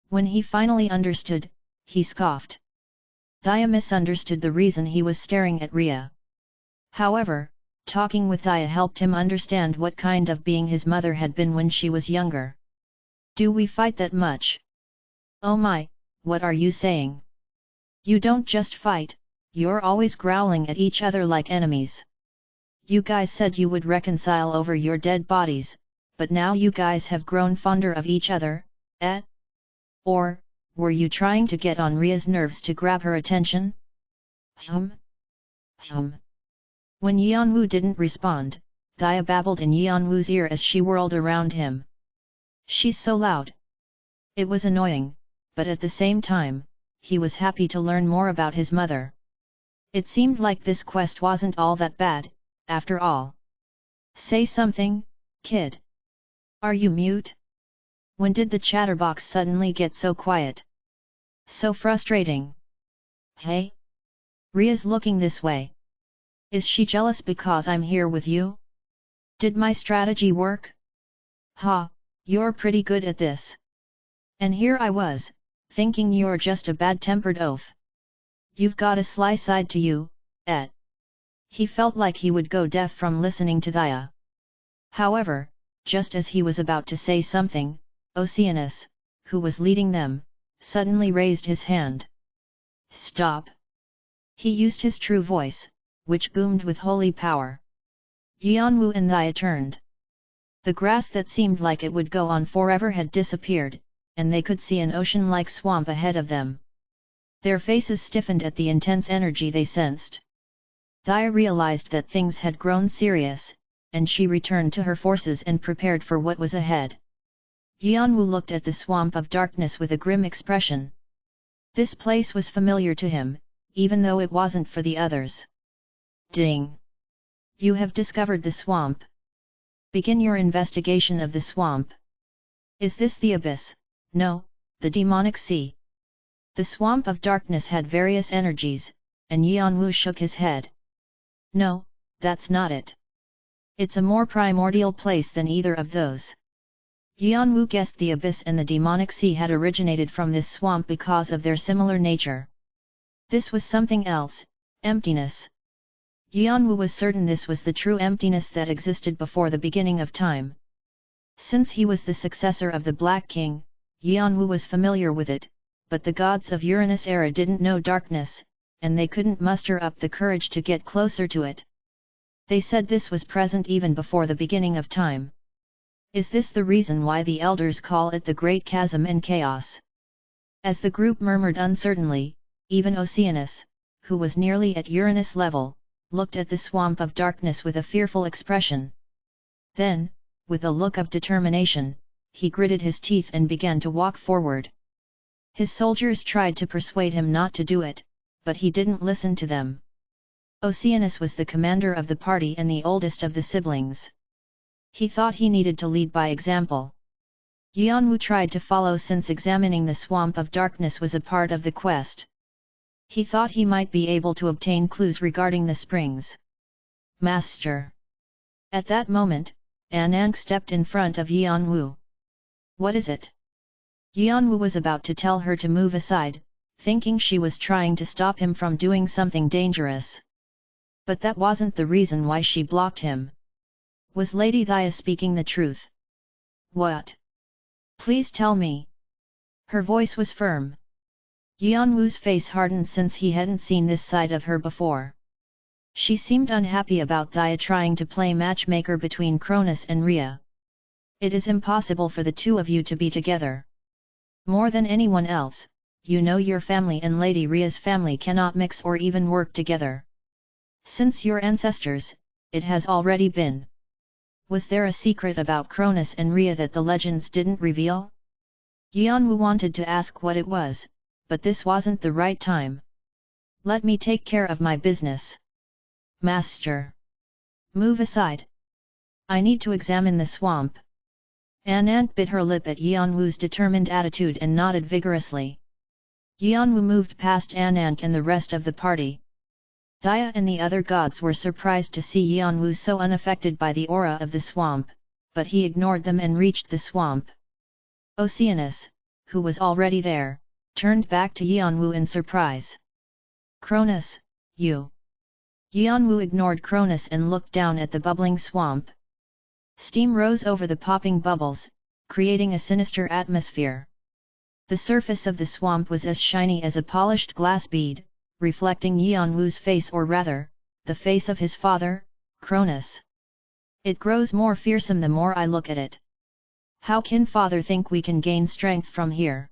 When he finally understood, he scoffed. Thea misunderstood the reason he was staring at Rhea. However, talking with Thea helped him understand what kind of being his mother had been when she was younger. Do we fight that much? Oh my, what are you saying? You don't just fight, you're always growling at each other like enemies. You guys said you would reconcile over your dead bodies, but now you guys have grown fonder of each other, eh? Or, were you trying to get on Rhea's nerves to grab her attention? Hum. When Yanwu didn't respond, Thea babbled in Yanwu's ear as she whirled around him. She's so loud. It was annoying, but at the same time, he was happy to learn more about his mother. It seemed like this quest wasn't all that bad, after all. Say something, kid. Are you mute? When did the chatterbox suddenly get so quiet? So frustrating. Hey? Rhea's looking this way. Is she jealous because I'm here with you? Did my strategy work? Ha, you're pretty good at this. And here I was, thinking you're just a bad-tempered oaf. You've got a sly side to you, eh? He felt like he would go deaf from listening to Thea. However, just as he was about to say something, Oceanus, who was leading them, suddenly raised his hand. Stop! He used his true voice, which boomed with holy power. Yanwu and Thea turned. The grass that seemed like it would go on forever had disappeared, and they could see an ocean-like swamp ahead of them. Their faces stiffened at the intense energy they sensed. Thea realized that things had grown serious, and she returned to her forces and prepared for what was ahead. Yanwu looked at the swamp of darkness with a grim expression. This place was familiar to him, even though it wasn't for the others. Ding! You have discovered the swamp. Begin your investigation of the swamp. Is this the abyss? No, the demonic sea. The swamp of darkness had various energies, and Yanwu shook his head. No, that's not it. It's a more primordial place than either of those. Yanwu guessed the abyss and the demonic sea had originated from this swamp because of their similar nature. This was something else, emptiness. Yanwu was certain this was the true emptiness that existed before the beginning of time. Since he was the successor of the Black King, Yanwu was familiar with it, but the gods of Uranus era didn't know darkness, and they couldn't muster up the courage to get closer to it. They said this was present even before the beginning of time. Is this the reason why the elders call it the Great Chasm and Chaos? As the group murmured uncertainly, even Oceanus, who was nearly at Uranus level, looked at the swamp of darkness with a fearful expression. Then, with a look of determination, he gritted his teeth and began to walk forward. His soldiers tried to persuade him not to do it, but he didn't listen to them. Oceanus was the commander of the party and the oldest of the siblings. He thought he needed to lead by example. Yanwu tried to follow since examining the swamp of darkness was a part of the quest. He thought he might be able to obtain clues regarding the springs. Master! At that moment, Anang stepped in front of Yanwu. What is it? Yanwu was about to tell her to move aside, thinking she was trying to stop him from doing something dangerous. But that wasn't the reason why she blocked him. Was Lady Thea speaking the truth? What? Please tell me. Her voice was firm. Yanwu's face hardened since he hadn't seen this side of her before. She seemed unhappy about Thea trying to play matchmaker between Cronus and Rhea. It is impossible for the two of you to be together. More than anyone else, you know your family and Lady Rhea's family cannot mix or even work together. Since your ancestors, it has already been. Was there a secret about Cronus and Rhea that the legends didn't reveal? Yanwu wanted to ask what it was, but this wasn't the right time. Let me take care of my business. Master! Move aside. I need to examine the swamp. Anant bit her lip at Yanwu's determined attitude and nodded vigorously. Yanwu moved past Anank and the rest of the party. Thaya and the other gods were surprised to see Yanwu so unaffected by the aura of the swamp, but he ignored them and reached the swamp. Oceanus, who was already there, turned back to Yanwu in surprise. Cronus, you. Yanwu ignored Cronus and looked down at the bubbling swamp. Steam rose over the popping bubbles, creating a sinister atmosphere. The surface of the swamp was as shiny as a polished glass bead, reflecting Yanwu's face, or rather, the face of his father, Cronus. It grows more fearsome the more I look at it. How can father think we can gain strength from here?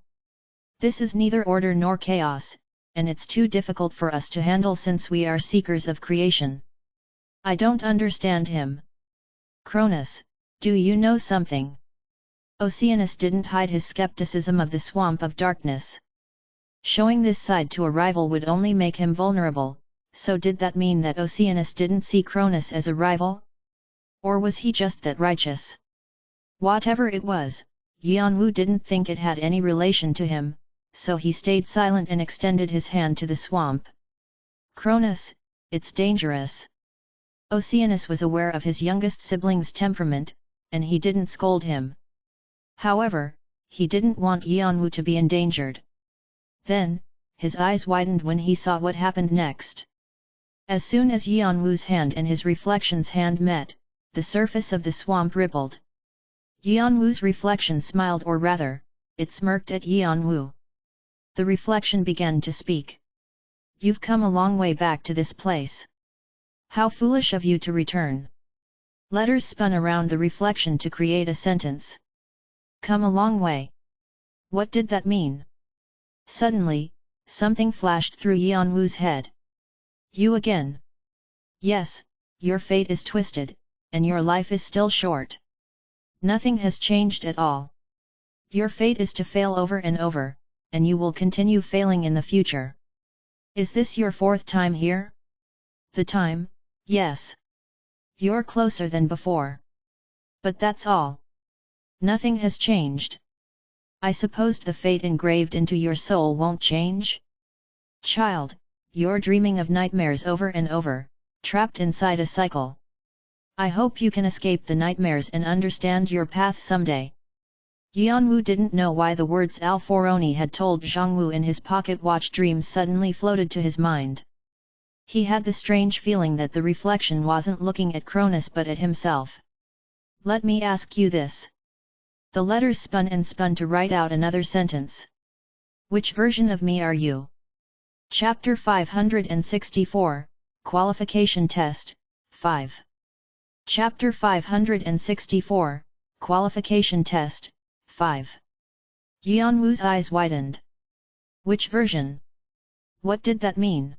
This is neither order nor chaos, and it's too difficult for us to handle since we are seekers of creation. I don't understand him. Cronus, do you know something? Oceanus didn't hide his skepticism of the swamp of darkness. Showing this side to a rival would only make him vulnerable, so did that mean that Oceanus didn't see Cronus as a rival? Or was he just that righteous? Whatever it was, Yanwu didn't think it had any relation to him, so he stayed silent and extended his hand to the swamp. Cronus, it's dangerous. Oceanus was aware of his youngest sibling's temperament, and he didn't scold him. However, he didn't want Yanwu to be endangered. Then, his eyes widened when he saw what happened next. As soon as Yanwu's hand and his reflection's hand met, the surface of the swamp rippled. Yanwu's reflection smiled, or rather, it smirked at Yanwu. The reflection began to speak. You've come a long way back to this place. How foolish of you to return. Letters spun around the reflection to create a sentence. Come a long way. What did that mean? Suddenly, something flashed through Yanwu's head. You again? Yes, your fate is twisted, and your life is still short. Nothing has changed at all. Your fate is to fail over and over, and you will continue failing in the future. Is this your fourth time here? The time, yes. You're closer than before. But that's all. Nothing has changed. I supposed the fate engraved into your soul won't change? Child, you're dreaming of nightmares over and over, trapped inside a cycle. I hope you can escape the nightmares and understand your path someday. Yanwu didn't know why the words Alforoni had told Zhongwu in his pocket watch dreams suddenly floated to his mind. He had the strange feeling that the reflection wasn't looking at Cronus but at himself. Let me ask you this. The letters spun and spun to write out another sentence. Which version of me are you? Chapter 564, Qualification Test, 5. Chapter 564, Qualification Test, 5. Yanwu's eyes widened. Which version? What did that mean?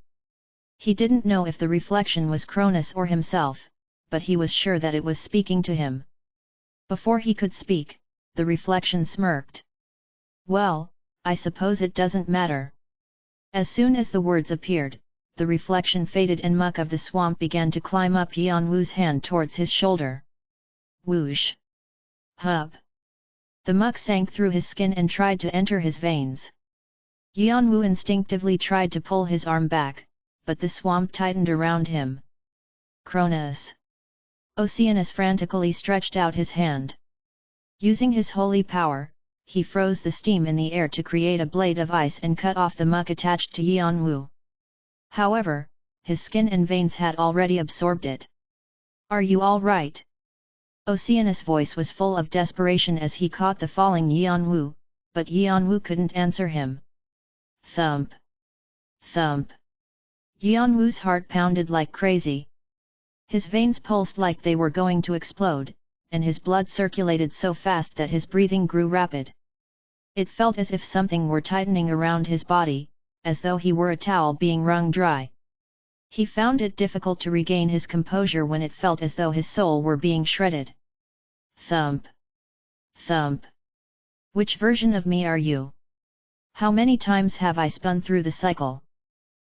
He didn't know if the reflection was Cronus or himself, but he was sure that it was speaking to him. Before he could speak, the reflection smirked. Well, I suppose it doesn't matter. As soon as the words appeared, the reflection faded and muck of the swamp began to climb up Yanwu's hand towards his shoulder. Whoosh! Hub! The muck sank through his skin and tried to enter his veins. Yanwu instinctively tried to pull his arm back, but the swamp tightened around him. Cronus! Oceanus frantically stretched out his hand. Using his holy power, he froze the steam in the air to create a blade of ice and cut off the muck attached to Yanwu. However, his skin and veins had already absorbed it. Are you all right? Oceanus' voice was full of desperation as he caught the falling Yanwu, but Yanwu couldn't answer him. Thump! Thump! Yanwu's heart pounded like crazy. His veins pulsed like they were going to explode, and his blood circulated so fast that his breathing grew rapid. It felt as if something were tightening around his body, as though he were a towel being wrung dry. He found it difficult to regain his composure when it felt as though his soul were being shredded. Thump! Thump! Which version of me are you? How many times have I spun through the cycle?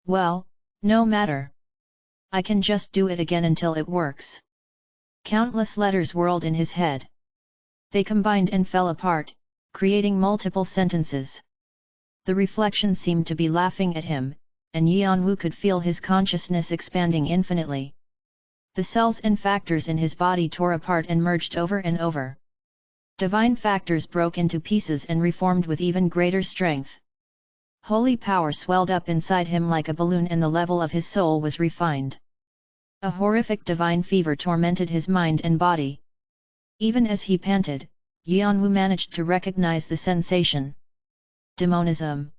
Well, no matter. I can just do it again until it works. Countless letters whirled in his head. They combined and fell apart, creating multiple sentences. The reflection seemed to be laughing at him, and Yanwu could feel his consciousness expanding infinitely. The cells and factors in his body tore apart and merged over and over. Divine factors broke into pieces and reformed with even greater strength. Holy power swelled up inside him like a balloon, and the level of his soul was refined. A horrific divine fever tormented his mind and body. Even as he panted, Yanwu managed to recognize the sensation. Demonism.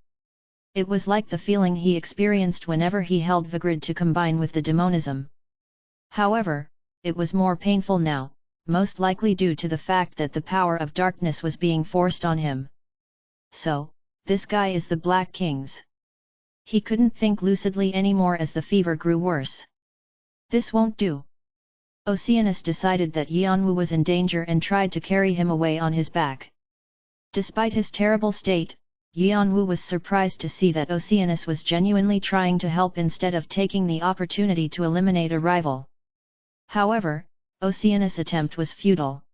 It was like the feeling he experienced whenever he held Vigrid to combine with the demonism. However, it was more painful now, most likely due to the fact that the power of darkness was being forced on him. So, this guy is the Black King's. He couldn't think lucidly anymore as the fever grew worse. This won't do. Oceanus decided that Yanwu was in danger and tried to carry him away on his back. Despite his terrible state, Yanwu was surprised to see that Oceanus was genuinely trying to help instead of taking the opportunity to eliminate a rival. However, Oceanus' attempt was futile.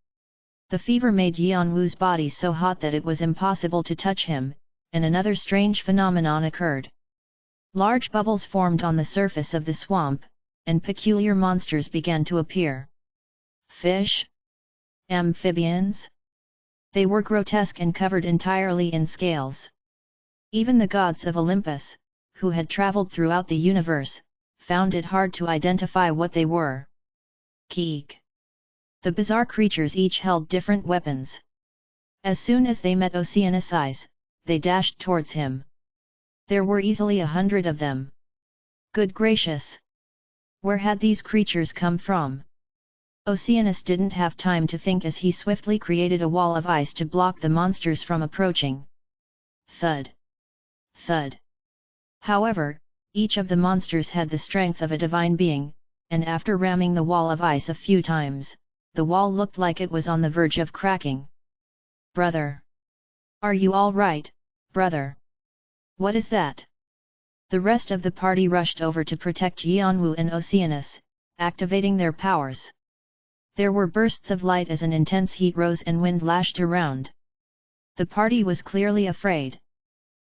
The fever made Yanwu's body so hot that it was impossible to touch him, and another strange phenomenon occurred. Large bubbles formed on the surface of the swamp, and peculiar monsters began to appear. Fish? Amphibians? They were grotesque and covered entirely in scales. Even the gods of Olympus, who had traveled throughout the universe, found it hard to identify what they were. Keek! The bizarre creatures each held different weapons. As soon as they met Oceanus' eyes, they dashed towards him. There were easily 100 of them. Good gracious! Where had these creatures come from? Oceanus didn't have time to think as he swiftly created a wall of ice to block the monsters from approaching. Thud! Thud! However, each of the monsters had the strength of a divine being, and after ramming the wall of ice a few times, the wall looked like it was on the verge of cracking. Brother! Are you all right, brother? What is that? The rest of the party rushed over to protect Yanwu and Oceanus, activating their powers. There were bursts of light as an intense heat rose and wind lashed around. The party was clearly afraid.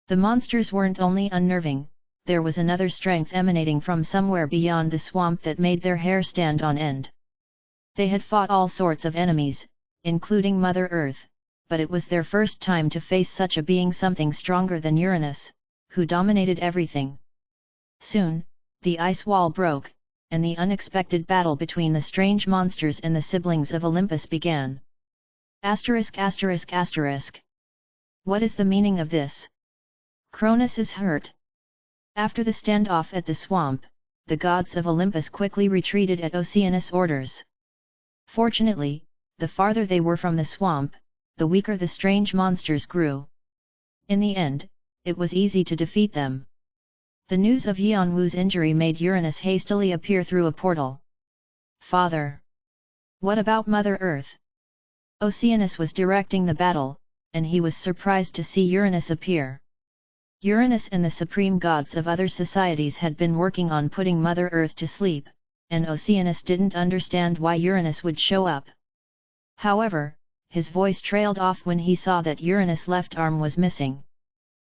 The monsters weren't only unnerving, there was another strength emanating from somewhere beyond the swamp that made their hair stand on end. They had fought all sorts of enemies, including Mother Earth, but it was their first time to face such a being, something stronger than Uranus, who dominated everything. Soon, the ice wall broke, and the unexpected battle between the strange monsters and the siblings of Olympus began. Asterisk asterisk asterisk. What is the meaning of this? Cronus is hurt. After the standoff at the swamp, the gods of Olympus quickly retreated at Oceanus' orders. Fortunately, the farther they were from the swamp, the weaker the strange monsters grew. In the end, it was easy to defeat them. The news of Yanwu's injury made Uranus hastily appear through a portal. Father! What about Mother Earth? Oceanus was directing the battle, and he was surprised to see Uranus appear. Uranus and the supreme gods of other societies had been working on putting Mother Earth to sleep, and Oceanus didn't understand why Uranus would show up. However, his voice trailed off when he saw that Uranus' left arm was missing.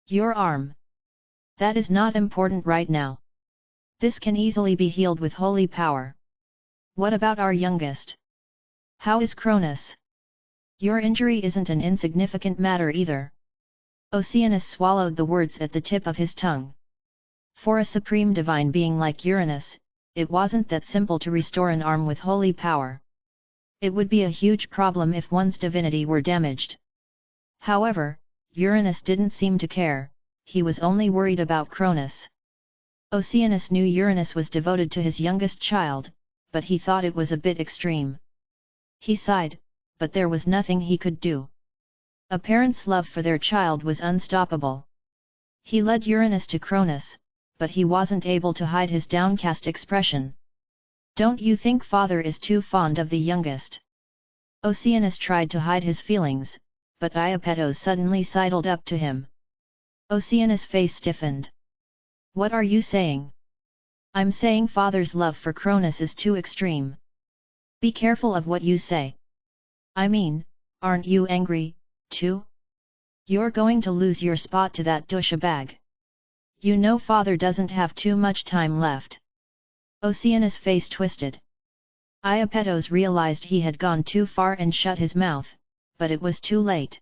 Your arm? That is not important right now. This can easily be healed with holy power. What about our youngest? How is Cronus? Your injury isn't an insignificant matter either. Oceanus swallowed the words at the tip of his tongue. For a supreme divine being like Uranus, it wasn't that simple to restore an arm with holy power. It would be a huge problem if one's divinity were damaged. However, Uranus didn't seem to care, he was only worried about Cronus. Oceanus knew Uranus was devoted to his youngest child, but he thought it was a bit extreme. He sighed, but there was nothing he could do. A parent's love for their child was unstoppable. He led Uranus to Cronus, but he wasn't able to hide his downcast expression. Don't you think father is too fond of the youngest? Oceanus tried to hide his feelings, but Iapetos suddenly sidled up to him. Oceanus' face stiffened. What are you saying? I'm saying father's love for Cronus is too extreme. Be careful of what you say. I mean, aren't you angry, too? You're going to lose your spot to that douchebag. You know father doesn't have too much time left. Oceanus' face twisted. Iapetos realized he had gone too far and shut his mouth, but it was too late.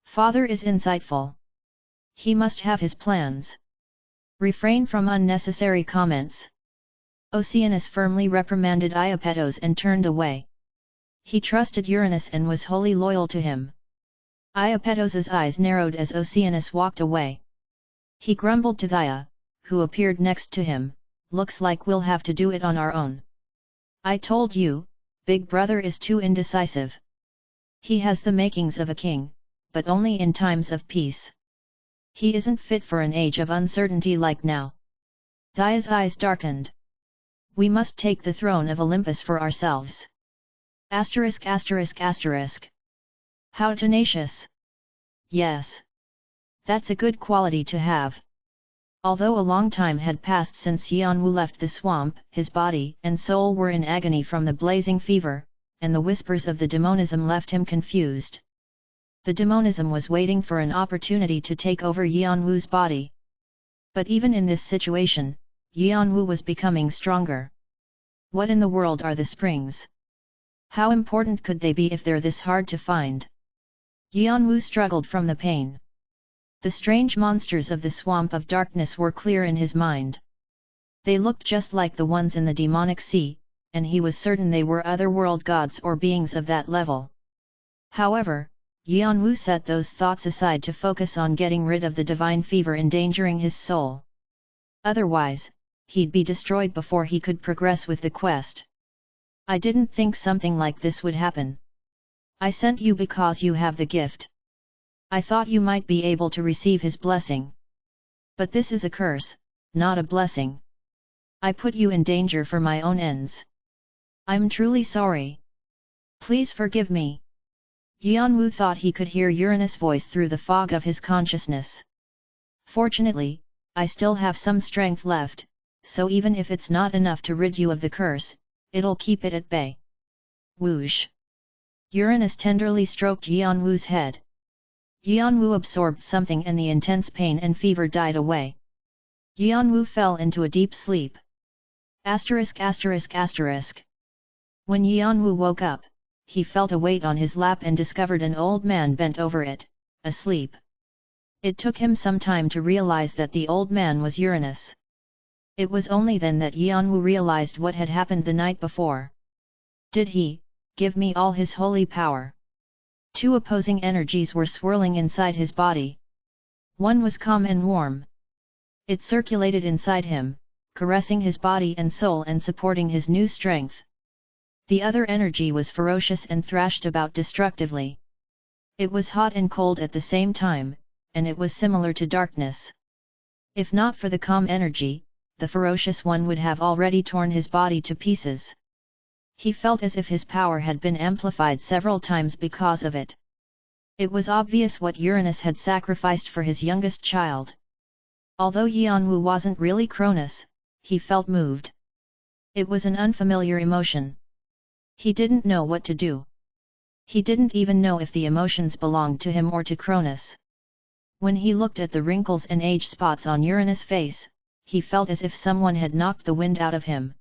Father is insightful. He must have his plans. Refrain from unnecessary comments. Oceanus firmly reprimanded Iapetos and turned away. He trusted Uranus and was wholly loyal to him. Iapetos's eyes narrowed as Oceanus walked away. He grumbled to Thea, who appeared next to him, "Looks like we'll have to do it on our own. I told you, Big Brother is too indecisive. He has the makings of a king, but only in times of peace. He isn't fit for an age of uncertainty like now." Thea's eyes darkened. "We must take the throne of Olympus for ourselves." Asterisk asterisk asterisk. How tenacious! Yes. That's a good quality to have. Although a long time had passed since Yanwu left the swamp, his body and soul were in agony from the blazing fever, and the whispers of the demonism left him confused. The demonism was waiting for an opportunity to take over Yanwu's body. But even in this situation, Yanwu was becoming stronger. What in the world are the springs? How important could they be if they're this hard to find? Yanwu struggled from the pain. The strange monsters of the swamp of darkness were clear in his mind. They looked just like the ones in the demonic sea, and he was certain they were otherworld gods or beings of that level. However, Yanwu set those thoughts aside to focus on getting rid of the divine fever endangering his soul. Otherwise, he'd be destroyed before he could progress with the quest. "I didn't think something like this would happen. I sent you because you have the gift. I thought you might be able to receive his blessing. But this is a curse, not a blessing. I put you in danger for my own ends. I'm truly sorry. Please forgive me." Yanwu thought he could hear Uranus' voice through the fog of his consciousness. "Fortunately, I still have some strength left, so even if it's not enough to rid you of the curse, it'll keep it at bay." Whoosh! Uranus tenderly stroked Yanwu's head. Yanwu absorbed something and the intense pain and fever died away. Yanwu fell into a deep sleep. Asterisk asterisk asterisk. When Yanwu woke up, he felt a weight on his lap and discovered an old man bent over it, asleep. It took him some time to realize that the old man was Uranus. It was only then that Yanwu realized what had happened the night before. Did he give me all his holy power? Two opposing energies were swirling inside his body. One was calm and warm. It circulated inside him, caressing his body and soul and supporting his new strength. The other energy was ferocious and thrashed about destructively. It was hot and cold at the same time, and it was similar to darkness. If not for the calm energy, the ferocious one would have already torn his body to pieces. He felt as if his power had been amplified several times because of it. It was obvious what Uranus had sacrificed for his youngest child. Although Yanwu wasn't really Cronus, he felt moved. It was an unfamiliar emotion. He didn't know what to do. He didn't even know if the emotions belonged to him or to Cronus. When he looked at the wrinkles and age spots on Uranus' face, he felt as if someone had knocked the wind out of him.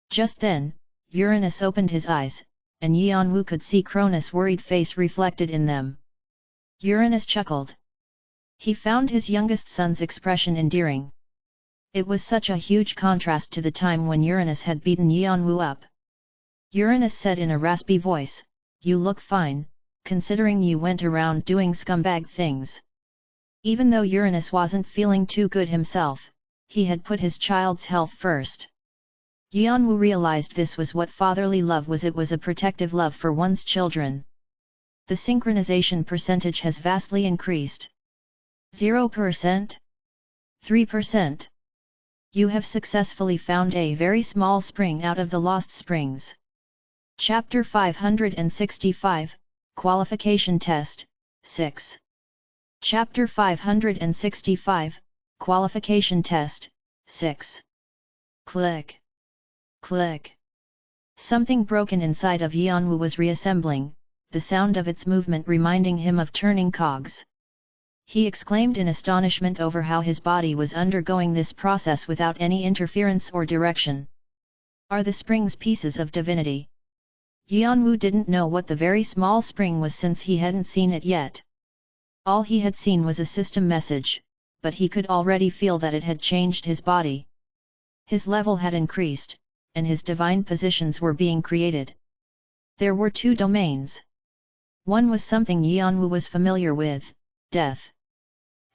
Just then, Uranus opened his eyes, and Yanwu could see Cronus' worried face reflected in them. Uranus chuckled. He found his youngest son's expression endearing. It was such a huge contrast to the time when Uranus had beaten Yanwu up. Uranus said in a raspy voice, "You look fine, considering you went around doing scumbag things." Even though Uranus wasn't feeling too good himself, he had put his child's health first. Yanwu realized this was what fatherly love was. It was a protective love for one's children. The synchronization percentage has vastly increased. 0%? 3%? You have successfully found a very small spring out of the lost springs. Chapter 565, Qualification Test, 6. Chapter 565, Qualification Test, 6. Click. Click. Something broken inside of Yanwu was reassembling, the sound of its movement reminding him of turning cogs. He exclaimed in astonishment over how his body was undergoing this process without any interference or direction. Are the springs pieces of divinity? Yanwu didn't know what the very small spring was since he hadn't seen it yet. All he had seen was a system message, but he could already feel that it had changed his body. His level had increased, and his divine positions were being created. There were two domains. One was something Yanwu was familiar with, death.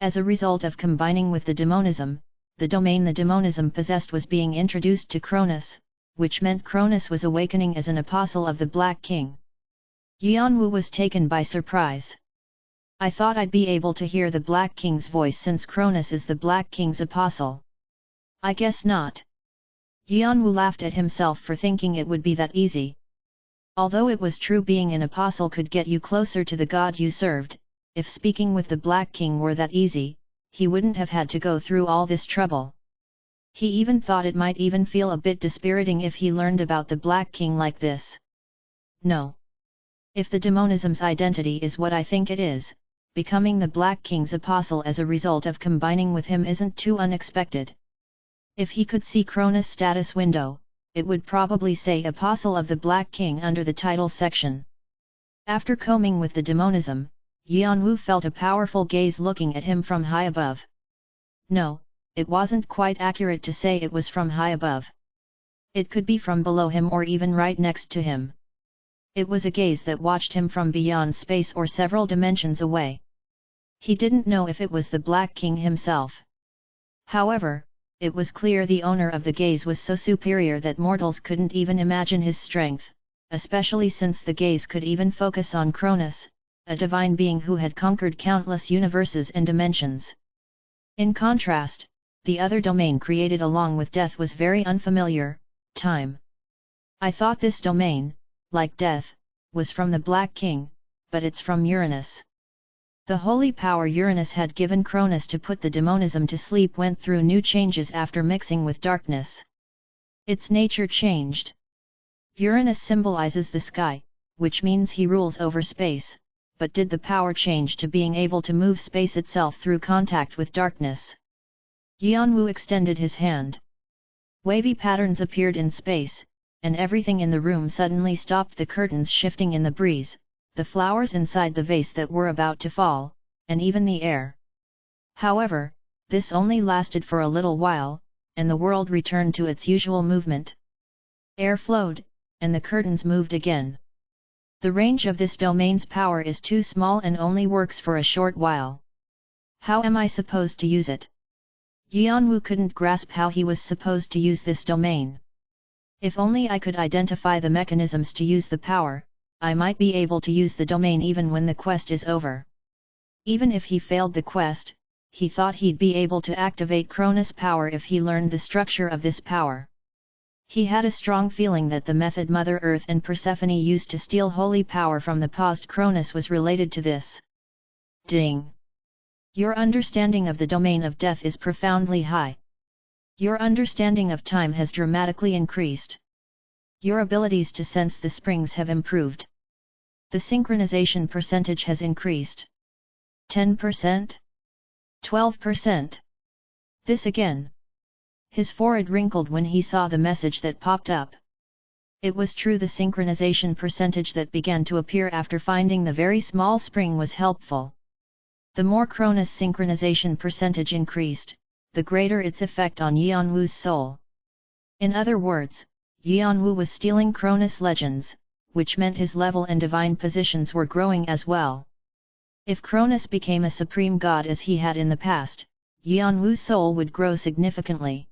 As a result of combining with the demonism, the domain the demonism possessed was being introduced to Cronus, which meant Cronus was awakening as an apostle of the Black King. Yanwu was taken by surprise. I thought I'd be able to hear the Black King's voice since Cronus is the Black King's apostle. I guess not. Yanwu laughed at himself for thinking it would be that easy. Although it was true being an apostle could get you closer to the god you served, if speaking with the Black King were that easy, he wouldn't have had to go through all this trouble. He even thought it might even feel a bit dispiriting if he learned about the Black King like this. No. If the demonism's identity is what I think it is, becoming the Black King's apostle as a result of combining with him isn't too unexpected. If he could see Cronus' status window, it would probably say Apostle of the Black King under the title section. After combing with the demonism, Yanwu felt a powerful gaze looking at him from high above. No, it wasn't quite accurate to say it was from high above. It could be from below him or even right next to him. It was a gaze that watched him from beyond space or several dimensions away. He didn't know if it was the Black King himself. However, it was clear the owner of the gaze was so superior that mortals couldn't even imagine his strength, especially since the gaze could even focus on Cronus, a divine being who had conquered countless universes and dimensions. In contrast, the other domain created along with death was very unfamiliar, time. I thought this domain, like death, was from the Black King, but it's from Uranus. The holy power Uranus had given Cronus to put the demonism to sleep went through new changes after mixing with darkness. Its nature changed. Uranus symbolizes the sky, which means he rules over space, but did the power change to being able to move space itself through contact with darkness? Yanwu extended his hand. Wavy patterns appeared in space, and everything in the room suddenly stopped, the curtains shifting in the breeze, the flowers inside the vase that were about to fall, and even the air. However, this only lasted for a little while, and the world returned to its usual movement. Air flowed, and the curtains moved again. The range of this domain's power is too small and only works for a short while. How am I supposed to use it? Yanwu couldn't grasp how he was supposed to use this domain. If only I could identify the mechanisms to use the power, I might be able to use the domain even when the quest is over. Even if he failed the quest, he thought he'd be able to activate Cronus' power if he learned the structure of this power. He had a strong feeling that the method Mother Earth and Persephone used to steal holy power from the paused Cronus was related to this. Ding! Your understanding of the domain of death is profoundly high. Your understanding of time has dramatically increased. Your abilities to sense the springs have improved. The synchronization percentage has increased. 10%? 12%? This again. His forehead wrinkled when he saw the message that popped up. It was true, the synchronization percentage that began to appear after finding the very small spring was helpful. The more Cronus' synchronization percentage increased, the greater its effect on Yanwu's soul. In other words, Yanwu was stealing Cronus' legends, which meant his level and divine positions were growing as well. If Cronus became a supreme god as he had in the past, Yanwu's soul would grow significantly.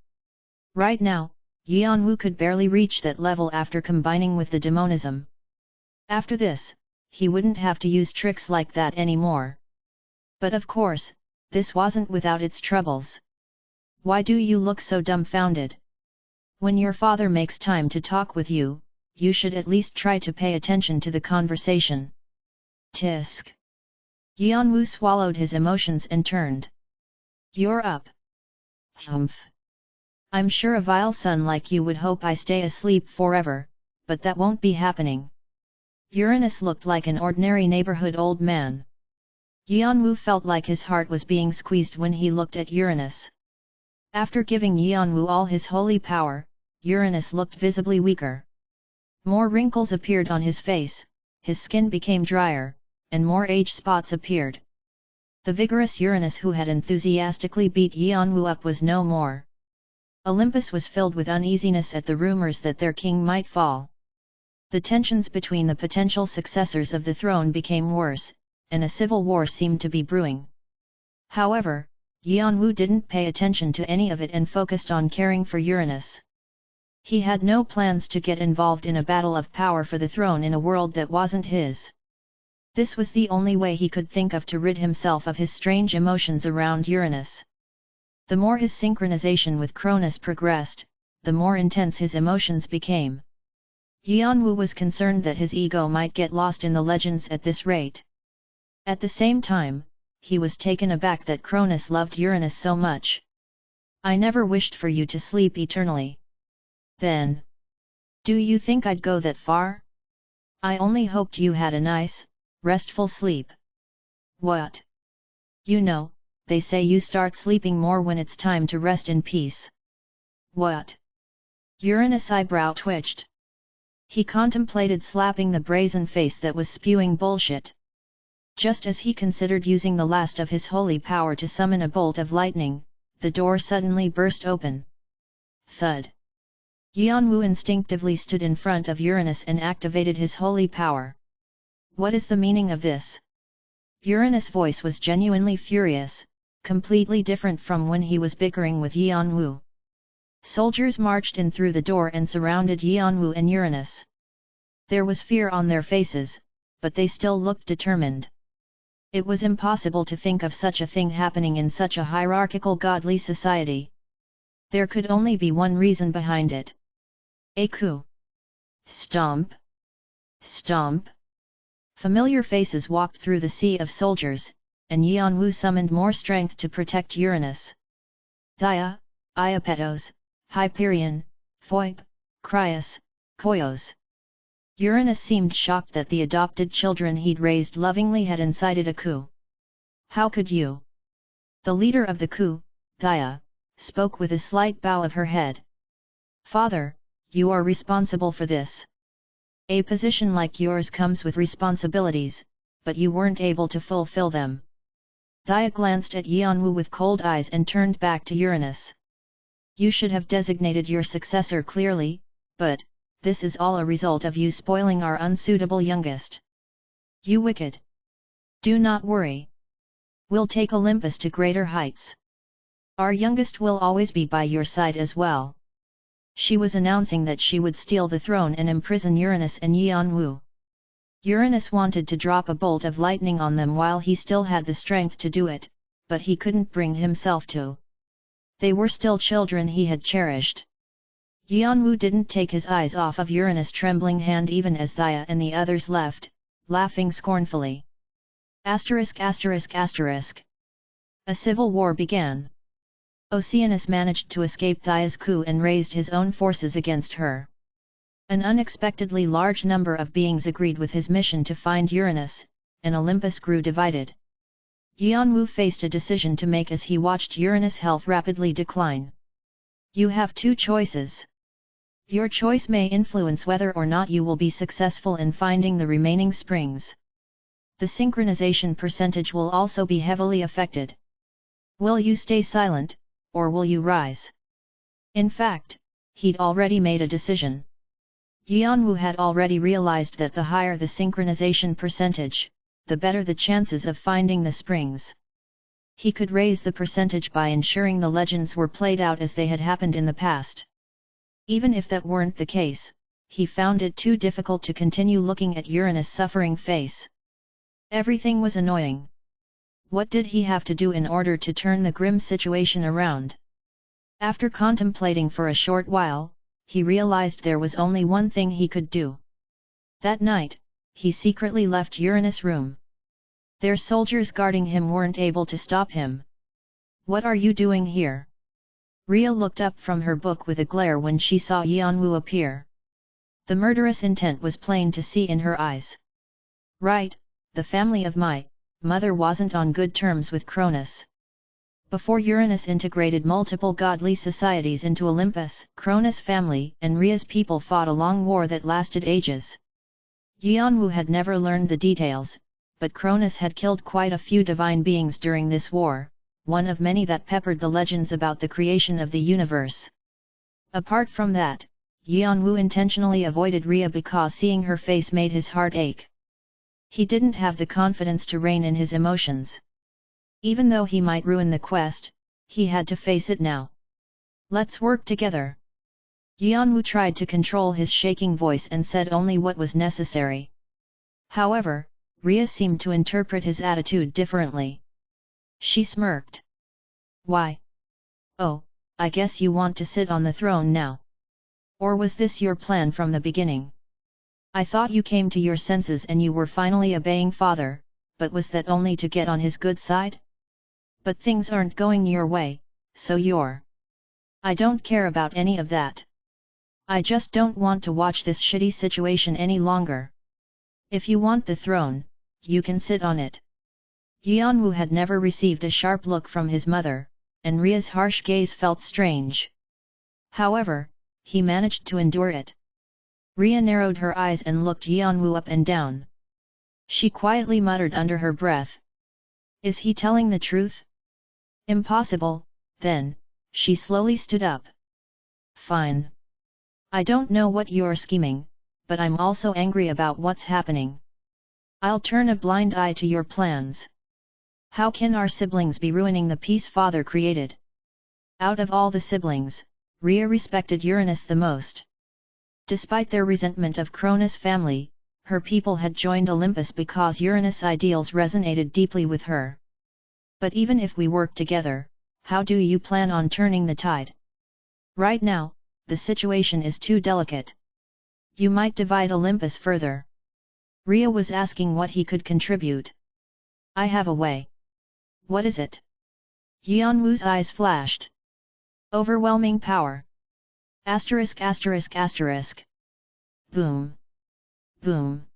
Right now, Yanwu could barely reach that level after combining with the demonism. After this, he wouldn't have to use tricks like that anymore. But of course, this wasn't without its troubles. Why do you look so dumbfounded? When your father makes time to talk with you, you should at least try to pay attention to the conversation. Tisk. Yanwu swallowed his emotions and turned. You're up. Humph. I'm sure a vile son like you would hope I stay asleep forever, but that won't be happening. Uranus looked like an ordinary neighborhood old man. Yanwu felt like his heart was being squeezed when he looked at Uranus. After giving Yanwu all his holy power, Uranus looked visibly weaker. More wrinkles appeared on his face, his skin became drier, and more age spots appeared. The vigorous Uranus who had enthusiastically beat Yanwu up was no more. Olympus was filled with uneasiness at the rumors that their king might fall. The tensions between the potential successors of the throne became worse, and a civil war seemed to be brewing. However, Yanwu didn't pay attention to any of it and focused on caring for Uranus. He had no plans to get involved in a battle of power for the throne in a world that wasn't his. This was the only way he could think of to rid himself of his strange emotions around Uranus. The more his synchronization with Cronus progressed, the more intense his emotions became. Yanwu was concerned that his ego might get lost in the legends at this rate. At the same time, he was taken aback that Cronus loved Uranus so much. "I never wished for you to sleep eternally." "Then, do you think I'd go that far? I only hoped you had a nice, restful sleep." "What? You know, they say you start sleeping more when it's time to rest in peace." "What?" Uranus' eyebrow twitched. He contemplated slapping the brazen face that was spewing bullshit. Just as he considered using the last of his holy power to summon a bolt of lightning, the door suddenly burst open. Thud. Yanwu instinctively stood in front of Uranus and activated his holy power. "What is the meaning of this?" Uranus' voice was genuinely furious, completely different from when he was bickering with Yanwu. Soldiers marched in through the door and surrounded Yanwu and Uranus. There was fear on their faces, but they still looked determined. It was impossible to think of such a thing happening in such a hierarchical godly society. There could only be one reason behind it. A coup. Stomp. Stomp. Familiar faces walked through the sea of soldiers, and Yanwu summoned more strength to protect Uranus. Dia, Iapetos, Hyperion, Phoebe, Crius, Koios. Uranus seemed shocked that the adopted children he'd raised lovingly had incited a coup. "How could you?" The leader of the coup, Dia, spoke with a slight bow of her head. "Father, you are responsible for this. A position like yours comes with responsibilities, but you weren't able to fulfill them." Dia glanced at Yanwu with cold eyes and turned back to Uranus. "You should have designated your successor clearly, but this is all a result of you spoiling our unsuitable youngest. You wicked! Do not worry. We'll take Olympus to greater heights. Our youngest will always be by your side as well." She was announcing that she would steal the throne and imprison Uranus and Yanwu. Uranus wanted to drop a bolt of lightning on them while he still had the strength to do it, but he couldn't bring himself to. They were still children he had cherished. Yanwu didn't take his eyes off of Uranus' trembling hand even as Dia and the others left, laughing scornfully. ******. A civil war began. Oceanus managed to escape Dia's coup and raised his own forces against her. An unexpectedly large number of beings agreed with his mission to find Uranus, and Olympus grew divided. Yanwu faced a decision to make as he watched Uranus' health rapidly decline. "You have two choices. Your choice may influence whether or not you will be successful in finding the remaining springs. The synchronization percentage will also be heavily affected. Will you stay silent, or will you rise?" In fact, he'd already made a decision. Yanwu had already realized that the higher the synchronization percentage, the better the chances of finding the springs. He could raise the percentage by ensuring the legends were played out as they had happened in the past. Even if that weren't the case, he found it too difficult to continue looking at Uranus' suffering face. Everything was annoying. What did he have to do in order to turn the grim situation around? After contemplating for a short while, he realized there was only one thing he could do. That night, he secretly left Uranus' room. Their soldiers guarding him weren't able to stop him. "What are you doing here?" Rhea looked up from her book with a glare when she saw Yanwu appear. The murderous intent was plain to see in her eyes. "Right, the family of my Mother wasn't on good terms with Cronus. Before Uranus integrated multiple godly societies into Olympus, Cronus' family and Rhea's people fought a long war that lasted ages. Yeonwoo had never learned the details, but Cronus had killed quite a few divine beings during this war, one of many that peppered the legends about the creation of the universe. Apart from that, Yeonwoo intentionally avoided Rhea because seeing her face made his heart ache. He didn't have the confidence to rein in his emotions. Even though he might ruin the quest, he had to face it now. Let's work together. Yeonwoo tried to control his shaking voice and said only what was necessary. However, Rhea seemed to interpret his attitude differently. She smirked. Why? Oh, I guess you want to sit on the throne now. Or was this your plan from the beginning? I thought you came to your senses and you were finally obeying father, but was that only to get on his good side? But things aren't going your way, so you're... I don't care about any of that. I just don't want to watch this shitty situation any longer. If you want the throne, you can sit on it. Yeonwoo had never received a sharp look from his mother, and Rhea's harsh gaze felt strange. However, he managed to endure it. Rhea narrowed her eyes and looked Yeonwoo up and down. She quietly muttered under her breath. Is he telling the truth? Impossible. Then, she slowly stood up. Fine. I don't know what you're scheming, but I'm also angry about what's happening. I'll turn a blind eye to your plans. How can our siblings be ruining the peace father created? Out of all the siblings, Rhea respected Uranus the most. Despite their resentment of Cronus' family, her people had joined Olympus because Uranus' ideals resonated deeply with her. But even if we work together, how do you plan on turning the tide? Right now, the situation is too delicate. You might divide Olympus further. Rhea was asking what he could contribute. I have a way. What is it? Yeonwoo's eyes flashed. Overwhelming power. Asterisk asterisk asterisk. Boom. Boom.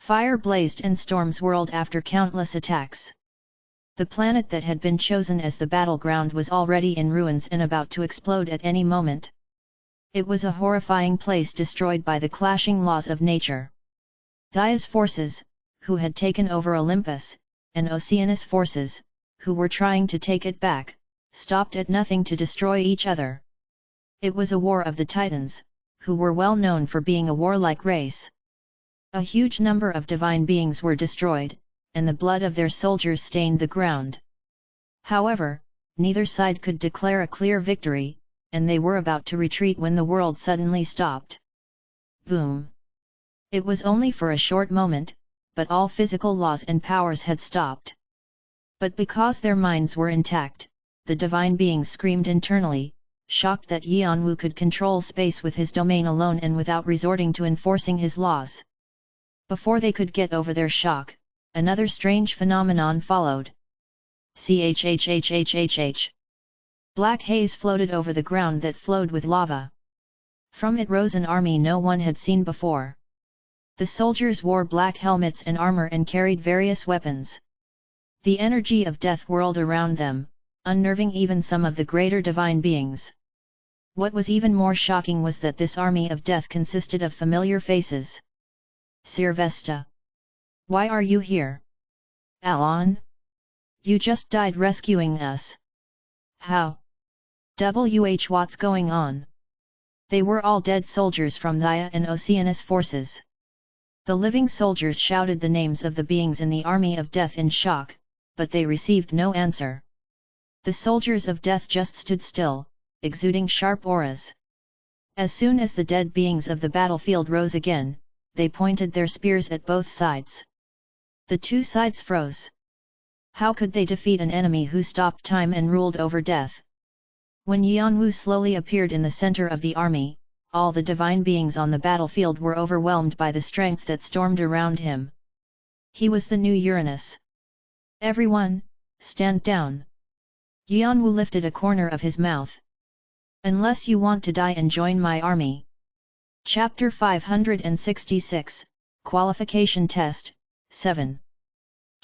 Fire blazed and storms whirled after countless attacks. The planet that had been chosen as the battleground was already in ruins and about to explode at any moment. It was a horrifying place destroyed by the clashing laws of nature. Gaia's forces, who had taken over Olympus, and Oceanus' forces, who were trying to take it back, stopped at nothing to destroy each other. It was a war of the Titans, who were well known for being a warlike race. A huge number of divine beings were destroyed, and the blood of their soldiers stained the ground. However, neither side could declare a clear victory, and they were about to retreat when the world suddenly stopped. Boom! It was only for a short moment, but all physical laws and powers had stopped. But because their minds were intact, the divine beings screamed internally, shocked that Yeonwoo could control space with his domain alone and without resorting to enforcing his laws. Before they could get over their shock, another strange phenomenon followed. Chhhhhh. Black haze floated over the ground that flowed with lava. From it rose an army no one had seen before. The soldiers wore black helmets and armor and carried various weapons. The energy of death whirled around them, unnerving even some of the greater divine beings. What was even more shocking was that this army of death consisted of familiar faces. Sirvesta. Why are you here? Alon? You just died rescuing us. How? What's going on? They were all dead soldiers from Gaia and Oceanus forces. The living soldiers shouted the names of the beings in the army of death in shock, but they received no answer. The soldiers of death just stood still, exuding sharp auras. As soon as the dead beings of the battlefield rose again, they pointed their spears at both sides. The two sides froze. How could they defeat an enemy who stopped time and ruled over death? When Yeonwoo slowly appeared in the center of the army, all the divine beings on the battlefield were overwhelmed by the strength that stormed around him. He was the new Uranus. Everyone, stand down. Yeonwoo lifted a corner of his mouth. Unless you want to die and join my army. Chapter 566, Qualification Test, 7.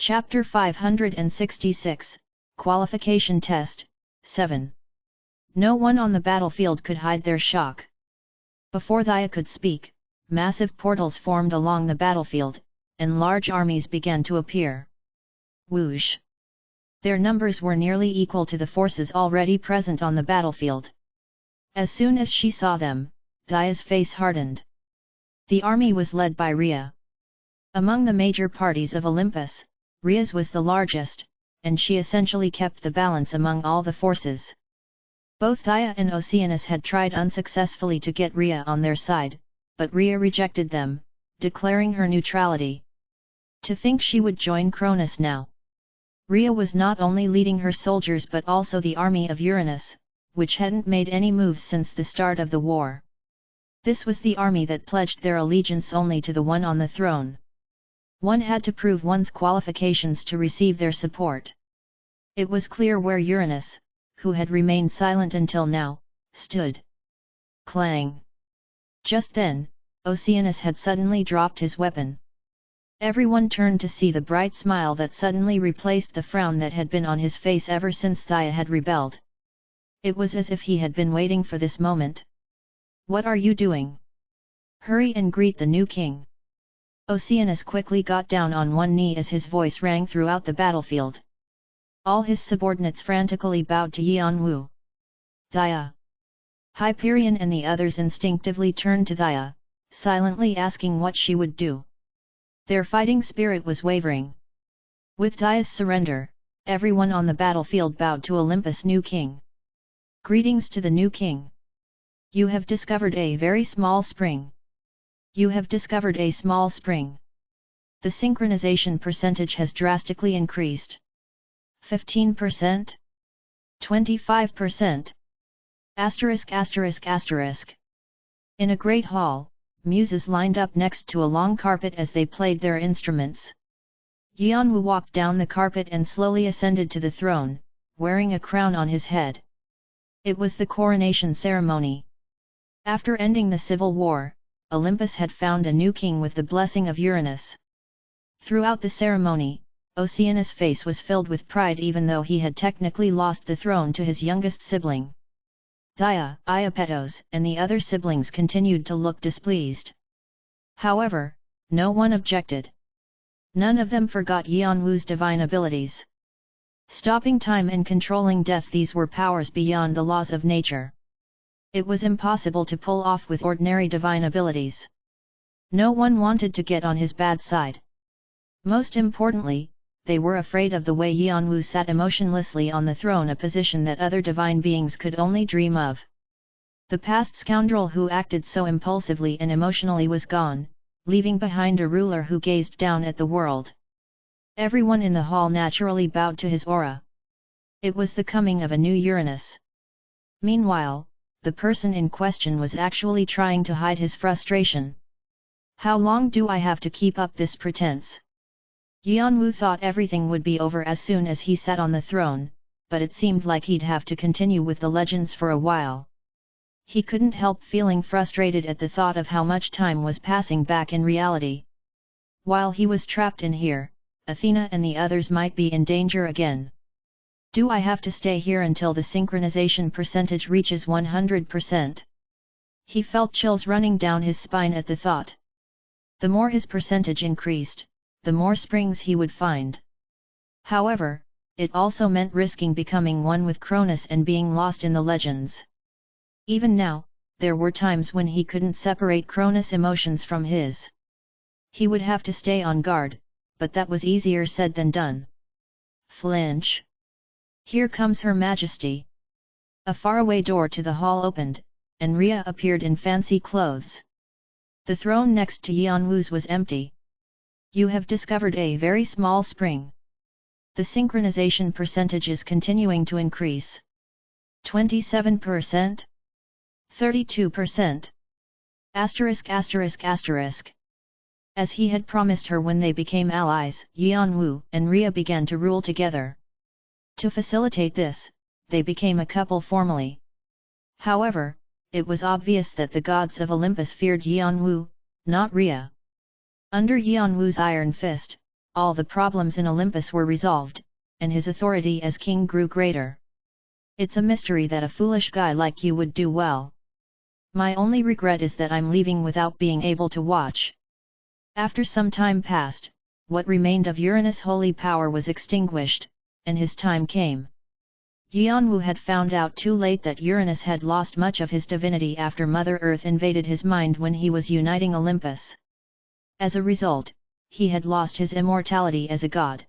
Chapter 566, Qualification Test, 7. No one on the battlefield could hide their shock. Before Thaya could speak, massive portals formed along the battlefield, and large armies began to appear. Whoosh! Their numbers were nearly equal to the forces already present on the battlefield. As soon as she saw them, Thaya's face hardened. The army was led by Rhea. Among the major parties of Olympus, Rhea's was the largest, and she essentially kept the balance among all the forces. Both Thaya and Oceanus had tried unsuccessfully to get Rhea on their side, but Rhea rejected them, declaring her neutrality. To think she would join Cronus now. Rhea was not only leading her soldiers but also the army of Uranus, which hadn't made any moves since the start of the war. This was the army that pledged their allegiance only to the one on the throne. One had to prove one's qualifications to receive their support. It was clear where Uranus, who had remained silent until now, stood. Clang! Just then, Oceanus had suddenly dropped his weapon. Everyone turned to see the bright smile that suddenly replaced the frown that had been on his face ever since Thaya had rebelled. It was as if he had been waiting for this moment. "What are you doing? Hurry and greet the new king." Oceanus quickly got down on one knee as his voice rang throughout the battlefield. All his subordinates frantically bowed to Yanwu. Thaya! Hyperion and the others instinctively turned to Thaya, silently asking what she would do. Their fighting spirit was wavering. With Thaya's surrender, everyone on the battlefield bowed to Olympus' new king. Greetings to the new king. You have discovered a very small spring. You have discovered a small spring. The synchronization percentage has drastically increased. 15%? 25%? *******. In a great hall, muses lined up next to a long carpet as they played their instruments. Yanwu walked down the carpet and slowly ascended to the throne, wearing a crown on his head. It was the coronation ceremony. After ending the civil war, Olympus had found a new king with the blessing of Uranus. Throughout the ceremony, Oceanus' face was filled with pride even though he had technically lost the throne to his youngest sibling. Thaya, Iapetos, and the other siblings continued to look displeased. However, no one objected. None of them forgot Yanwu's divine abilities. Stopping time and controlling death, these were powers beyond the laws of nature. It was impossible to pull off with ordinary divine abilities. No one wanted to get on his bad side. Most importantly, they were afraid of the way Yanwu sat emotionlessly on the throne, a position that other divine beings could only dream of. The past scoundrel who acted so impulsively and emotionally was gone, leaving behind a ruler who gazed down at the world. Everyone in the hall naturally bowed to his aura. It was the coming of a new Uranus. Meanwhile, the person in question was actually trying to hide his frustration. How long do I have to keep up this pretense? Yanwu thought everything would be over as soon as he sat on the throne, but it seemed like he'd have to continue with the legends for a while. He couldn't help feeling frustrated at the thought of how much time was passing back in reality. While he was trapped in here, Athena and the others might be in danger again. Do I have to stay here until the synchronization percentage reaches 100%? He felt chills running down his spine at the thought. The more his percentage increased, the more springs he would find. However, it also meant risking becoming one with Cronus and being lost in the legends. Even now, there were times when he couldn't separate Cronus' emotions from his. He would have to stay on guard, but that was easier said than done. Flinch! Here comes Her Majesty. A faraway door to the hall opened, and Rhea appeared in fancy clothes. The throne next to Yanwu's was empty. You have discovered a very small spring. The synchronization percentage is continuing to increase. 27%? 32%? ******. As he had promised her when they became allies, Yanwu and Rhea began to rule together. To facilitate this, they became a couple formally. However, it was obvious that the gods of Olympus feared Yanwu, not Rhea. Under Yanwu's iron fist, all the problems in Olympus were resolved, and his authority as king grew greater. It's a mystery that a foolish guy like you would do well. My only regret is that I'm leaving without being able to watch. After some time passed, what remained of Uranus' holy power was extinguished, and his time came. Yuanwu had found out too late that Uranus had lost much of his divinity after Mother Earth invaded his mind when he was uniting Olympus. As a result, he had lost his immortality as a god.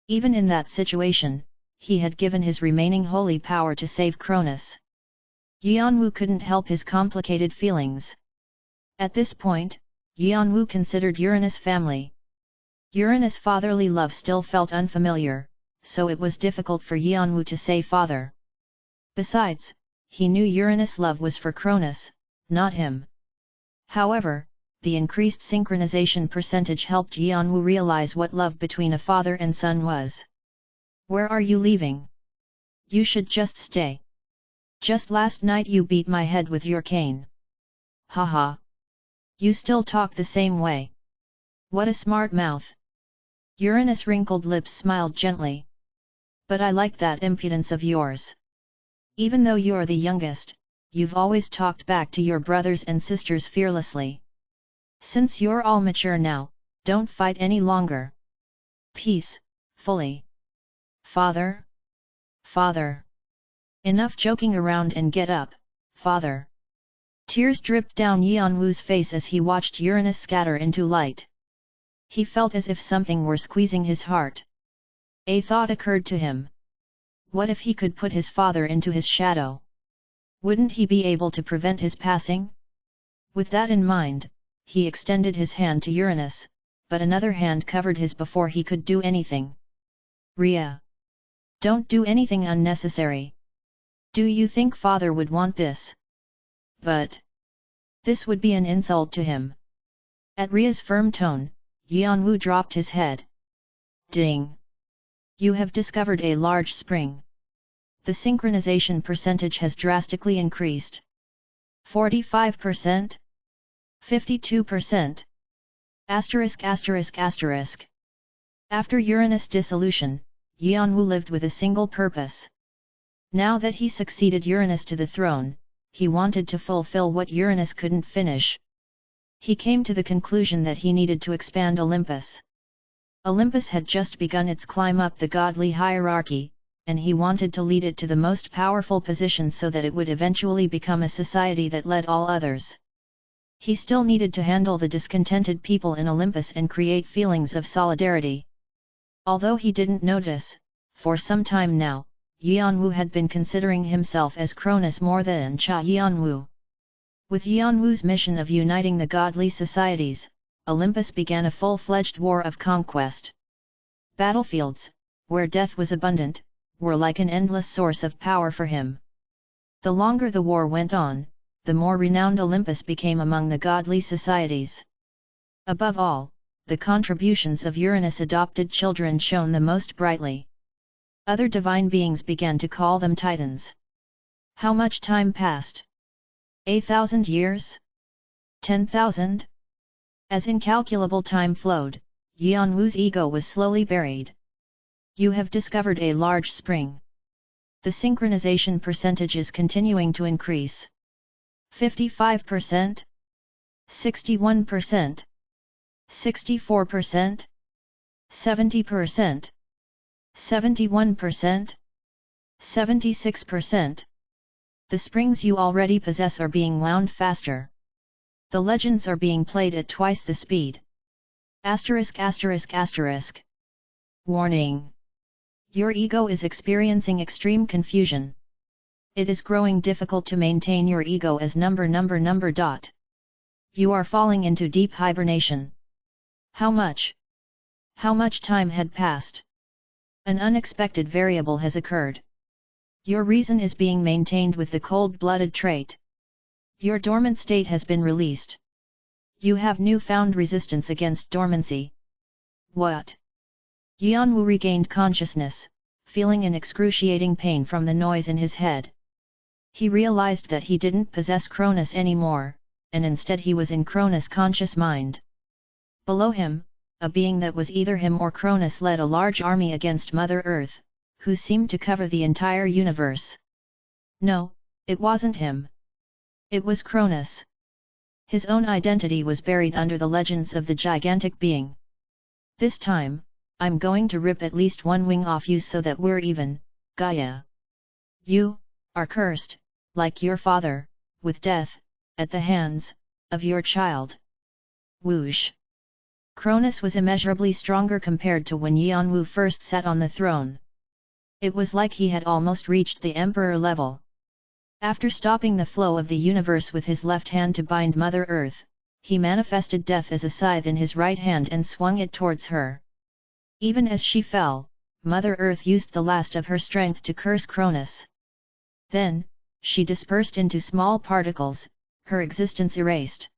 Even in that situation, he had given his remaining holy power to save Cronus. Yuanwu couldn't help his complicated feelings. At this point, Yuanwu considered Uranus family. Uranus' fatherly love still felt unfamiliar, so it was difficult for Yuanwu to say father. Besides, he knew Uranus' love was for Cronus, not him. However, the increased synchronization percentage helped Yuanwu realize what love between a father and son was. Where are you leaving? You should just stay. Just last night you beat my head with your cane. Haha. You still talk the same way. What a smart mouth. Uranus' wrinkled lips smiled gently. But I like that impudence of yours. Even though you're the youngest, you've always talked back to your brothers and sisters fearlessly. Since you're all mature now, don't fight any longer. Peace, fully. Father? Father. Enough joking around and get up, father. Tears dripped down Yuanwu's face as he watched Uranus scatter into light. He felt as if something were squeezing his heart. A thought occurred to him. What if he could put his father into his shadow? Wouldn't he be able to prevent his passing? With that in mind, he extended his hand to Uranus, but another hand covered his before he could do anything. Rhea! Don't do anything unnecessary. Do you think father would want this? But this would be an insult to him. At Rhea's firm tone, Yuanwu dropped his head. Ding! You have discovered a large spring. The synchronization percentage has drastically increased. 45%? 52%? Asterisk asterisk asterisk. After Uranus' dissolution, Yuanwu lived with a single purpose. Now that he succeeded Uranus to the throne, he wanted to fulfill what Uranus couldn't finish. He came to the conclusion that he needed to expand Olympus. Olympus had just begun its climb up the godly hierarchy, and he wanted to lead it to the most powerful position so that it would eventually become a society that led all others. He still needed to handle the discontented people in Olympus and create feelings of solidarity. Although he didn't notice, for some time now, Yuanwu had been considering himself as Cronus more than Cha Yuanwu. With Yuanwu's mission of uniting the godly societies, Olympus began a full-fledged war of conquest. Battlefields, where death was abundant, were like an endless source of power for him. The longer the war went on, the more renowned Olympus became among the godly societies. Above all, the contributions of Uranus' adopted children shone the most brightly. Other divine beings began to call them titans. How much time passed? 1,000 years? 10,000? As incalculable time flowed, Yuanwu's ego was slowly buried. You have discovered a large spring. The synchronization percentage is continuing to increase. 55%? 61%? 64%? 70%? 71%? 76%? The springs you already possess are being wound faster. The legends are being played at twice the speed. Asterisk asterisk asterisk. Warning! Your ego is experiencing extreme confusion. It is growing difficult to maintain your ego as number. You are falling into deep hibernation. How much? How much time had passed? An unexpected variable has occurred. Your reason is being maintained with the cold-blooded trait. Your dormant state has been released. You have newfound resistance against dormancy. What? Yuanwu regained consciousness, feeling an excruciating pain from the noise in his head. He realized that he didn't possess Cronus anymore, and instead he was in Cronus' conscious mind. Below him, a being that was either him or Cronus led a large army against Mother Earth, who seemed to cover the entire universe. No, it wasn't him. It was Cronus. His own identity was buried under the legends of the gigantic being. This time, I'm going to rip at least one wing off you so that we're even, Gaia. You are cursed, like your father, with death, at the hands of your child. Whoosh! Cronus was immeasurably stronger compared to when Yanwu first sat on the throne. It was like he had almost reached the emperor level. After stopping the flow of the universe with his left hand to bind Mother Earth, he manifested death as a scythe in his right hand and swung it towards her. Even as she fell, Mother Earth used the last of her strength to curse Cronus. Then, she dispersed into small particles, her existence erased.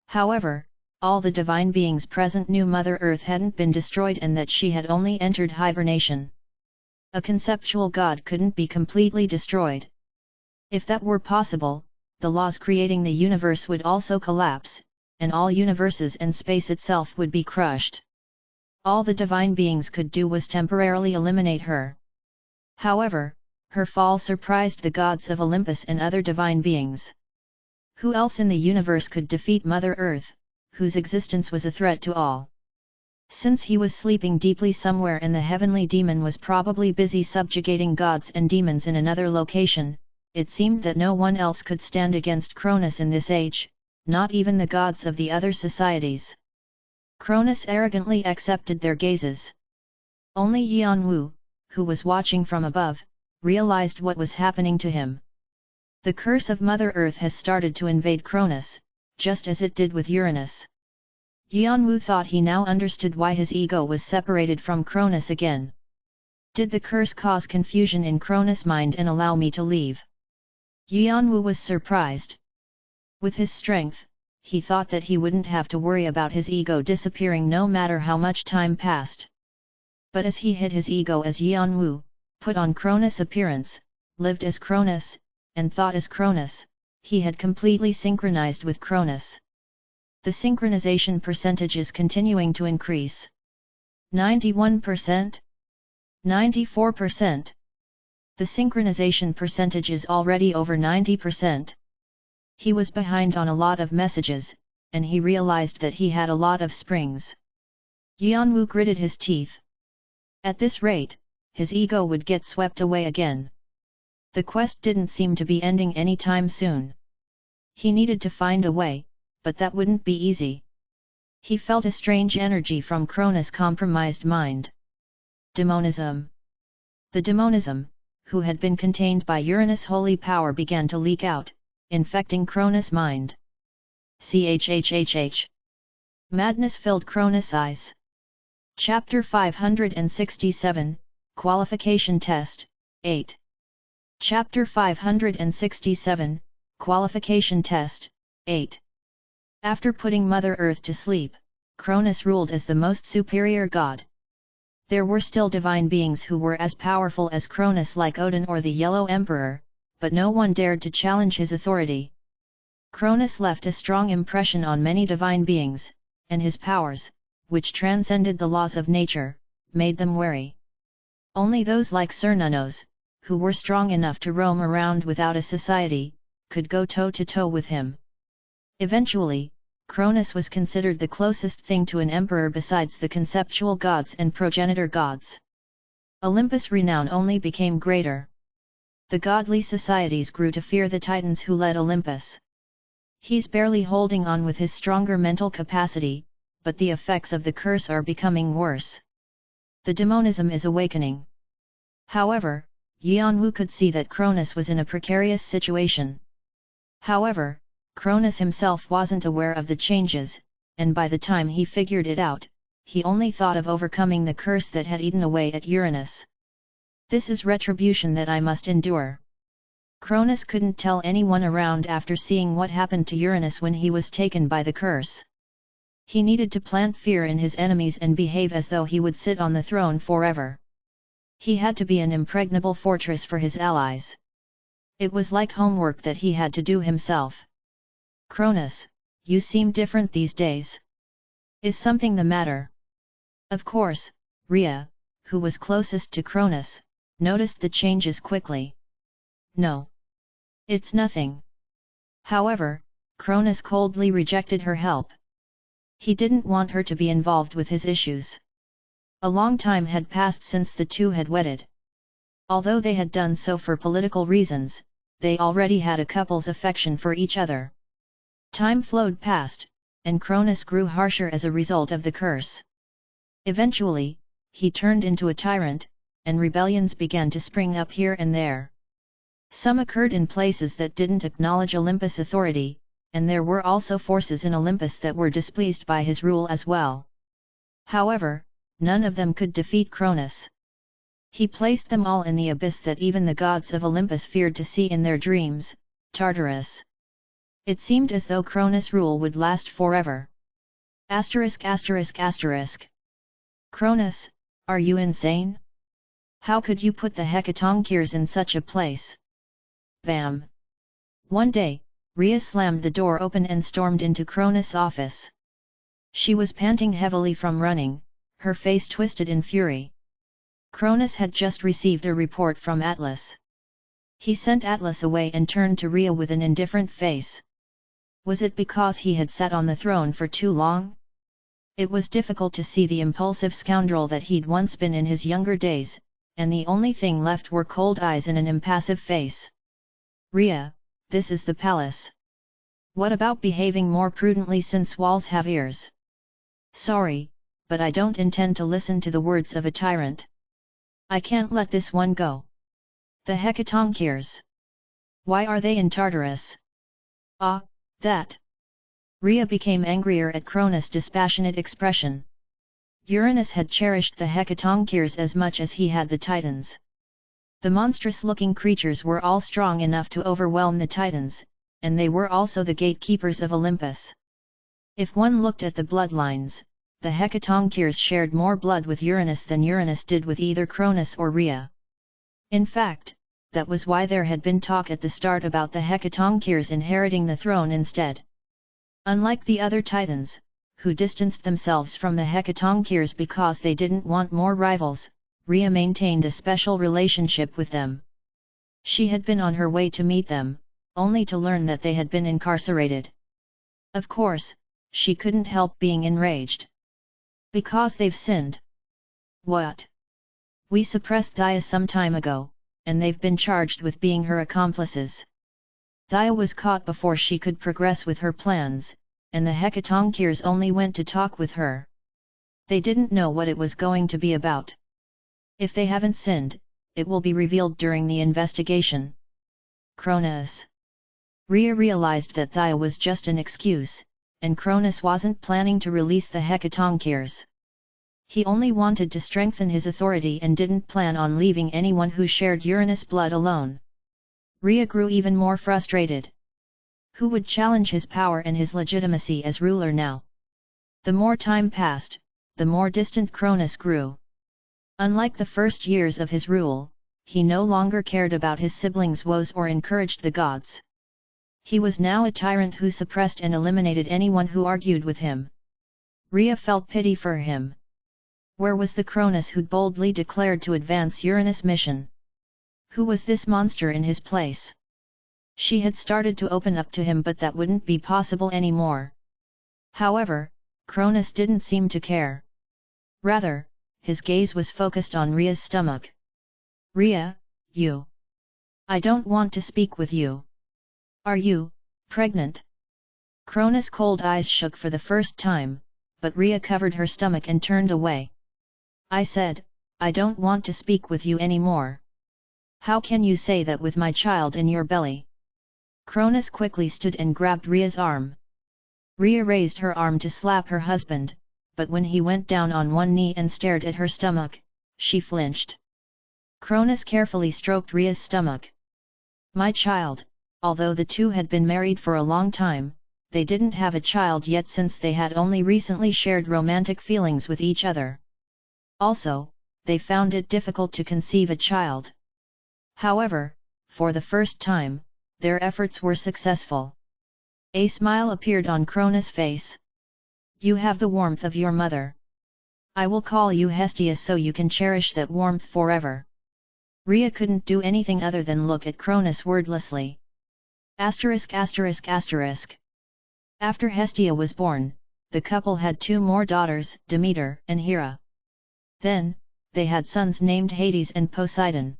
However, all the divine beings present knew Mother Earth hadn't been destroyed and that she had only entered hibernation. A conceptual god couldn't be completely destroyed. If that were possible, the laws creating the universe would also collapse, and all universes and space itself would be crushed. All the divine beings could do was temporarily eliminate her. However, her fall surprised the gods of Olympus and other divine beings. Who else in the universe could defeat Mother Earth, whose existence was a threat to all? Since he was sleeping deeply somewhere and the heavenly demon was probably busy subjugating gods and demons in another location, it seemed that no one else could stand against Cronus in this age, not even the gods of the other societies. Cronus arrogantly accepted their gazes. Only Yanwu, who was watching from above, realized what was happening to him. The curse of Mother Earth has started to invade Cronus, just as it did with Uranus. Yanwu thought he now understood why his ego was separated from Cronus again. Did the curse cause confusion in Cronus' mind and allow me to leave? Yanwu was surprised. With his strength, he thought that he wouldn't have to worry about his ego disappearing no matter how much time passed. But as he hid his ego as Yanwu, put on Cronus' appearance, lived as Cronus, and thought as Cronus, he had completely synchronized with Cronus. The synchronization percentage is continuing to increase. 91%? 94%? The synchronization percentage is already over 90%. He was behind on a lot of messages, and he realized that he had a lot of springs. Yanwu gritted his teeth. At this rate, his ego would get swept away again. The quest didn't seem to be ending any time soon. He needed to find a way, but that wouldn't be easy. He felt a strange energy from Cronus' compromised mind. Demonism. The demonism, who had been contained by Uranus' holy power, began to leak out, infecting Cronus' mind. Chhhh. Madness filled Cronus' eyes. Chapter 567, Qualification Test, 8. Chapter 567, Qualification Test, 8. After putting Mother Earth to sleep, Cronus ruled as the most superior god. There were still divine beings who were as powerful as Cronus, like Odin or the Yellow Emperor, but no one dared to challenge his authority. Cronus left a strong impression on many divine beings, and his powers, which transcended the laws of nature, made them wary. Only those like Cernunnos, who were strong enough to roam around without a society, could go toe-to-toe with him. Eventually, Cronus was considered the closest thing to an emperor besides the conceptual gods and progenitor gods. Olympus' renown only became greater. The godly societies grew to fear the titans who led Olympus. He's barely holding on with his stronger mental capacity, but the effects of the curse are becoming worse. The demonism is awakening. However, Yanwu could see that Cronus was in a precarious situation. However, Cronus himself wasn't aware of the changes, and by the time he figured it out, he only thought of overcoming the curse that had eaten away at Uranus. This is retribution that I must endure. Cronus couldn't tell anyone around after seeing what happened to Uranus when he was taken by the curse. He needed to plant fear in his enemies and behave as though he would sit on the throne forever. He had to be an impregnable fortress for his allies. It was like homework that he had to do himself. Cronus, you seem different these days. Is something the matter? Of course, Rhea, who was closest to Cronus, noticed the changes quickly. No. It's nothing. However, Cronus coldly rejected her help. He didn't want her to be involved with his issues. A long time had passed since the two had wedded. Although they had done so for political reasons, they already had a couple's affection for each other. Time flowed past, and Cronus grew harsher as a result of the curse. Eventually, he turned into a tyrant, and rebellions began to spring up here and there. Some occurred in places that didn't acknowledge Olympus' authority, and there were also forces in Olympus that were displeased by his rule as well. However, none of them could defeat Cronus. He placed them all in the abyss that even the gods of Olympus feared to see in their dreams, Tartarus. It seemed as though Cronus' rule would last forever. Cronus, are you insane? How could you put the Hecatoncheires in such a place? Bam! One day, Rhea slammed the door open and stormed into Cronus' office. She was panting heavily from running, her face twisted in fury. Cronus had just received a report from Atlas. He sent Atlas away and turned to Rhea with an indifferent face. Was it because he had sat on the throne for too long? It was difficult to see the impulsive scoundrel that he'd once been in his younger days, and the only thing left were cold eyes and an impassive face. Rhea, this is the palace. What about behaving more prudently since walls have ears? Sorry, but I don't intend to listen to the words of a tyrant. I can't let this one go. The Hecatoncheires. Why are they in Tartarus? Ah, that. Rhea became angrier at Cronus' dispassionate expression. Uranus had cherished the Hecatoncheires as much as he had the Titans. The monstrous-looking creatures were all strong enough to overwhelm the Titans, and they were also the gatekeepers of Olympus. If one looked at the bloodlines, the Hecatoncheires shared more blood with Uranus than Uranus did with either Cronus or Rhea. In fact, that was why there had been talk at the start about the Hecatoncheires inheriting the throne instead. Unlike the other Titans, who distanced themselves from the Hecatoncheires because they didn't want more rivals, Rhea maintained a special relationship with them. She had been on her way to meet them, only to learn that they had been incarcerated. Of course, she couldn't help being enraged. Because they've sinned. What? We suppressed Thea some time ago, and they've been charged with being her accomplices. Thea was caught before she could progress with her plans, and the Hecatoncheires only went to talk with her. They didn't know what it was going to be about. If they haven't sinned, it will be revealed during the investigation. Cronus. Rhea realized that Thea was just an excuse, and Cronus wasn't planning to release the Hecatoncheires. He only wanted to strengthen his authority and didn't plan on leaving anyone who shared Uranus blood alone. Rhea grew even more frustrated. Who would challenge his power and his legitimacy as ruler now? The more time passed, the more distant Cronus grew. Unlike the first years of his rule, he no longer cared about his siblings' woes or encouraged the gods. He was now a tyrant who suppressed and eliminated anyone who argued with him. Rhea felt pity for him. Where was the Cronus who'd boldly declared to advance Uranus' mission? Who was this monster in his place? She had started to open up to him, but that wouldn't be possible anymore. However, Cronus didn't seem to care. Rather, his gaze was focused on Rhea's stomach. Rhea, you. I don't want to speak with you. Are you pregnant? Cronus' cold eyes shook for the first time, but Rhea covered her stomach and turned away. I said, I don't want to speak with you anymore. How can you say that with my child in your belly? Cronus quickly stood and grabbed Rhea's arm. Rhea raised her arm to slap her husband, but when he went down on one knee and stared at her stomach, she flinched. Cronus carefully stroked Rhea's stomach. My child. Although the two had been married for a long time, they didn't have a child yet since they had only recently shared romantic feelings with each other. Also, they found it difficult to conceive a child. However, for the first time, their efforts were successful. A smile appeared on Cronus' face. You have the warmth of your mother. I will call you Hestia so you can cherish that warmth forever. Rhea couldn't do anything other than look at Cronus wordlessly. After Hestia was born, the couple had 2 more daughters, Demeter and Hera. Then, they had sons named Hades and Poseidon.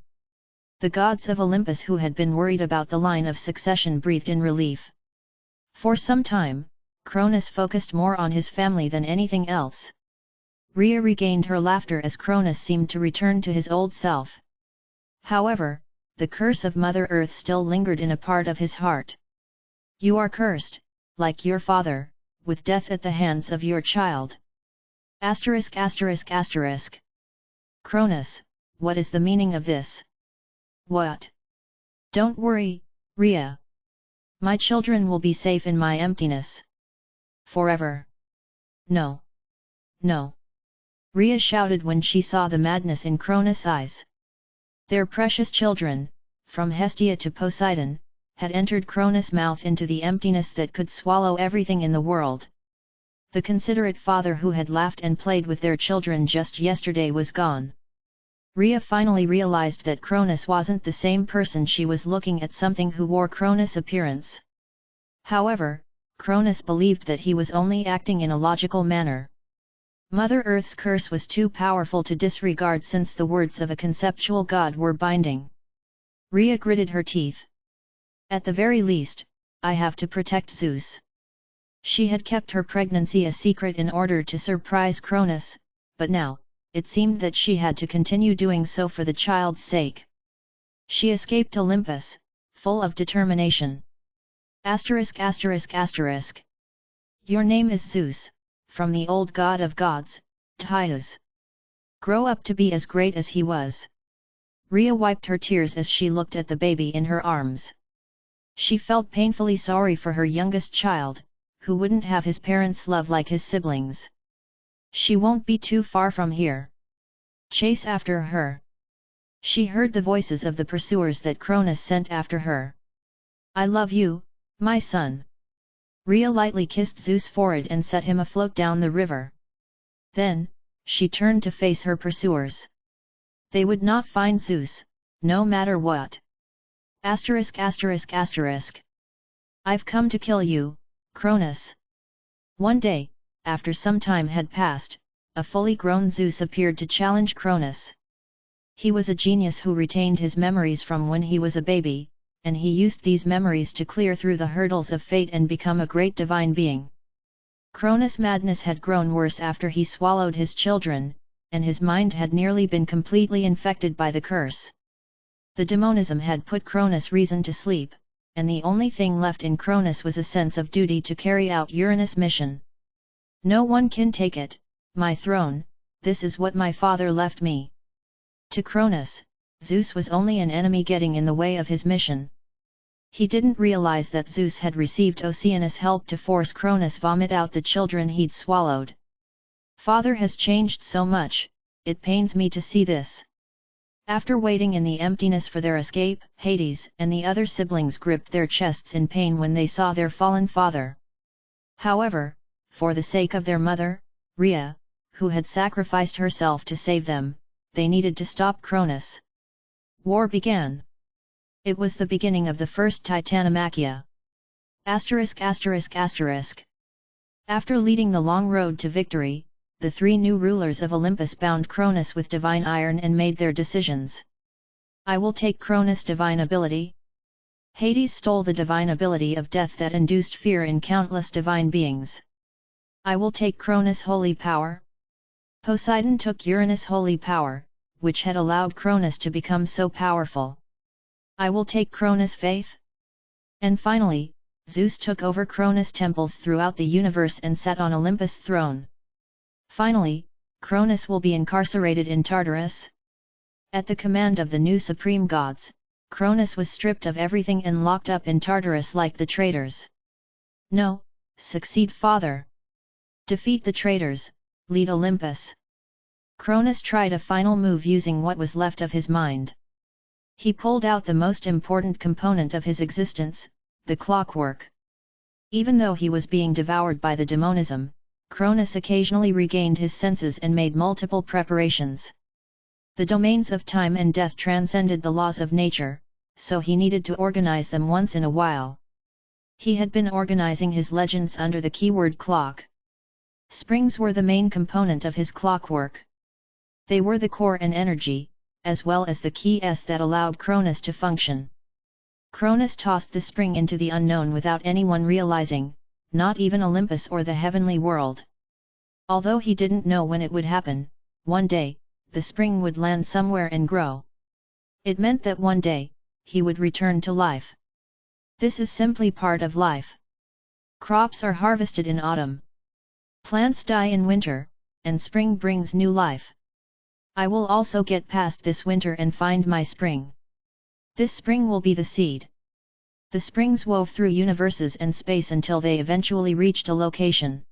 The gods of Olympus who had been worried about the line of succession breathed in relief. For some time, Cronus focused more on his family than anything else. Rhea regained her laughter as Cronus seemed to return to his old self. However, the curse of Mother Earth still lingered in a part of his heart. You are cursed, like your father, with death at the hands of your child. Cronus, what is the meaning of this? What? Don't worry, Rhea. My children will be safe in my emptiness. Forever. No. No. Rhea shouted when she saw the madness in Cronus' eyes. Their precious children, from Hestia to Poseidon, had entered Cronus' mouth into the emptiness that could swallow everything in the world. The considerate father who had laughed and played with their children just yesterday was gone. Rhea finally realized that Cronus wasn't the same person she was looking at, something who wore Cronus' appearance. However, Cronus believed that he was only acting in a logical manner. Mother Earth's curse was too powerful to disregard since the words of a conceptual god were binding. Rhea gritted her teeth. At the very least, I have to protect Zeus. She had kept her pregnancy a secret in order to surprise Cronus, but now, it seemed that she had to continue doing so for the child's sake. She escaped Olympus, full of determination. Your name is Zeus, from the old god of gods, Tyus. Grow up to be as great as he was. Rhea wiped her tears as she looked at the baby in her arms. She felt painfully sorry for her youngest child, who wouldn't have his parents' love like his siblings. She won't be too far from here. Chase after her. She heard the voices of the pursuers that Cronus sent after her. I love you, my son. Rhea lightly kissed Zeus' forehead and set him afloat down the river. Then, she turned to face her pursuers. They would not find Zeus, no matter what. I've come to kill you, Cronus. One day, after some time had passed, a fully grown Zeus appeared to challenge Cronus. He was a genius who retained his memories from when he was a baby, and he used these memories to clear through the hurdles of fate and become a great divine being. Cronus' madness had grown worse after he swallowed his children, and his mind had nearly been completely infected by the curse. The demonism had put Cronus' reason to sleep, and the only thing left in Cronus was a sense of duty to carry out Uranus' mission. No one can take it, my throne, this is what my father left me. To Cronus, Zeus was only an enemy getting in the way of his mission. He didn't realize that Zeus had received Oceanus' help to force Cronus vomit out the children he'd swallowed. Father has changed so much, it pains me to see this. After waiting in the emptiness for their escape, Hades and the other siblings gripped their chests in pain when they saw their fallen father. However, for the sake of their mother, Rhea, who had sacrificed herself to save them, they needed to stop Cronus. War began. It was the beginning of the First Titanomachia. After leading the long road to victory, the 3 new rulers of Olympus bound Cronus with divine iron and made their decisions. I will take Cronus' divine ability. Hades stole the divine ability of death that induced fear in countless divine beings. I will take Cronus' holy power. Poseidon took Uranus' holy power, which had allowed Cronus to become so powerful. I will take Cronus' faith. And finally, Zeus took over Cronus' temples throughout the universe and sat on Olympus' throne. Finally, Cronus will be incarcerated in Tartarus. At the command of the new supreme gods, Cronus was stripped of everything and locked up in Tartarus like the traitors. No, succeed father. Defeat the traitors, lead Olympus. Cronus tried a final move using what was left of his mind. He pulled out the most important component of his existence, the clockwork. Even though he was being devoured by the demonism, Cronus occasionally regained his senses and made multiple preparations. The domains of time and death transcended the laws of nature, so he needed to organize them once in a while. He had been organizing his legends under the keyword clock. Springs were the main component of his clockwork. They were the core and energy, as well as the keys that allowed Cronus to function. Cronus tossed the spring into the unknown without anyone realizing, not even Olympus or the heavenly world. Although he didn't know when it would happen, one day, the spring would land somewhere and grow. It meant that one day, he would return to life. This is simply part of life. Crops are harvested in autumn. Plants die in winter, and spring brings new life. I will also get past this winter and find my spring. This spring will be the seed. The springs wove through universes and space until they eventually reached a location.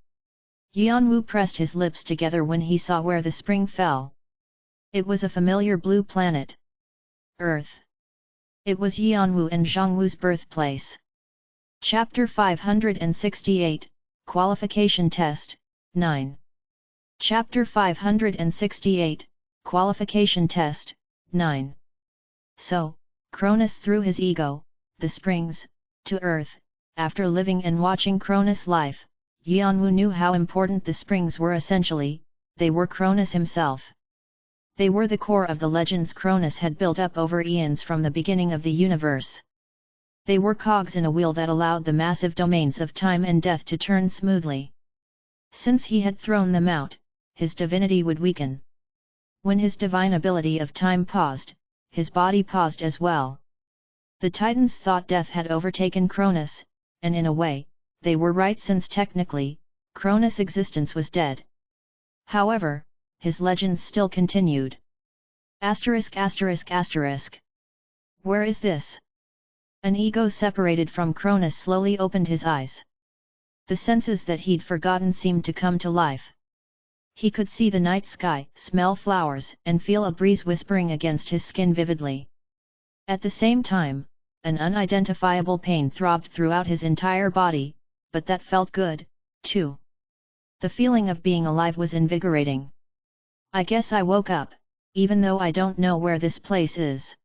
Yanwu pressed his lips together when he saw where the spring fell. It was a familiar blue planet. Earth. It was Yanwu and Zhongwu's birthplace. Chapter 568, Qualification Test, 9. Chapter 568, Qualification Test, 9. So, Cronus threw his ego, the springs, to earth. After living and watching Cronus' life, Yanwu knew how important the springs were. Essentially, they were Cronus himself. They were the core of the legends Cronus had built up over eons from the beginning of the universe. They were cogs in a wheel that allowed the massive domains of time and death to turn smoothly. Since he had thrown them out, his divinity would weaken. When his divine ability of time paused, his body paused as well. The Titans thought death had overtaken Cronus, and in a way, they were right since technically, Cronus' existence was dead. However, his legends still continued. Asterisk asterisk asterisk. Where is this? An ego separated from Cronus slowly opened his eyes. The senses that he'd forgotten seemed to come to life. He could see the night sky, smell flowers, and feel a breeze whispering against his skin vividly. At the same time, an unidentifiable pain throbbed throughout his entire body, but that felt good, too. The feeling of being alive was invigorating. I guess I woke up, even though I don't know where this place is.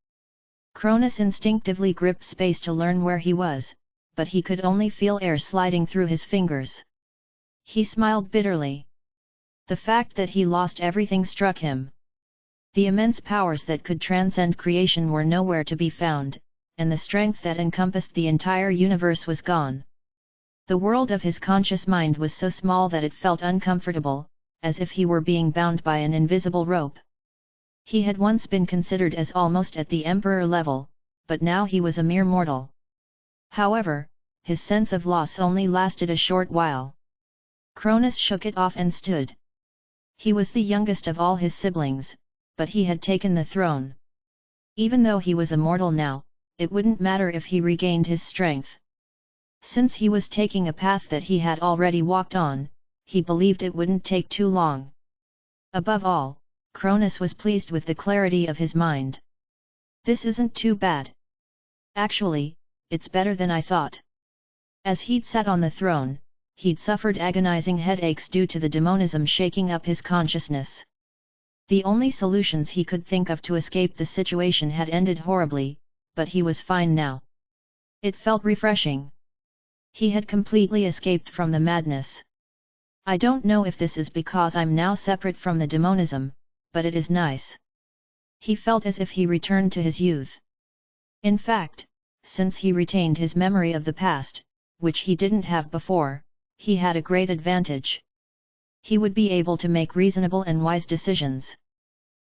Cronus instinctively gripped space to learn where he was, but he could only feel air sliding through his fingers. He smiled bitterly. The fact that he lost everything struck him. The immense powers that could transcend creation were nowhere to be found, and the strength that encompassed the entire universe was gone. The world of his conscious mind was so small that it felt uncomfortable, as if he were being bound by an invisible rope. He had once been considered as almost at the emperor level, but now he was a mere mortal. However, his sense of loss only lasted a short while. Cronus shook it off and stood. He was the youngest of all his siblings, but he had taken the throne. Even though he was immortal now, it wouldn't matter if he regained his strength. Since he was taking a path that he had already walked on, he believed it wouldn't take too long. Above all, Cronus was pleased with the clarity of his mind. This isn't too bad. Actually, it's better than I thought. As he'd sat on the throne, he'd suffered agonizing headaches due to the demonism shaking up his consciousness. The only solutions he could think of to escape the situation had ended horribly, but he was fine now. It felt refreshing. He had completely escaped from the madness. I don't know if this is because I'm now separate from the demonism, but it is nice. He felt as if he returned to his youth. In fact, since he retained his memory of the past, which he didn't have before, he had a great advantage. He would be able to make reasonable and wise decisions.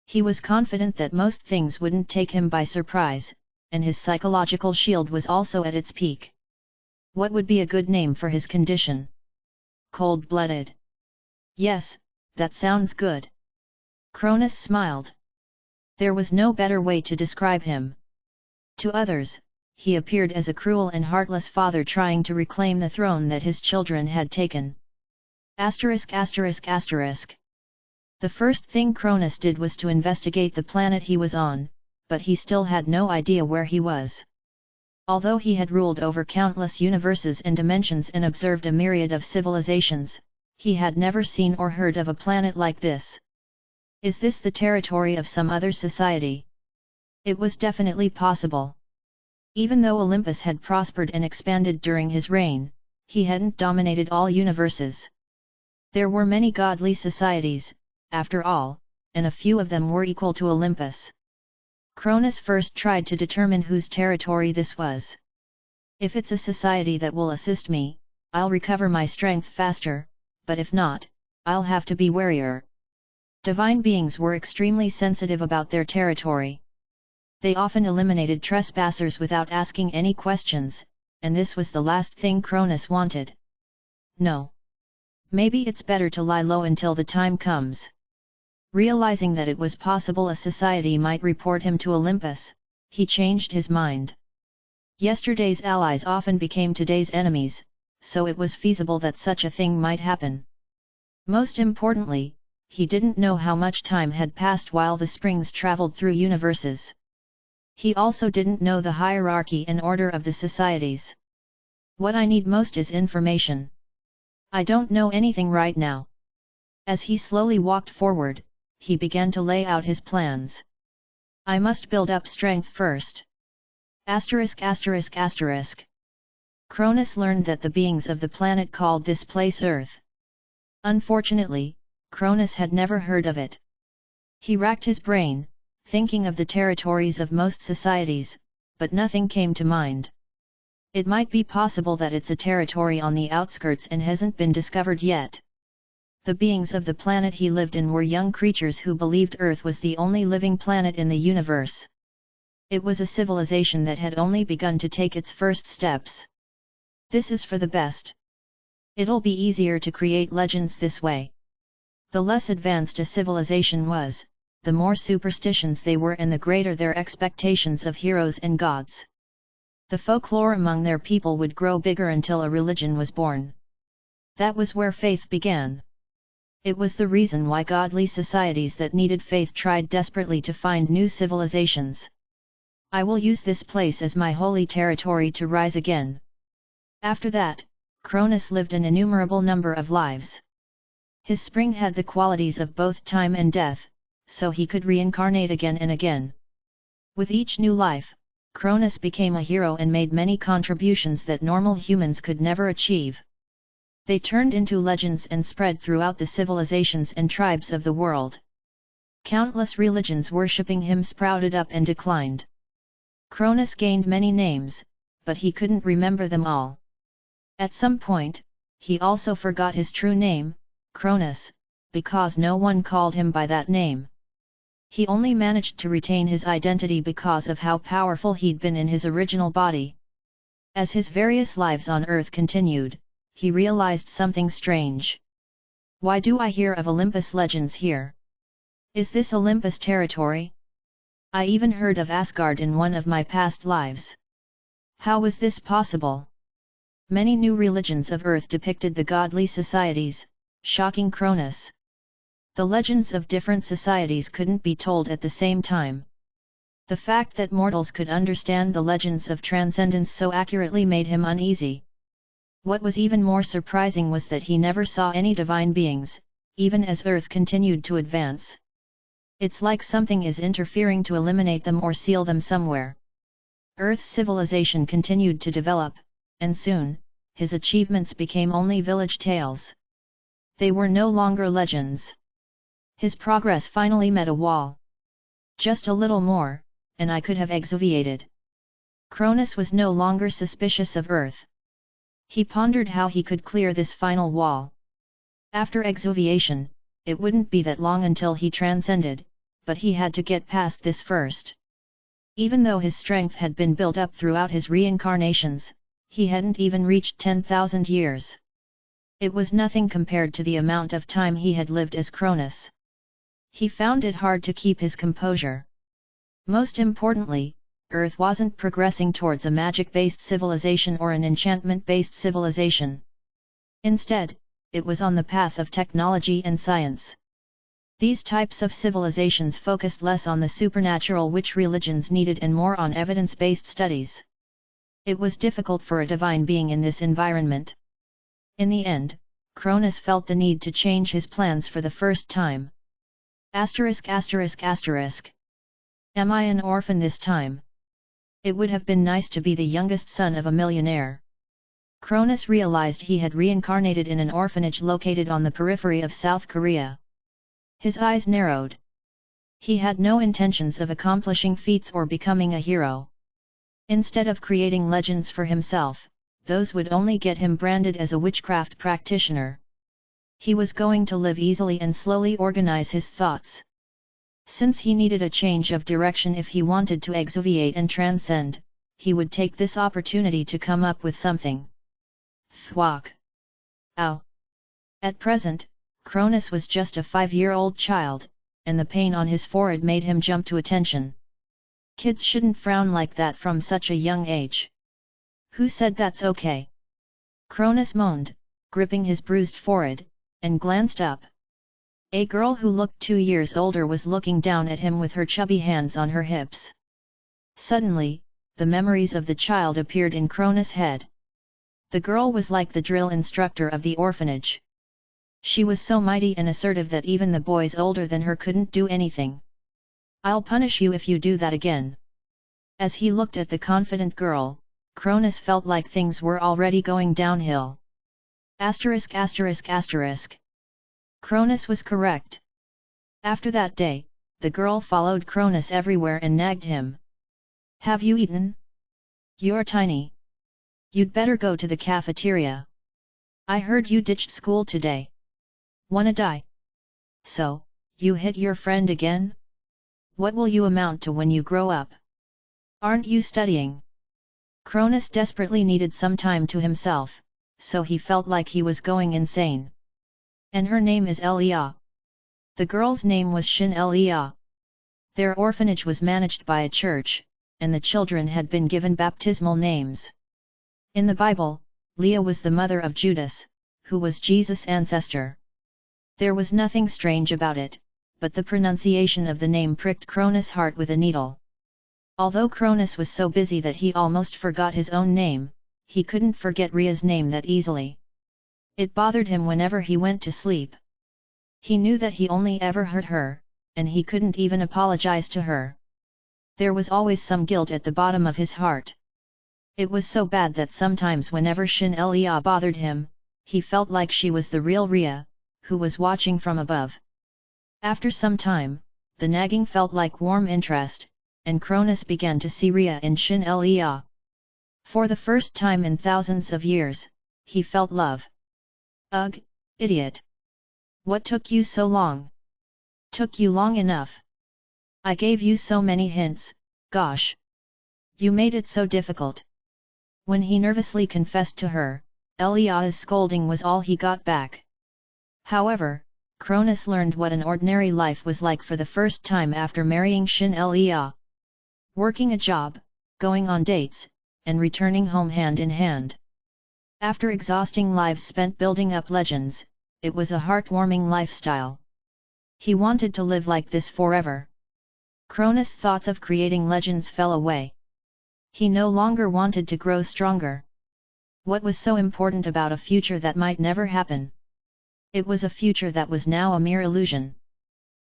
He was confident that most things wouldn't take him by surprise, and his psychological shield was also at its peak. What would be a good name for his condition? Cold-blooded. Yes, that sounds good. Cronus smiled. There was no better way to describe him. To others, he appeared as a cruel and heartless father trying to reclaim the throne that his children had taken. Asterisk asterisk asterisk. The first thing Cronus did was to investigate the planet he was on, but he still had no idea where he was. Although he had ruled over countless universes and dimensions and observed a myriad of civilizations, He had never seen or heard of a planet like this. Is this the territory of some other society? It was definitely possible. Even though Olympus had prospered and expanded during his reign, he hadn't dominated all universes. There were many godly societies, after all, and a few of them were equal to Olympus. Cronus first tried to determine whose territory this was. If it's a society that will assist me, I'll recover my strength faster, but if not, I'll have to be warier. Divine beings were extremely sensitive about their territory. They often eliminated trespassers without asking any questions, and this was the last thing Cronus wanted. No. Maybe it's better to lie low until the time comes. Realizing that it was possible a society might report him to Olympus, he changed his mind. Yesterday's allies often became today's enemies, so it was feasible that such a thing might happen. Most importantly, he didn't know how much time had passed while the springs traveled through universes. He also didn't know the hierarchy and order of the societies. What I need most is information. I don't know anything right now. As he slowly walked forward, he began to lay out his plans. I must build up strength first. Cronus learned that the beings of the planet called this place Earth. Unfortunately, Cronus had never heard of it. He racked his brain, thinking of the territories of most societies, but nothing came to mind. It might be possible that it's a territory on the outskirts and hasn't been discovered yet. The beings of the planet he lived in were young creatures who believed Earth was the only living planet in the universe. It was a civilization that had only begun to take its first steps. This is for the best. It'll be easier to create legends this way. The less advanced a civilization was, the more superstitions they were and the greater their expectations of heroes and gods. The folklore among their people would grow bigger until a religion was born. That was where faith began. It was the reason why godly societies that needed faith tried desperately to find new civilizations. I will use this place as my holy territory to rise again. After that, Cronus lived an innumerable number of lives. His spring had the qualities of both time and death, so he could reincarnate again and again. With each new life, Cronus became a hero and made many contributions that normal humans could never achieve. They turned into legends and spread throughout the civilizations and tribes of the world. Countless religions worshipping him sprouted up and declined. Cronus gained many names, but he couldn't remember them all. At some point, he also forgot his true name, Cronus, because no one called him by that name. He only managed to retain his identity because of how powerful he'd been in his original body. As his various lives on Earth continued, he realized something strange. Why do I hear of Olympus legends here? Is this Olympus territory? I even heard of Asgard in one of my past lives. How was this possible? Many new religions of Earth depicted the godly societies, shocking Cronus. The legends of different societies couldn't be told at the same time. The fact that mortals could understand the legends of transcendence so accurately made him uneasy. What was even more surprising was that he never saw any divine beings, even as Earth continued to advance. It's like something is interfering to eliminate them or seal them somewhere. Earth's civilization continued to develop, and soon, his achievements became only village tales. They were no longer legends. His progress finally met a wall. Just a little more, and I could have exuviated. Cronus was no longer suspicious of Earth. He pondered how he could clear this final wall. After exuviation, it wouldn't be that long until he transcended, but he had to get past this first. Even though his strength had been built up throughout his reincarnations, he hadn't even reached 10,000 years. It was nothing compared to the amount of time he had lived as Cronus. He found it hard to keep his composure. Most importantly, Earth wasn't progressing towards a magic-based civilization or an enchantment-based civilization. Instead, it was on the path of technology and science. These types of civilizations focused less on the supernatural which religions needed and more on evidence-based studies. It was difficult for a divine being in this environment. In the end, Cronus felt the need to change his plans for the first time. Asterisk asterisk asterisk. Am I an orphan this time? It would have been nice to be the youngest son of a millionaire. Cronus realized he had reincarnated in an orphanage located on the periphery of South Korea. His eyes narrowed. He had no intentions of accomplishing feats or becoming a hero. Instead of creating legends for himself, those would only get him branded as a witchcraft practitioner. He was going to live easily and slowly organize his thoughts. Since he needed a change of direction if he wanted to exuviate and transcend, he would take this opportunity to come up with something. Thwack! Ow! At present, Cronus was just a 5-year-old child, and the pain on his forehead made him jump to attention. Kids shouldn't frown like that from such a young age. Who said that's okay? Cronus moaned, gripping his bruised forehead, and glanced up. A girl who looked 2 years older was looking down at him with her chubby hands on her hips. Suddenly, the memories of the child appeared in Cronus' head. The girl was like the drill instructor of the orphanage. She was so mighty and assertive that even the boys older than her couldn't do anything. I'll punish you if you do that again. As he looked at the confident girl, Cronus felt like things were already going downhill. Asterisk asterisk asterisk. Cronus was correct. After that day, the girl followed Cronus everywhere and nagged him. Have you eaten? You're tiny. You'd better go to the cafeteria. I heard you ditched school today. Wanna die? So, you hit your friend again? What will you amount to when you grow up? Aren't you studying? Cronus desperately needed some time to himself, so he felt like he was going insane. And her name is Elia. The girl's name was Shin Elia. Their orphanage was managed by a church, and the children had been given baptismal names. In the Bible, Leah was the mother of Judas, who was Jesus' ancestor. There was nothing strange about it, but the pronunciation of the name pricked Cronus' heart with a needle. Although Cronus was so busy that he almost forgot his own name, he couldn't forget Rhea's name that easily. It bothered him whenever he went to sleep. He knew that he only ever hurt her, and he couldn't even apologize to her. There was always some guilt at the bottom of his heart. It was so bad that sometimes whenever Shin Elia bothered him, he felt like she was the real Rhea, who was watching from above. After some time, the nagging felt like warm interest, and Cronus began to see Rhea in Shin Elia. For the first time in thousands of years, he felt love. Ugh, idiot! What took you so long? Took you long enough. I gave you so many hints, gosh! You made it so difficult. When he nervously confessed to her, Elia's scolding was all he got back. However, Cronus learned what an ordinary life was like for the first time after marrying Shin Elia. Working a job, going on dates, and returning home hand in hand. After exhausting lives spent building up legends, it was a heartwarming lifestyle. He wanted to live like this forever. Cronus' thoughts of creating legends fell away. He no longer wanted to grow stronger. What was so important about a future that might never happen? It was a future that was now a mere illusion.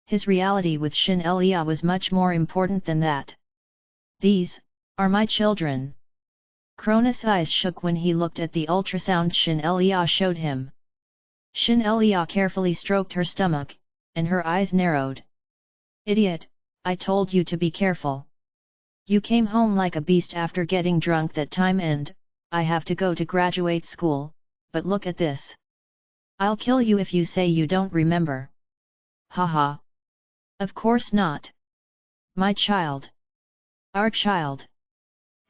His reality with Shin Elia was much more important than that. These are my children. Cronus' eyes shook when he looked at the ultrasound Shin Elia showed him. Shin Elia carefully stroked her stomach, and her eyes narrowed. Idiot, I told you to be careful. You came home like a beast after getting drunk that time and, I have to go to graduate school, but look at this. I'll kill you if you say you don't remember. Haha. Of course not. My child. Our child.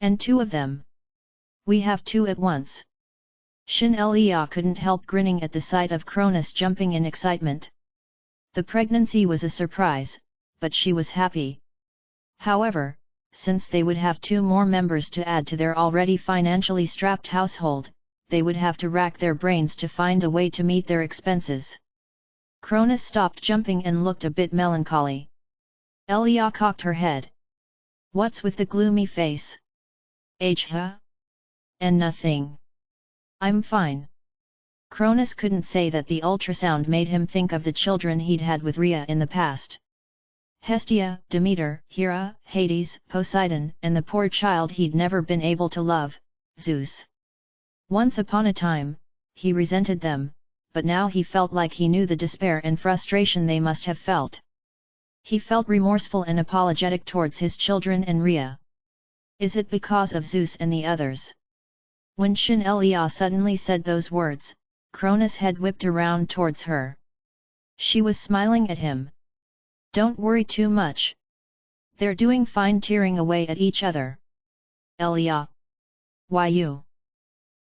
And 2 of them. We have 2 at once. Shin Elia couldn't help grinning at the sight of Cronus jumping in excitement. The pregnancy was a surprise, but she was happy. However, since they would have 2 more members to add to their already financially strapped household, they would have to rack their brains to find a way to meet their expenses. Cronus stopped jumping and looked a bit melancholy. Elia cocked her head. What's with the gloomy face? Huh? And nothing. I'm fine. Cronus couldn't say that the ultrasound made him think of the children he'd had with Rhea in the past. Hestia, Demeter, Hera, Hades, Poseidon, and the poor child he'd never been able to love, Zeus. Once upon a time, he resented them, but now he felt like he knew the despair and frustration they must have felt. He felt remorseful and apologetic towards his children and Rhea. Is it because of Zeus and the others? When SLR suddenly said those words, Cronus' head whipped around towards her. She was smiling at him. Don't worry too much. They're doing fine, tearing away at each other. Elia. Why you?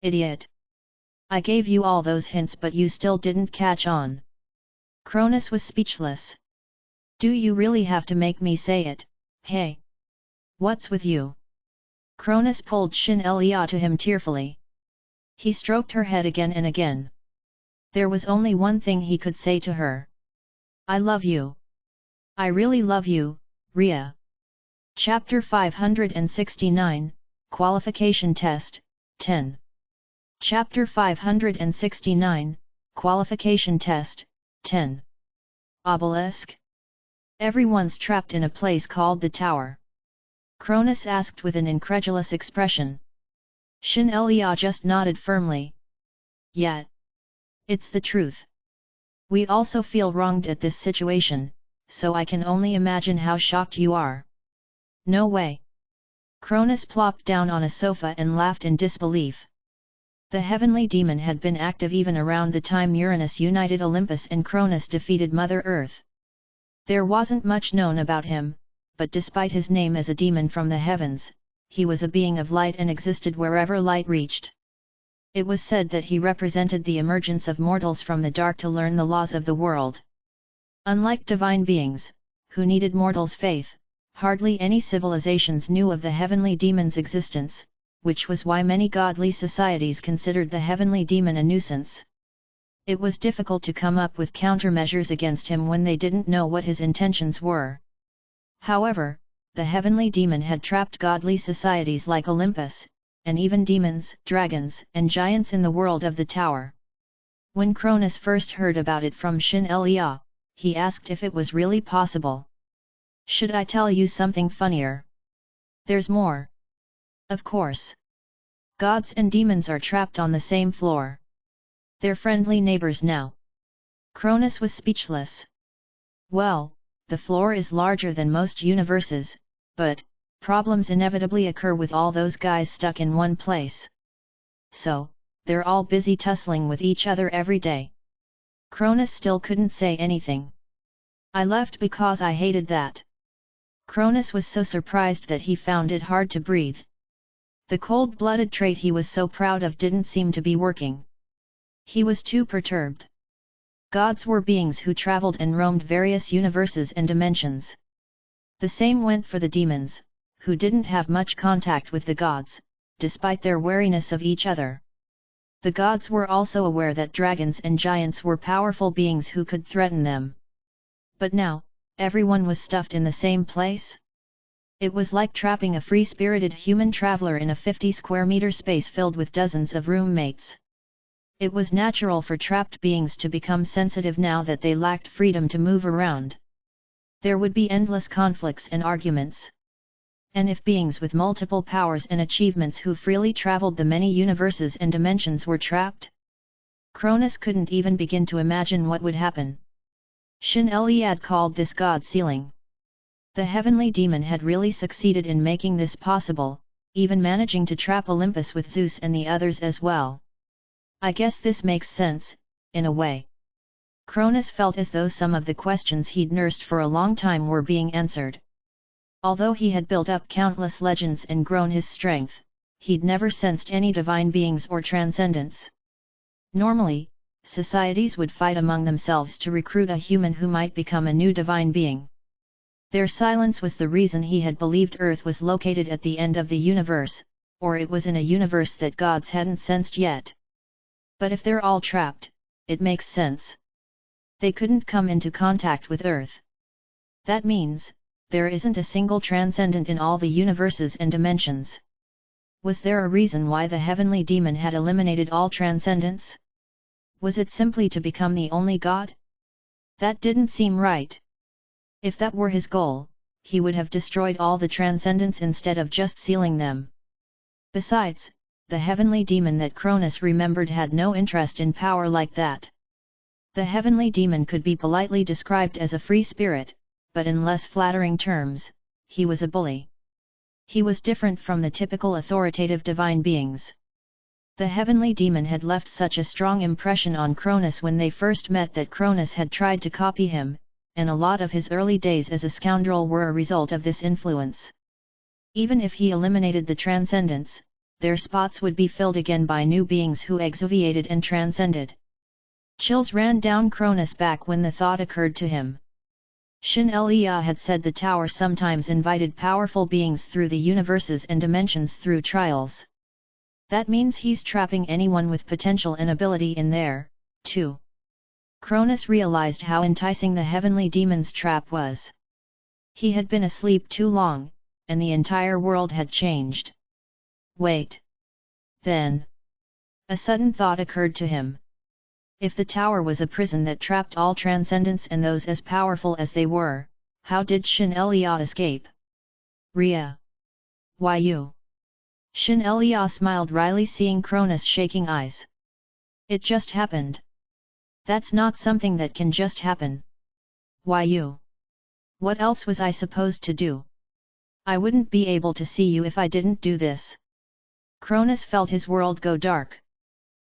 Idiot. I gave you all those hints but you still didn't catch on. Cronus was speechless. Do you really have to make me say it, hey? What's with you? Cronus pulled SLR to him tearfully. He stroked her head again and again. There was only one thing he could say to her. I love you. I really love you, Rhea. Chapter 569, Qualification Test, 10. Chapter 569, Qualification Test, 10. Obelisk? Everyone's trapped in a place called the Tower. Cronus asked with an incredulous expression. SLR just nodded firmly. Yet. It's the truth. We also feel wronged at this situation, so I can only imagine how shocked you are. No way. Cronus plopped down on a sofa and laughed in disbelief. The heavenly demon had been active even around the time Uranus united Olympus and Cronus defeated Mother Earth. There wasn't much known about him, but despite his name as a demon from the heavens, he was a being of light and existed wherever light reached. It was said that he represented the emergence of mortals from the dark to learn the laws of the world. Unlike divine beings, who needed mortals' faith, hardly any civilizations knew of the heavenly demon's existence, which was why many godly societies considered the heavenly demon a nuisance. It was difficult to come up with countermeasures against him when they didn't know what his intentions were. However, the heavenly demon had trapped godly societies like Olympus, and even demons, dragons, and giants in the world of the Tower. When Cronus first heard about it from SLR, he asked if it was really possible. Should I tell you something funnier? There's more. Of course. Gods and demons are trapped on the same floor. They're friendly neighbors now. Cronus was speechless. Well, the floor is larger than most universes, but problems inevitably occur with all those guys stuck in one place. So, they're all busy tussling with each other every day. Cronus still couldn't say anything. I left because I hated that. Cronus was so surprised that he found it hard to breathe. The cold-blooded trait he was so proud of didn't seem to be working. He was too perturbed. Gods were beings who traveled and roamed various universes and dimensions. The same went for the demons, who didn't have much contact with the gods, despite their wariness of each other. The gods were also aware that dragons and giants were powerful beings who could threaten them. But now, everyone was stuffed in the same place? It was like trapping a free-spirited human traveler in a 50-square-meter space filled with dozens of roommates. It was natural for trapped beings to become sensitive now that they lacked freedom to move around. There would be endless conflicts and arguments. And if beings with multiple powers and achievements who freely traveled the many universes and dimensions were trapped? Cronus couldn't even begin to imagine what would happen. SLR called this God sealing. The heavenly demon had really succeeded in making this possible, even managing to trap Olympus with Zeus and the others as well. I guess this makes sense, in a way. Cronus felt as though some of the questions he'd nursed for a long time were being answered. Although he had built up countless legends and grown his strength, he'd never sensed any divine beings or transcendence. Normally, societies would fight among themselves to recruit a human who might become a new divine being. Their silence was the reason he had believed Earth was located at the end of the universe, or it was in a universe that gods hadn't sensed yet. But if they're all trapped, it makes sense. They couldn't come into contact with Earth. That means, there isn't a single transcendent in all the universes and dimensions. Was there a reason why the heavenly demon had eliminated all transcendence? Was it simply to become the only god? That didn't seem right. If that were his goal, he would have destroyed all the transcendents instead of just sealing them. Besides, the heavenly demon that Cronus remembered had no interest in power like that. The heavenly demon could be politely described as a free spirit, but in less flattering terms, he was a bully. He was different from the typical authoritative divine beings. The heavenly demon had left such a strong impression on Cronus when they first met that Cronus had tried to copy him, and a lot of his early days as a scoundrel were a result of this influence. Even if he eliminated the transcendents, their spots would be filled again by new beings who exuviated and transcended. Chills ran down Cronus' back when the thought occurred to him. Shin-Lia had said the tower sometimes invited powerful beings through the universes and dimensions through trials. That means he's trapping anyone with potential and ability in there, too. Cronus realized how enticing the heavenly demon's trap was. He had been asleep too long, and the entire world had changed. Wait. Then. A sudden thought occurred to him. If the tower was a prison that trapped all transcendents and those as powerful as they were, how did Shin-Lia escape? Ria. Why you? Shin-Lia smiled wryly, seeing Cronus' shaking eyes. It just happened. That's not something that can just happen. Why you? What else was I supposed to do? I wouldn't be able to see you if I didn't do this. Cronus felt his world go dark.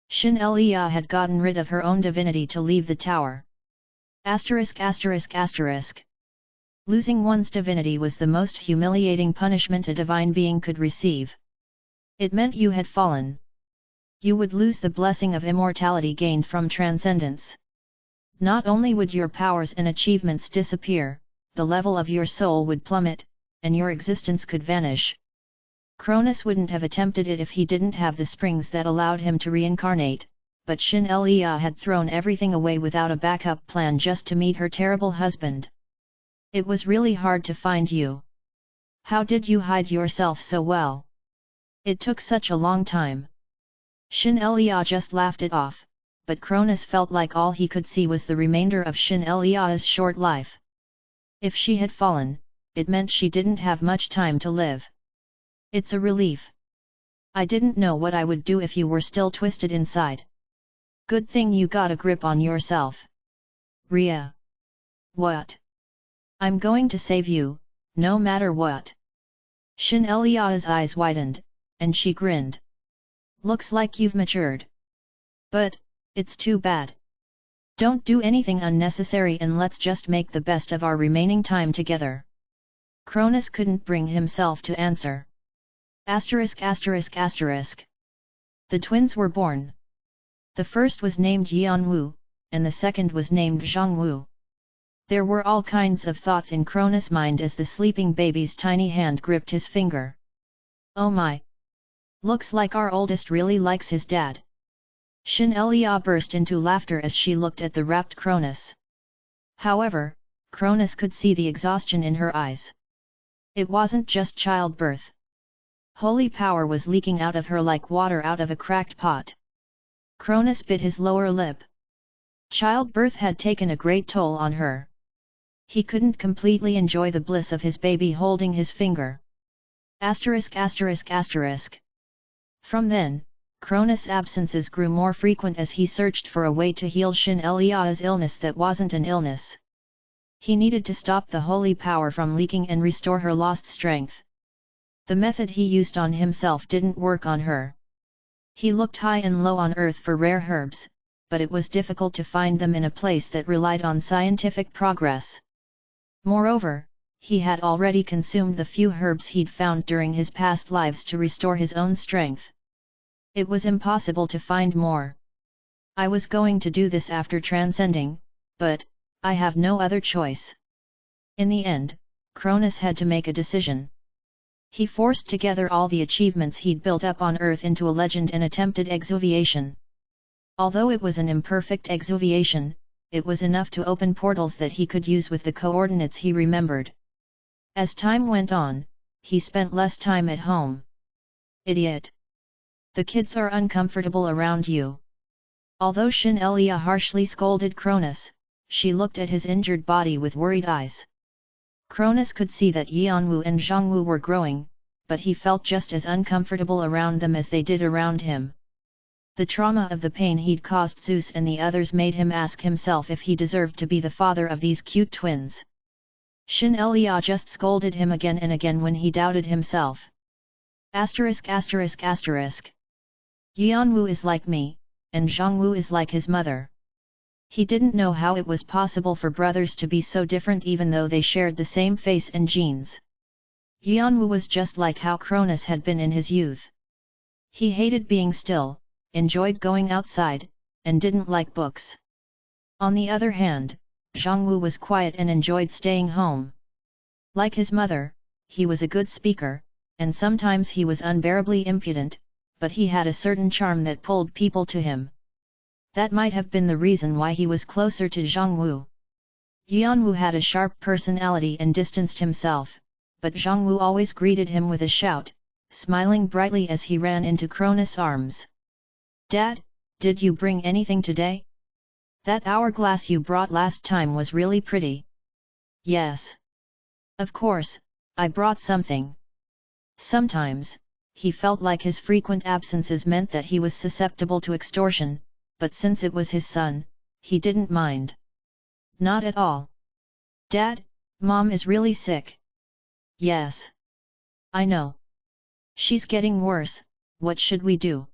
Shin-Lia had gotten rid of her own divinity to leave the tower. ******. Losing one's divinity was the most humiliating punishment a divine being could receive. It meant you had fallen. You would lose the blessing of immortality gained from transcendence. Not only would your powers and achievements disappear, the level of your soul would plummet, and your existence could vanish. Cronus wouldn't have attempted it if he didn't have the springs that allowed him to reincarnate, but Shin-Lia had thrown everything away without a backup plan just to meet her terrible husband. It was really hard to find you. How did you hide yourself so well? It took such a long time. Shin-Lia just laughed it off, but Cronus felt like all he could see was the remainder of Shin-Lia's short life. If she had fallen, it meant she didn't have much time to live. It's a relief. I didn't know what I would do if you were still twisted inside. Good thing you got a grip on yourself. Ria. What? I'm going to save you, no matter what. Shin-Lia's eyes widened, and she grinned. Looks like you've matured. But, it's too bad. Don't do anything unnecessary and let's just make the best of our remaining time together. Cronus couldn't bring himself to answer. *****. The twins were born. The first was named Jianwu, and the second was named Zhongwu. There were all kinds of thoughts in Cronus' mind as the sleeping baby's tiny hand gripped his finger. Oh my! Looks like our oldest really likes his dad. Shin-Lia burst into laughter as she looked at the rapt Cronus. However, Cronus could see the exhaustion in her eyes. It wasn't just childbirth. Holy power was leaking out of her like water out of a cracked pot. Cronus bit his lower lip. Childbirth had taken a great toll on her. He couldn't completely enjoy the bliss of his baby holding his finger. *****. From then, Cronus' absences grew more frequent as he searched for a way to heal Shin-Lia's illness that wasn't an illness. He needed to stop the holy power from leaking and restore her lost strength. The method he used on himself didn't work on her. He looked high and low on Earth for rare herbs, but it was difficult to find them in a place that relied on scientific progress. Moreover, he had already consumed the few herbs he'd found during his past lives to restore his own strength. It was impossible to find more. I was going to do this after transcending, but I have no other choice. In the end, Cronus had to make a decision. He forced together all the achievements he'd built up on Earth into a legend and attempted exuviation. Although it was an imperfect exuviation, it was enough to open portals that he could use with the coordinates he remembered. As time went on, he spent less time at home. Idiot! The kids are uncomfortable around you. Although Shin-Elia harshly scolded Cronus, she looked at his injured body with worried eyes. Cronus could see that Yanwu and Zhongwu were growing, but he felt just as uncomfortable around them as they did around him. The trauma of the pain he'd caused Zeus and the others made him ask himself if he deserved to be the father of these cute twins. Shin-Elia just scolded him again and again when he doubted himself. Yanwu is like me, and Zhongwu is like his mother. He didn't know how it was possible for brothers to be so different even though they shared the same face and genes. Yanwu was just like how Cronus had been in his youth. He hated being still, enjoyed going outside, and didn't like books. On the other hand, Zhongwu was quiet and enjoyed staying home. Like his mother, he was a good speaker, and sometimes he was unbearably impudent, but he had a certain charm that pulled people to him. That might have been the reason why he was closer to Zhongwu. Yanwu had a sharp personality and distanced himself, but Zhongwu always greeted him with a shout, smiling brightly as he ran into Cronus' arms. "Dad, did you bring anything today? That hourglass you brought last time was really pretty." "Yes. Of course, I brought something." Sometimes, he felt like his frequent absences meant that he was susceptible to extortion, but since it was his son, he didn't mind. "Not at all." "Dad, Mom is really sick." "Yes. I know. She's getting worse, what should we do?"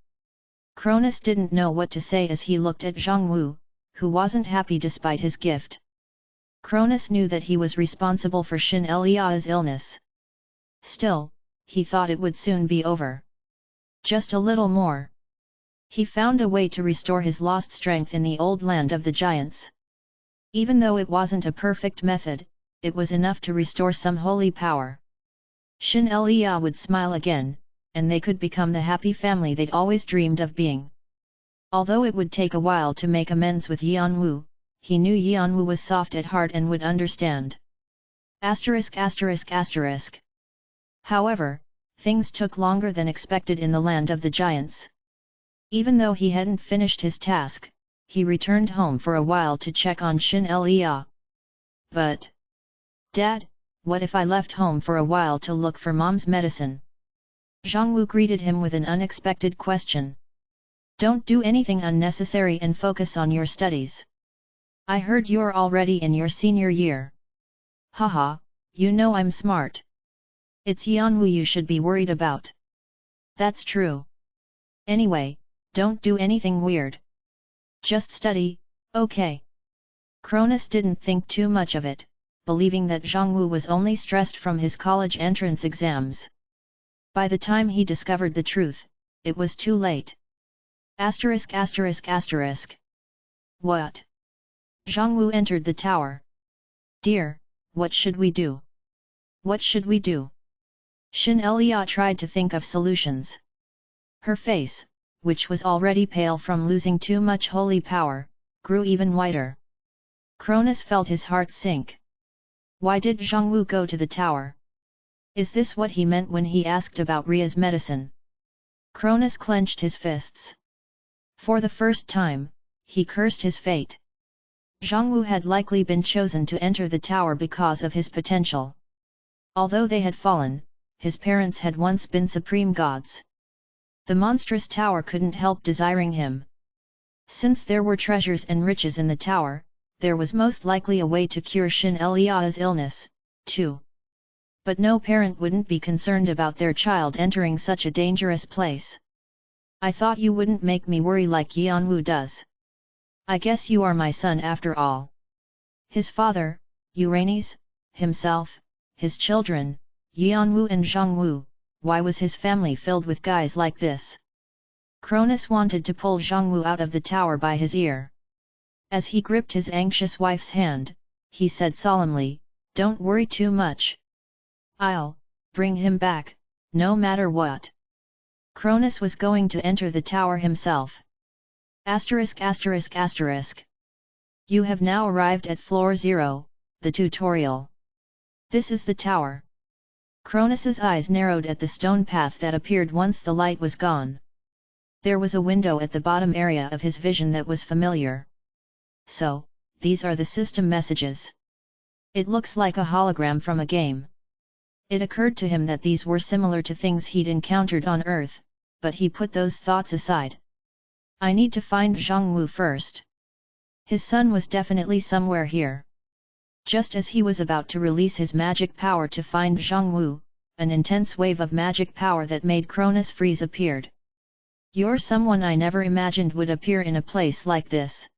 Cronus didn't know what to say as he looked at Zhongwu, who wasn't happy despite his gift. Cronus knew that he was responsible for Shin-Elia's illness. Still, he thought it would soon be over. Just a little more. He found a way to restore his lost strength in the old land of the giants. Even though it wasn't a perfect method, it was enough to restore some holy power. Shin-Elia would smile again, and they could become the happy family they'd always dreamed of being. Although it would take a while to make amends with Yanwu, he knew Yanwu was soft at heart and would understand. However, things took longer than expected in the land of the giants. Even though he hadn't finished his task, he returned home for a while to check on Shin-Elia. "But, Dad, what if I left home for a while to look for Mom's medicine?" Zhongwu greeted him with an unexpected question. "Don't do anything unnecessary and focus on your studies. I heard you're already in your senior year." "Haha, you know I'm smart. It's Yanwu you should be worried about." "That's true. Anyway, don't do anything weird. Just study, okay?" Cronus didn't think too much of it, believing that Zhongwu was only stressed from his college entrance exams. By the time he discovered the truth, it was too late. What? Zhongwu entered the tower. "Dear, what should we do? What should we do?" Shin-Elia tried to think of solutions. Her face, which was already pale from losing too much holy power, grew even whiter. Cronus felt his heart sink. Why did Zhongwu go to the tower? Is this what he meant when he asked about Ria's medicine? Cronus clenched his fists. For the first time, he cursed his fate. Zhongwu had likely been chosen to enter the tower because of his potential. Although they had fallen, his parents had once been supreme gods. The monstrous tower couldn't help desiring him. Since there were treasures and riches in the tower, there was most likely a way to cure Shin-Elia's illness, too. But no parent wouldn't be concerned about their child entering such a dangerous place. "I thought you wouldn't make me worry like Yanwu does. I guess you are my son after all." His father, Uranes, himself, his children, Yanwu and Zhongwu, why was his family filled with guys like this? Cronus wanted to pull Zhongwu out of the tower by his ear. As he gripped his anxious wife's hand, he said solemnly, "Don't worry too much. I'll bring him back, no matter what." Cronus was going to enter the tower himself. You have now arrived at floor 0, the tutorial. This is the tower. Cronus's eyes narrowed at the stone path that appeared once the light was gone. There was a window at the bottom area of his vision that was familiar. So, these are the system messages. It looks like a hologram from a game. It occurred to him that these were similar to things he'd encountered on Earth, but he put those thoughts aside. I need to find Zhang Wu first. His son was definitely somewhere here. Just as he was about to release his magic power to find Zhang Wu, an intense wave of magic power that made Cronus freeze appeared. You're someone I never imagined would appear in a place like this.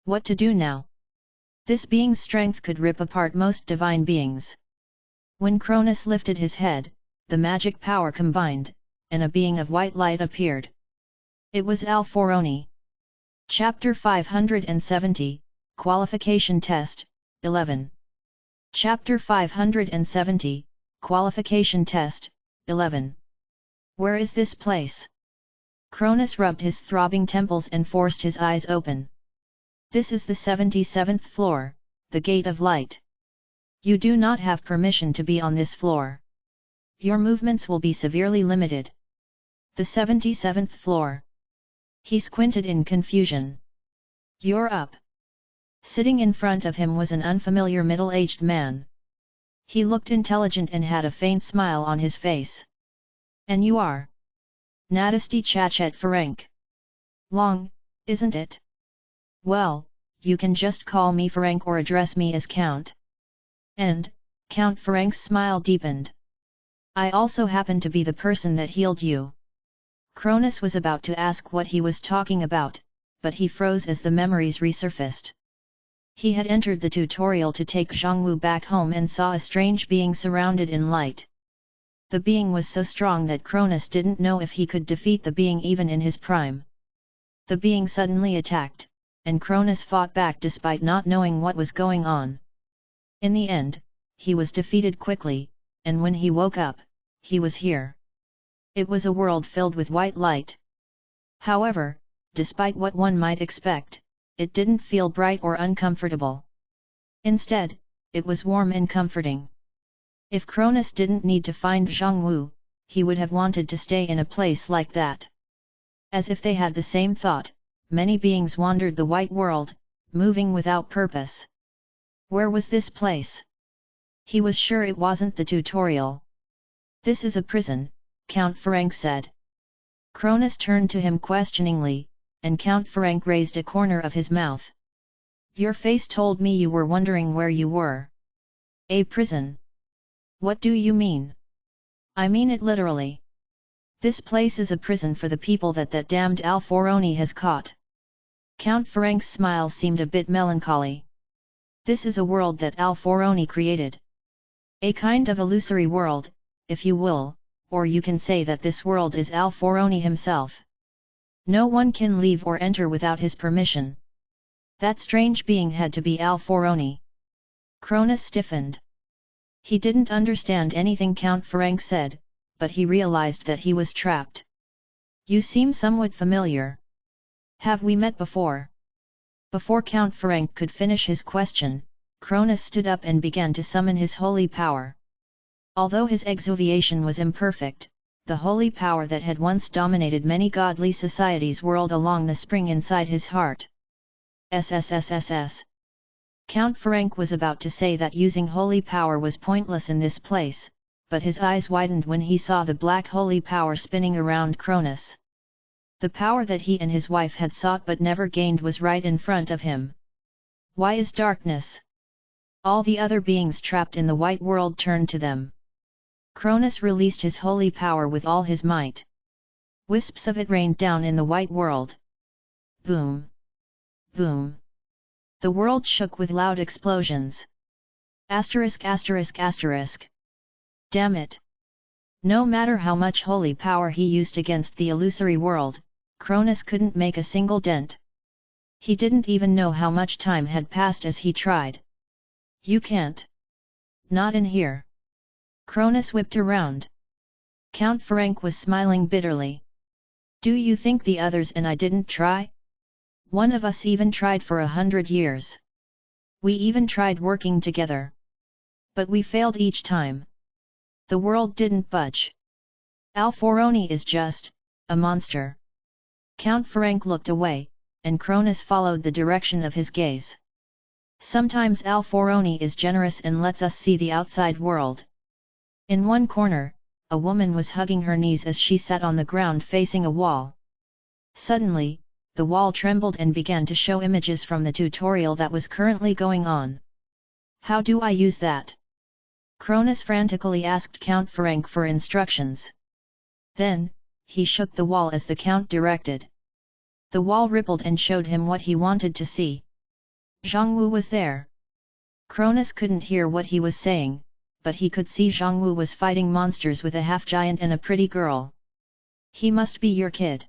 What to do now? This being's strength could rip apart most divine beings. When Cronus lifted his head, the magic power combined, and a being of white light appeared. It was Alforoni. Chapter 570, Qualification Test, 11. Chapter 570, Qualification Test, 11. Where is this place? Cronus rubbed his throbbing temples and forced his eyes open. This is the 77th floor, the Gate of Light. You do not have permission to be on this floor. Your movements will be severely limited. The 77th floor. He squinted in confusion. You're up. Sitting in front of him was an unfamiliar middle-aged man. He looked intelligent and had a faint smile on his face. And you are? Nadesti Chachet Ferenc. Long, isn't it? Well, you can just call me Ferenc or address me as Count. And, Count Ferenc's smile deepened. I also happen to be the person that healed you. Cronus was about to ask what he was talking about, but he froze as the memories resurfaced. He had entered the tutorial to take Zhang Wu back home and saw a strange being surrounded in light. The being was so strong that Cronus didn't know if he could defeat the being even in his prime. The being suddenly attacked, and Cronus fought back despite not knowing what was going on. In the end, he was defeated quickly, and when he woke up, he was here. It was a world filled with white light. However, despite what one might expect, it didn't feel bright or uncomfortable. Instead, it was warm and comforting. If Cronus didn't need to find Zhang Wu, he would have wanted to stay in a place like that. As if they had the same thought, many beings wandered the white world, moving without purpose. Where was this place? He was sure it wasn't the tutorial. This is a prison, Count Ferenc said. Cronus turned to him questioningly, and Count Ferenc raised a corner of his mouth. Your face told me you were wondering where you were. A prison? What do you mean? I mean it literally. This place is a prison for the people that damned Alforoni has caught. Count Ferenc's smile seemed a bit melancholy. This is a world that Alforoni created. A kind of illusory world, if you will, or you can say that this world is Alforoni himself. No one can leave or enter without his permission. That strange being had to be Alforoni. Cronus stiffened. He didn't understand anything Count Ferenc said, but he realized that he was trapped. You seem somewhat familiar. Have we met before? Before Count Ferenc could finish his question, Cronus stood up and began to summon his holy power. Although his exuviation was imperfect, the holy power that had once dominated many godly societies whirled along the spring inside his heart. SSSSS. Count Ferenc was about to say that using holy power was pointless in this place, but his eyes widened when he saw the black holy power spinning around Cronus. The power that he and his wife had sought but never gained was right in front of him. Why is darkness? All the other beings trapped in the white world turned to them. Cronus released his holy power with all his might. Wisps of it rained down in the white world. Boom! Boom! The world shook with loud explosions. Asterisk asterisk asterisk. Damn it! No matter how much holy power he used against the illusory world, Cronus couldn't make a single dent. He didn't even know how much time had passed as he tried. You can't. Not in here. Cronus whipped around. Count Ferenc was smiling bitterly. Do you think the others and I didn't try? One of us even tried for 100 years. We even tried working together. But we failed each time. The world didn't budge. Alforoni is just a monster. Count Ferenc looked away, and Cronus followed the direction of his gaze. Sometimes Alforoni is generous and lets us see the outside world. In one corner, a woman was hugging her knees as she sat on the ground facing a wall. Suddenly, the wall trembled and began to show images from the tutorial that was currently going on. How do I use that? Cronus frantically asked Count Ferenc for instructions. Then, he shook the wall as the Count directed. The wall rippled and showed him what he wanted to see. Zhongwu was there. Cronus couldn't hear what he was saying, but he could see Zhongwu was fighting monsters with a half-giant and a pretty girl. He must be your kid.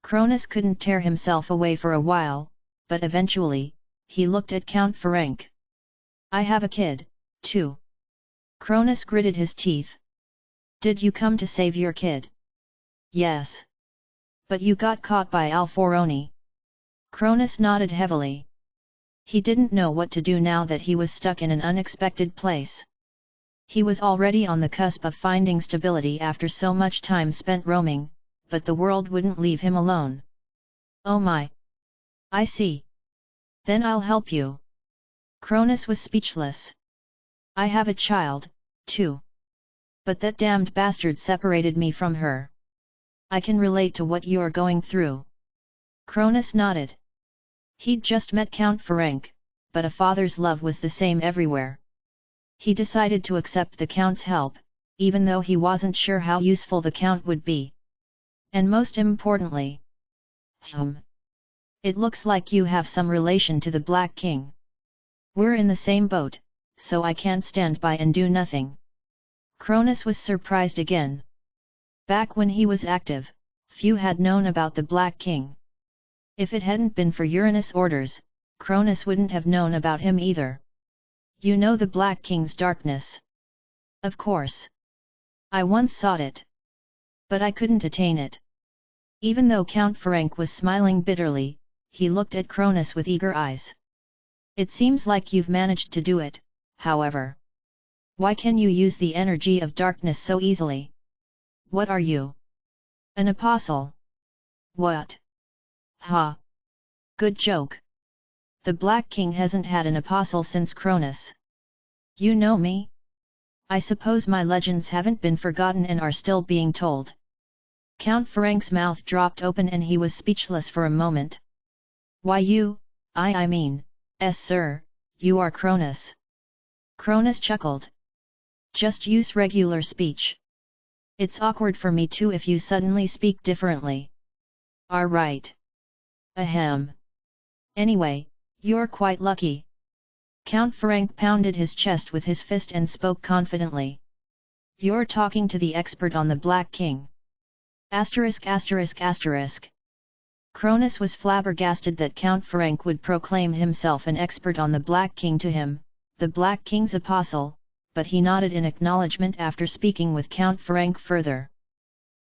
Cronus couldn't tear himself away for a while, but eventually, he looked at Count Ferenc. I have a kid, too. Cronus gritted his teeth. Did you come to save your kid? Yes. But you got caught by Alforoni. Cronus nodded heavily. He didn't know what to do now that he was stuck in an unexpected place. He was already on the cusp of finding stability after so much time spent roaming, but the world wouldn't leave him alone. Oh my! I see. Then I'll help you. Cronus was speechless. I have a child, too. But that damned bastard separated me from her. I can relate to what you're going through. Cronus nodded. He'd just met Count Ferenc, but a father's love was the same everywhere. He decided to accept the Count's help, even though he wasn't sure how useful the Count would be. And most importantly, it looks like you have some relation to the Black King. We're in the same boat, so I can't stand by and do nothing. Cronus was surprised again. Back when he was active, few had known about the Black King. If it hadn't been for Uranus' orders, Cronus wouldn't have known about him either. You know the Black King's darkness? Of course. I once sought it. But I couldn't attain it. Even though Count Ferenc was smiling bitterly, he looked at Cronus with eager eyes. It seems like you've managed to do it, however. Why can you use the energy of darkness so easily? What are you? An apostle? What? Ha! Good joke. The Black King hasn't had an apostle since Cronus. You know me? I suppose my legends haven't been forgotten and are still being told. Count Ferenc's mouth dropped open and he was speechless for a moment. Why you, I mean, sir, you are Cronus. Cronus chuckled. Just use regular speech. It's awkward for me too if you suddenly speak differently. Are right. Ahem. Anyway, you're quite lucky. Count Ferenc pounded his chest with his fist and spoke confidently. You're talking to the expert on the Black King. Asterisk asterisk asterisk. Cronus was flabbergasted that Count Ferenc would proclaim himself an expert on the Black King to him, the Black King's apostle, but he nodded in acknowledgement after speaking with Count Ferenc further.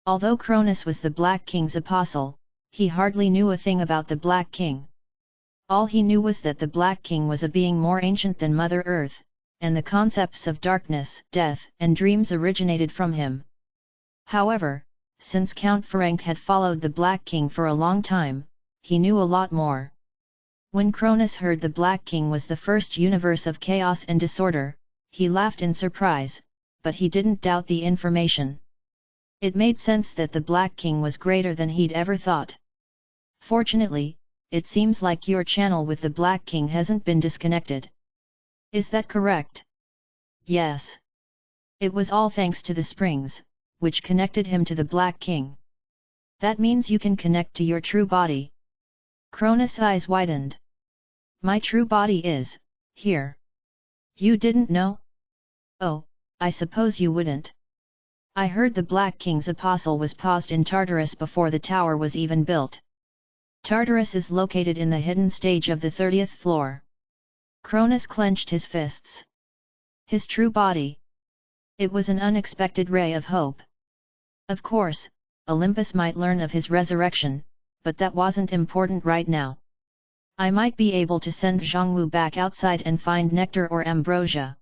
Although Cronus was the Black King's apostle, he hardly knew a thing about the Black King. All he knew was that the Black King was a being more ancient than Mother Earth, and the concepts of darkness, death, and dreams originated from him. However, since Count Ferenc had followed the Black King for a long time, he knew a lot more. When Cronus heard the Black King was the first universe of chaos and disorder, he laughed in surprise, but he didn't doubt the information. It made sense that the Black King was greater than he'd ever thought. Fortunately, it seems like your channel with the Black King hasn't been disconnected. Is that correct? Yes. It was all thanks to the springs, which connected him to the Black King. That means you can connect to your true body. Cronus' eyes widened. My true body is here. You didn't know? Oh, I suppose you wouldn't. I heard the Black King's apostle was paused in Tartarus before the tower was even built. Tartarus is located in the hidden stage of the 30th floor. Cronus clenched his fists. His true body. It was an unexpected ray of hope. Of course, Olympus might learn of his resurrection, but that wasn't important right now. I might be able to send Zhongwu back outside and find nectar or ambrosia.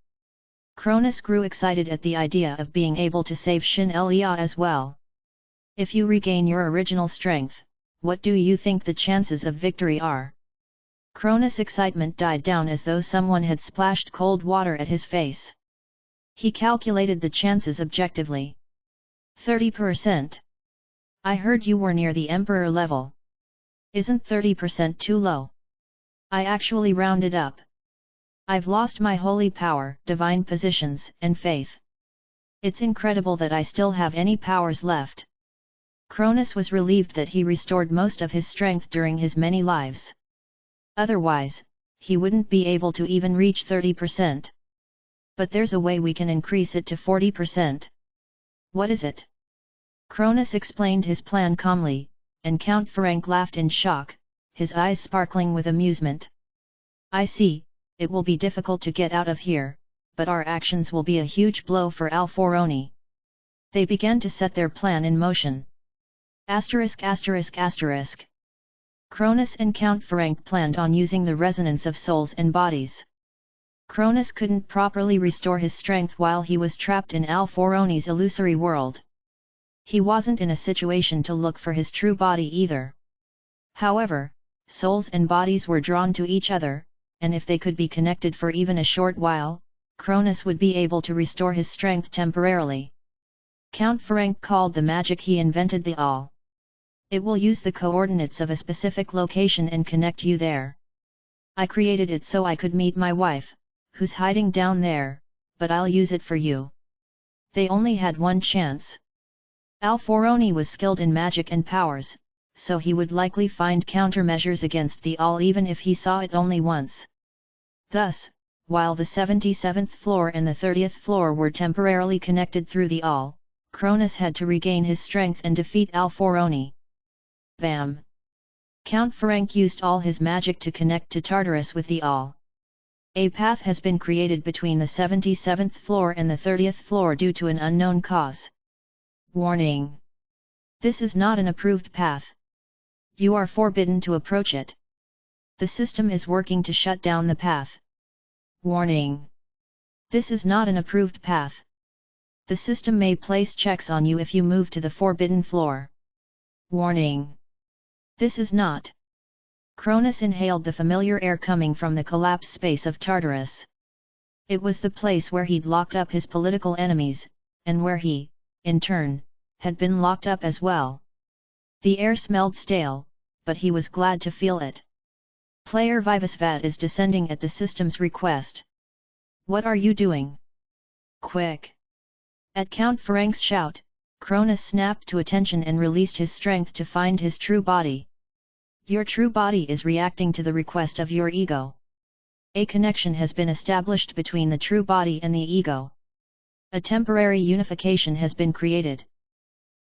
Cronus grew excited at the idea of being able to save Shin Elia as well. If you regain your original strength, what do you think the chances of victory are? Cronus' excitement died down as though someone had splashed cold water at his face. He calculated the chances objectively. 30%. I heard you were near the Emperor level. Isn't 30% too low? I actually rounded up. I've lost my holy power, divine positions, and faith. It's incredible that I still have any powers left. Cronus was relieved that he restored most of his strength during his many lives. Otherwise, he wouldn't be able to even reach 30%. But there's a way we can increase it to 40%. What is it? Cronus explained his plan calmly, and Count Ferenc laughed in shock, his eyes sparkling with amusement. I see, it will be difficult to get out of here, but our actions will be a huge blow for Alforoni. They began to set their plan in motion. ******. Cronus and Count Ferenc planned on using the resonance of souls and bodies. Cronus couldn't properly restore his strength while he was trapped in Alforoni's illusory world. He wasn't in a situation to look for his true body either. However, souls and bodies were drawn to each other, and if they could be connected for even a short while, Cronus would be able to restore his strength temporarily. Count Ferenc called the magic he invented the All. It will use the coordinates of a specific location and connect you there. I created it so I could meet my wife, who's hiding down there, but I'll use it for you. They only had one chance. Alforoni was skilled in magic and powers, so he would likely find countermeasures against the All even if he saw it only once. Thus, while the 77th floor and the 30th floor were temporarily connected through the All, Cronus had to regain his strength and defeat Alforoni. Bam! Count Ferenc used all his magic to connect to Tartarus with the All. A path has been created between the 77th floor and the 30th floor due to an unknown cause. Warning! This is not an approved path. You are forbidden to approach it. The system is working to shut down the path. Warning! This is not an approved path. The system may place checks on you if you move to the forbidden floor. Warning! This is not. Cronus inhaled the familiar air coming from the collapsed space of Tartarus. It was the place where he'd locked up his political enemies, and where he, in turn, had been locked up as well. The air smelled stale, but he was glad to feel it. Player Vivasvat is descending at the system's request. What are you doing? Quick! At Count Ferenc's shout, Cronus snapped to attention and released his strength to find his true body. Your true body is reacting to the request of your ego. A connection has been established between the true body and the ego. A temporary unification has been created.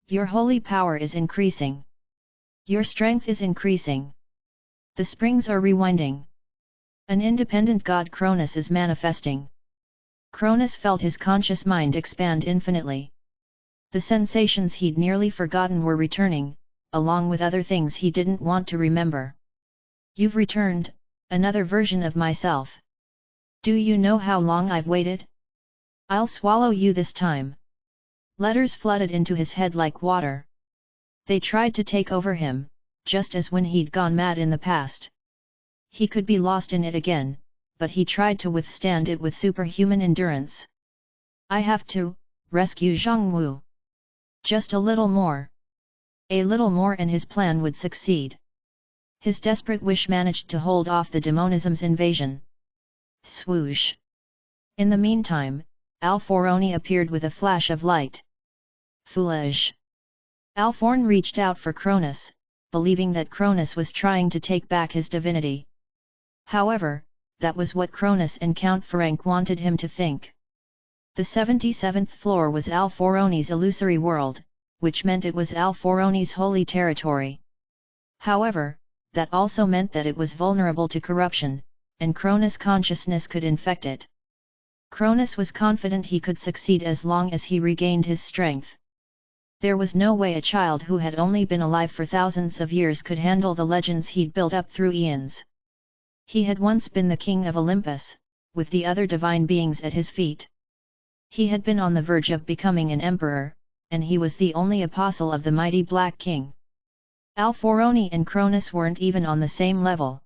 Your holy power is increasing. Your strength is increasing. The springs are rewinding. An independent god Cronus is manifesting. Cronus felt his conscious mind expand infinitely. The sensations he'd nearly forgotten were returning, along with other things he didn't want to remember. You've returned, another version of myself. Do you know how long I've waited? I'll swallow you this time. Letters flooded into his head like water. They tried to take over him, just as when he'd gone mad in the past. He could be lost in it again, but he tried to withstand it with superhuman endurance. I have to rescue Zhongwu. Just a little more. A little more and his plan would succeed. His desperate wish managed to hold off the demonism's invasion. Swoosh! In the meantime, Alforoni appeared with a flash of light. Foolish! Alforn reached out for Cronus, believing that Cronus was trying to take back his divinity. However, that was what Cronus and Count Ferenc wanted him to think. The 77th floor was Alforoni's illusory world, which meant it was Alforoni's holy territory. However, that also meant that it was vulnerable to corruption, and Cronus' consciousness could infect it. Cronus was confident he could succeed as long as he regained his strength. There was no way a child who had only been alive for thousands of years could handle the legends he'd built up through eons. He had once been the king of Olympus, with the other divine beings at his feet. He had been on the verge of becoming an emperor, and he was the only apostle of the mighty Black King. Alforoni and Cronus weren't even on the same level.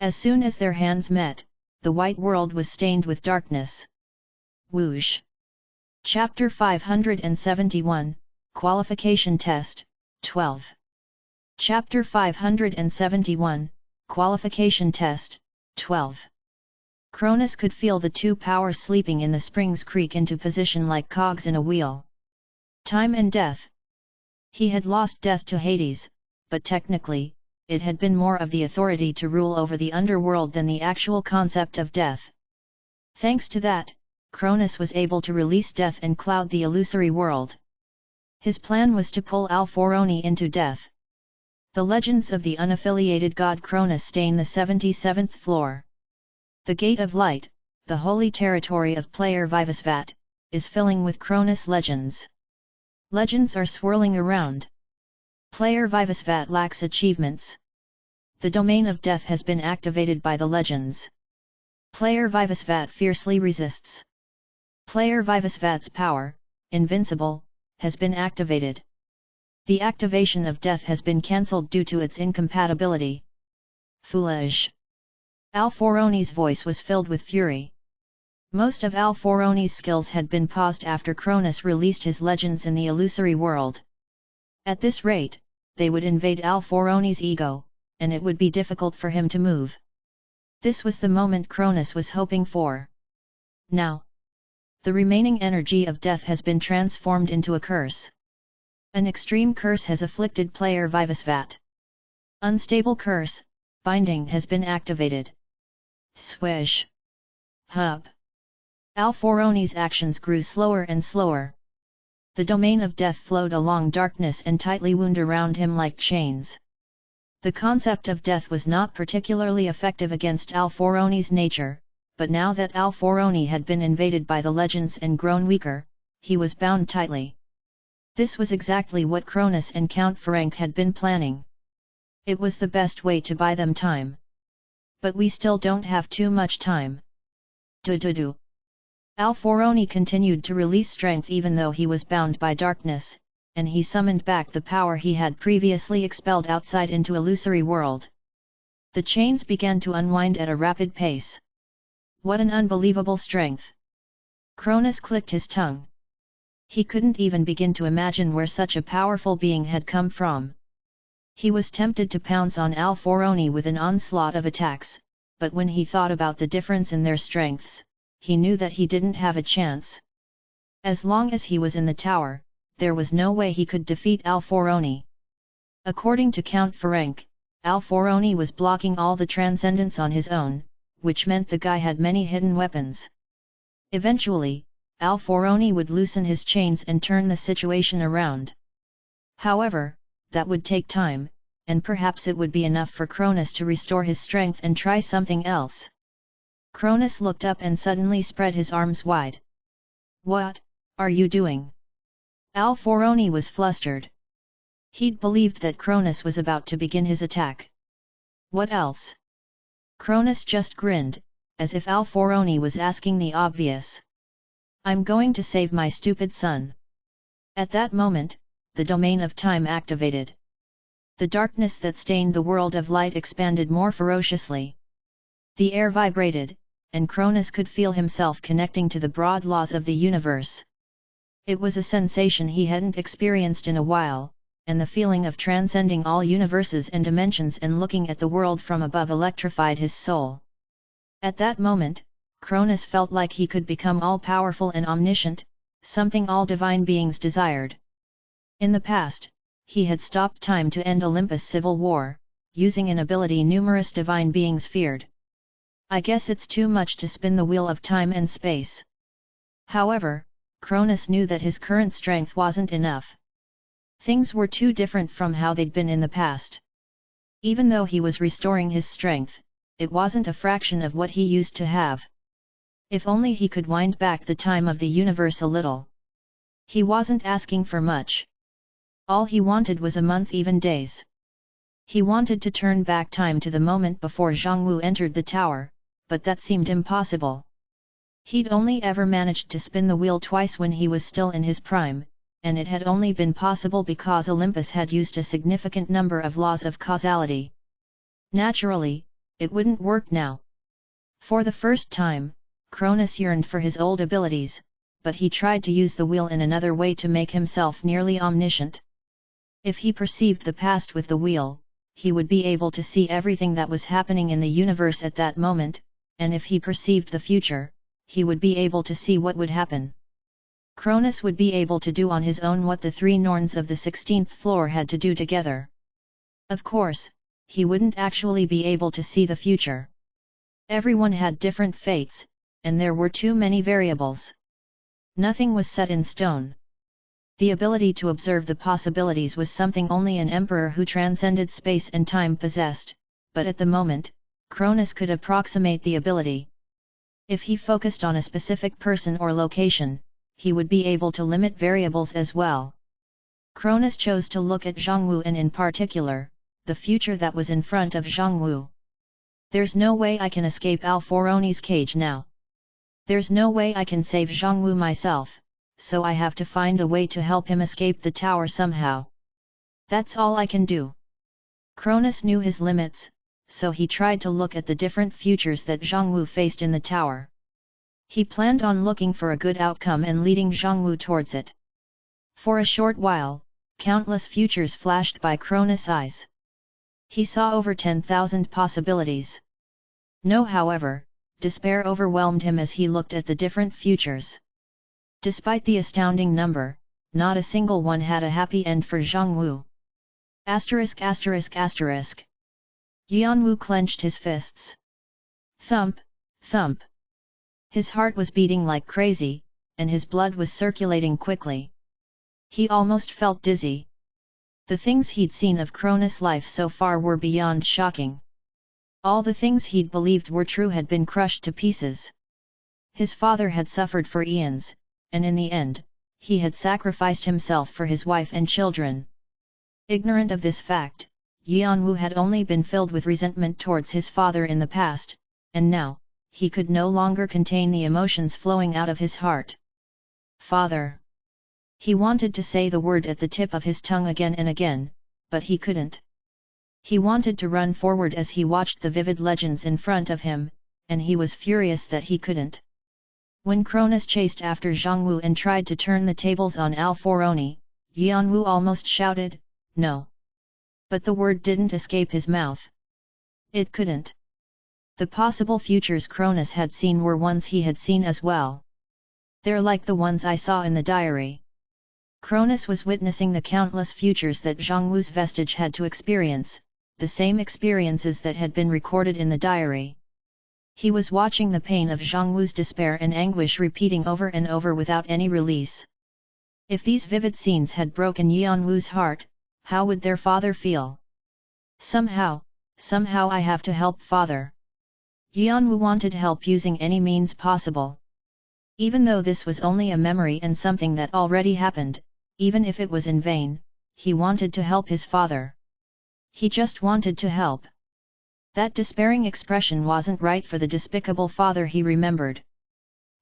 As soon as their hands met, the white world was stained with darkness. Whoosh! Chapter 571, Qualification Test, 12. Chapter 571, Qualification Test, 12. Cronus could feel the two powers sleeping in the springs creak into position like cogs in a wheel. Time and death. He had lost death to Hades, but technically, it had been more of the authority to rule over the underworld than the actual concept of death. Thanks to that, Cronus was able to release death and cloud the illusory world. His plan was to pull Alforoni into death. The legends of the unaffiliated god Cronus stain the 77th floor. The Gate of Light, the holy territory of player Vivasvat, is filling with Cronus legends. Legends are swirling around. Player Vivasvat lacks achievements. The domain of death has been activated by the legends. Player Vivasvat fiercely resists. Player Vivasvat's power, invincible, has been activated. The activation of death has been cancelled due to its incompatibility. Foolish! Alforoni's voice was filled with fury. Most of Alforoni's skills had been paused after Cronus released his legends in the illusory world. At this rate, they would invade Alforoni's ego, and it would be difficult for him to move. This was the moment Cronus was hoping for. Now, the remaining energy of death has been transformed into a curse. An extreme curse has afflicted player Vivasvat. Unstable curse, binding has been activated. Swish! Hup! Alforoni's actions grew slower and slower. The domain of death flowed along darkness and tightly wound around him like chains. The concept of death was not particularly effective against Alforoni's nature, but now that Alforoni had been invaded by the legends and grown weaker, he was bound tightly. This was exactly what Cronus and Count Ferenc had been planning. It was the best way to buy them time. But we still don't have too much time. Do. Alforoni continued to release strength even though he was bound by darkness, and he summoned back the power he had previously expelled outside into illusory world. The chains began to unwind at a rapid pace. What an unbelievable strength! Cronus clicked his tongue. He couldn't even begin to imagine where such a powerful being had come from. He was tempted to pounce on Alforoni with an onslaught of attacks, but when he thought about the difference in their strengths, he knew that he didn't have a chance. As long as he was in the tower, there was no way he could defeat Alforoni. According to Count Ferenc, Alforoni was blocking all the transcendence on his own, which meant the guy had many hidden weapons. Eventually, Alforoni would loosen his chains and turn the situation around. However, that would take time, and perhaps it would be enough for Cronus to restore his strength and try something else. Cronus looked up and suddenly spread his arms wide. What are you doing? Alforoni was flustered. He'd believed that Cronus was about to begin his attack. What else? Cronus just grinned, as if Alforoni was asking the obvious. I'm going to save my stupid son. At that moment, the domain of time activated. The darkness that stained the world of light expanded more ferociously. The air vibrated, and Cronus could feel himself connecting to the broad laws of the universe. It was a sensation he hadn't experienced in a while, and the feeling of transcending all universes and dimensions and looking at the world from above electrified his soul. At that moment, Cronus felt like he could become all-powerful and omniscient, something all divine beings desired. In the past, he had stopped time to end Olympus' civil war, using an ability numerous divine beings feared. I guess it's too much to spin the wheel of time and space. However, Cronus knew that his current strength wasn't enough. Things were too different from how they'd been in the past. Even though he was restoring his strength, it wasn't a fraction of what he used to have. If only he could wind back the time of the universe a little. He wasn't asking for much. All he wanted was a month, even days. He wanted to turn back time to the moment before Zhongwu entered the tower, but that seemed impossible. He'd only ever managed to spin the wheel twice when he was still in his prime, and it had only been possible because Olympus had used a significant number of laws of causality. Naturally, it wouldn't work now. For the first time, Cronus yearned for his old abilities, but he tried to use the wheel in another way to make himself nearly omniscient. If he perceived the past with the wheel, he would be able to see everything that was happening in the universe at that moment, and if he perceived the future, he would be able to see what would happen. Cronus would be able to do on his own what the 3 Norns of the 16th floor had to do together. Of course, he wouldn't actually be able to see the future. Everyone had different fates, and there were too many variables. Nothing was set in stone. The ability to observe the possibilities was something only an emperor who transcended space and time possessed, but at the moment, Cronus could approximate the ability. If he focused on a specific person or location, he would be able to limit variables as well. Cronus chose to look at Zhongwu and in particular, the future that was in front of Zhongwu. There's no way I can escape Alforoni's cage now. There's no way I can save Zhongwu myself, so I have to find a way to help him escape the tower somehow. That's all I can do. Cronus knew his limits, so he tried to look at the different futures that Zhongwu faced in the tower. He planned on looking for a good outcome and leading Zhongwu towards it. For a short while, countless futures flashed by Cronus' eyes. He saw over 10,000 possibilities. No, however, despair overwhelmed him as he looked at the different futures. Despite the astounding number, not a single one had a happy end for Zhongwu. Yanwu clenched his fists. Thump, thump. His heart was beating like crazy, and his blood was circulating quickly. He almost felt dizzy. The things he'd seen of Cronus' life so far were beyond shocking. All the things he'd believed were true had been crushed to pieces. His father had suffered for eons, and in the end, he had sacrificed himself for his wife and children. Ignorant of this fact, Yanwu had only been filled with resentment towards his father in the past, and now, he could no longer contain the emotions flowing out of his heart. Father! He wanted to say the word at the tip of his tongue again and again, but he couldn't. He wanted to run forward as he watched the vivid legends in front of him, and he was furious that he couldn't. When Cronus chased after Zhongwu and tried to turn the tables on Alforoni, Yanwu almost shouted, "No!" But the word didn't escape his mouth. It couldn't. The possible futures Cronus had seen were ones he had seen as well. They're like the ones I saw in the diary. Cronus was witnessing the countless futures that Zhongwu's vestige had to experience, the same experiences that had been recorded in the diary. He was watching the pain of Zhongwu's despair and anguish repeating over and over without any release. If these vivid scenes had broken Yanwu's heart, how would their father feel? Somehow I have to help father. Yanwu wanted help using any means possible. Even though this was only a memory and something that already happened, even if it was in vain, he wanted to help his father. He just wanted to help. That despairing expression wasn't right for the despicable father he remembered.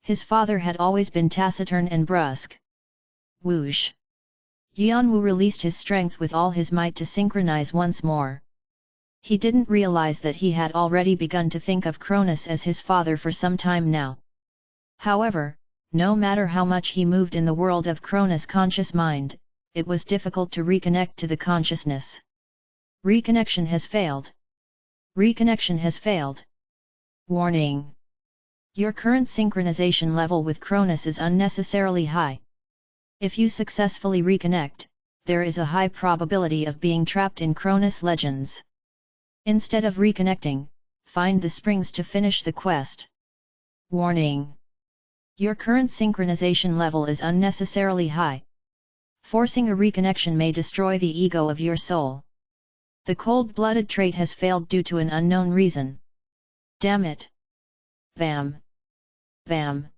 His father had always been taciturn and brusque. Whoosh! Yanwu released his strength with all his might to synchronize once more. He didn't realize that he had already begun to think of Cronus as his father for some time now. However, no matter how much he moved in the world of Cronus' conscious mind, it was difficult to reconnect to the consciousness. Reconnection has failed. Reconnection has failed. Warning! Your current synchronization level with Cronus is unnecessarily high. If you successfully reconnect, there is a high probability of being trapped in Cronus legends. Instead of reconnecting, find the springs to finish the quest. Warning! Your current synchronization level is unnecessarily high. Forcing a reconnection may destroy the ego of your soul. The cold-blooded trait has failed due to an unknown reason. Damn it! Bam! Bam!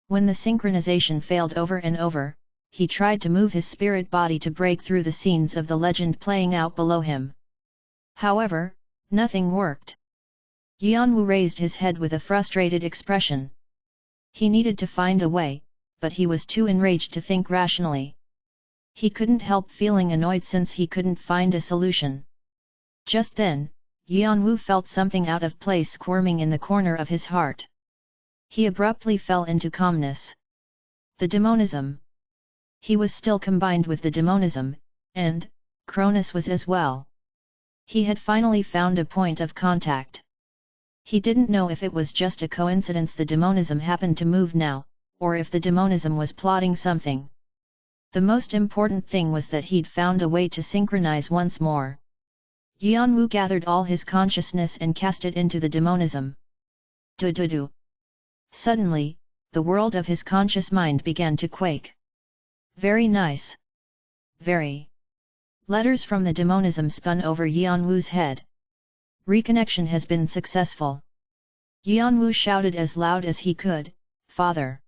When the synchronization failed over and over, he tried to move his spirit body to break through the scenes of the legend playing out below him. However, nothing worked. Yanwu raised his head with a frustrated expression. He needed to find a way, but he was too enraged to think rationally. He couldn't help feeling annoyed since he couldn't find a solution. Just then, Yanwu felt something out of place squirming in the corner of his heart. He abruptly fell into calmness. The demonism. He was still combined with the demonism, and Cronus was as well. He had finally found a point of contact. He didn't know if it was just a coincidence the demonism happened to move now, or if the demonism was plotting something. The most important thing was that he'd found a way to synchronize once more. Yanwu gathered all his consciousness and cast it into the demonism. Du-du-du. Suddenly, the world of his conscious mind began to quake. Very nice. Very. Letters from the demonism spun over Yanwu's head. Reconnection has been successful. Yanwu shouted as loud as he could, Father!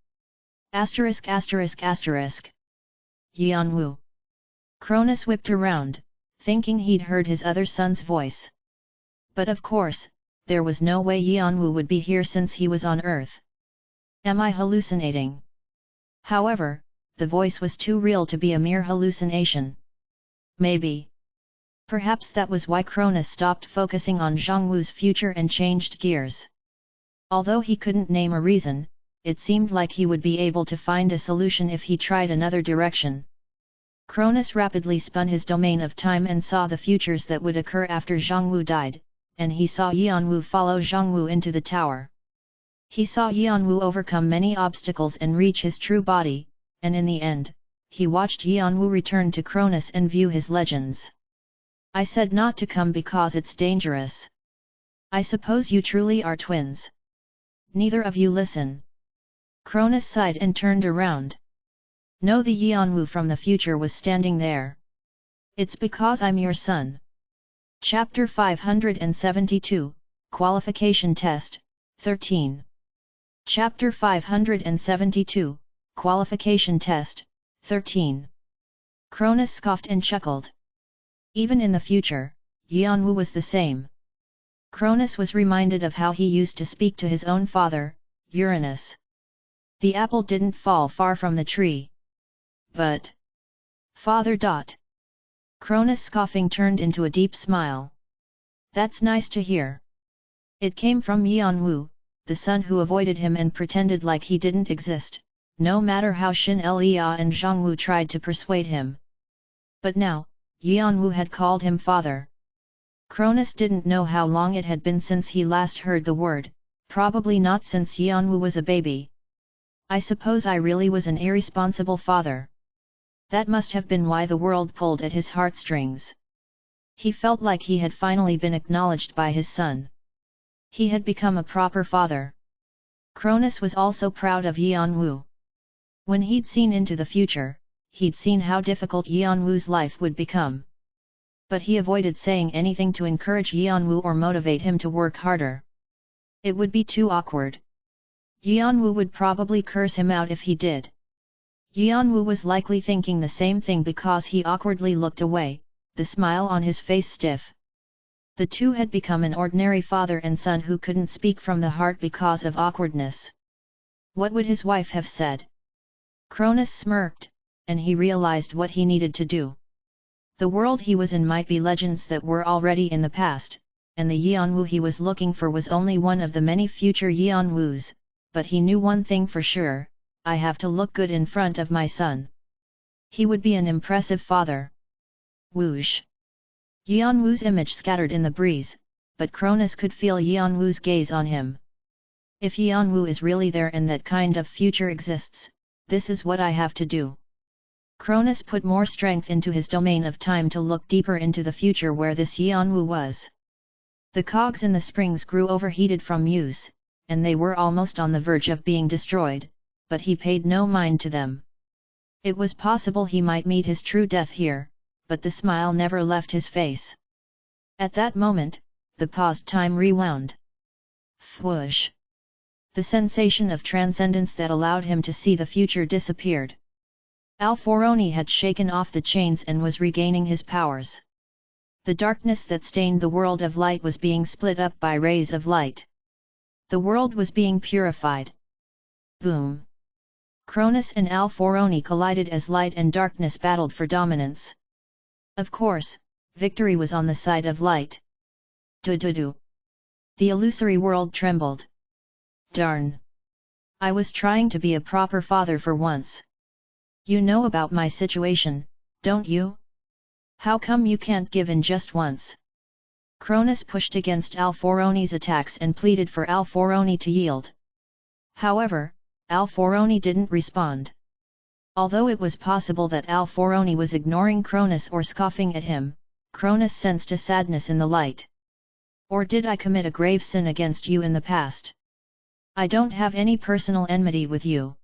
Asterisk asterisk asterisk. Yanwu. Cronus whipped around, thinking he'd heard his other son's voice. But of course, there was no way Yanwu would be here since he was on Earth. Am I hallucinating? However, the voice was too real to be a mere hallucination. Maybe. Perhaps that was why Cronus stopped focusing on Zhongwu's future and changed gears. Although he couldn't name a reason, it seemed like he would be able to find a solution if he tried another direction. Cronus rapidly spun his domain of time and saw the futures that would occur after Zhongwu died, and he saw Yanwu follow Zhongwu into the tower. He saw Yanwu overcome many obstacles and reach his true body, and in the end, he watched Yanwu return to Cronus and view his legends. I said not to come because it's dangerous. I suppose you truly are twins. Neither of you listen. Cronus sighed and turned around. No, the Yanwu from the future was standing there. It's because I'm your son. Chapter 572, Qualification Test, 13. Chapter 572, Qualification Test, 13. Cronus scoffed and chuckled. Even in the future, Yanwu was the same. Cronus was reminded of how he used to speak to his own father, Uranus. The apple didn't fall far from the tree. But... Father. Cronus scoffing turned into a deep smile. That's nice to hear. It came from Yanwu, the son who avoided him and pretended like he didn't exist, no matter how Xin Lia and Zhongwu tried to persuade him. But now, Yanwu had called him father. Cronus didn't know how long it had been since he last heard the word, probably not since Yanwu was a baby. I suppose I really was an irresponsible father. That must have been why the world pulled at his heartstrings. He felt like he had finally been acknowledged by his son. He had become a proper father. Cronus was also proud of Yanwu. When he'd seen into the future, he'd seen how difficult Yanwu's life would become. But he avoided saying anything to encourage Yanwu or motivate him to work harder. It would be too awkward. Yanwu would probably curse him out if he did. Yanwu was likely thinking the same thing because he awkwardly looked away, the smile on his face stiff. The two had become an ordinary father and son who couldn't speak from the heart because of awkwardness. What would his wife have said? Cronus smirked, and he realized what he needed to do. The world he was in might be legends that were already in the past, and the Yanwu he was looking for was only one of the many future Yanwus, but he knew one thing for sure: I have to look good in front of my son. He would be an impressive father. Whoosh! Yanwu's image scattered in the breeze, but Cronus could feel Yanwu's gaze on him. If Yanwu is really there and that kind of future exists, this is what I have to do. Cronus put more strength into his domain of time to look deeper into the future where this Yanwu was. The cogs in the springs grew overheated from use, and they were almost on the verge of being destroyed, but he paid no mind to them. It was possible he might meet his true death here, but the smile never left his face. At that moment, the paused time rewound. Whoosh! The sensation of transcendence that allowed him to see the future disappeared. Alforoni had shaken off the chains and was regaining his powers. The darkness that stained the world of light was being split up by rays of light. The world was being purified. Boom! Cronus and Alforoni collided as light and darkness battled for dominance. Of course, victory was on the side of light. Do-do-do. The illusory world trembled. Darn. I was trying to be a proper father for once. You know about my situation, don't you? How come you can't give in just once? Cronus pushed against Alforoni's attacks and pleaded for Alforoni to yield. However, Alforoni didn't respond. Although it was possible that Alforoni was ignoring Cronus or scoffing at him, Cronus sensed a sadness in the light. Or did I commit a grave sin against you in the past? I don't have any personal enmity with you.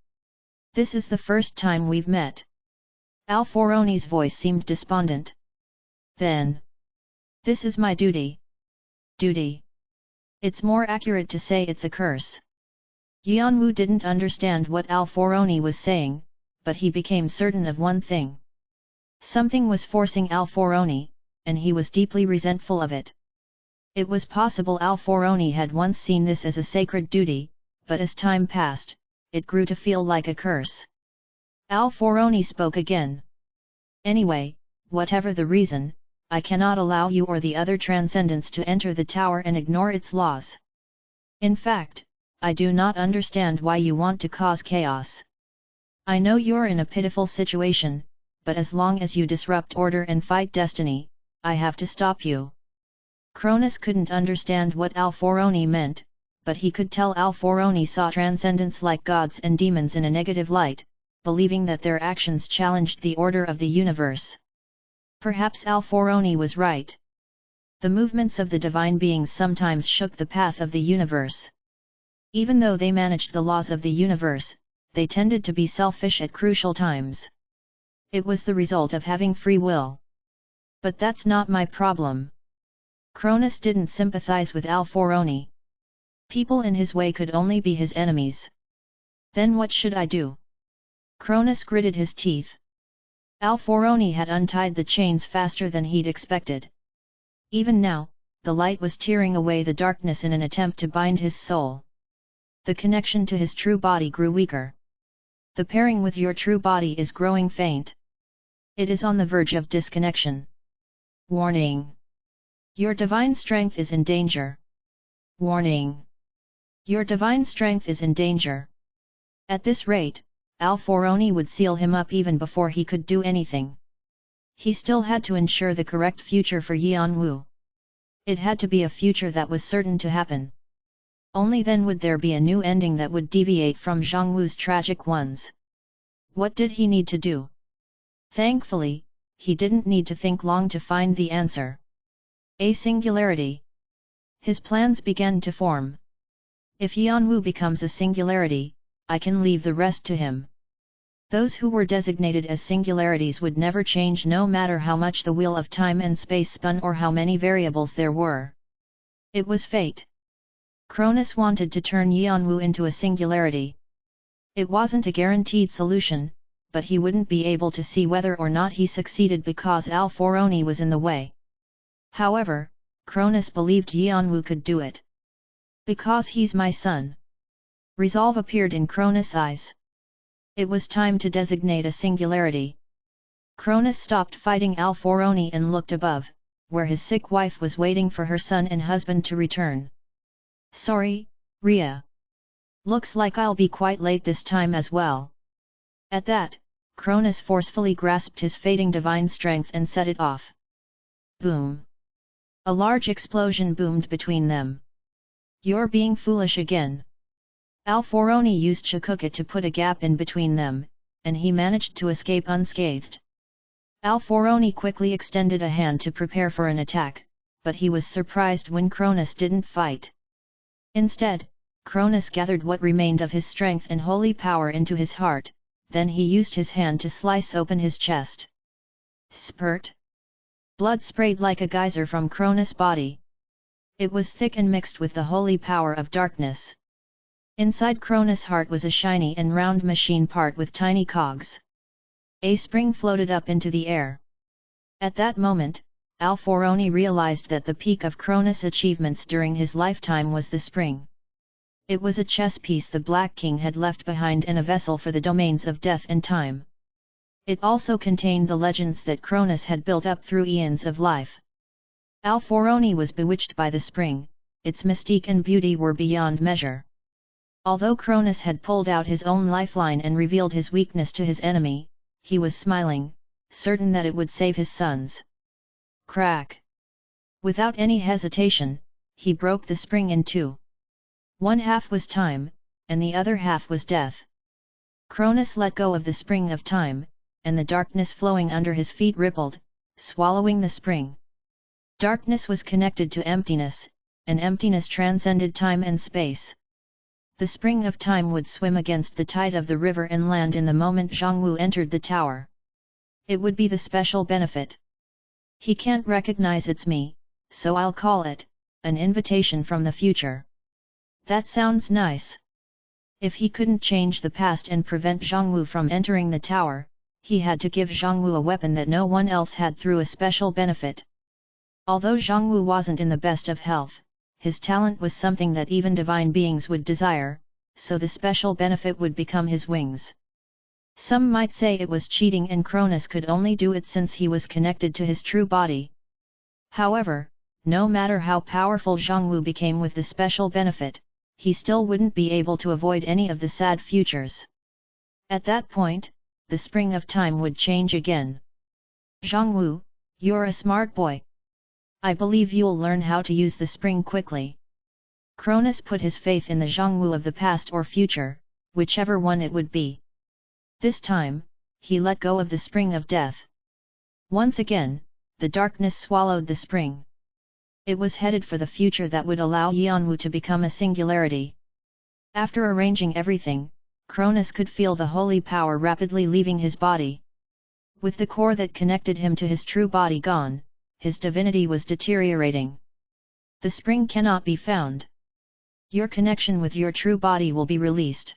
This is the first time we've met. Alforoni's voice seemed despondent. Then. This is my duty. Duty. It's more accurate to say it's a curse. Yanwu didn't understand what Alforoni was saying, but he became certain of one thing. Something was forcing Alforoni, and he was deeply resentful of it. It was possible Alforoni had once seen this as a sacred duty, but as time passed, it grew to feel like a curse. Alforoni spoke again. Anyway, whatever the reason, I cannot allow you or the other transcendents to enter the tower and ignore its laws. In fact, I do not understand why you want to cause chaos. I know you're in a pitiful situation, but as long as you disrupt order and fight destiny, I have to stop you. Cronus couldn't understand what Alforoni meant, but he could tell Alforoni saw transcendents like gods and demons in a negative light, believing that their actions challenged the order of the universe. Perhaps Alforoni was right. The movements of the divine beings sometimes shook the path of the universe. Even though they managed the laws of the universe, they tended to be selfish at crucial times. It was the result of having free will. But that's not my problem. Cronus didn't sympathize with Alforoni. People in his way could only be his enemies. Then what should I do? Cronus gritted his teeth. Alforoni had untied the chains faster than he'd expected. Even now, the light was tearing away the darkness in an attempt to bind his soul. The connection to his true body grew weaker. The pairing with your true body is growing faint. It is on the verge of disconnection. Warning! Your divine strength is in danger. Warning! Your divine strength is in danger. At this rate, Alforoni would seal him up even before he could do anything. He still had to ensure the correct future for Yanwu. It had to be a future that was certain to happen. Only then would there be a new ending that would deviate from Zhongwu's tragic ones. What did he need to do? Thankfully, he didn't need to think long to find the answer. A singularity. His plans began to form. If Yanwu becomes a singularity, I can leave the rest to him. Those who were designated as singularities would never change no matter how much the wheel of time and space spun or how many variables there were. It was fate. Cronus wanted to turn Yanwu into a singularity. It wasn't a guaranteed solution, but he wouldn't be able to see whether or not he succeeded because Alforoni was in the way. However, Cronus believed Yanwu could do it. Because he's my son. Resolve appeared in Cronus' eyes. It was time to designate a singularity. Cronus stopped fighting Alforoni and looked above, where his sick wife was waiting for her son and husband to return. Sorry, Rhea. Looks like I'll be quite late this time as well. At that, Cronus forcefully grasped his fading divine strength and set it off. Boom! A large explosion boomed between them. You're being foolish again. Alforoni used Shikuka to put a gap in between them, and he managed to escape unscathed. Alforoni quickly extended a hand to prepare for an attack, but he was surprised when Cronus didn't fight. Instead, Cronus gathered what remained of his strength and holy power into his heart, then he used his hand to slice open his chest. Spurt! Blood sprayed like a geyser from Cronus' body. It was thick and mixed with the holy power of darkness. Inside Cronus' heart was a shiny and round machine part with tiny cogs. A spring floated up into the air. At that moment, Alforoni realized that the peak of Cronus' achievements during his lifetime was the spring. It was a chess piece the Black King had left behind and a vessel for the domains of death and time. It also contained the legends that Cronus had built up through eons of life. Alforoni was bewitched by the spring, its mystique and beauty were beyond measure. Although Cronus had pulled out his own lifeline and revealed his weakness to his enemy, he was smiling, certain that it would save his sons. Crack! Without any hesitation, he broke the spring in two. One half was time, and the other half was death. Cronus let go of the spring of time, and the darkness flowing under his feet rippled, swallowing the spring. Darkness was connected to emptiness, and emptiness transcended time and space. The spring of time would swim against the tide of the river and land in the moment Zhongwu entered the tower. It would be the special benefit. He can't recognize it's me, so I'll call it an invitation from the future. That sounds nice. If he couldn't change the past and prevent Zhongwu from entering the tower, he had to give Zhongwu a weapon that no one else had through a special benefit. Although Zhongwu wasn't in the best of health, his talent was something that even divine beings would desire, so the special benefit would become his wings. Some might say it was cheating and Cronus could only do it since he was connected to his true body. However, no matter how powerful Zhongwu became with the special benefit, he still wouldn't be able to avoid any of the sad futures. At that point, the spring of time would change again. Zhongwu, you're a smart boy. I believe you'll learn how to use the spring quickly. Cronus put his faith in the Zhongwu of the past or future, whichever one it would be. This time, he let go of the spring of death. Once again, the darkness swallowed the spring. It was headed for the future that would allow Yanwu to become a singularity. After arranging everything, Cronus could feel the holy power rapidly leaving his body. With the core that connected him to his true body gone, his divinity was deteriorating. The spring cannot be found. Your connection with your true body will be released.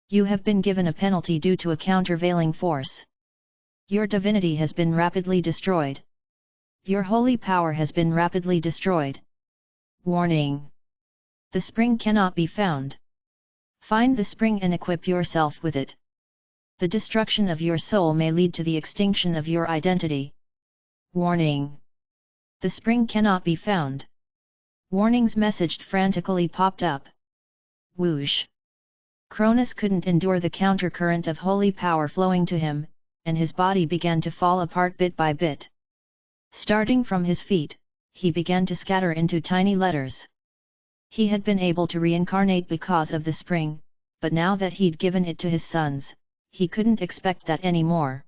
You have been given a penalty due to a countervailing force. Your divinity has been rapidly destroyed. Your holy power has been rapidly destroyed. Warning! The spring cannot be found. Find the spring and equip yourself with it. The destruction of your soul may lead to the extinction of your identity. Warning! The spring cannot be found. Warnings messaged frantically popped up. Whoosh! Cronus couldn't endure the countercurrent of holy power flowing to him, and his body began to fall apart bit by bit. Starting from his feet, he began to scatter into tiny letters. He had been able to reincarnate because of the spring, but now that he'd given it to his sons, he couldn't expect that anymore.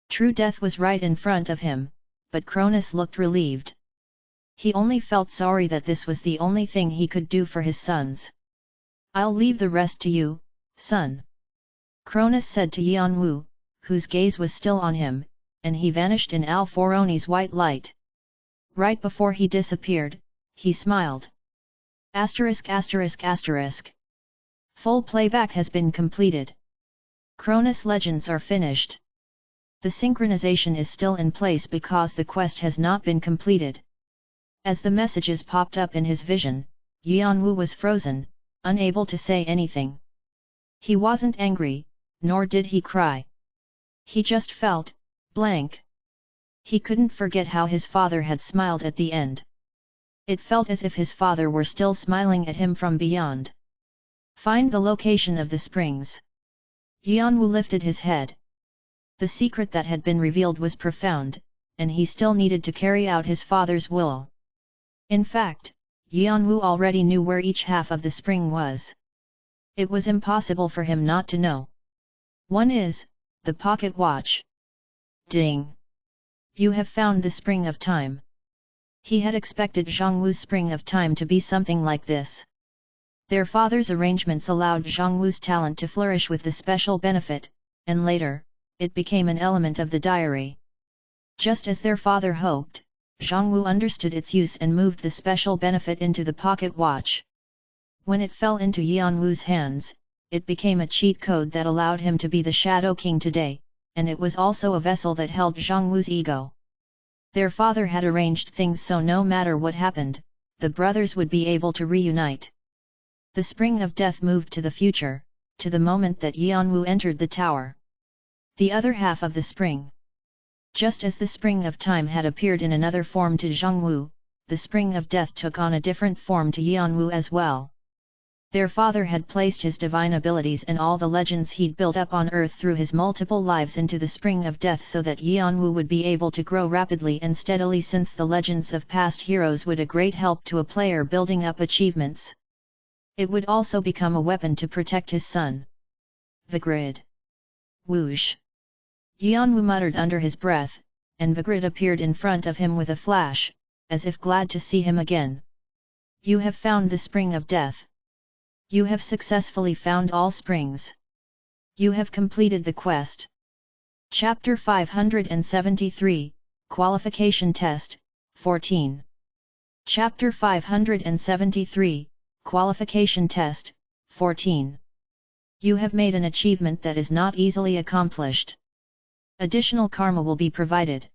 True death was right in front of him, but Cronus looked relieved. He only felt sorry that this was the only thing he could do for his sons. I'll leave the rest to you, son. Cronus said to Yanwu, whose gaze was still on him, and he vanished in Alforoni's white light. Right before he disappeared, he smiled. ******. Full playback has been completed. Cronus legends are finished. The synchronization is still in place because the quest has not been completed. As the messages popped up in his vision, Yanwu was frozen, unable to say anything. He wasn't angry, nor did he cry. He just felt blank. He couldn't forget how his father had smiled at the end. It felt as if his father were still smiling at him from beyond. Find the location of the springs. Yanwu lifted his head. The secret that had been revealed was profound, and he still needed to carry out his father's will. In fact, Yanwu already knew where each half of the spring was. It was impossible for him not to know. One is the pocket watch. Ding! You have found the spring of time. He had expected Zhongwu's spring of time to be something like this. Their father's arrangements allowed Zhongwu's talent to flourish with the special benefit, and later, it became an element of the diary. Just as their father hoped, Zhongwu understood its use and moved the special benefit into the pocket watch. When it fell into Yanwu's hands, it became a cheat code that allowed him to be the Shadow King today, and it was also a vessel that held Zhongwu's ego. Their father had arranged things so no matter what happened, the brothers would be able to reunite. The spring of death moved to the future, to the moment that Yanwu entered the tower. The other half of the spring. Just as the spring of time had appeared in another form to Zhongwu, the spring of death took on a different form to Yanwu as well. Their father had placed his divine abilities and all the legends he'd built up on earth through his multiple lives into the spring of death so that Yanwu would be able to grow rapidly and steadily, since the legends of past heroes would a great help to a player building up achievements. It would also become a weapon to protect his son. Vigrid. Whoosh! Yanwu muttered under his breath, and Vigrid appeared in front of him with a flash, as if glad to see him again. You have found the spring of death. You have successfully found all springs. You have completed the quest. Chapter 573, Qualification Test, 14. Chapter 573, Qualification Test, 14. You have made an achievement that is not easily accomplished. Additional karma will be provided.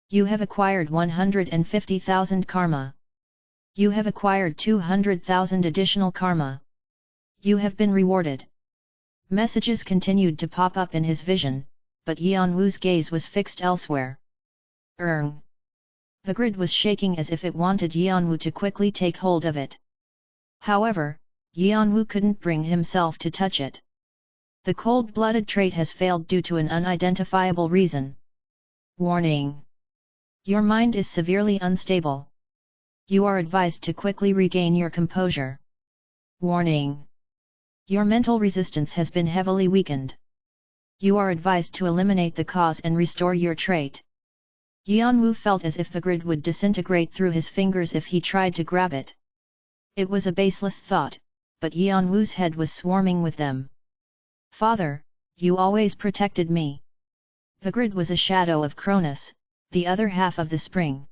You have acquired 150,000 karma. You have acquired 200,000 additional karma. You have been rewarded. Messages continued to pop up in his vision, but Yanwu's gaze was fixed elsewhere. The grid was shaking as if it wanted Yanwu to quickly take hold of it. However, Yanwu couldn't bring himself to touch it. The cold-blooded trait has failed due to an unidentifiable reason. Warning! Your mind is severely unstable. You are advised to quickly regain your composure. Warning! Your mental resistance has been heavily weakened. You are advised to eliminate the cause and restore your trait. Yanwu felt as if the grid would disintegrate through his fingers if he tried to grab it. It was a baseless thought, but Yanwu's head was swarming with them. Father, you always protected me. The grid was a shadow of Cronus, the other half of the spring.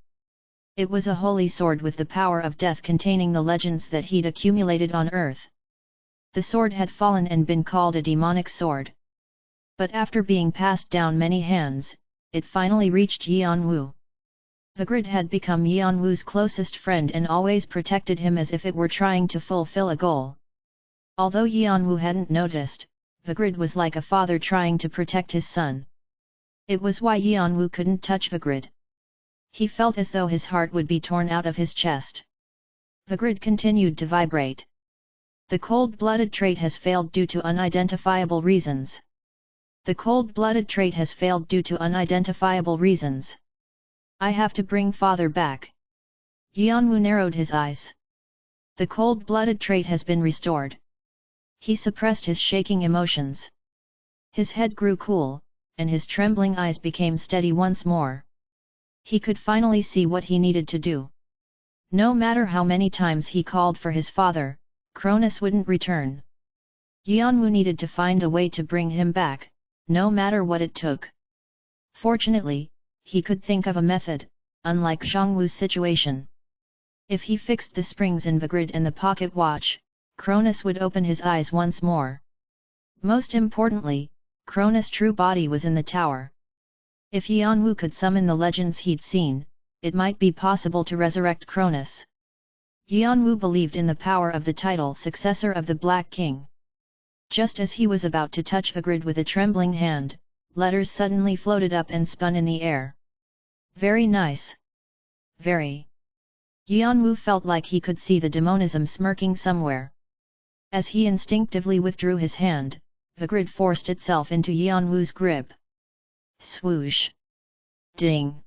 It was a holy sword with the power of death containing the legends that he'd accumulated on earth. The sword had fallen and been called a demonic sword. But after being passed down many hands, it finally reached Yanwu. The grid had become Yanwu's closest friend and always protected him as if it were trying to fulfill a goal. Although Yanwu hadn't noticed, the grid was like a father trying to protect his son. It was why Yanwu couldn't touch the grid. He felt as though his heart would be torn out of his chest. The grid continued to vibrate. The cold-blooded trait has failed due to unidentifiable reasons. The cold-blooded trait has failed due to unidentifiable reasons. I have to bring father back. Yanwu narrowed his eyes. The cold-blooded trait has been restored. He suppressed his shaking emotions. His head grew cool, and his trembling eyes became steady once more. He could finally see what he needed to do. No matter how many times he called for his father, Cronus wouldn't return. Yanwu needed to find a way to bring him back, no matter what it took. Fortunately, he could think of a method, unlike Zhongwu's situation. If he fixed the springs in the grid and the pocket watch, Cronus would open his eyes once more. Most importantly, Cronus' true body was in the tower. If Yanwu could summon the legends he'd seen, it might be possible to resurrect Cronus. Yanwu believed in the power of the title successor of the Black King. Just as he was about to touch the grid with a trembling hand, letters suddenly floated up and spun in the air. Very nice. Very. Yanwu felt like he could see the demonism smirking somewhere. As he instinctively withdrew his hand, the grid forced itself into Yanwu's grip. Swoosh. Ding.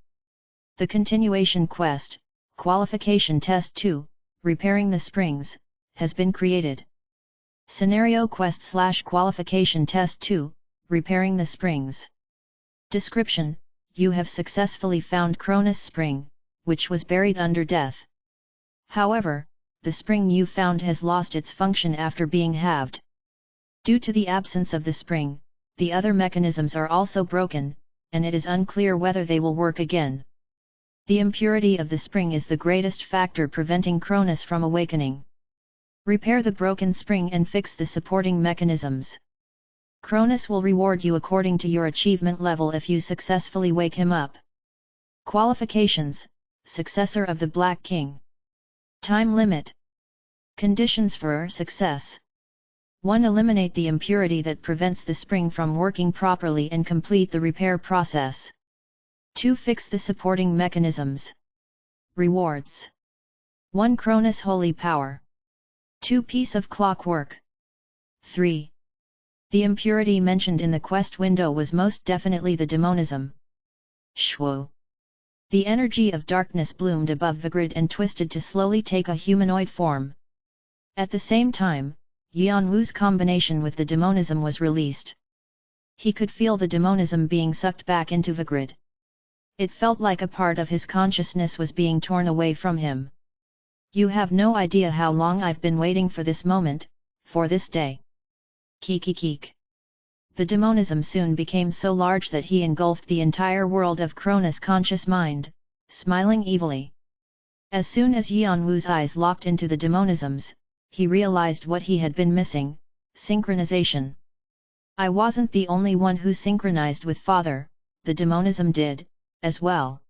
The continuation quest, Qualification Test 2, Repairing the Springs, has been created. Scenario Quest / Qualification Test 2, Repairing the Springs. Description: You have successfully found Cronus Spring, which was buried under death. However, the spring you found has lost its function after being halved. Due to the absence of the spring, the other mechanisms are also broken, and it is unclear whether they will work again. The impurity of the spring is the greatest factor preventing Cronus from awakening. Repair the broken spring and fix the supporting mechanisms. Cronus will reward you according to your achievement level if you successfully wake him up. Qualifications: Successor of the Black King. Time limit. Conditions for success. 1. Eliminate the impurity that prevents the spring from working properly and complete the repair process. 2. Fix the supporting mechanisms. Rewards. 1. Cronus Holy Power. 2. Piece of clockwork. 3. The impurity mentioned in the quest window was most definitely the demonism. Shwo. The energy of darkness bloomed above Vigrid and twisted to slowly take a humanoid form. At the same time, Yanwu's combination with the demonism was released. He could feel the demonism being sucked back into Vigrid. It felt like a part of his consciousness was being torn away from him. You have no idea how long I've been waiting for this moment, for this day. Keek. The demonism soon became so large that he engulfed the entire world of Cronus' conscious mind, smiling evilly. As soon as Yanwu's eyes locked into the demonisms, he realized what he had been missing: synchronization. I wasn't the only one who synchronized with Father, the demonism did, as well.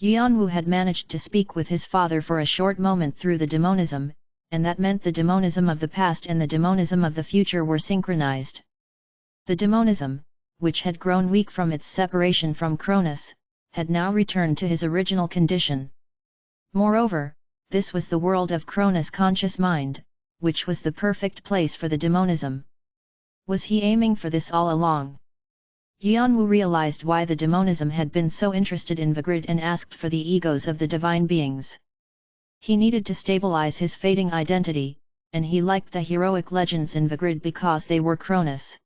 Yanwu had managed to speak with his father for a short moment through the demonism, and that meant the demonism of the past and the demonism of the future were synchronized. The demonism, which had grown weak from its separation from Cronus, had now returned to his original condition. Moreover, this was the world of Cronus' conscious mind, which was the perfect place for the demonism. Was he aiming for this all along? Yanwu realized why the demonism had been so interested in Vigrid and asked for the egos of the divine beings. He needed to stabilize his fading identity, and he liked the heroic legends in Vigrid because they were Cronus.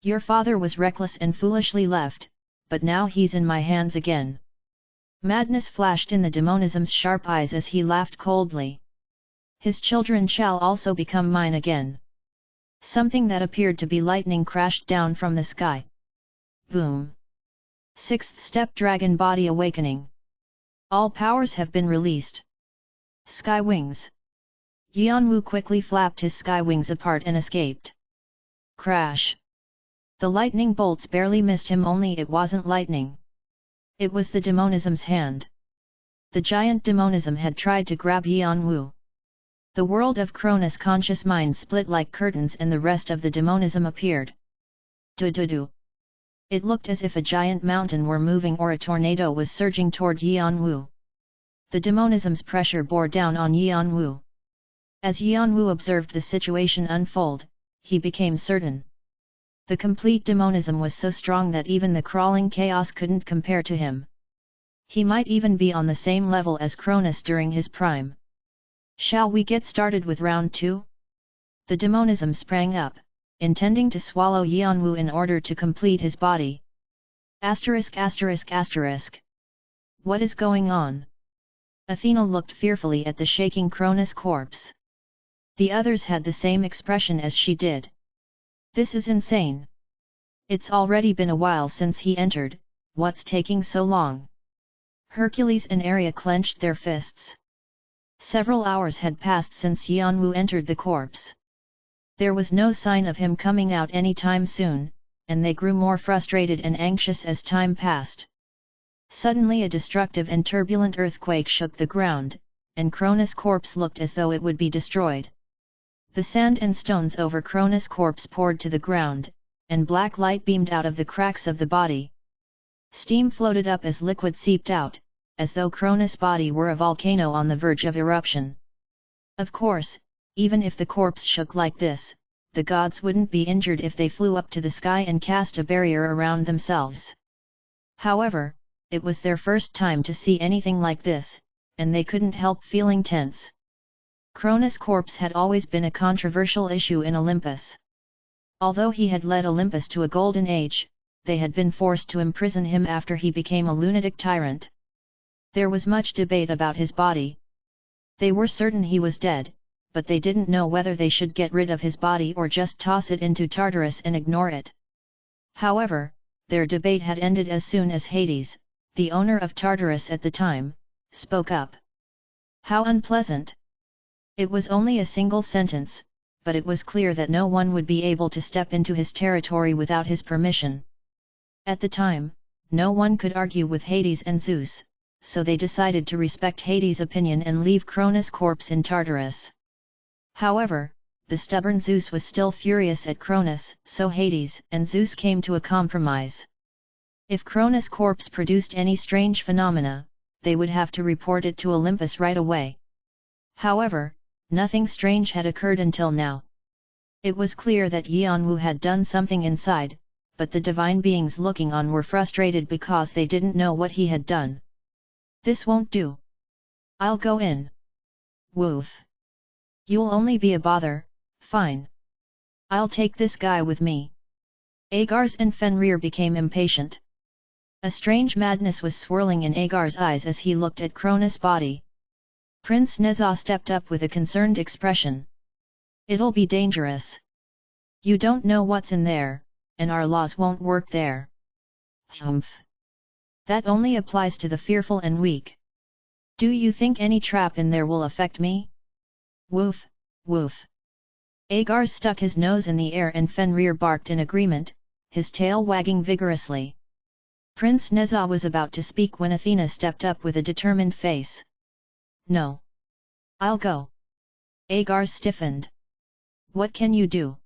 Your father was reckless and foolishly left, but now he's in my hands again. Madness flashed in the demonism's sharp eyes as he laughed coldly. His children shall also become mine again. Something that appeared to be lightning crashed down from the sky. Boom. 6th step Dragon Body Awakening. All powers have been released. Sky Wings. Yanwu quickly flapped his sky wings apart and escaped. Crash. The lightning bolts barely missed him, only it wasn't lightning. It was the demonism's hand. The giant demonism had tried to grab Yanwu. The world of Cronus' conscious mind split like curtains and the rest of the demonism appeared. Do. It looked as if a giant mountain were moving or a tornado was surging toward Yanwu. The demonism's pressure bore down on Yanwu. As Yanwu observed the situation unfold, he became certain. The complete demonism was so strong that even the crawling chaos couldn't compare to him. He might even be on the same level as Cronus during his prime. Shall we get started with round 2? The demonism sprang up, intending to swallow Yanwu in order to complete his body. ******. What is going on? Athena looked fearfully at the shaking Cronus corpse. The others had the same expression as she did. This is insane. It's already been a while since he entered, what's taking so long? Hercules and Arya clenched their fists. Several hours had passed since Yanwu entered the corpse. There was no sign of him coming out any time soon, and they grew more frustrated and anxious as time passed. Suddenly a destructive and turbulent earthquake shook the ground, and Cronus' corpse looked as though it would be destroyed. The sand and stones over Cronus' corpse poured to the ground, and black light beamed out of the cracks of the body. Steam floated up as liquid seeped out, as though Cronus' body were a volcano on the verge of eruption. Of course, even if the corpse shook like this, the gods wouldn't be injured if they flew up to the sky and cast a barrier around themselves. However, it was their first time to see anything like this, and they couldn't help feeling tense. Cronus' corpse had always been a controversial issue in Olympus. Although he had led Olympus to a golden age, they had been forced to imprison him after he became a lunatic tyrant. There was much debate about his body. They were certain he was dead, but they didn't know whether they should get rid of his body or just toss it into Tartarus and ignore it. However, their debate had ended as soon as Hades, the owner of Tartarus at the time, spoke up. How unpleasant! It was only a single sentence, but it was clear that no one would be able to step into his territory without his permission. At the time, no one could argue with Hades and Zeus, so they decided to respect Hades' opinion and leave Cronus' corpse in Tartarus. However, the stubborn Zeus was still furious at Cronus, so Hades and Zeus came to a compromise. If Cronus' corpse produced any strange phenomena, they would have to report it to Olympus right away. However, nothing strange had occurred until now. It was clear that Yanwu had done something inside, but the divine beings looking on were frustrated because they didn't know what he had done. This won't do. I'll go in. Woof. You'll only be a bother, fine. I'll take this guy with me. Agar's and Fenrir became impatient. A strange madness was swirling in Agar's eyes as he looked at Cronus' body. Prince Nezha stepped up with a concerned expression. It'll be dangerous. You don't know what's in there, and our laws won't work there. Humph. That only applies to the fearful and weak. Do you think any trap in there will affect me? Woof, woof. Agar stuck his nose in the air and Fenrir barked in agreement, his tail wagging vigorously. Prince Nezha was about to speak when Athena stepped up with a determined face. No. I'll go. Agar stiffened. What can you do?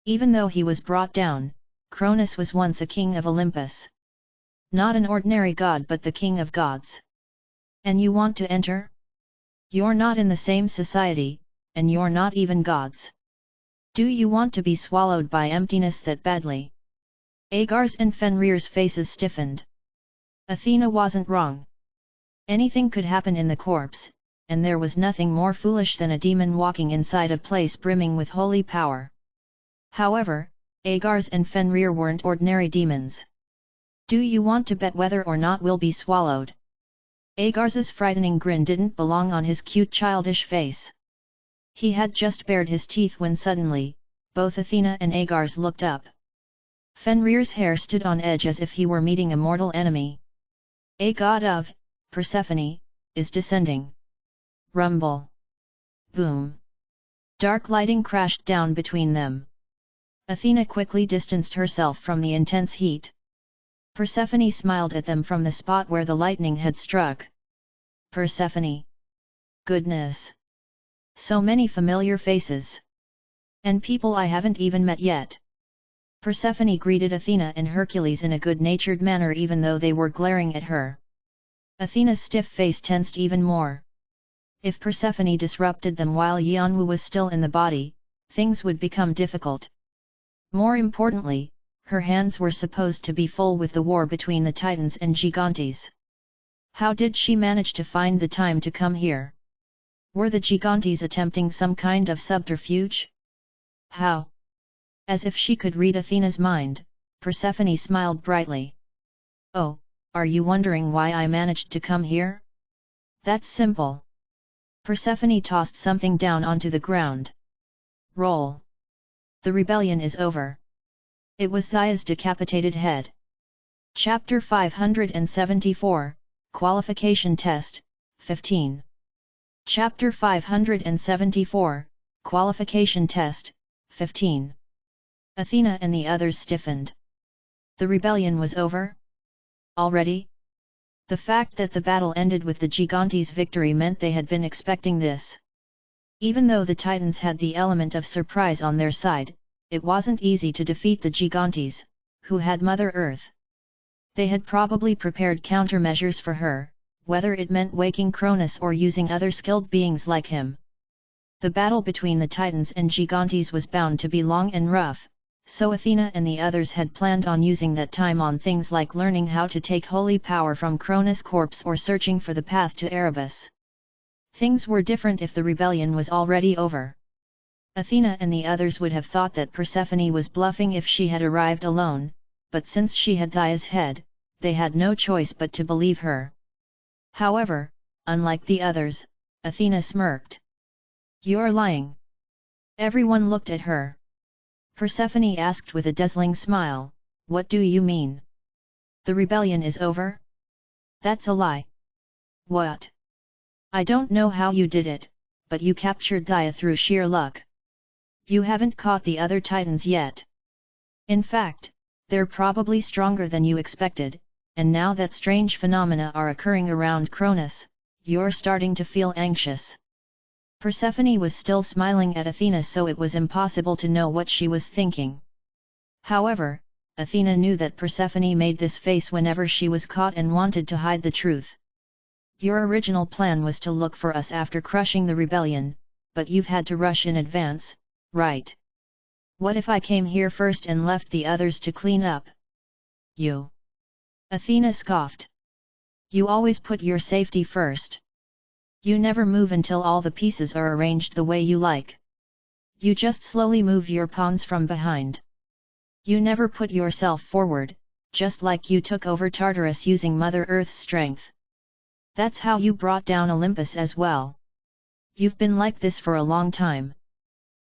Even though he was brought down, Cronus was once a king of Olympus. Not an ordinary god but the king of gods. And you want to enter? You're not in the same society, and you're not even gods. Do you want to be swallowed by emptiness that badly? Agar's and Fenrir's faces stiffened. Athena wasn't wrong. Anything could happen in the corpse, and there was nothing more foolish than a demon walking inside a place brimming with holy power. However, Agar's and Fenrir weren't ordinary demons. Do you want to bet whether or not we'll be swallowed? Agar's frightening grin didn't belong on his cute childish face. He had just bared his teeth when suddenly, both Athena and Agar's looked up. Fenrir's hair stood on edge as if he were meeting a mortal enemy. A god of, Persephone, is descending. Rumble. Boom. Dark lighting crashed down between them. Athena quickly distanced herself from the intense heat. Persephone smiled at them from the spot where the lightning had struck. Persephone. Goodness. So many familiar faces. And people I haven't even met yet. Persephone greeted Athena and Hercules in a good-natured manner even though they were glaring at her. Athena's stiff face tensed even more. If Persephone disrupted them while Yanwu was still in the body, things would become difficult. More importantly, her hands were supposed to be full with the war between the Titans and Gigantes. How did she manage to find the time to come here? Were the Gigantes attempting some kind of subterfuge? How? As if she could read Athena's mind, Persephone smiled brightly. Oh, are you wondering why I managed to come here? That's simple. Persephone tossed something down onto the ground. Roll. The rebellion is over. It was Thaia's decapitated head. Chapter 574, Qualification Test, 15. Chapter 574, Qualification Test, 15. Athena and the others stiffened. The rebellion was over? Already? The fact that the battle ended with the Gigantes' victory meant they had been expecting this. Even though the Titans had the element of surprise on their side, it wasn't easy to defeat the Gigantes, who had Mother Earth. They had probably prepared countermeasures for her, whether it meant waking Cronus or using other skilled beings like him. The battle between the Titans and Gigantes was bound to be long and rough, so Athena and the others had planned on using that time on things like learning how to take holy power from Cronus' corpse or searching for the path to Erebus. Things were different if the rebellion was already over. Athena and the others would have thought that Persephone was bluffing if she had arrived alone, but since she had Thaia's head, they had no choice but to believe her. However, unlike the others, Athena smirked. You're lying. Everyone looked at her. Persephone asked with a dazzling smile, what do you mean? The rebellion is over? That's a lie. What? I don't know how you did it, but you captured Thaia through sheer luck. You haven't caught the other Titans yet. In fact, they're probably stronger than you expected, and now that strange phenomena are occurring around Cronus, you're starting to feel anxious. Persephone was still smiling at Athena, so it was impossible to know what she was thinking. However, Athena knew that Persephone made this face whenever she was caught and wanted to hide the truth. Your original plan was to look for us after crushing the rebellion, but you've had to rush in advance, right? What if I came here first and left the others to clean up? You! Athena scoffed. You always put your safety first. You never move until all the pieces are arranged the way you like. You just slowly move your pawns from behind. You never put yourself forward, just like you took over Tartarus using Mother Earth's strength. That's how you brought down Olympus as well. You've been like this for a long time.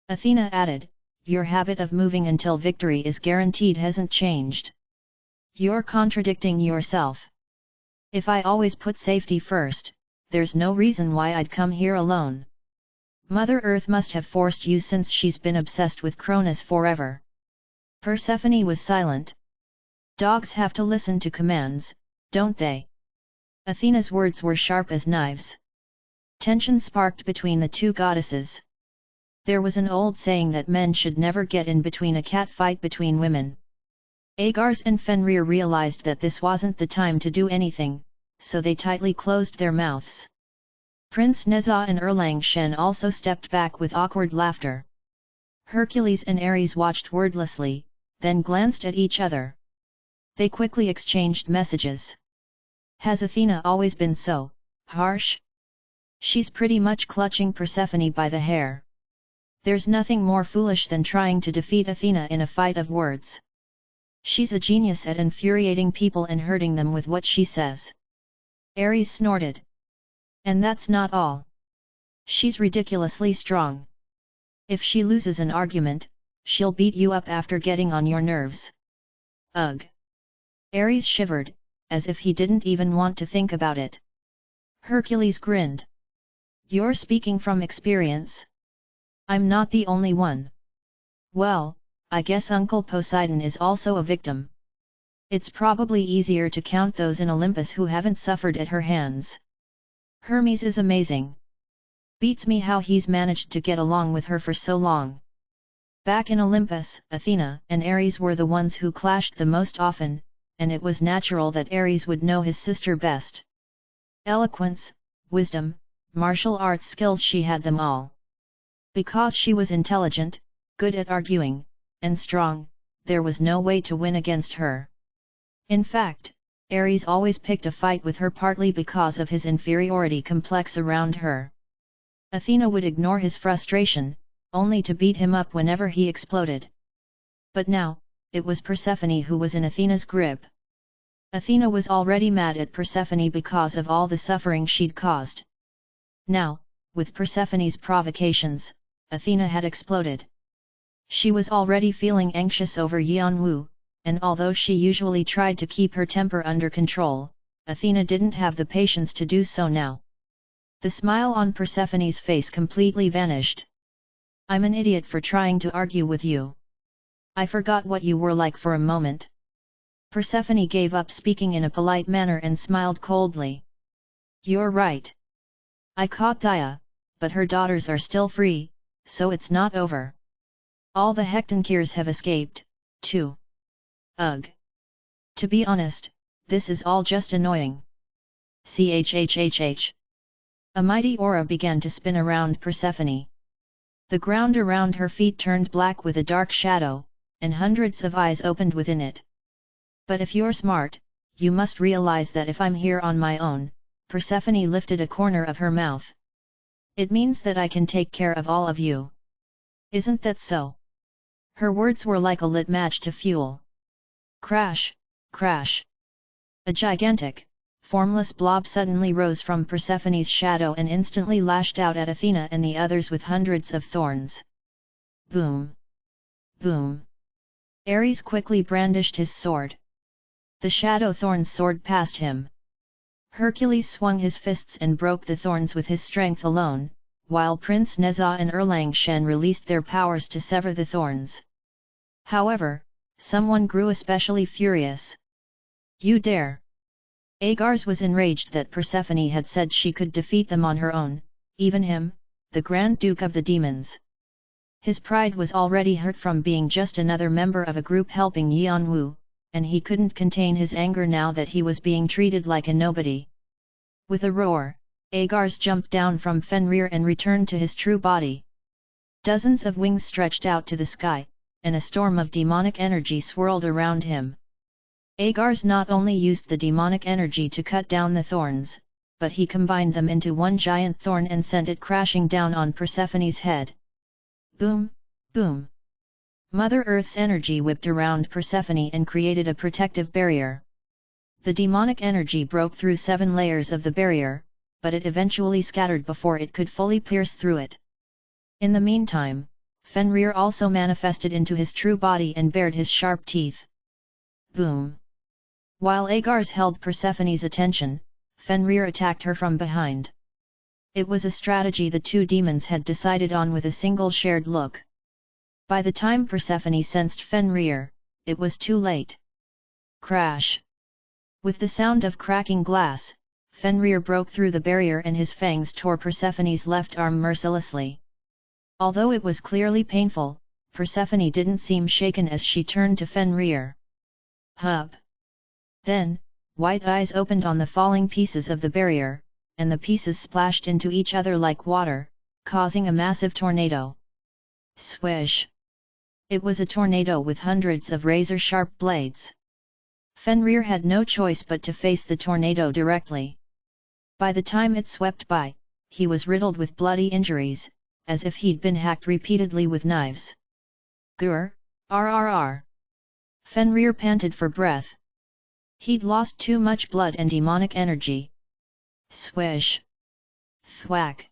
Athena added, your habit of moving until victory is guaranteed hasn't changed. You're contradicting yourself. If I always put safety first, there's no reason why I'd come here alone. Mother Earth must have forced you since she's been obsessed with Cronus forever. Persephone was silent. Dogs have to listen to commands, don't they? Athena's words were sharp as knives. Tension sparked between the two goddesses. There was an old saying that men should never get in between a cat fight between women. Agars and Fenrir realized that this wasn't the time to do anything, so they tightly closed their mouths. Prince Nezha and Erlang Shen also stepped back with awkward laughter. Hercules and Ares watched wordlessly, then glanced at each other. They quickly exchanged messages. Has Athena always been so harsh? She's pretty much clutching Persephone by the hair. There's nothing more foolish than trying to defeat Athena in a fight of words. She's a genius at infuriating people and hurting them with what she says. Ares snorted. And that's not all. She's ridiculously strong. If she loses an argument, she'll beat you up after getting on your nerves. Ugh! Ares shivered, as if he didn't even want to think about it. Hercules grinned. You're speaking from experience? I'm not the only one. Well, I guess Uncle Poseidon is also a victim. It's probably easier to count those in Olympus who haven't suffered at her hands. Hermes is amazing. Beats me how he's managed to get along with her for so long. Back in Olympus, Athena and Ares were the ones who clashed the most often, and it was natural that Ares would know his sister best. Eloquence, wisdom, martial arts skills, she had them all. Because she was intelligent, good at arguing, and strong, there was no way to win against her. In fact, Ares always picked a fight with her partly because of his inferiority complex around her. Athena would ignore his frustration, only to beat him up whenever he exploded. But now, it was Persephone who was in Athena's grip. Athena was already mad at Persephone because of all the suffering she'd caused. Now, with Persephone's provocations, Athena had exploded. She was already feeling anxious over Yeonwoo, and although she usually tried to keep her temper under control, Athena didn't have the patience to do so now. The smile on Persephone's face completely vanished. I'm an idiot for trying to argue with you. I forgot what you were like for a moment. Persephone gave up speaking in a polite manner and smiled coldly. You're right. I caught Thea, but her daughters are still free, so it's not over. All the Hectonkeers have escaped, too. Ugh. To be honest, this is all just annoying. Chhhh. A mighty aura began to spin around Persephone. The ground around her feet turned black with a dark shadow, and hundreds of eyes opened within it. But if you're smart, you must realize that if I'm here on my own, Persephone lifted a corner of her mouth. It means that I can take care of all of you. Isn't that so? Her words were like a lit match to fuel. Crash, crash. A gigantic, formless blob suddenly rose from Persephone's shadow and instantly lashed out at Athena and the others with hundreds of thorns. Boom! Boom! Ares quickly brandished his sword. The shadow thorns soared past him. Hercules swung his fists and broke the thorns with his strength alone, while Prince Nezha and Erlang Shen released their powers to sever the thorns. However, someone grew especially furious. You dare! Agars was enraged that Persephone had said she could defeat them on her own, even him, the Grand Duke of the Demons. His pride was already hurt from being just another member of a group helping Yanwu, and he couldn't contain his anger now that he was being treated like a nobody. With a roar, Agars jumped down from Fenrir and returned to his true body. Dozens of wings stretched out to the sky, and a storm of demonic energy swirled around him. Agars not only used the demonic energy to cut down the thorns, but he combined them into one giant thorn and sent it crashing down on Persephone's head. Boom, boom. Mother Earth's energy whipped around Persephone and created a protective barrier. The demonic energy broke through 7 layers of the barrier, but it eventually scattered before it could fully pierce through it. In the meantime, Fenrir also manifested into his true body and bared his sharp teeth. Boom. While Agars held Persephone's attention, Fenrir attacked her from behind. It was a strategy the two demons had decided on with a single shared look. By the time Persephone sensed Fenrir, it was too late. Crash! With the sound of cracking glass, Fenrir broke through the barrier and his fangs tore Persephone's left arm mercilessly. Although it was clearly painful, Persephone didn't seem shaken as she turned to Fenrir. Hub! Then, white eyes opened on the falling pieces of the barrier, and the pieces splashed into each other like water, causing a massive tornado. Swish! It was a tornado with hundreds of razor-sharp blades. Fenrir had no choice but to face the tornado directly. By the time it swept by, he was riddled with bloody injuries, as if he'd been hacked repeatedly with knives. Grr, rrr. Fenrir panted for breath. He'd lost too much blood and demonic energy. Swish! Thwack!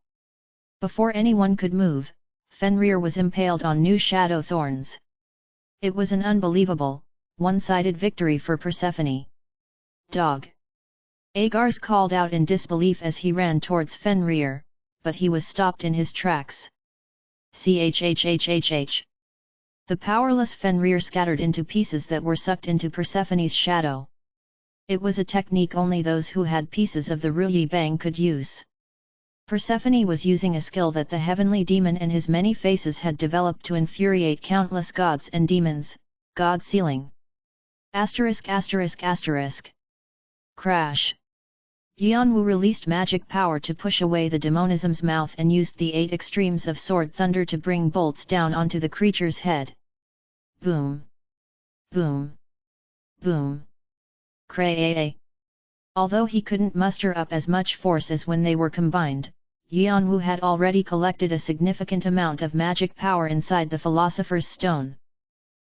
Before anyone could move, Fenrir was impaled on new shadow thorns. It was an unbelievable, one-sided victory for Persephone. Dog! Agars called out in disbelief as he ran towards Fenrir, but he was stopped in his tracks. Chhhhhh! The powerless Fenrir scattered into pieces that were sucked into Persephone's shadow. It was a technique only those who had pieces of the Ruyi Bang could use. Persephone was using a skill that the heavenly demon and his many faces had developed to infuriate countless gods and demons, God Sealing. Crash! Yanwu released magic power to push away the demonism's mouth and used the 8 extremes of sword thunder to bring bolts down onto the creature's head. Boom! Boom! Boom! Cray! Although he couldn't muster up as much force as when they were combined, Yanwu had already collected a significant amount of magic power inside the Philosopher's Stone.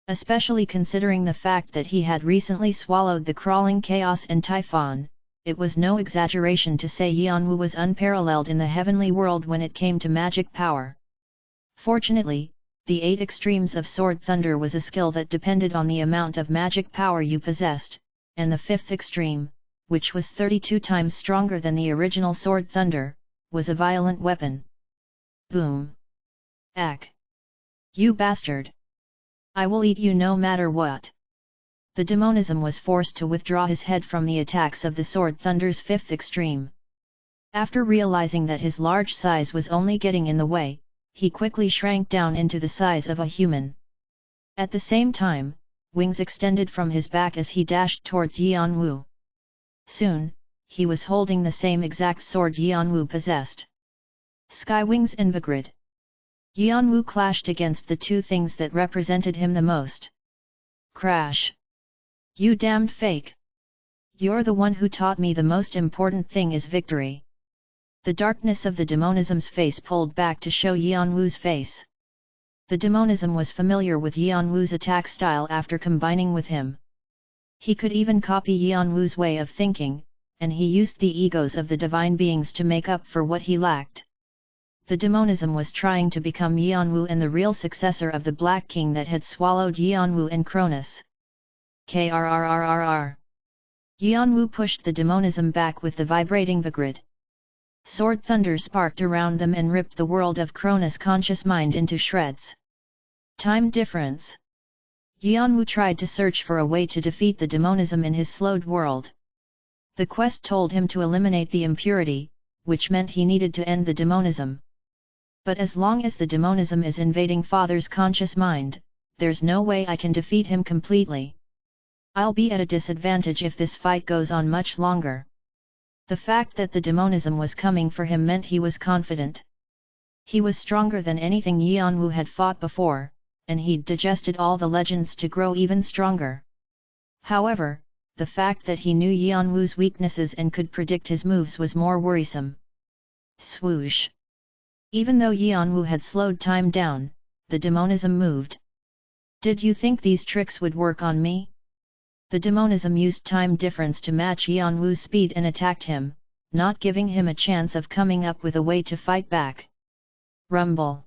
Especially considering the fact that he had recently swallowed the crawling chaos and Typhon, it was no exaggeration to say Yanwu was unparalleled in the heavenly world when it came to magic power. Fortunately, the 8 extremes of sword thunder was a skill that depended on the amount of magic power you possessed, and the 5th extreme, which was 32 times stronger than the original sword thunder, was a violent weapon. Boom! Ack! You bastard! I will eat you no matter what! The demonism was forced to withdraw his head from the attacks of the sword thunder's 5th extreme. After realizing that his large size was only getting in the way, he quickly shrank down into the size of a human. At the same time, wings extended from his back as he dashed towards Yanwu. Soon, he was holding the same exact sword Yanwu possessed. Sky wings and Vigrid. Yanwu clashed against the two things that represented him the most. Crash! You damned fake! You're the one who taught me the most important thing is victory. The darkness of the demonism's face pulled back to show Yanwu's face. The demonism was familiar with Yanwu's attack style after combining with him. He could even copy Yanwu's way of thinking, and he used the egos of the divine beings to make up for what he lacked. The demonism was trying to become Yanwu and the real successor of the Black King that had swallowed Yanwu and Cronus. Krrrrrrr. Yanwu pushed the demonism back with the vibrating Vigrid. Sword thunder sparked around them and ripped the world of Cronus' conscious mind into shreds. Time difference. Yanwu tried to search for a way to defeat the demonism in his slowed world. The quest told him to eliminate the impurity, which meant he needed to end the demonism. But as long as the demonism is invading Father's conscious mind, there's no way I can defeat him completely. I'll be at a disadvantage if this fight goes on much longer. The fact that the demonism was coming for him meant he was confident. He was stronger than anything Yanwu had fought before, and he'd digested all the legends to grow even stronger. However, the fact that he knew Yanwu's weaknesses and could predict his moves was more worrisome. Swoosh! Even though Yanwu had slowed time down, the demonism moved. Did you think these tricks would work on me? The demonism used time difference to match Yanwu's speed and attacked him, not giving him a chance of coming up with a way to fight back. Rumble!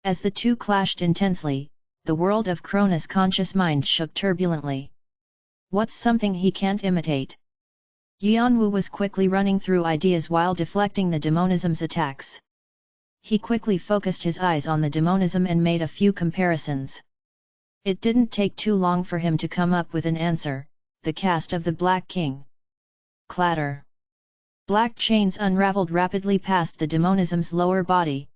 As the two clashed intensely, the world of Cronus' conscious mind shook turbulently. What's something he can't imitate? Yanwu was quickly running through ideas while deflecting the demonism's attacks. He quickly focused his eyes on the demonism and made a few comparisons. It didn't take too long for him to come up with an answer: the cast of the Black King. Clatter! Black chains unraveled rapidly past the demonism's lower body.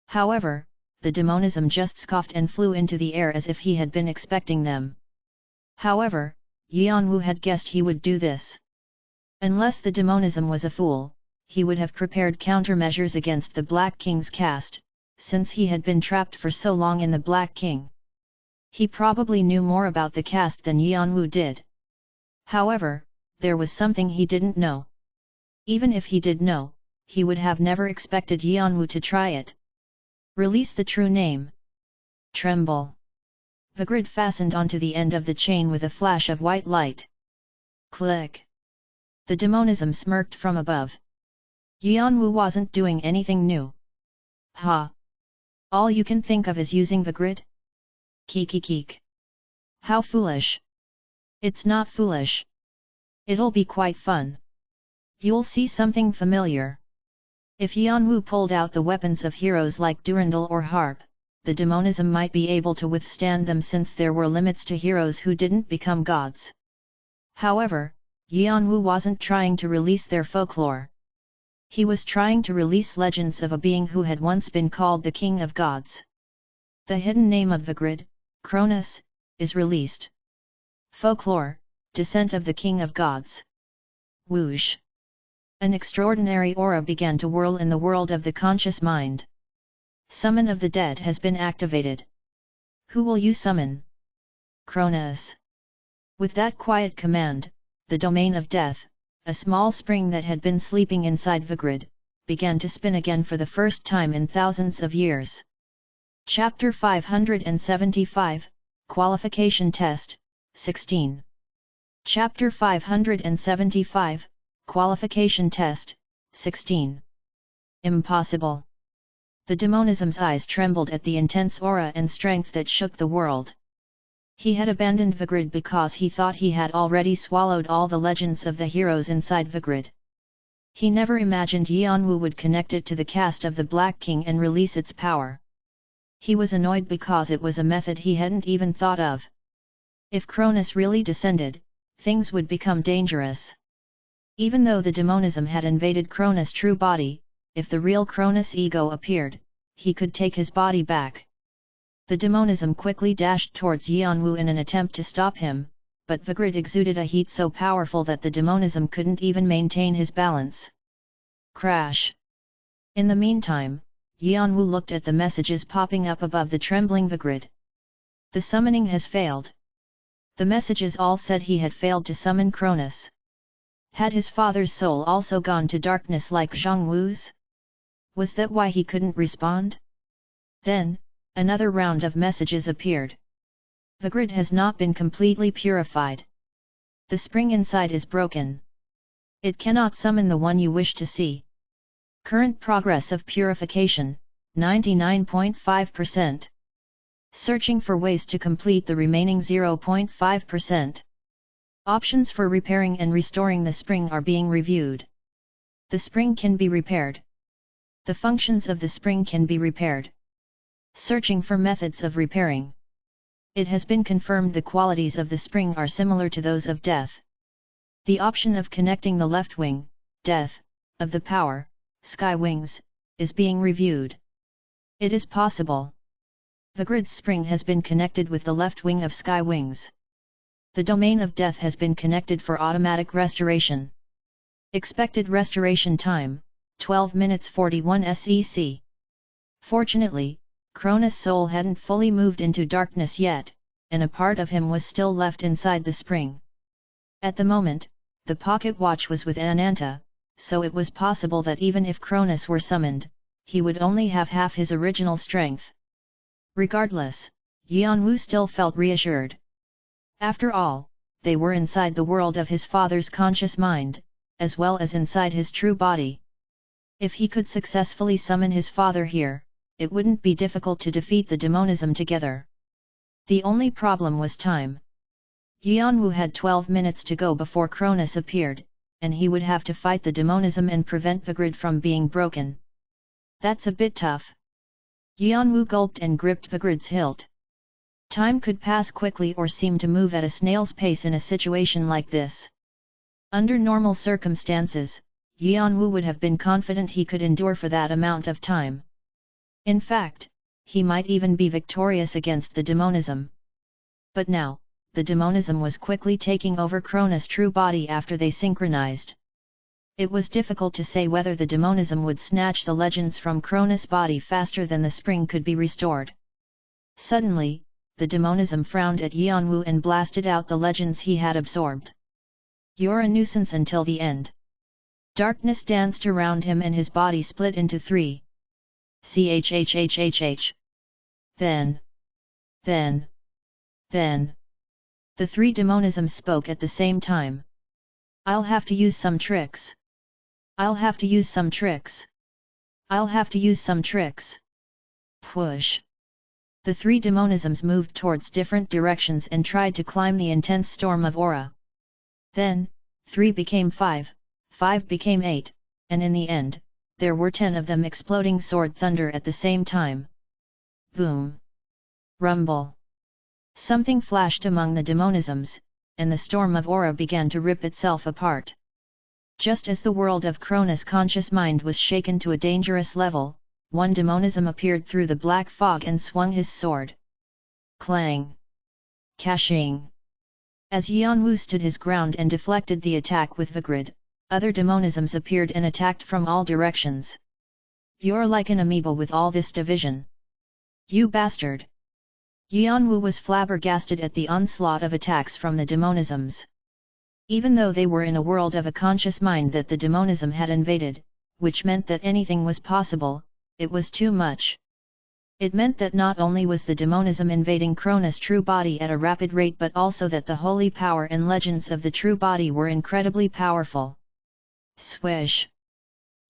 However, the demonism just scoffed and flew into the air as if he had been expecting them. However, Yanwu had guessed he would do this. Unless the demonism was a fool, he would have prepared countermeasures against the Black King's cast, since he had been trapped for so long in the Black King. He probably knew more about the cast than Yanwu did. However, there was something he didn't know. Even if he did know, he would have never expected Yanwu to try it. Release the true name. Tremble! The grid fastened onto the end of the chain with a flash of white light. Click! The demonism smirked from above. Yanwu wasn't doing anything new. Ha! All you can think of is using the grid? Keek. How foolish! It's not foolish. It'll be quite fun. You'll see something familiar. If Yanwu pulled out the weapons of heroes like Durandal or Harp, the demonism might be able to withstand them since there were limits to heroes who didn't become gods. However, Yanwu wasn't trying to release their folklore. He was trying to release legends of a being who had once been called the King of Gods. The hidden name of the grid, Cronus, is released. Folklore, descent of the King of Gods. Whoosh! An extraordinary aura began to whirl in the world of the conscious mind. Summon of the Dead has been activated. Who will you summon? Cronus. With that quiet command, the domain of death, a small spring that had been sleeping inside the grid, began to spin again for the first time in thousands of years. Chapter 575, Qualification Test, 16. Chapter 575, Qualification Test, 16. Impossible. The demonism's eyes trembled at the intense aura and strength that shook the world. He had abandoned the grid because he thought he had already swallowed all the legends of the heroes inside the grid. He never imagined Yanwu would connect it to the cast of the Black King and release its power. He was annoyed because it was a method he hadn't even thought of. If Cronus really descended, things would become dangerous. Even though the demonism had invaded Cronus' true body, if the real Cronus ego appeared, he could take his body back. The demonism quickly dashed towards Yanwu in an attempt to stop him, but the grid exuded a heat so powerful that the demonism couldn't even maintain his balance. Crash! In the meantime, Yanwu looked at the messages popping up above the trembling Vigrid. The summoning has failed. The messages all said he had failed to summon Cronus. Had his father's soul also gone to darkness like Zhongwu's? Was that why he couldn't respond? Then, another round of messages appeared. The grid has not been completely purified. The spring inside is broken. It cannot summon the one you wish to see. Current progress of purification, 99.5%. Searching for ways to complete the remaining 0.5%. Options for repairing and restoring the spring are being reviewed. The spring can be repaired. The functions of the spring can be repaired. Searching for methods of repairing. It has been confirmed the qualities of the spring are similar to those of death. The option of connecting the left wing, death, of the power, sky wings, is being reviewed. It is possible. Vigrid's spring has been connected with the left wing of Sky Wings. The domain of death has been connected for automatic restoration. Expected restoration time, 12 minutes 41 SEC. Fortunately, Cronus' soul hadn't fully moved into darkness yet, and a part of him was still left inside the spring. At the moment, the pocket watch was with Ananta, so it was possible that even if Cronus were summoned, he would only have half his original strength. Regardless, Yanwu still felt reassured. After all, they were inside the world of his father's conscious mind, as well as inside his true body. If he could successfully summon his father here, it wouldn't be difficult to defeat the demonism together. The only problem was time. Yanwu had 12 minutes to go before Cronus appeared, and he would have to fight the demonism and prevent Vigrid from being broken. That's a bit tough. Yanwu gulped and gripped Vigrid's hilt. Time could pass quickly or seem to move at a snail's pace in a situation like this. Under normal circumstances, Yanwu would have been confident he could endure for that amount of time. In fact, he might even be victorious against the demonism. But now, the demonism was quickly taking over Cronus' true body after they synchronized. It was difficult to say whether the demonism would snatch the legends from Cronus' body faster than the spring could be restored. Suddenly, the demonism frowned at Yanwu and blasted out the legends he had absorbed. "You're a nuisance until the end." Darkness danced around him and his body split into three. Chhhhhh. Then. The three demonisms spoke at the same time. "I'll have to use some tricks. I'll have to use some tricks. I'll have to use some tricks." Push. The three demonisms moved towards different directions and tried to climb the intense storm of aura. Then, 3 became 5, 5 became 8, and in the end, there were 10 of them exploding sword thunder at the same time. Boom! Rumble! Something flashed among the demonisms, and the storm of aura began to rip itself apart. Just as the world of Cronus' conscious mind was shaken to a dangerous level, one demonism appeared through the black fog and swung his sword. Clang! Cashing! As Yanwu stood his ground and deflected the attack with Vigrid, other demonisms appeared and attacked from all directions. "You're like an amoeba with all this division. You bastard!" Yanwu was flabbergasted at the onslaught of attacks from the demonisms. Even though they were in a world of a conscious mind that the demonism had invaded, which meant that anything was possible, it was too much. It meant that not only was the demonism invading Cronus' true body at a rapid rate but also that the holy power and legends of the true body were incredibly powerful. Swish!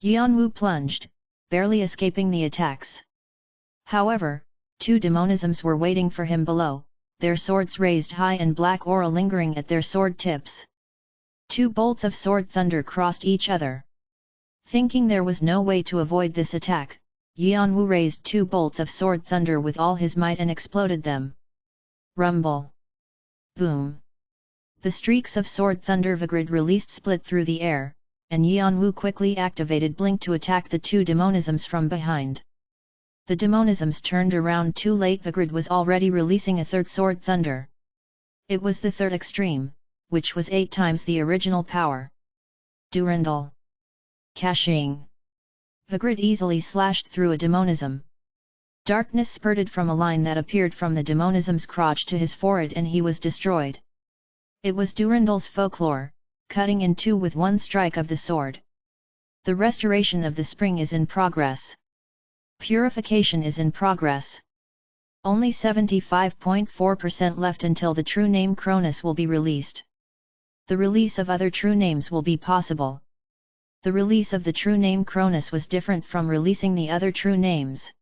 Yanwu plunged, barely escaping the attacks. However, 2 demonisms were waiting for him below, their swords raised high and black aura lingering at their sword tips. 2 bolts of sword thunder crossed each other. Thinking there was no way to avoid this attack, Yanwu raised 2 bolts of sword thunder with all his might and exploded them. Rumble! Boom! The streaks of sword thunder Vigrid released split through the air, and Yanwu quickly activated Blink to attack the 2 demonisms from behind. The demonisms turned around too late. Vigrid was already releasing a third sword thunder. It was the third extreme, which was 8 times the original power. Durandal! Cashing! Vigrid easily slashed through a demonism. Darkness spurted from a line that appeared from the demonism's crotch to his forehead and he was destroyed. It was Durandal's folklore, cutting in 2 with one strike of the sword. The restoration of the spring is in progress. Purification is in progress. Only 75.4% left until the true name Cronus will be released. The release of other true names will be possible. The release of the true name Cronus was different from releasing the other true names.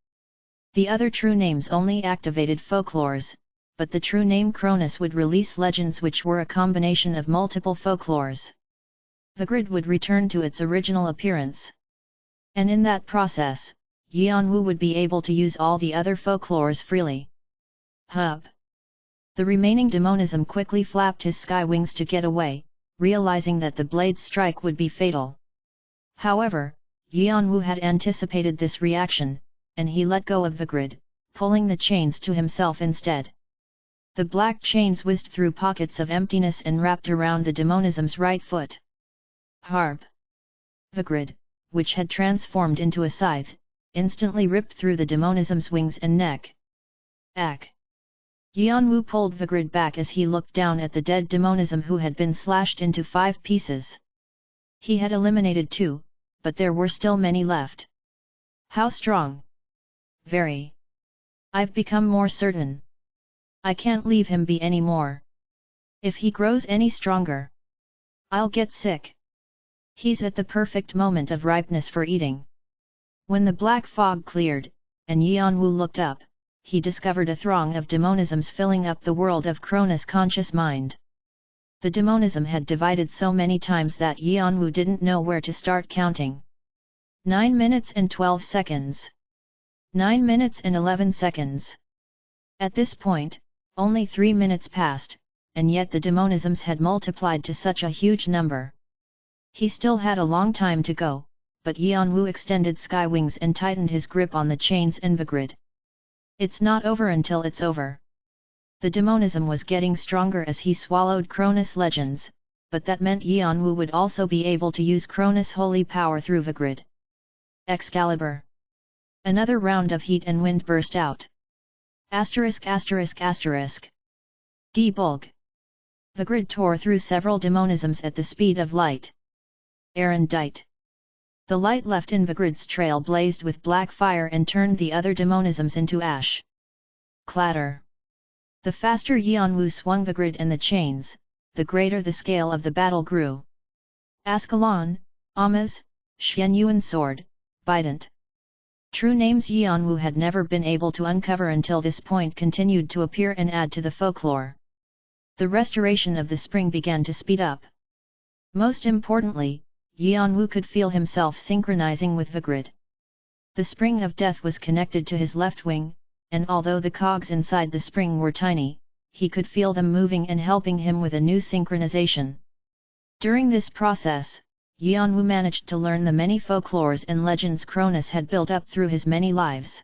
The other true names only activated folklores, but the true name Cronus would release legends which were a combination of multiple folklores. Vigrid would return to its original appearance. And in that process, Yanwu would be able to use all the other folklores freely. Hub! The remaining demonism quickly flapped his sky wings to get away, realizing that the blade's strike would be fatal. However, Yanwu had anticipated this reaction, and he let go of Vigrid, pulling the chains to himself instead. The black chains whizzed through pockets of emptiness and wrapped around the demonism's right foot. Harp! Vigrid, which had transformed into a scythe, instantly ripped through the demonism's wings and neck. Ack! Yanwu pulled Vigrid back as he looked down at the dead demonism who had been slashed into 5 pieces. He had eliminated 2, but there were still many left. How strong? Very. I've become more certain. I can't leave him be any more. If he grows any stronger, I'll get sick. He's at the perfect moment of ripeness for eating. When the black fog cleared, and Yanwu looked up, he discovered a throng of demonisms filling up the world of Cronus' conscious mind. The demonism had divided so many times that Yanwu didn't know where to start counting. 9 minutes and 12 seconds. 9 minutes and 11 seconds. At this point, only 3 minutes passed, and yet the demonisms had multiplied to such a huge number. He still had a long time to go, but Yanwu extended sky wings and tightened his grip on the chains and Vigrid. It's not over until it's over. The demonism was getting stronger as he swallowed Cronus legends, but that meant Yanwu would also be able to use Cronus holy power through Vigrid. Excalibur! Another round of heat and wind burst out. Asterisk asterisk asterisk. Debulk! Vigrid tore through several demonisms at the speed of light. Erendite! The light left in Vigrid's trail blazed with black fire and turned the other demonisms into ash. Clatter! The faster Yanwu swung Vigrid and the chains, the greater the scale of the battle grew. Ascalon, Amaz, Xianyuan sword, Bident. True names Yanwu had never been able to uncover until this point continued to appear and add to the folklore. The restoration of the spring began to speed up. Most importantly, Yanwu could feel himself synchronizing with Vigrid. The spring of death was connected to his left wing, and although the cogs inside the spring were tiny, he could feel them moving and helping him with a new synchronization. During this process, Yanwu managed to learn the many folklores and legends Cronus had built up through his many lives.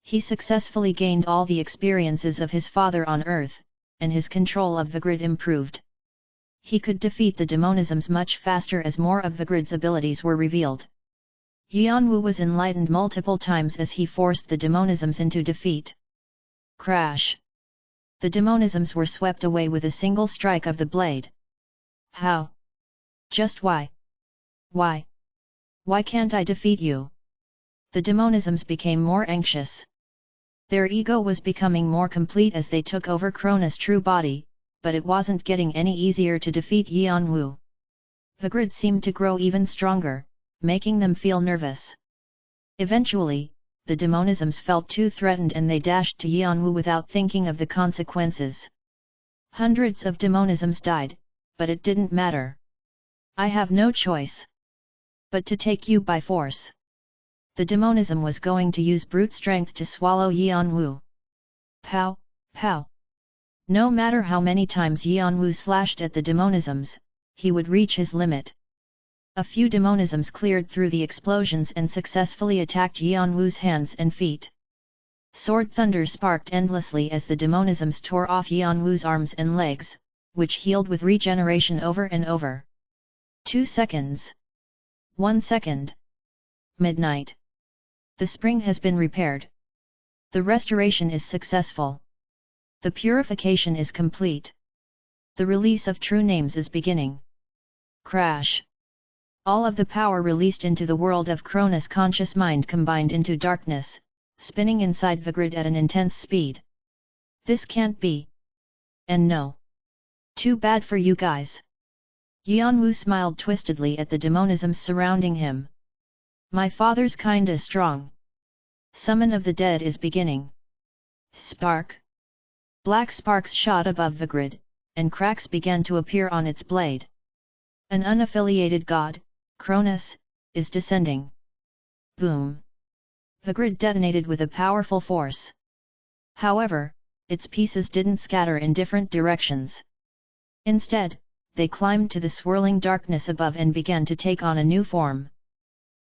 He successfully gained all the experiences of his father on Earth, and his control of Vigrid improved. He could defeat the demonisms much faster as more of Vigrid's abilities were revealed. Yanwu was enlightened multiple times as he forced the demonisms into defeat. Crash! The demonisms were swept away with a single strike of the blade. How? Just why? Why? Why can't I defeat you? The demonisms became more anxious. Their ego was becoming more complete as they took over Cronus' true body, but it wasn't getting any easier to defeat Yanwu. Vigrid seemed to grow even stronger, making them feel nervous. Eventually, the demonisms felt too threatened and they dashed to Yanwu without thinking of the consequences. Hundreds of demonisms died, but it didn't matter. I have no choice but to take you by force. The demonism was going to use brute strength to swallow Yanwu. Pow, pow. No matter how many times Yanwu slashed at the demonisms, he would reach his limit. A few demonisms cleared through the explosions and successfully attacked Yanwu's hands and feet. Sword thunder sparked endlessly as the demonisms tore off Yanwu's arms and legs, which healed with regeneration over and over. 2 seconds. 1 second. Midnight. The spring has been repaired. The restoration is successful. The purification is complete. The release of true names is beginning. Crash! All of the power released into the world of Cronus' conscious mind combined into darkness, spinning inside Vigrid at an intense speed. This can't be. And no. Too bad for you guys. Yanwu smiled twistedly at the demonisms surrounding him. My father's kind is strong. Summon of the dead is beginning. Spark! Black sparks shot above Vigrid, and cracks began to appear on its blade. An unaffiliated god, Cronus, is descending. Boom! Vigrid detonated with a powerful force. However, its pieces didn't scatter in different directions. Instead, they climbed to the swirling darkness above and began to take on a new form.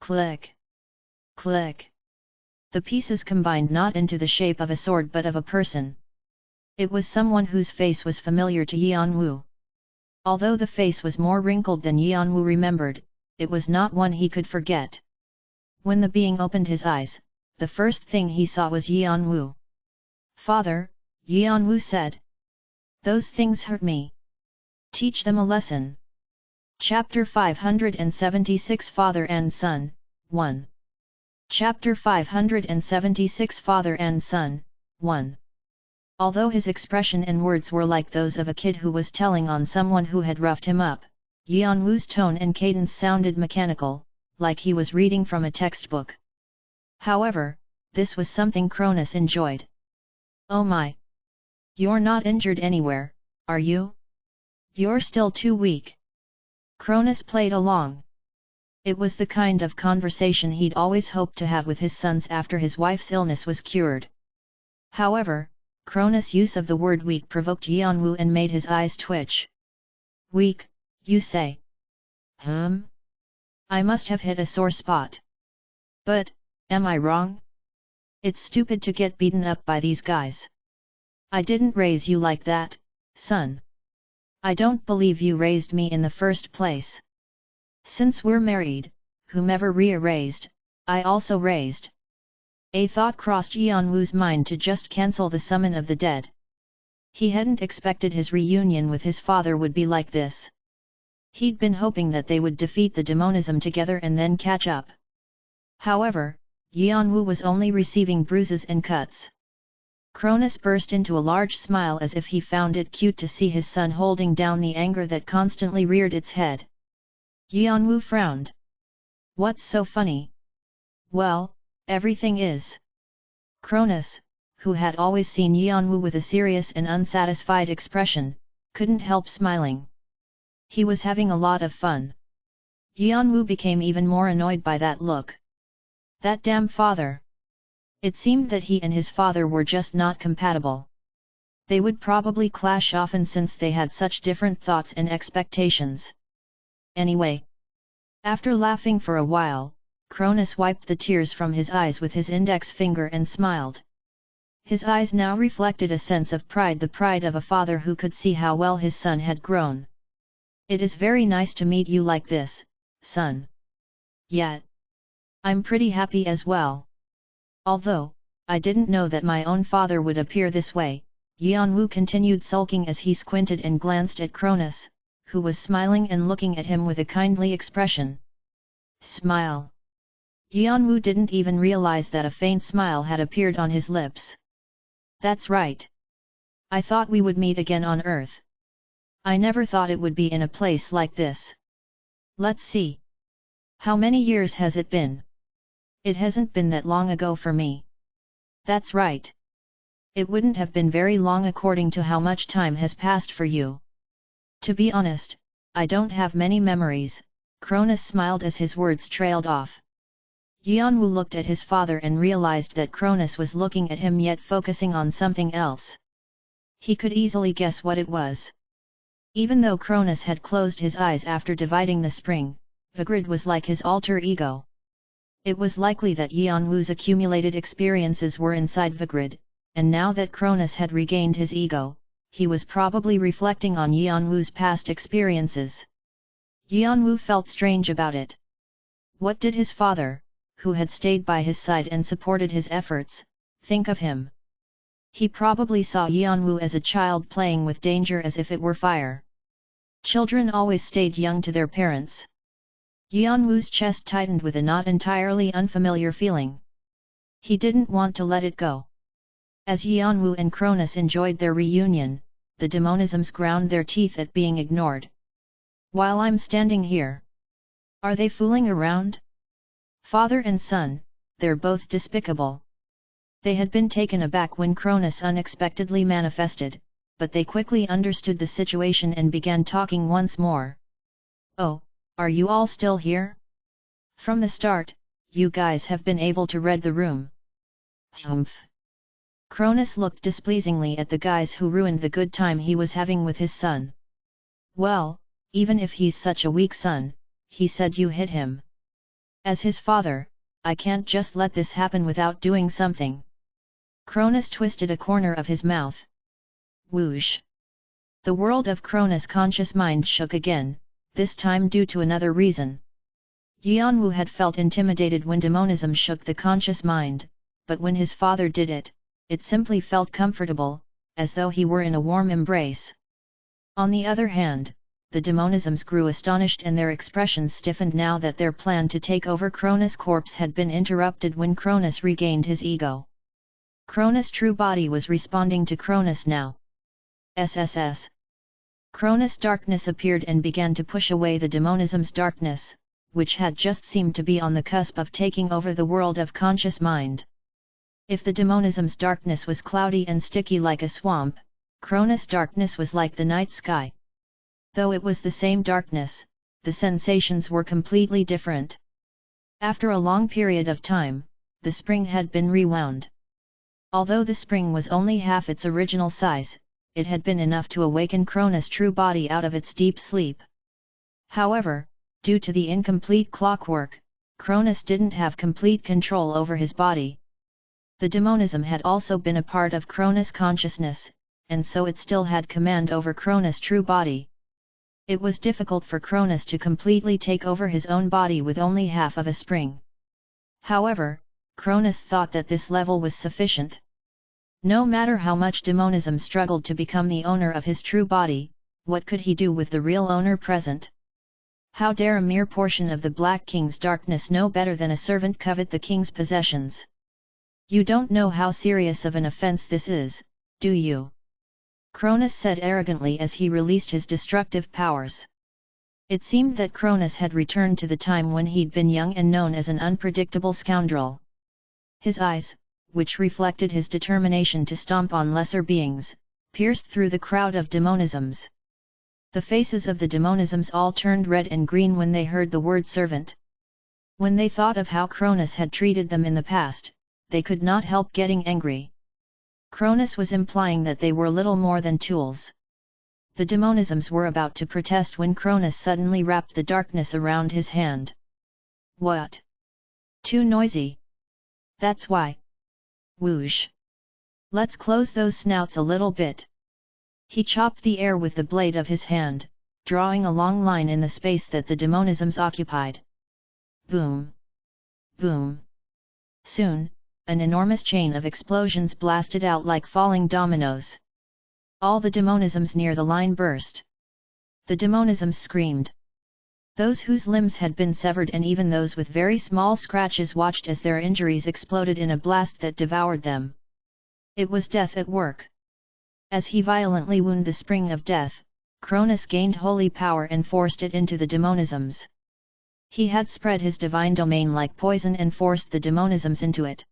Click! Click! The pieces combined not into the shape of a sword but of a person. It was someone whose face was familiar to Yanwu. Although the face was more wrinkled than Yanwu remembered, it was not one he could forget. When the being opened his eyes, the first thing he saw was Yanwu. "Father," Yanwu said. "Those things hurt me. Teach them a lesson." Chapter 576 Father and Son, 1. Chapter 576 Father and Son, 1. Although his expression and words were like those of a kid who was telling on someone who had roughed him up, Yanwu's tone and cadence sounded mechanical, like he was reading from a textbook. However, this was something Cronus enjoyed. "Oh my! You're not injured anywhere, are you? You're still too weak." Cronus played along. It was the kind of conversation he'd always hoped to have with his sons after his wife's illness was cured. However, Cronus' use of the word weak provoked Yanwu and made his eyes twitch. "Weak, you say? I must have hit a sore spot. But, am I wrong? It's stupid to get beaten up by these guys. I didn't raise you like that, son. I don't believe you raised me in the first place. Since we're married, whomever Ria raised, I also raised." A thought crossed Yanwu's mind to just cancel the summon of the dead. He hadn't expected his reunion with his father would be like this. He'd been hoping that they would defeat the demonism together and then catch up. However, Yanwu was only receiving bruises and cuts. Cronus burst into a large smile as if he found it cute to see his son holding down the anger that constantly reared its head. Yanwu frowned. "What's so funny?" "Well, everything is." Cronus, who had always seen Yanwu with a serious and unsatisfied expression, couldn't help smiling. He was having a lot of fun. Yanwu became even more annoyed by that look. That damn father! It seemed that he and his father were just not compatible. They would probably clash often since they had such different thoughts and expectations. Anyway. After laughing for a while, Cronus wiped the tears from his eyes with his index finger and smiled. His eyes now reflected a sense of pride, the pride of a father who could see how well his son had grown. "It is very nice to meet you like this, son. Yet, I'm pretty happy as well. Although, I didn't know that my own father would appear this way," Yanwu continued sulking as he squinted and glanced at Cronus, who was smiling and looking at him with a kindly expression. Smile. Yanwu didn't even realize that a faint smile had appeared on his lips. "That's right. I thought we would meet again on Earth. I never thought it would be in a place like this. Let's see. How many years has it been? It hasn't been that long ago for me." "That's right. It wouldn't have been very long according to how much time has passed for you. To be honest, I don't have many memories," Cronus smiled as his words trailed off. Yanwu looked at his father and realized that Cronus was looking at him yet focusing on something else. He could easily guess what it was. Even though Cronus had closed his eyes after dividing the spring, Vigrid was like his alter ego. It was likely that Yanwu's accumulated experiences were inside Vigrid, and now that Cronus had regained his ego, he was probably reflecting on Yanwu's past experiences. Yanwu felt strange about it. What did his father, who had stayed by his side and supported his efforts, think of him? He probably saw Yanwu as a child playing with danger as if it were fire. Children always stayed young to their parents. Yanwu's chest tightened with a not entirely unfamiliar feeling. He didn't want to let it go. As Yanwu and Cronus enjoyed their reunion, the demonisms ground their teeth at being ignored. "While I'm standing here. Are they fooling around? Father and son, they're both despicable." They had been taken aback when Cronus unexpectedly manifested, but they quickly understood the situation and began talking once more. "Oh, are you all still here? From the start, you guys have been able to read the room." "Humph." Cronus looked displeasingly at the guys who ruined the good time he was having with his son. "Well, even if he's such a weak son," he said, "you hit him." As his father, I can't just let this happen without doing something. Cronus twisted a corner of his mouth. Whoosh! The world of Cronus' conscious mind shook again, this time due to another reason. Yanwu had felt intimidated when demonism shook the conscious mind, but when his father did it, it simply felt comfortable, as though he were in a warm embrace. On the other hand, the demonisms grew astonished and their expressions stiffened now that their plan to take over Cronus' corpse had been interrupted when Cronus regained his ego. Cronus' true body was responding to Cronus now. SSS. Cronus' darkness appeared and began to push away the demonism's darkness, which had just seemed to be on the cusp of taking over the world of conscious mind. If the demonism's darkness was cloudy and sticky like a swamp, Cronus' darkness was like the night sky. Though it was the same darkness, the sensations were completely different. After a long period of time, the spring had been rewound. Although the spring was only half its original size, it had been enough to awaken Cronus' true body out of its deep sleep. However, due to the incomplete clockwork, Cronus didn't have complete control over his body. The demonism had also been a part of Cronus' consciousness, and so it still had command over Cronus' true body. It was difficult for Cronus to completely take over his own body with only half of a spring. However, Cronus thought that this level was sufficient. No matter how much demonism struggled to become the owner of his true body, what could he do with the real owner present? How dare a mere portion of the Black King's darkness know better than a servant covet the king's possessions? You don't know how serious of an offense this is, do you? Cronus said arrogantly as he released his destructive powers. It seemed that Cronus had returned to the time when he'd been young and known as an unpredictable scoundrel. His eyes, which reflected his determination to stomp on lesser beings, pierced through the crowd of demonisms. The faces of the demonisms all turned red and green when they heard the word servant. When they thought of how Cronus had treated them in the past, they could not help getting angry. Cronus was implying that they were little more than tools. The demonisms were about to protest when Cronus suddenly wrapped the darkness around his hand. What? Too noisy. That's why. Whoosh! Let's close those snouts a little bit. He chopped the air with the blade of his hand, drawing a long line in the space that the demonisms occupied. Boom! Boom! Soon, an enormous chain of explosions blasted out like falling dominoes. All the demonisms near the line burst. The demonisms screamed. Those whose limbs had been severed and even those with very small scratches watched as their injuries exploded in a blast that devoured them. It was death at work. As he violently wounded the spring of death, Cronus gained holy power and forced it into the demonisms. He had spread his divine domain like poison and forced the demonisms into it.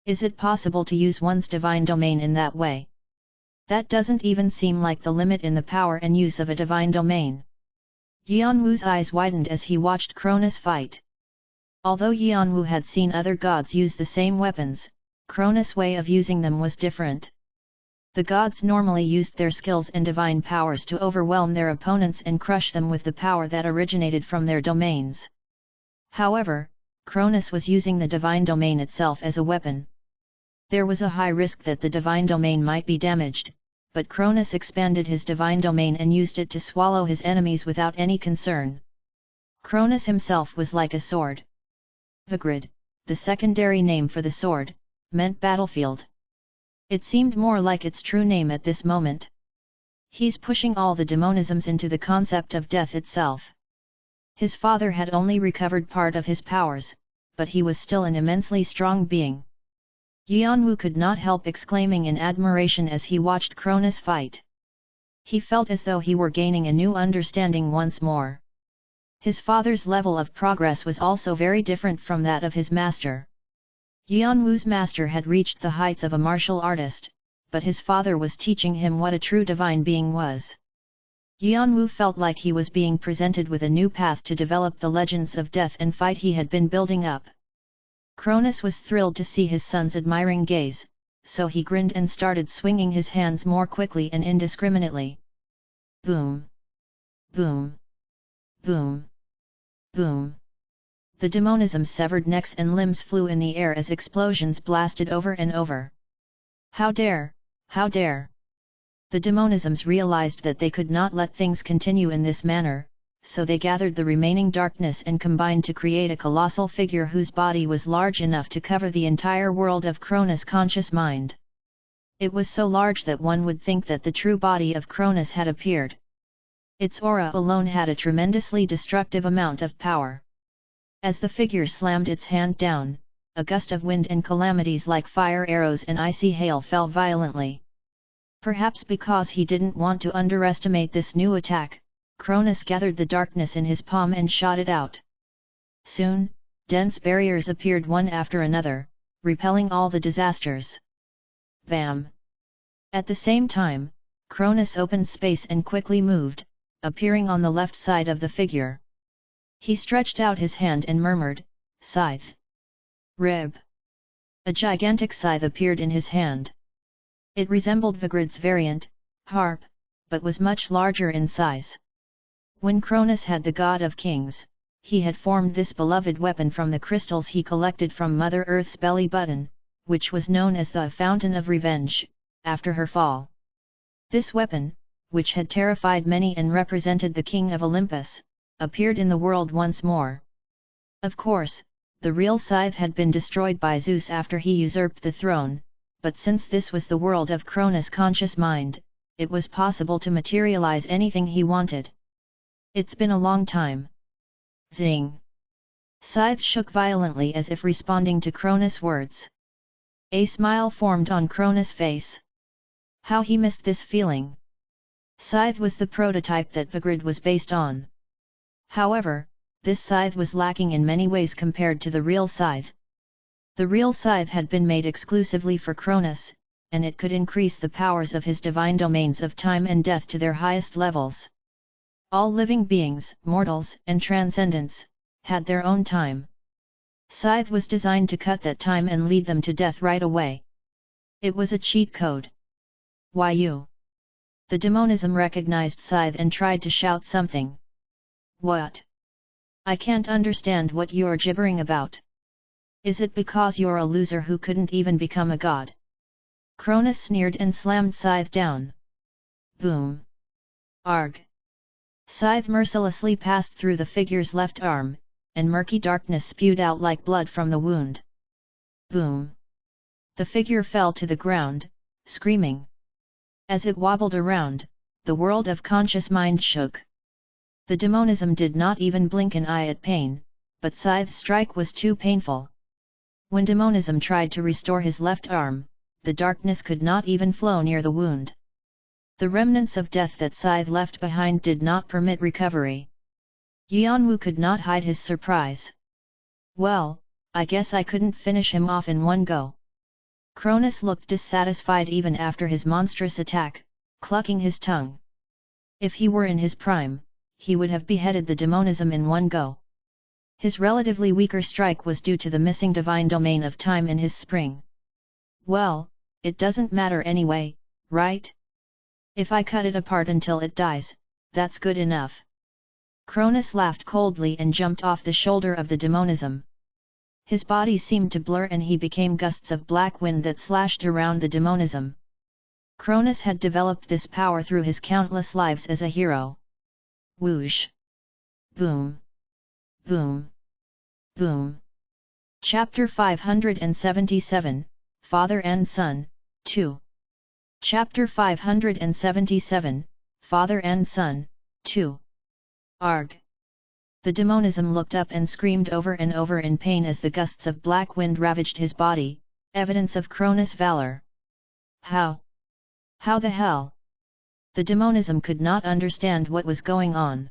Is it possible to use one's divine domain in that way? That doesn't even seem like the limit in the power and use of a divine domain. Yanwu's eyes widened as he watched Cronus fight. Although Yanwu had seen other gods use the same weapons, Cronus' way of using them was different. The gods normally used their skills and divine powers to overwhelm their opponents and crush them with the power that originated from their domains. However, Cronus was using the divine domain itself as a weapon. There was a high risk that the divine domain might be damaged, but Cronus expanded his divine domain and used it to swallow his enemies without any concern. Cronus himself was like a sword. Vigrid, the secondary name for the sword, meant battlefield. It seemed more like its true name at this moment. He's pushing all the demonisms into the concept of death itself. His father had only recovered part of his powers, but he was still an immensely strong being. Yanwu could not help exclaiming in admiration as he watched Cronus fight. He felt as though he were gaining a new understanding once more. His father's level of progress was also very different from that of his master. Yanwu's master had reached the heights of a martial artist, but his father was teaching him what a true divine being was. Yanwu felt like he was being presented with a new path to develop the legends of death and fight he had been building up. Cronus was thrilled to see his son's admiring gaze, so he grinned and started swinging his hands more quickly and indiscriminately. Boom! Boom! Boom! Boom! The demonism's severed necks and limbs flew in the air as explosions blasted over and over. How dare! How dare! The demonisms realized that they could not let things continue in this manner, so they gathered the remaining darkness and combined to create a colossal figure whose body was large enough to cover the entire world of Cronus' conscious mind. It was so large that one would think that the true body of Cronus had appeared. Its aura alone had a tremendously destructive amount of power. As the figure slammed its hand down, a gust of wind and calamities like fire arrows and icy hail fell violently. Perhaps because he didn't want to underestimate this new attack, Cronus gathered the darkness in his palm and shot it out. Soon, dense barriers appeared one after another, repelling all the disasters. Bam! At the same time, Cronus opened space and quickly moved, appearing on the left side of the figure. He stretched out his hand and murmured, "Scythe." Rib. A gigantic scythe appeared in his hand. It resembled Vigrid's variant, harp, but was much larger in size. When Cronus had the God of Kings, he had formed this beloved weapon from the crystals he collected from Mother Earth's belly button, which was known as the Fountain of Revenge, after her fall. This weapon, which had terrified many and represented the King of Olympus, appeared in the world once more. Of course, the real scythe had been destroyed by Zeus after he usurped the throne, but since this was the world of Cronus' conscious mind, it was possible to materialize anything he wanted. It's been a long time. Zing! Scythe shook violently as if responding to Cronus' words. A smile formed on Cronus' face. How he missed this feeling! Scythe was the prototype that Vigrid was based on. However, this scythe was lacking in many ways compared to the real scythe. The real scythe had been made exclusively for Cronus, and it could increase the powers of his divine domains of time and death to their highest levels. All living beings, mortals and transcendents, had their own time. Scythe was designed to cut that time and lead them to death right away. It was a cheat code. Why you? The demonism recognized Scythe and tried to shout something. What? I can't understand what you're gibbering about. Is it because you're a loser who couldn't even become a god? Cronus sneered and slammed Scythe down. Boom! Arg! Scythe mercilessly passed through the figure's left arm, and murky darkness spewed out like blood from the wound. Boom! The figure fell to the ground, screaming. As it wobbled around, the world of conscious mind shook. The demonism did not even blink an eye at pain, but Scythe's strike was too painful. When demonism tried to restore his left arm, the darkness could not even flow near the wound. The remnants of death that Scythe left behind did not permit recovery. Yanwu could not hide his surprise. Well, I guess I couldn't finish him off in one go. Cronus looked dissatisfied even after his monstrous attack, clucking his tongue. If he were in his prime, he would have beheaded the demonism in one go. His relatively weaker strike was due to the missing divine domain of time in his spring. Well, it doesn't matter anyway, right? If I cut it apart until it dies, that's good enough. Cronus laughed coldly and jumped off the shoulder of the demonism. His body seemed to blur and he became gusts of black wind that slashed around the demonism. Cronus had developed this power through his countless lives as a hero. Whoosh! Boom! Boom! Boom! Chapter 577, Father and Son, 2. Chapter 577, Father and Son, 2. Arg! The demonism looked up and screamed over and over in pain as the gusts of black wind ravaged his body, evidence of Cronus' valor. How? How the hell? The demonism could not understand what was going on.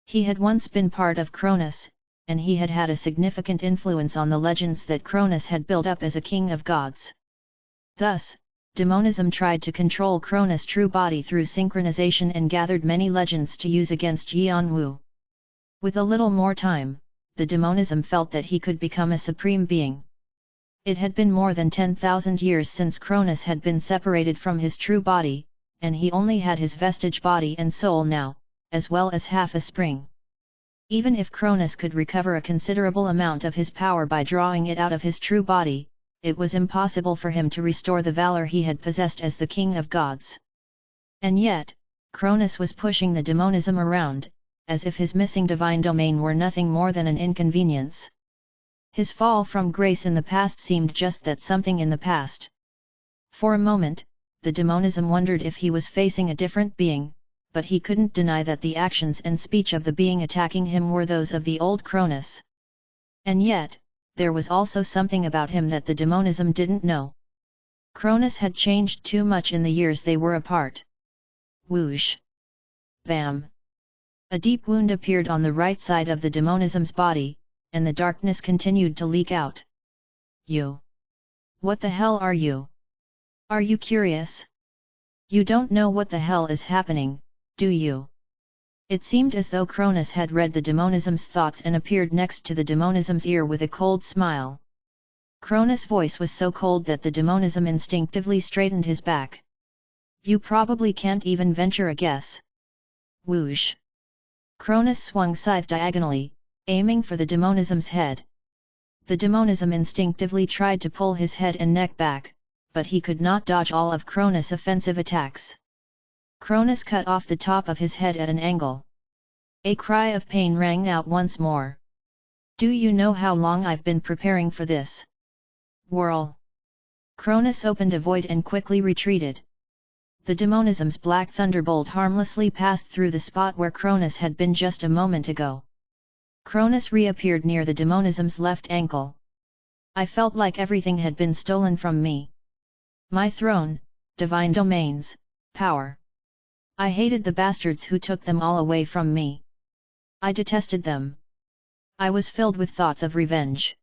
He had once been part of Cronus, and he had had a significant influence on the legends that Cronus had built up as a king of gods. Thus, demonism tried to control Cronus' true body through synchronization and gathered many legends to use against Yanwu. With a little more time, the demonism felt that he could become a supreme being. It had been more than 10,000 years since Cronus had been separated from his true body, and he only had his vestige body and soul now, as well as half a spring. Even if Cronus could recover a considerable amount of his power by drawing it out of his true body, it was impossible for him to restore the valor he had possessed as the king of gods. And yet, Cronus was pushing the demonism around, as if his missing divine domain were nothing more than an inconvenience. His fall from grace in the past seemed just that, something in the past. For a moment, the demonism wondered if he was facing a different being, but he couldn't deny that the actions and speech of the being attacking him were those of the old Cronus. And yet, there was also something about him that the demonism didn't know. Cronus had changed too much in the years they were apart. Whoosh! Bam! A deep wound appeared on the right side of the demonism's body, and the darkness continued to leak out. You! What the hell are you? Are you curious? You don't know what the hell is happening, do you? It seemed as though Cronus had read the demonism's thoughts and appeared next to the demonism's ear with a cold smile. Cronus' voice was so cold that the demonism instinctively straightened his back. You probably can't even venture a guess. Whoosh! Cronus swung scythe diagonally, aiming for the demonism's head. The demonism instinctively tried to pull his head and neck back, but he could not dodge all of Cronus' offensive attacks. Cronus cut off the top of his head at an angle. A cry of pain rang out once more. Do you know how long I've been preparing for this? Whirl! Cronus opened a void and quickly retreated. The demonism's black thunderbolt harmlessly passed through the spot where Cronus had been just a moment ago. Cronus reappeared near the demonism's left ankle. I felt like everything had been stolen from me. My throne, divine domains, power. I hated the bastards who took them all away from me. I detested them. I was filled with thoughts of revenge.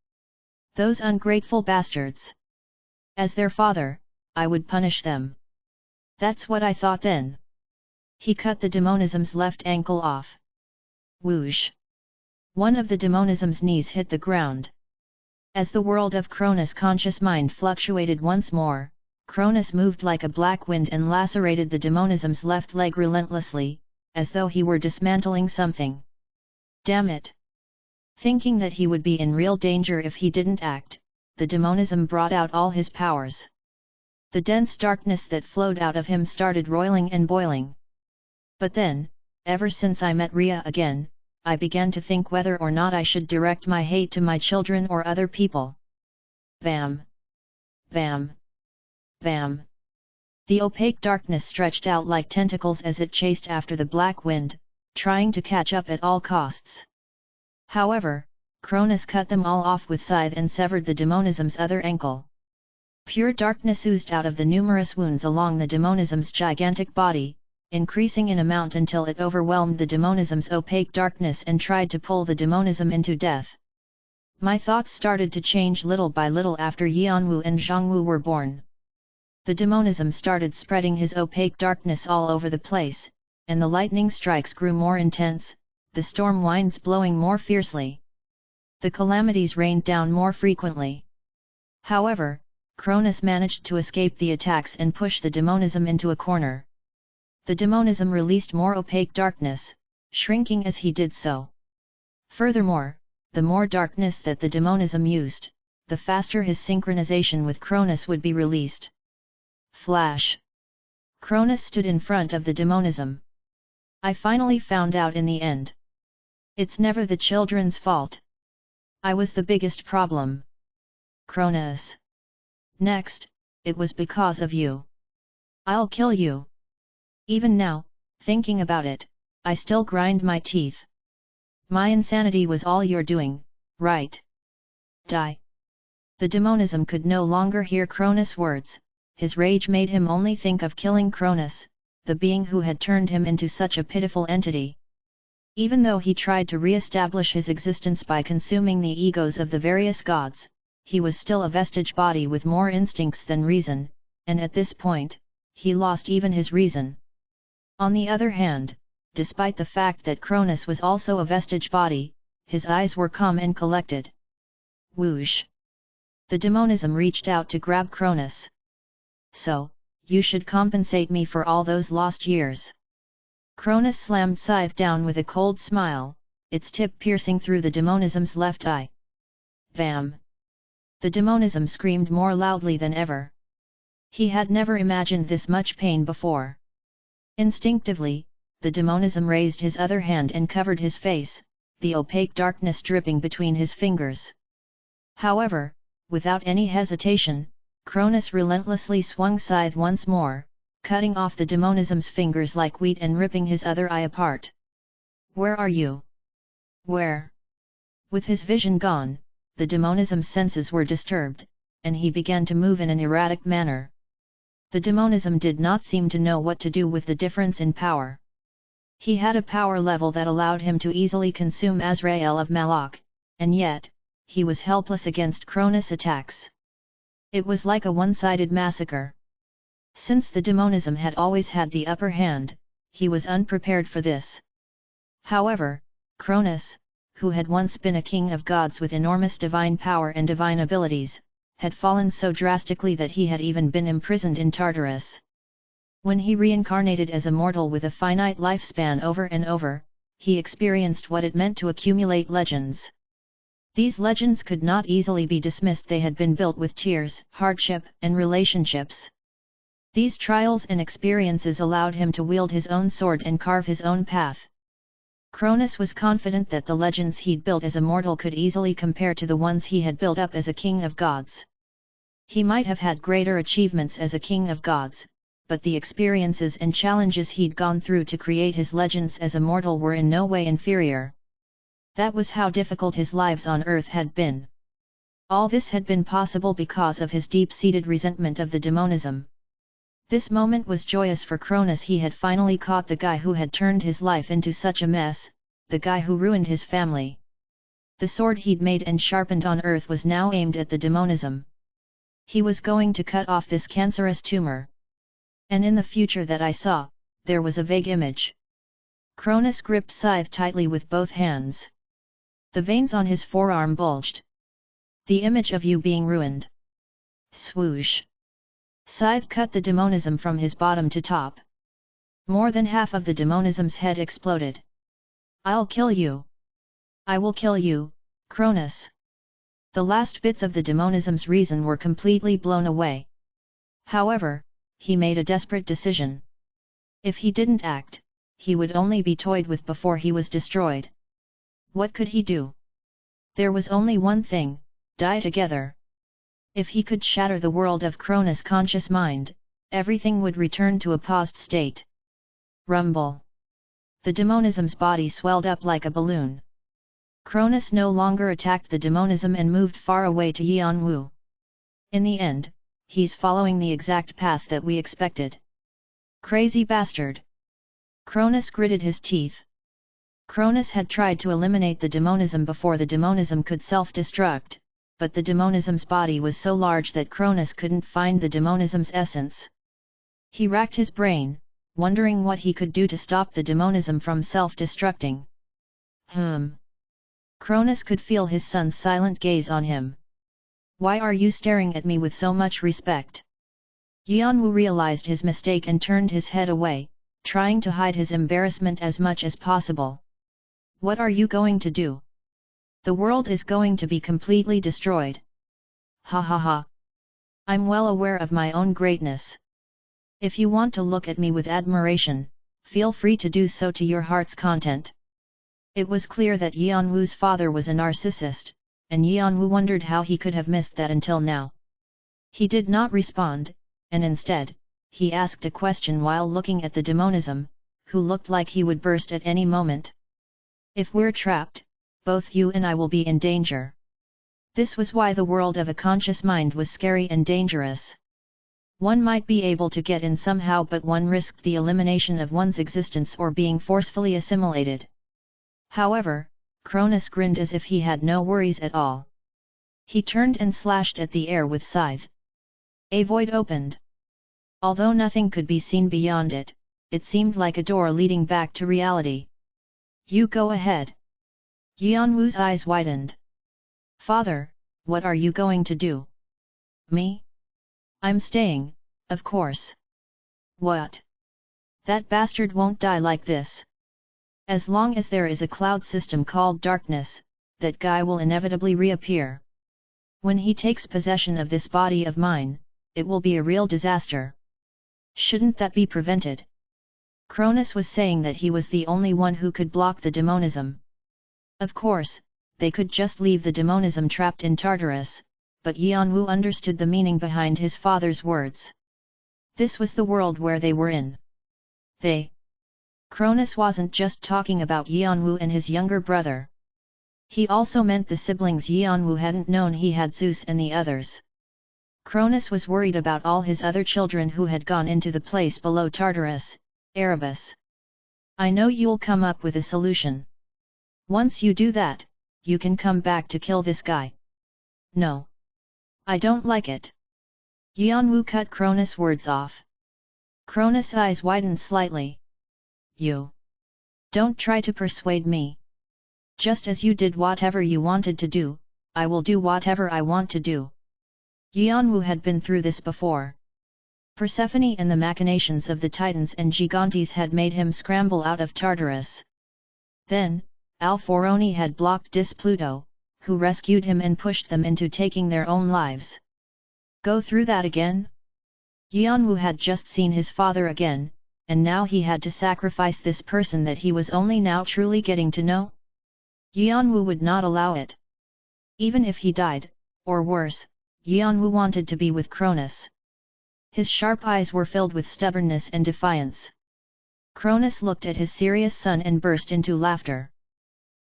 Those ungrateful bastards. As their father, I would punish them. That's what I thought then. He cut the demonism's left ankle off. Whoosh! One of the demonism's knees hit the ground. As the world of Cronus' conscious mind fluctuated once more, Cronus moved like a black wind and lacerated the demonism's left leg relentlessly, as though he were dismantling something. Damn it! Thinking that he would be in real danger if he didn't act, the demonism brought out all his powers. The dense darkness that flowed out of him started roiling and boiling. But then, ever since I met Rhea again, I began to think whether or not I should direct my hate to my children or other people. Bam! Bam! Bam! The opaque darkness stretched out like tentacles as it chased after the black wind, trying to catch up at all costs. However, Cronus cut them all off with scythe and severed the demonism's other ankle. Pure darkness oozed out of the numerous wounds along the demonism's gigantic body, increasing in amount until it overwhelmed the demonism's opaque darkness and tried to pull the demonism into death. My thoughts started to change little by little after Yanwu and Zhongwu were born. The demonism started spreading his opaque darkness all over the place, and the lightning strikes grew more intense, the storm winds blowing more fiercely. The calamities rained down more frequently. However, Cronus managed to escape the attacks and push the demonism into a corner. The demonism released more opaque darkness, shrinking as he did so. Furthermore, the more darkness that the demonism used, the faster his synchronization with Cronus would be released. Flash! Cronus stood in front of the demonism. I finally found out in the end. It's never the children's fault. I was the biggest problem. Cronus. Next, it was because of you. I'll kill you. Even now, thinking about it, I still grind my teeth. My insanity was all you're doing, right? Die. The demonism could no longer hear Cronus' words, his rage made him only think of killing Cronus, the being who had turned him into such a pitiful entity. Even though he tried to re-establish his existence by consuming the egos of the various gods, he was still a vestige body with more instincts than reason, and at this point, he lost even his reason. On the other hand, despite the fact that Cronus was also a vestige body, his eyes were calm and collected. Whoosh! The demonism reached out to grab Cronus. So, you should compensate me for all those lost years. Cronus slammed scythe down with a cold smile, its tip piercing through the demonism's left eye. Bam! The demonism screamed more loudly than ever. He had never imagined this much pain before. Instinctively, the demonism raised his other hand and covered his face, the opaque darkness dripping between his fingers. However, without any hesitation, Cronus relentlessly swung scythe once more, cutting off the demonism's fingers like wheat and ripping his other eye apart. "Where are you? Where?" With his vision gone, the demonism's senses were disturbed, and he began to move in an erratic manner. The demonism did not seem to know what to do with the difference in power. He had a power level that allowed him to easily consume Azrael of Malak, and yet, he was helpless against Cronus' attacks. It was like a one-sided massacre. Since the demonism had always had the upper hand, he was unprepared for this. However, Cronus, who had once been a king of gods with enormous divine power and divine abilities, had fallen so drastically that he had even been imprisoned in Tartarus. When he reincarnated as a mortal with a finite lifespan over and over, he experienced what it meant to accumulate legends. These legends could not easily be dismissed. They had been built with tears, hardship, and relationships. These trials and experiences allowed him to wield his own sword and carve his own path. Cronus was confident that the legends he'd built as a mortal could easily compare to the ones he had built up as a king of gods. He might have had greater achievements as a king of gods, but the experiences and challenges he'd gone through to create his legends as a mortal were in no way inferior. That was how difficult his lives on Earth had been. All this had been possible because of his deep-seated resentment of the demonism. This moment was joyous for Cronus. He had finally caught the guy who had turned his life into such a mess, the guy who ruined his family. The sword he'd made and sharpened on Earth was now aimed at the demonism. He was going to cut off this cancerous tumor. And in the future that I saw, there was a vague image. Cronus gripped scythe tightly with both hands. The veins on his forearm bulged. "The image of you being ruined." Swoosh! Scythe cut the demonism from his bottom to top. More than half of the demonism's head exploded. "I'll kill you! I will kill you, Cronus!" The last bits of the demonism's reason were completely blown away. However, he made a desperate decision. If he didn't act, he would only be toyed with before he was destroyed. What could he do? There was only one thing: die together. If he could shatter the world of Cronus' conscious mind, everything would return to a paused state. Rumble! The demonism's body swelled up like a balloon. Cronus no longer attacked the demonism and moved far away to Yanwu. In the end, he's following the exact path that we expected. Crazy bastard! Cronus gritted his teeth. Cronus had tried to eliminate the demonism before the demonism could self-destruct, but the demonism's body was so large that Cronus couldn't find the demonism's essence. He racked his brain, wondering what he could do to stop the demonism from self-destructing. Cronus could feel his son's silent gaze on him. "Why are you staring at me with so much respect?" Yanwu realized his mistake and turned his head away, trying to hide his embarrassment as much as possible. "What are you going to do? The world is going to be completely destroyed." "Ha ha ha! I'm well aware of my own greatness. If you want to look at me with admiration, feel free to do so to your heart's content." It was clear that Yanwu's father was a narcissist, and Yanwu wondered how he could have missed that until now. He did not respond, and instead, he asked a question while looking at the demonism, who looked like he would burst at any moment. "If we're trapped, both you and I will be in danger." This was why the world of a conscious mind was scary and dangerous. One might be able to get in somehow, but one risked the elimination of one's existence or being forcefully assimilated. However, Cronus grinned as if he had no worries at all. He turned and slashed at the air with scythe. A void opened. Although nothing could be seen beyond it, it seemed like a door leading back to reality. "You go ahead." Yanwu's eyes widened. "Father, what are you going to do?" "Me? I'm staying, of course." "What? That bastard won't die like this." As long as there is a cloud system called darkness, that guy will inevitably reappear. When he takes possession of this body of mine, it will be a real disaster. Shouldn't that be prevented? Cronus was saying that he was the only one who could block the demonism. Of course, they could just leave the demonism trapped in Tartarus, but Yanwu understood the meaning behind his father's words. This was the world where they were in. Cronus wasn't just talking about Yanwu and his younger brother. He also meant the siblings Yanwu hadn't known he had, Zeus and the others. Cronus was worried about all his other children who had gone into the place below Tartarus, Erebus. I know you'll come up with a solution. Once you do that, you can come back to kill this guy. No. I don't like it. Yanwu cut Cronus' words off. Cronus' eyes widened slightly. You don't try to persuade me. Just as you did whatever you wanted to do, I will do whatever I want to do. Yanwu had been through this before. Persephone and the machinations of the Titans and Gigantes had made him scramble out of Tartarus. Then, Alphoroni had blocked Dis Pluto, who rescued him and pushed them into taking their own lives. Go through that again? Yanwu had just seen his father again, and now he had to sacrifice this person that he was only now truly getting to know? Yanwu would not allow it. Even if he died, or worse, Yanwu wanted to be with Cronus. His sharp eyes were filled with stubbornness and defiance. Cronus looked at his serious son and burst into laughter.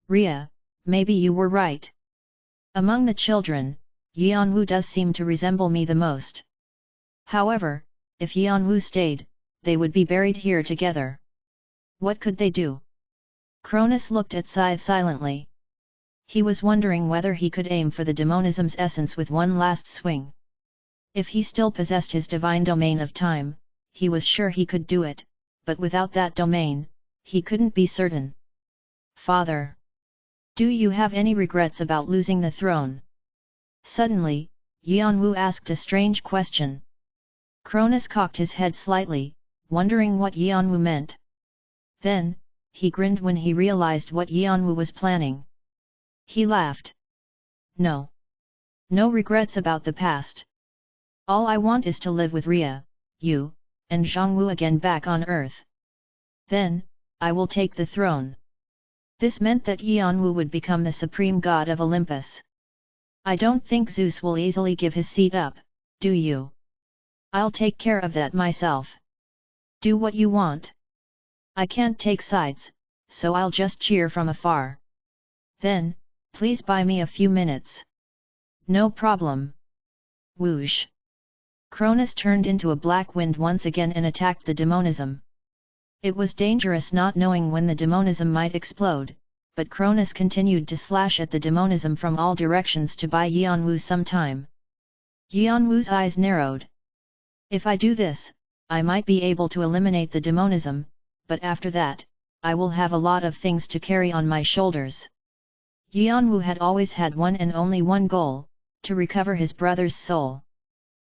Rhea, maybe you were right. Among the children, Yanwu does seem to resemble me the most. However, if Yanwu stayed, they would be buried here together. What could they do? Cronus looked at Scythe silently. He was wondering whether he could aim for the demonism's essence with one last swing. If he still possessed his divine domain of time, he was sure he could do it, but without that domain, he couldn't be certain. Father! Do you have any regrets about losing the throne? Suddenly, Yanwu asked a strange question. Cronus cocked his head slightly, wondering what Yanwu meant. Then, he grinned when he realized what Yanwu was planning. He laughed. No. No regrets about the past. All I want is to live with Rhea, you, and Zhongwu again back on Earth. Then, I will take the throne. This meant that Yanwu would become the supreme god of Olympus. I don't think Zeus will easily give his seat up, do you? I'll take care of that myself. Do what you want. I can't take sides, so I'll just cheer from afar. Then, please buy me a few minutes. No problem. Whoosh! Cronus turned into a black wind once again and attacked the demonism. It was dangerous not knowing when the demonism might explode, but Cronus continued to slash at the demonism from all directions to buy Yanwu some time. Yanwu's eyes narrowed. If I do this, I might be able to eliminate the demonism, but after that, I will have a lot of things to carry on my shoulders. Yanwu had always had one and only one goal, to recover his brother's soul.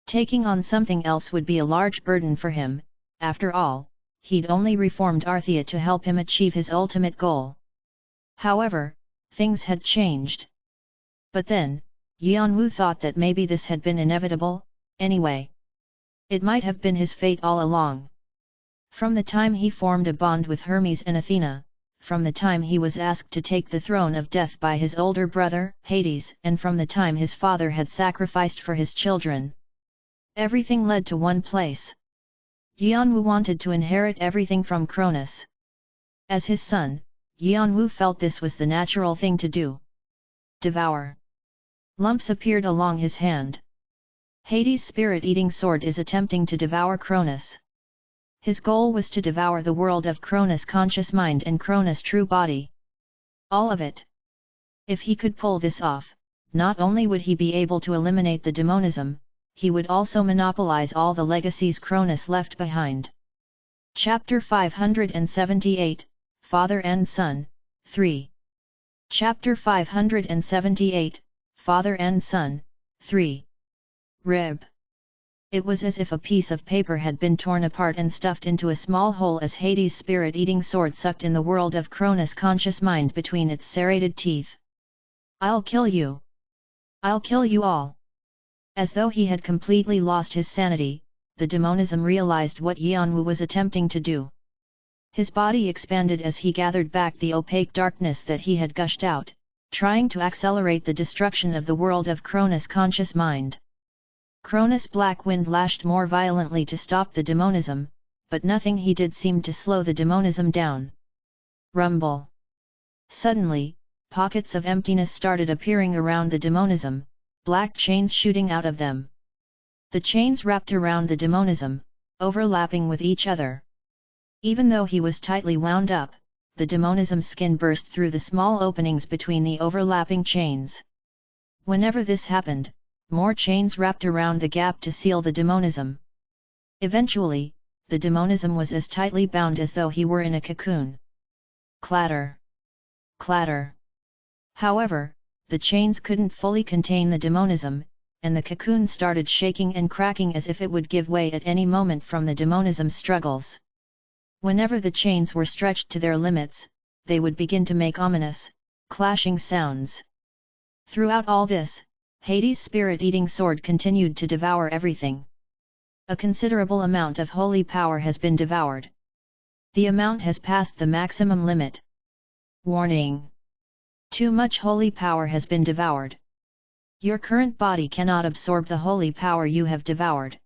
Taking on something else would be a large burden for him. After all, he'd only reformed Arthea to help him achieve his ultimate goal. However, things had changed. But then, Yanwu thought that maybe this had been inevitable, anyway. It might have been his fate all along. From the time he formed a bond with Hermes and Athena, from the time he was asked to take the throne of death by his older brother, Hades, and from the time his father had sacrificed for his children. Everything led to one place. Yanwu wanted to inherit everything from Cronus. As his son, Yanwu felt this was the natural thing to do. Devour. Lumps appeared along his hand. Hades' spirit-eating sword is attempting to devour Cronus. His goal was to devour the world of Cronus' conscious mind and Cronus' true body. All of it. If he could pull this off, not only would he be able to eliminate the demonism, he would also monopolize all the legacies Cronus left behind. Chapter 578, Father and Son, 3. Chapter 578, Father and Son, 3. Reb. It was as if a piece of paper had been torn apart and stuffed into a small hole as Hades' spirit-eating sword sucked in the world of Cronus' conscious mind between its serrated teeth. "I'll kill you! I'll kill you all!" As though he had completely lost his sanity, the demonism realized what Yanwu was attempting to do. His body expanded as he gathered back the opaque darkness that he had gushed out, trying to accelerate the destruction of the world of Cronus' conscious mind. Cronus' black wind lashed more violently to stop the demonism, but nothing he did seemed to slow the demonism down. Rumble. Suddenly, pockets of emptiness started appearing around the demonism, black chains shooting out of them. The chains wrapped around the demonism, overlapping with each other. Even though he was tightly wound up, the demonism's skin burst through the small openings between the overlapping chains. Whenever this happened, more chains wrapped around the gap to seal the demonism. Eventually, the demonism was as tightly bound as though he were in a cocoon. Clatter! Clatter! However, the chains couldn't fully contain the demonism, and the cocoon started shaking and cracking as if it would give way at any moment from the demonism's struggles. Whenever the chains were stretched to their limits, they would begin to make ominous, clashing sounds. Throughout all this, Hades' spirit-eating sword continued to devour everything. A considerable amount of holy power has been devoured. The amount has passed the maximum limit. Warning! Too much holy power has been devoured. Your current body cannot absorb the holy power you have devoured.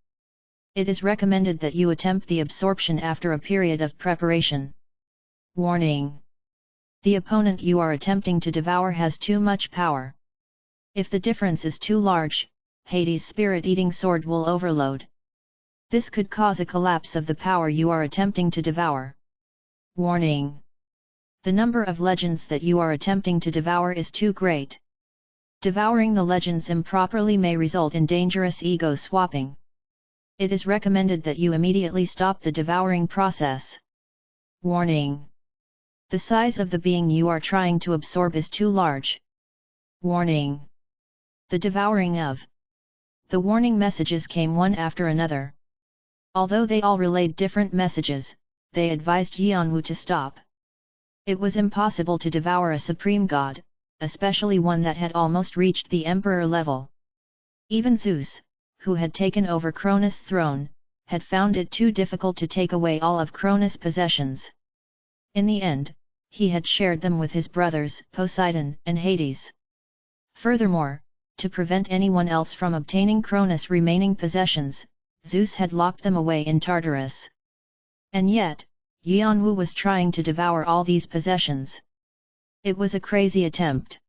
It is recommended that you attempt the absorption after a period of preparation. Warning! The opponent you are attempting to devour has too much power. If the difference is too large, Hades' spirit-eating sword will overload. This could cause a collapse of the power you are attempting to devour. Warning! The number of legends that you are attempting to devour is too great. Devouring the legends improperly may result in dangerous ego swapping. It is recommended that you immediately stop the devouring process. Warning! The size of the being you are trying to absorb is too large. Warning! The devouring of. The warning messages came one after another. Although they all relayed different messages, they advised Yanwu to stop. It was impossible to devour a supreme god, especially one that had almost reached the emperor level. Even Zeus, who had taken over Cronus' throne, had found it too difficult to take away all of Cronus' possessions. In the end, he had shared them with his brothers Poseidon and Hades. Furthermore, to prevent anyone else from obtaining Cronus' remaining possessions, Zeus had locked them away in Tartarus. And yet, Yanwu was trying to devour all these possessions. It was a crazy attempt.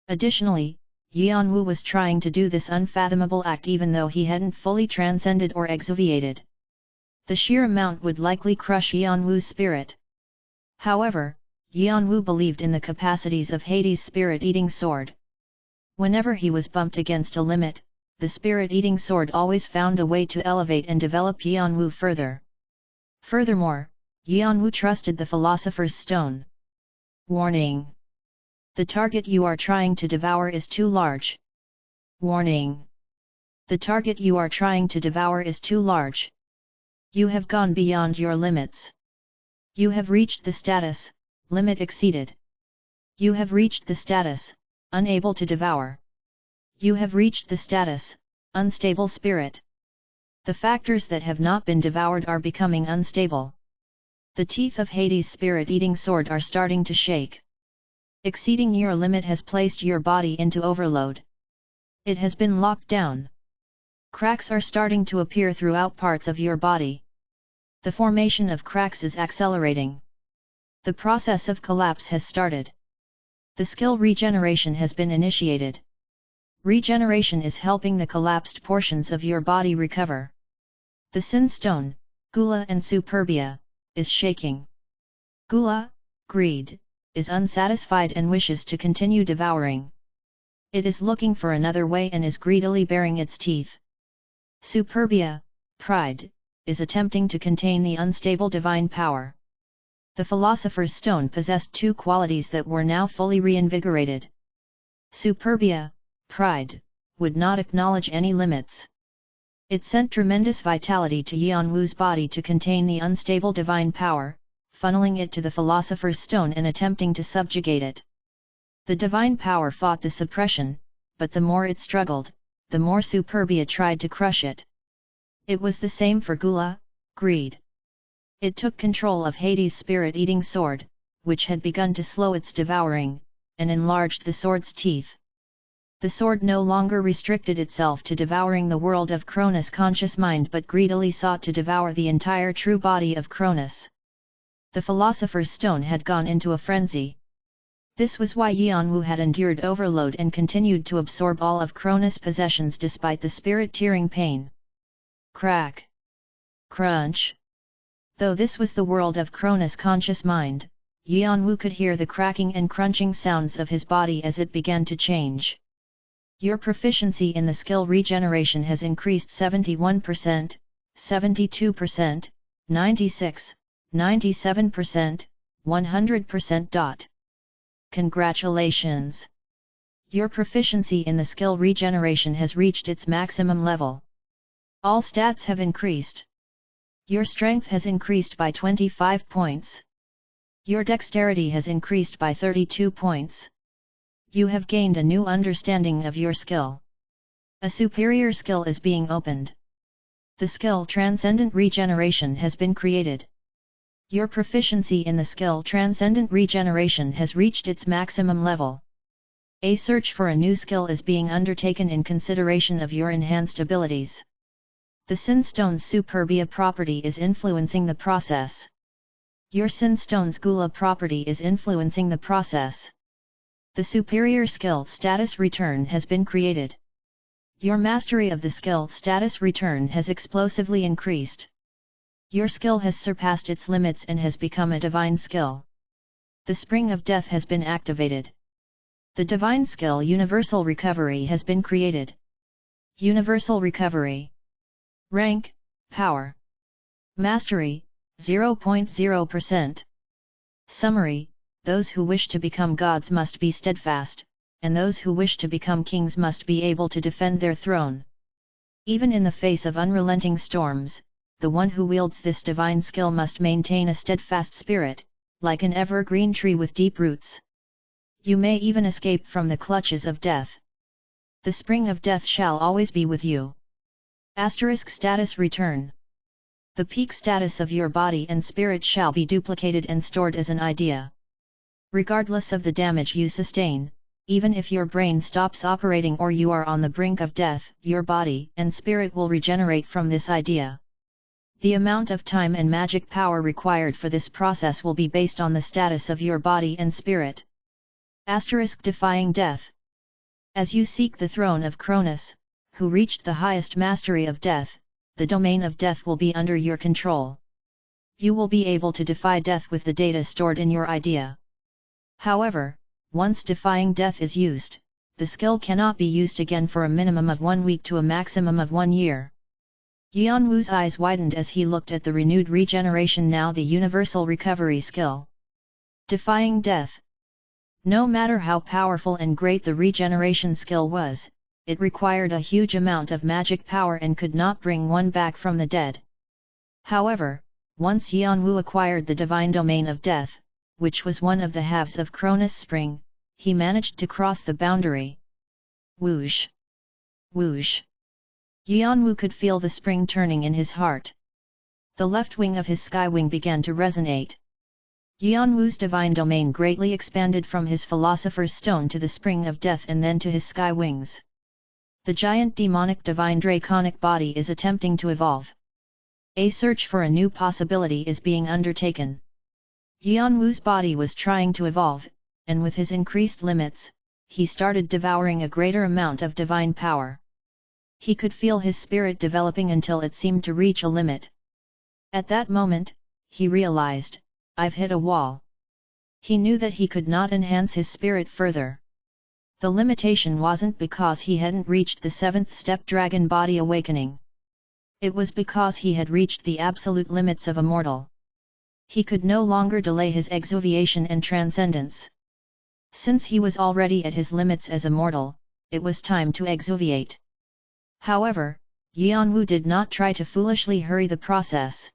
Additionally, Yanwu was trying to do this unfathomable act even though he hadn't fully transcended or exuviated. The sheer amount would likely crush Yanwu's spirit. However, Yanwu believed in the capacities of Hades' spirit-eating sword. Whenever he was bumped against a limit, the spirit-eating sword always found a way to elevate and develop Yanwu further. Furthermore, Yanwu trusted the Philosopher's Stone. Warning! The target you are trying to devour is too large. Warning! The target you are trying to devour is too large. You have gone beyond your limits. You have reached the status, limit exceeded. You have reached the status, unable to devour. You have reached the status, unstable spirit. The factors that have not been devoured are becoming unstable. The teeth of Hades' spirit-eating sword are starting to shake. Exceeding your limit has placed your body into overload. It has been locked down. Cracks are starting to appear throughout parts of your body. The formation of cracks is accelerating. The process of collapse has started. The skill regeneration has been initiated. Regeneration is helping the collapsed portions of your body recover. The Sin Stone, Gula and Superbia, is shaking. Gula, greed, is unsatisfied and wishes to continue devouring. It is looking for another way and is greedily baring its teeth. Superbia, pride, is attempting to contain the unstable divine power. The Philosopher's Stone possessed two qualities that were now fully reinvigorated. Superbia, pride, would not acknowledge any limits. It sent tremendous vitality to Yanwu's body to contain the unstable divine power, funneling it to the Philosopher's Stone and attempting to subjugate it. The divine power fought the suppression, but the more it struggled, the more Superbia tried to crush it. It was the same for Gula, greed. It took control of Hades' spirit-eating sword, which had begun to slow its devouring, and enlarged the sword's teeth. The sword no longer restricted itself to devouring the world of Cronus' conscious mind but greedily sought to devour the entire true body of Cronus. The Philosopher's Stone had gone into a frenzy. This was why Yanwu had endured overload and continued to absorb all of Cronus' possessions despite the spirit-tearing pain. Crack! Crunch! Though this was the world of Cronus' conscious mind, Yanwu could hear the cracking and crunching sounds of his body as it began to change. Your proficiency in the skill regeneration has increased 71%, 72%, 96%, 97%, 100%. Congratulations! Your proficiency in the skill regeneration has reached its maximum level. All stats have increased. Your strength has increased by 25 points. Your dexterity has increased by 32 points. You have gained a new understanding of your skill. A superior skill is being opened. The skill Transcendent Regeneration has been created. Your proficiency in the skill Transcendent Regeneration has reached its maximum level. A search for a new skill is being undertaken in consideration of your enhanced abilities. The Sinstone's Superbia property is influencing the process. Your Sinstone's Gula property is influencing the process. The superior skill status return has been created. Your mastery of the skill status return has explosively increased. Your skill has surpassed its limits and has become a divine skill. The Spring of Death has been activated. The divine skill Universal Recovery has been created. Universal Recovery. Rank, Power. Mastery, 0.0%. Summary: those who wish to become gods must be steadfast, and those who wish to become kings must be able to defend their throne. Even in the face of unrelenting storms, the one who wields this divine skill must maintain a steadfast spirit, like an evergreen tree with deep roots. You may even escape from the clutches of death. The Spring of Death shall always be with you. Asterisk status return. The peak status of your body and spirit shall be duplicated and stored as an idea. Regardless of the damage you sustain, even if your brain stops operating or you are on the brink of death, your body and spirit will regenerate from this idea. The amount of time and magic power required for this process will be based on the status of your body and spirit. Asterisk defying death. As you seek the throne of Cronus, who reached the highest mastery of death, the domain of death will be under your control. You will be able to defy death with the data stored in your idea. However, once defying death is used, the skill cannot be used again for a minimum of 1 week to a maximum of 1 year. Yanwu's eyes widened as he looked at the renewed regeneration, now the universal recovery skill. Defying death. No matter how powerful and great the regeneration skill was, it required a huge amount of magic power and could not bring one back from the dead. However, once Yanwu acquired the divine domain of death, which was one of the halves of Cronus' Spring, he managed to cross the boundary. Whoosh! Whoosh! Yanwu could feel the spring turning in his heart. The left wing of his skywing began to resonate. Yanwu's divine domain greatly expanded from his Philosopher's Stone to the Spring of Death and then to his sky wings. The giant demonic divine draconic body is attempting to evolve. A search for a new possibility is being undertaken. Yanwu's body was trying to evolve, and with his increased limits, he started devouring a greater amount of divine power. He could feel his spirit developing until it seemed to reach a limit. At that moment, he realized, I've hit a wall. He knew that he could not enhance his spirit further. The limitation wasn't because he hadn't reached the 7th step dragon body awakening. It was because he had reached the absolute limits of a mortal. He could no longer delay his exuviation and transcendence. Since he was already at his limits as a mortal, it was time to exuviate. However, Yanwu did not try to foolishly hurry the process.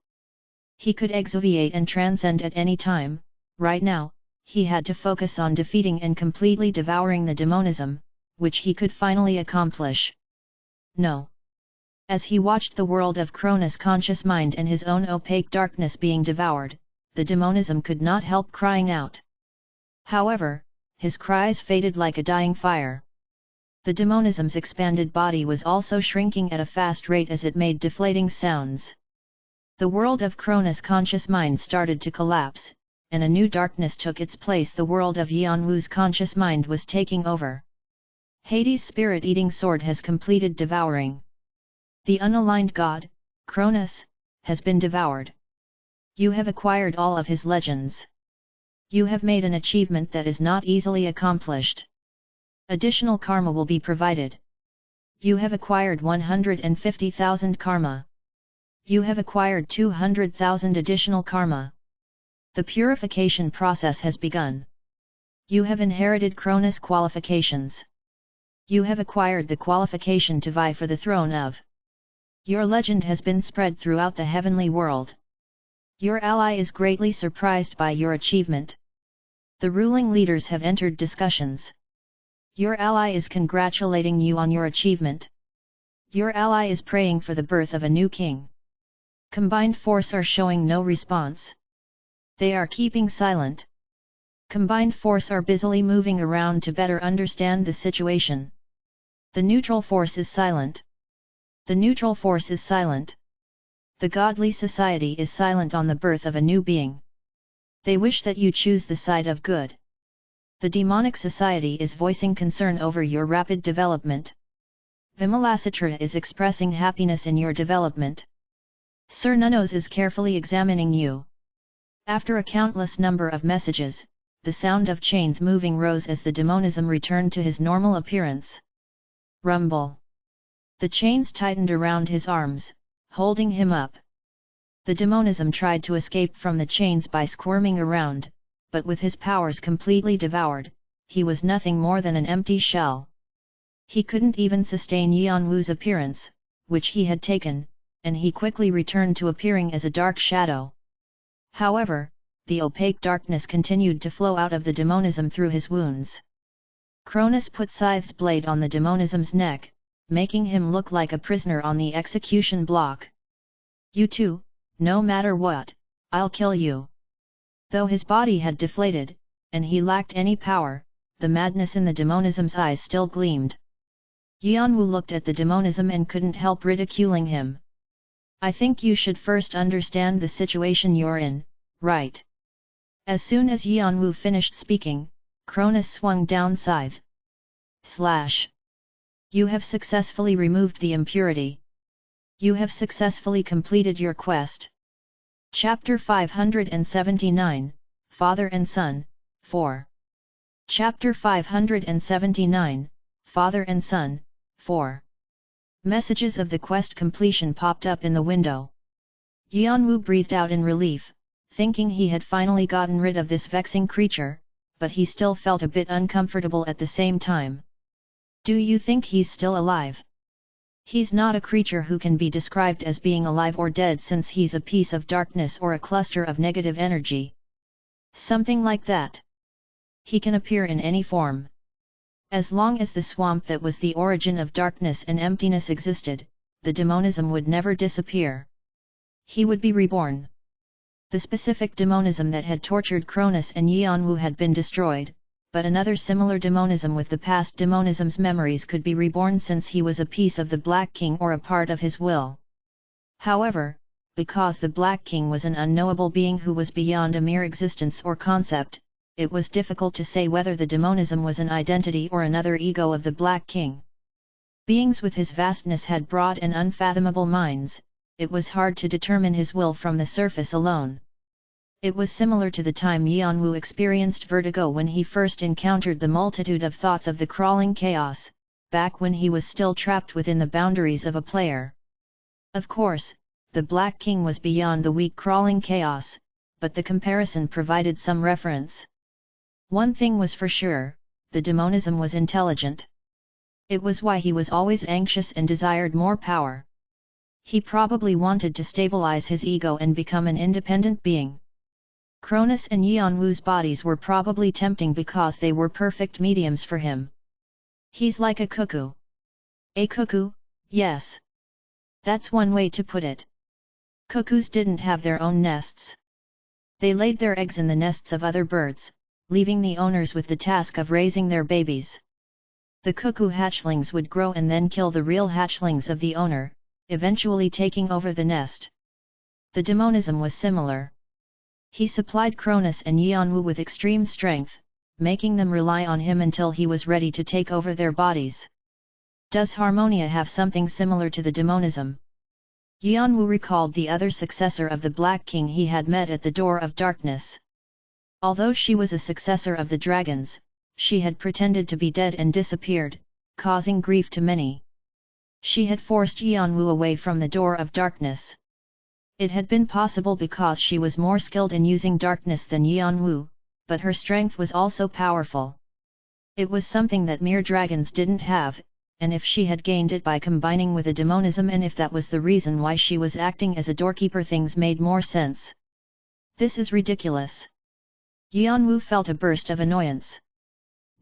He could exoviate and transcend at any time. Right now, he had to focus on defeating and completely devouring the demonism, which he could finally accomplish. No. As he watched the world of Cronus' conscious mind and his own opaque darkness being devoured, the demonism could not help crying out. However, his cries faded like a dying fire. The demonism's expanded body was also shrinking at a fast rate as it made deflating sounds. The world of Cronus' conscious mind started to collapse, and a new darkness took its place. The world of Yanwu's conscious mind was taking over. Hades' spirit-eating sword has completed devouring. The unaligned god, Cronus, has been devoured. You have acquired all of his legends. You have made an achievement that is not easily accomplished. Additional karma will be provided. You have acquired 150,000 karma. You have acquired 200,000 additional karma. The purification process has begun. You have inherited Cronus qualifications. You have acquired the qualification to vie for the throne of. Your legend has been spread throughout the heavenly world. Your ally is greatly surprised by your achievement. The ruling leaders have entered discussions. Your ally is congratulating you on your achievement. Your ally is praying for the birth of a new king. Combined force are showing no response. They are keeping silent. Combined force are busily moving around to better understand the situation. The neutral force is silent. The neutral force is silent. The godly society is silent on the birth of a new being. They wish that you choose the side of good. The demonic society is voicing concern over your rapid development. Vimalasatra is expressing happiness in your development. Sir Nunnos is carefully examining you. After a countless number of messages, the sound of chains moving rose as the demonism returned to his normal appearance. Rumble. The chains tightened around his arms, holding him up. The demonism tried to escape from the chains by squirming around, but with his powers completely devoured, he was nothing more than an empty shell. He couldn't even sustain Yanwu's appearance, which he had taken, and he quickly returned to appearing as a dark shadow. However, the opaque darkness continued to flow out of the demonism through his wounds. Cronus put Scythe's blade on the demonism's neck, making him look like a prisoner on the execution block. You too, no matter what, I'll kill you. Though his body had deflated, and he lacked any power, the madness in the demonism's eyes still gleamed. Yanwu looked at the demonism and couldn't help ridiculing him. I think you should first understand the situation you're in, right? As soon as Yanwu finished speaking, Cronus swung down Scythe. Slash. You have successfully removed the impurity. You have successfully completed your quest. Chapter 579, Father and Son, 4. Chapter 579, Father and Son, 4. Messages of the quest completion popped up in the window. Yanwu breathed out in relief, thinking he had finally gotten rid of this vexing creature, but he still felt a bit uncomfortable at the same time. Do you think he's still alive? He's not a creature who can be described as being alive or dead, since he's a piece of darkness or a cluster of negative energy. Something like that. He can appear in any form. As long as the swamp that was the origin of darkness and emptiness existed, the demonism would never disappear. He would be reborn. The specific demonism that had tortured Cronus and Yanwu had been destroyed, but another similar demonism with the past demonism's memories could be reborn, since he was a piece of the Black King or a part of his will. However, because the Black King was an unknowable being who was beyond a mere existence or concept, it was difficult to say whether the demonism was an identity or another ego of the Black King. Beings with his vastness had broad and unfathomable minds, it was hard to determine his will from the surface alone. It was similar to the time Yanwu experienced vertigo when he first encountered the multitude of thoughts of the crawling chaos, back when he was still trapped within the boundaries of a player. Of course, the Black King was beyond the weak crawling chaos, but the comparison provided some reference. One thing was for sure, the demonism was intelligent. It was why he was always anxious and desired more power. He probably wanted to stabilize his ego and become an independent being. Cronus and Yanwu's bodies were probably tempting because they were perfect mediums for him. He's like a cuckoo. A cuckoo, yes. That's one way to put it. Cuckoos didn't have their own nests. They laid their eggs in the nests of other birds, leaving the owners with the task of raising their babies. The cuckoo hatchlings would grow and then kill the real hatchlings of the owner, eventually taking over the nest. The demonism was similar. He supplied Cronus and Yanwu with extreme strength, making them rely on him until he was ready to take over their bodies. Does Harmonia have something similar to the demonism? Yanwu recalled the other successor of the Black King he had met at the Door of Darkness. Although she was a successor of the dragons, she had pretended to be dead and disappeared, causing grief to many. She had forced Yanwu away from the Door of Darkness. It had been possible because she was more skilled in using darkness than Yanwu, but her strength was also powerful. It was something that mere dragons didn't have, and if she had gained it by combining with a demonism, and if that was the reason why she was acting as a doorkeeper, things made more sense. This is ridiculous. Yanwu felt a burst of annoyance.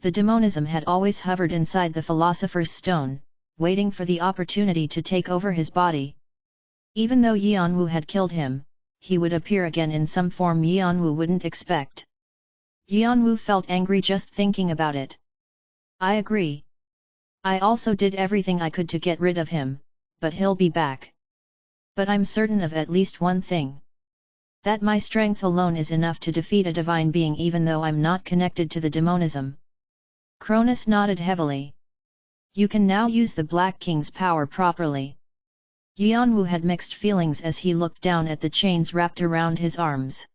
The demonism had always hovered inside the Philosopher's Stone, waiting for the opportunity to take over his body. Even though Yanwu had killed him, he would appear again in some form Yanwu wouldn't expect. Yanwu felt angry just thinking about it. I agree. I also did everything I could to get rid of him, but he'll be back. But I'm certain of at least one thing. That my strength alone is enough to defeat a divine being even though I'm not connected to the demonism. Cronus nodded heavily. You can now use the Black King's power properly. Yanwu had mixed feelings as he looked down at the chains wrapped around his arms.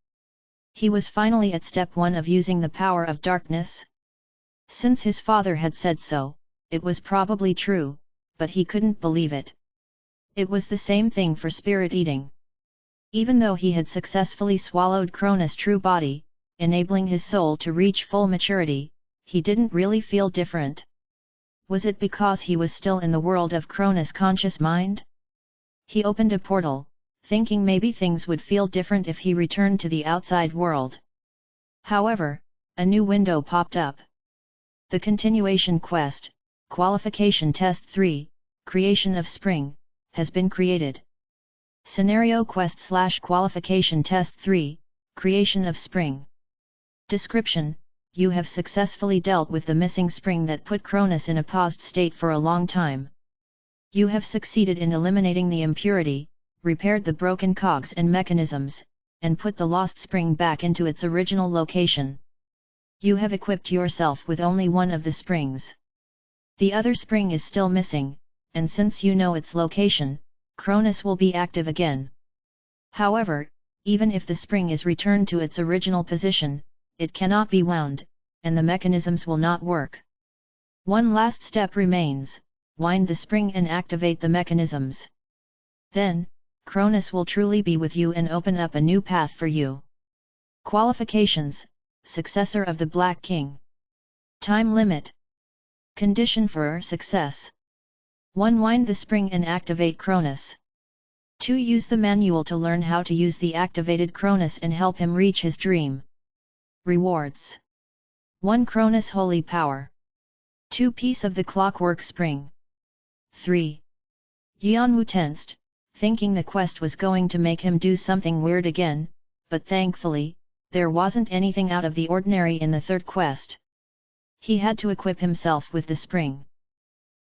He was finally at step 1 of using the power of darkness. Since his father had said so, it was probably true, but he couldn't believe it. It was the same thing for spirit eating. Even though he had successfully swallowed Cronus' true body, enabling his soul to reach full maturity, he didn't really feel different. Was it because he was still in the world of Cronus' conscious mind? He opened a portal, thinking maybe things would feel different if he returned to the outside world. However, a new window popped up. The continuation quest, Qualification Test 3, Creation of Spring, has been created. Scenario Quest / Qualification Test 3, Creation of Spring. Description: You have successfully dealt with the missing spring that put Cronus in a paused state for a long time. You have succeeded in eliminating the impurity, repaired the broken cogs and mechanisms, and put the lost spring back into its original location. You have equipped yourself with only one of the springs. The other spring is still missing, and since you know its location, Cronus will be active again. However, even if the spring is returned to its original position, it cannot be wound, and the mechanisms will not work. One last step remains: wind the spring and activate the mechanisms. Then, Cronus will truly be with you and open up a new path for you. Qualifications: Successor of the Black King. Time limit. Condition for success: 1. Wind the spring and activate Cronus. 2. Use the manual to learn how to use the activated Cronus and help him reach his dream. Rewards: 1. Cronus Holy Power. 2. Piece of the Clockwork Spring. 3. Yanwu tensed, thinking the quest was going to make him do something weird again, but thankfully, there wasn't anything out of the ordinary in the third quest. He had to equip himself with the spring.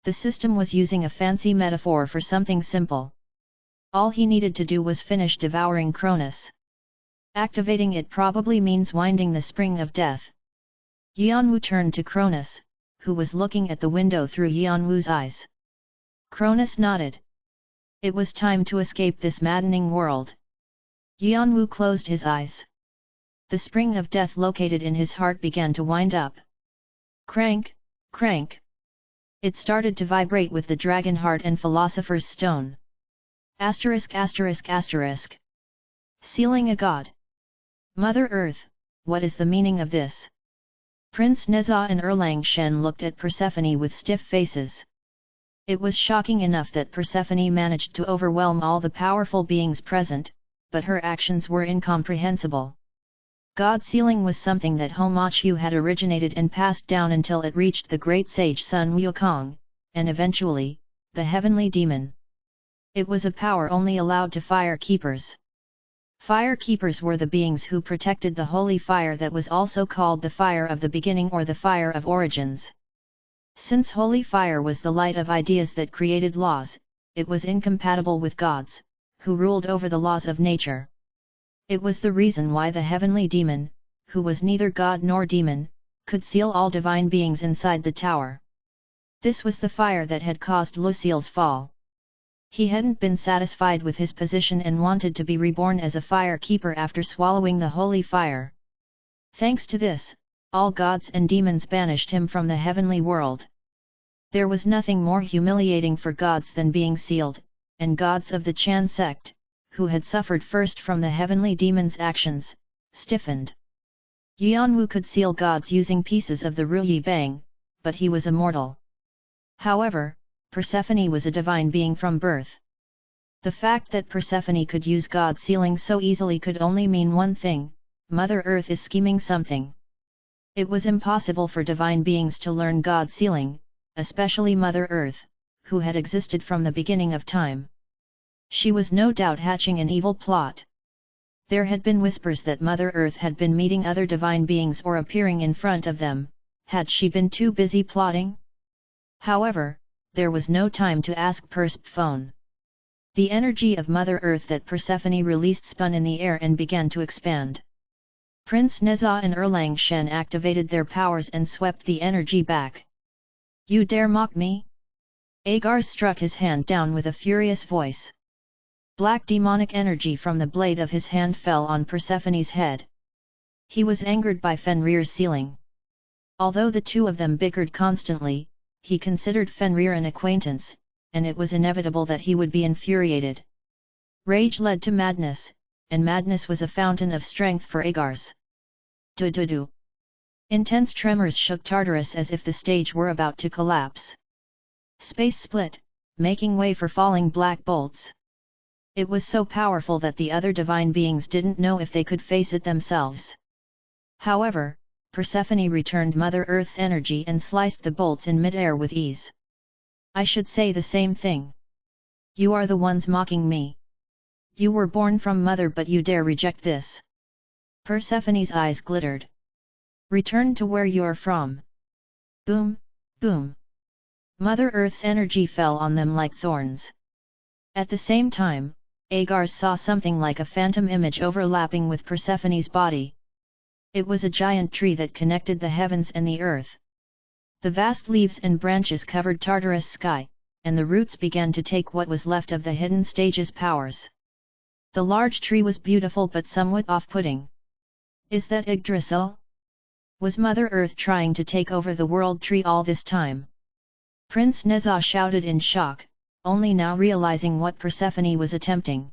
The system was using a fancy metaphor for something simple. All he needed to do was finish devouring Cronus. Activating it probably means winding the spring of death. Yanwu turned to Cronus, who was looking at the window through Yanwu's eyes. Cronus nodded. It was time to escape this maddening world. Yanwu closed his eyes. The spring of death located in his heart began to wind up. Crank, crank. It started to vibrate with the dragon heart and philosopher's stone. Asterisk asterisk asterisk. Sealing a god. Mother Earth, what is the meaning of this? Prince Neza and Erlang Shen looked at Persephone with stiff faces. It was shocking enough that Persephone managed to overwhelm all the powerful beings present, but her actions were incomprehensible. God sealing was something that Homachu had originated and passed down until it reached the great sage Sun Wukong, and eventually, the heavenly demon. It was a power only allowed to fire keepers. Fire keepers were the beings who protected the holy fire that was also called the fire of the beginning or the fire of origins. Since holy fire was the light of ideas that created laws, it was incompatible with gods, who ruled over the laws of nature. It was the reason why the heavenly demon, who was neither god nor demon, could seal all divine beings inside the tower. This was the fire that had caused Lucille's fall. He hadn't been satisfied with his position and wanted to be reborn as a fire keeper after swallowing the holy fire. Thanks to this, all gods and demons banished him from the heavenly world. There was nothing more humiliating for gods than being sealed, and gods of the Chan sect, who had suffered first from the heavenly demon's actions, stiffened. Yuanwu could seal gods using pieces of the Ruyi Bang, but he was immortal. However, Persephone was a divine being from birth. The fact that Persephone could use God sealing so easily could only mean one thing: Mother Earth is scheming something. It was impossible for divine beings to learn God sealing, especially Mother Earth, who had existed from the beginning of time. She was no doubt hatching an evil plot. There had been whispers that Mother Earth had been meeting other divine beings or appearing in front of them. Had she been too busy plotting? However, there was no time to ask Persephone. The energy of Mother Earth that Persephone released spun in the air and began to expand. Prince Neza and Erlang Shen activated their powers and swept the energy back. "You dare mock me?" Agar struck his hand down with a furious voice. Black demonic energy from the blade of his hand fell on Persephone's head. He was angered by Fenrir's sealing. Although the two of them bickered constantly, he considered Fenrir an acquaintance, and it was inevitable that he would be infuriated. Rage led to madness, and madness was a fountain of strength for Agars. Du-du-du. Intense tremors shook Tartarus as if the stage were about to collapse. Space split, making way for falling black bolts. It was so powerful that the other divine beings didn't know if they could face it themselves. However, Persephone returned Mother Earth's energy and sliced the bolts in mid-air with ease. "I should say the same thing. You are the ones mocking me. You were born from Mother, but you dare reject this." Persephone's eyes glittered. "Return to where you're from." Boom, boom. Mother Earth's energy fell on them like thorns. At the same time, Agar saw something like a phantom image overlapping with Persephone's body. It was a giant tree that connected the heavens and the earth. The vast leaves and branches covered Tartarus' sky, and the roots began to take what was left of the hidden stage's powers. The large tree was beautiful but somewhat off-putting. "Is that Yggdrasil? Was Mother Earth trying to take over the world tree all this time?" Prince Neza shouted in shock, only now realizing what Persephone was attempting.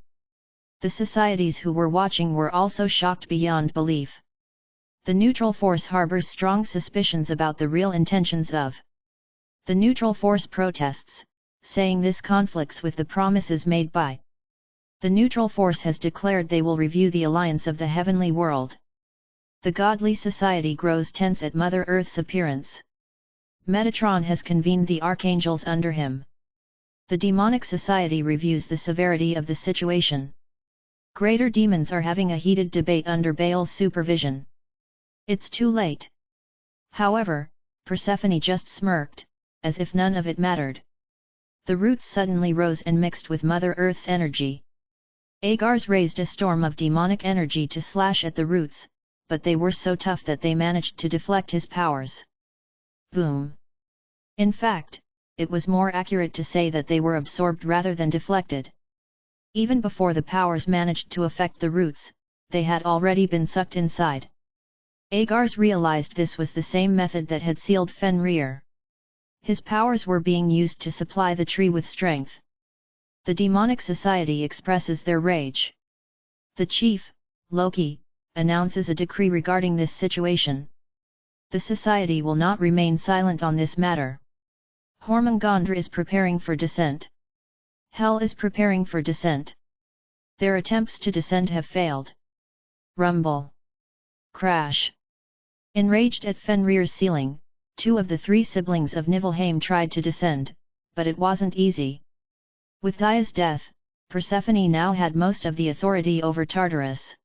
The societies who were watching were also shocked beyond belief. The neutral force harbors strong suspicions about the real intentions of the neutral force protests, saying this conflicts with the promises made by the neutral force has declared they will review the alliance of the heavenly world. The godly society grows tense at Mother Earth's appearance. Metatron has convened the archangels under him. The demonic society reviews the severity of the situation. Greater demons are having a heated debate under Baal's supervision. It's too late. However, Persephone just smirked, as if none of it mattered. The roots suddenly rose and mixed with Mother Earth's energy. Agars raised a storm of demonic energy to slash at the roots, but they were so tough that they managed to deflect his powers. Boom! In fact, it was more accurate to say that they were absorbed rather than deflected. Even before the powers managed to affect the roots, they had already been sucked inside. Agars realized this was the same method that had sealed Fenrir. His powers were being used to supply the tree with strength. The demonic society expresses their rage. The chief, Loki, announces a decree regarding this situation. The society will not remain silent on this matter. Hormungandr is preparing for descent. Hell is preparing for descent. Their attempts to descend have failed. Rumble. Crash. Enraged at Fenrir's ceiling, 2 of the 3 siblings of Niflheim tried to descend, but it wasn't easy. With Gaia's death, Persephone now had most of the authority over Tartarus.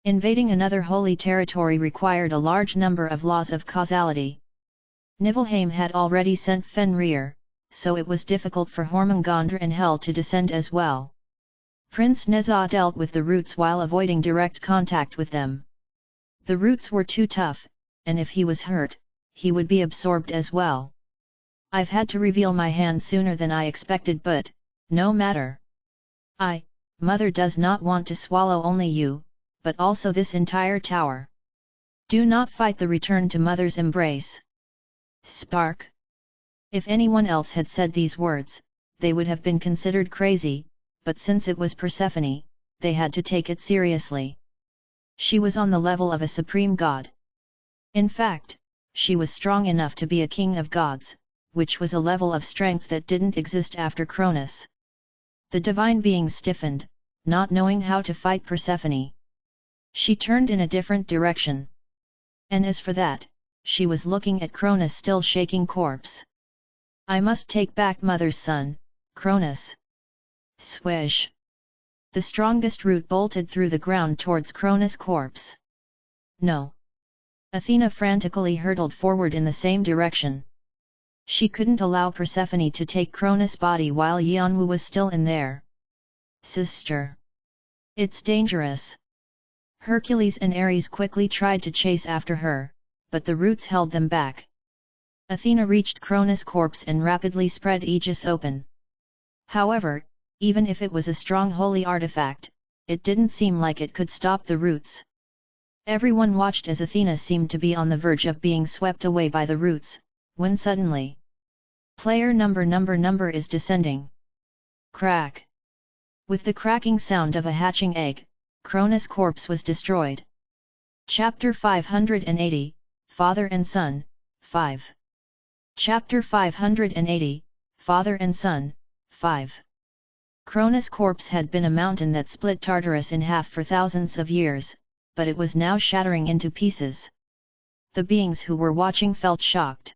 Invading another holy territory required a large number of laws of causality. Niflheim had already sent Fenrir, so it was difficult for Hormungandr and Hel to descend as well. Prince Nezha dealt with the roots while avoiding direct contact with them. The roots were too tough, and if he was hurt, he would be absorbed as well. I've had to reveal my hand sooner than I expected, but no matter. Mother does not want to swallow only you, but also this entire tower. Do not fight the return to Mother's embrace. Spark. If anyone else had said these words, they would have been considered crazy, but since it was Persephone, they had to take it seriously. She was on the level of a supreme god. In fact, she was strong enough to be a king of gods, which was a level of strength that didn't exist after Cronus. The divine being stiffened, not knowing how to fight Persephone. She turned in a different direction. And as for that, she was looking at Cronus' still shaking corpse. I must take back Mother's son, Cronus. Swish! The strongest root bolted through the ground towards Cronus' corpse. No! Athena frantically hurtled forward in the same direction. She couldn't allow Persephone to take Cronus' body while Yeonwoo was still in there. Sister! It's dangerous! Hercules and Ares quickly tried to chase after her, but the roots held them back. Athena reached Cronus' corpse and rapidly spread Aegis open. However, even if it was a strong holy artifact, it didn't seem like it could stop the roots. Everyone watched as Athena seemed to be on the verge of being swept away by the roots, when suddenly, player number is descending. Crack! With the cracking sound of a hatching egg, Cronus' corpse was destroyed. Chapter 580, Father and Son, 5. Chapter 580, Father and Son, 5. Cronus' corpse had been a mountain that split Tartarus in half for thousands of years, but it was now shattering into pieces. The beings who were watching felt shocked.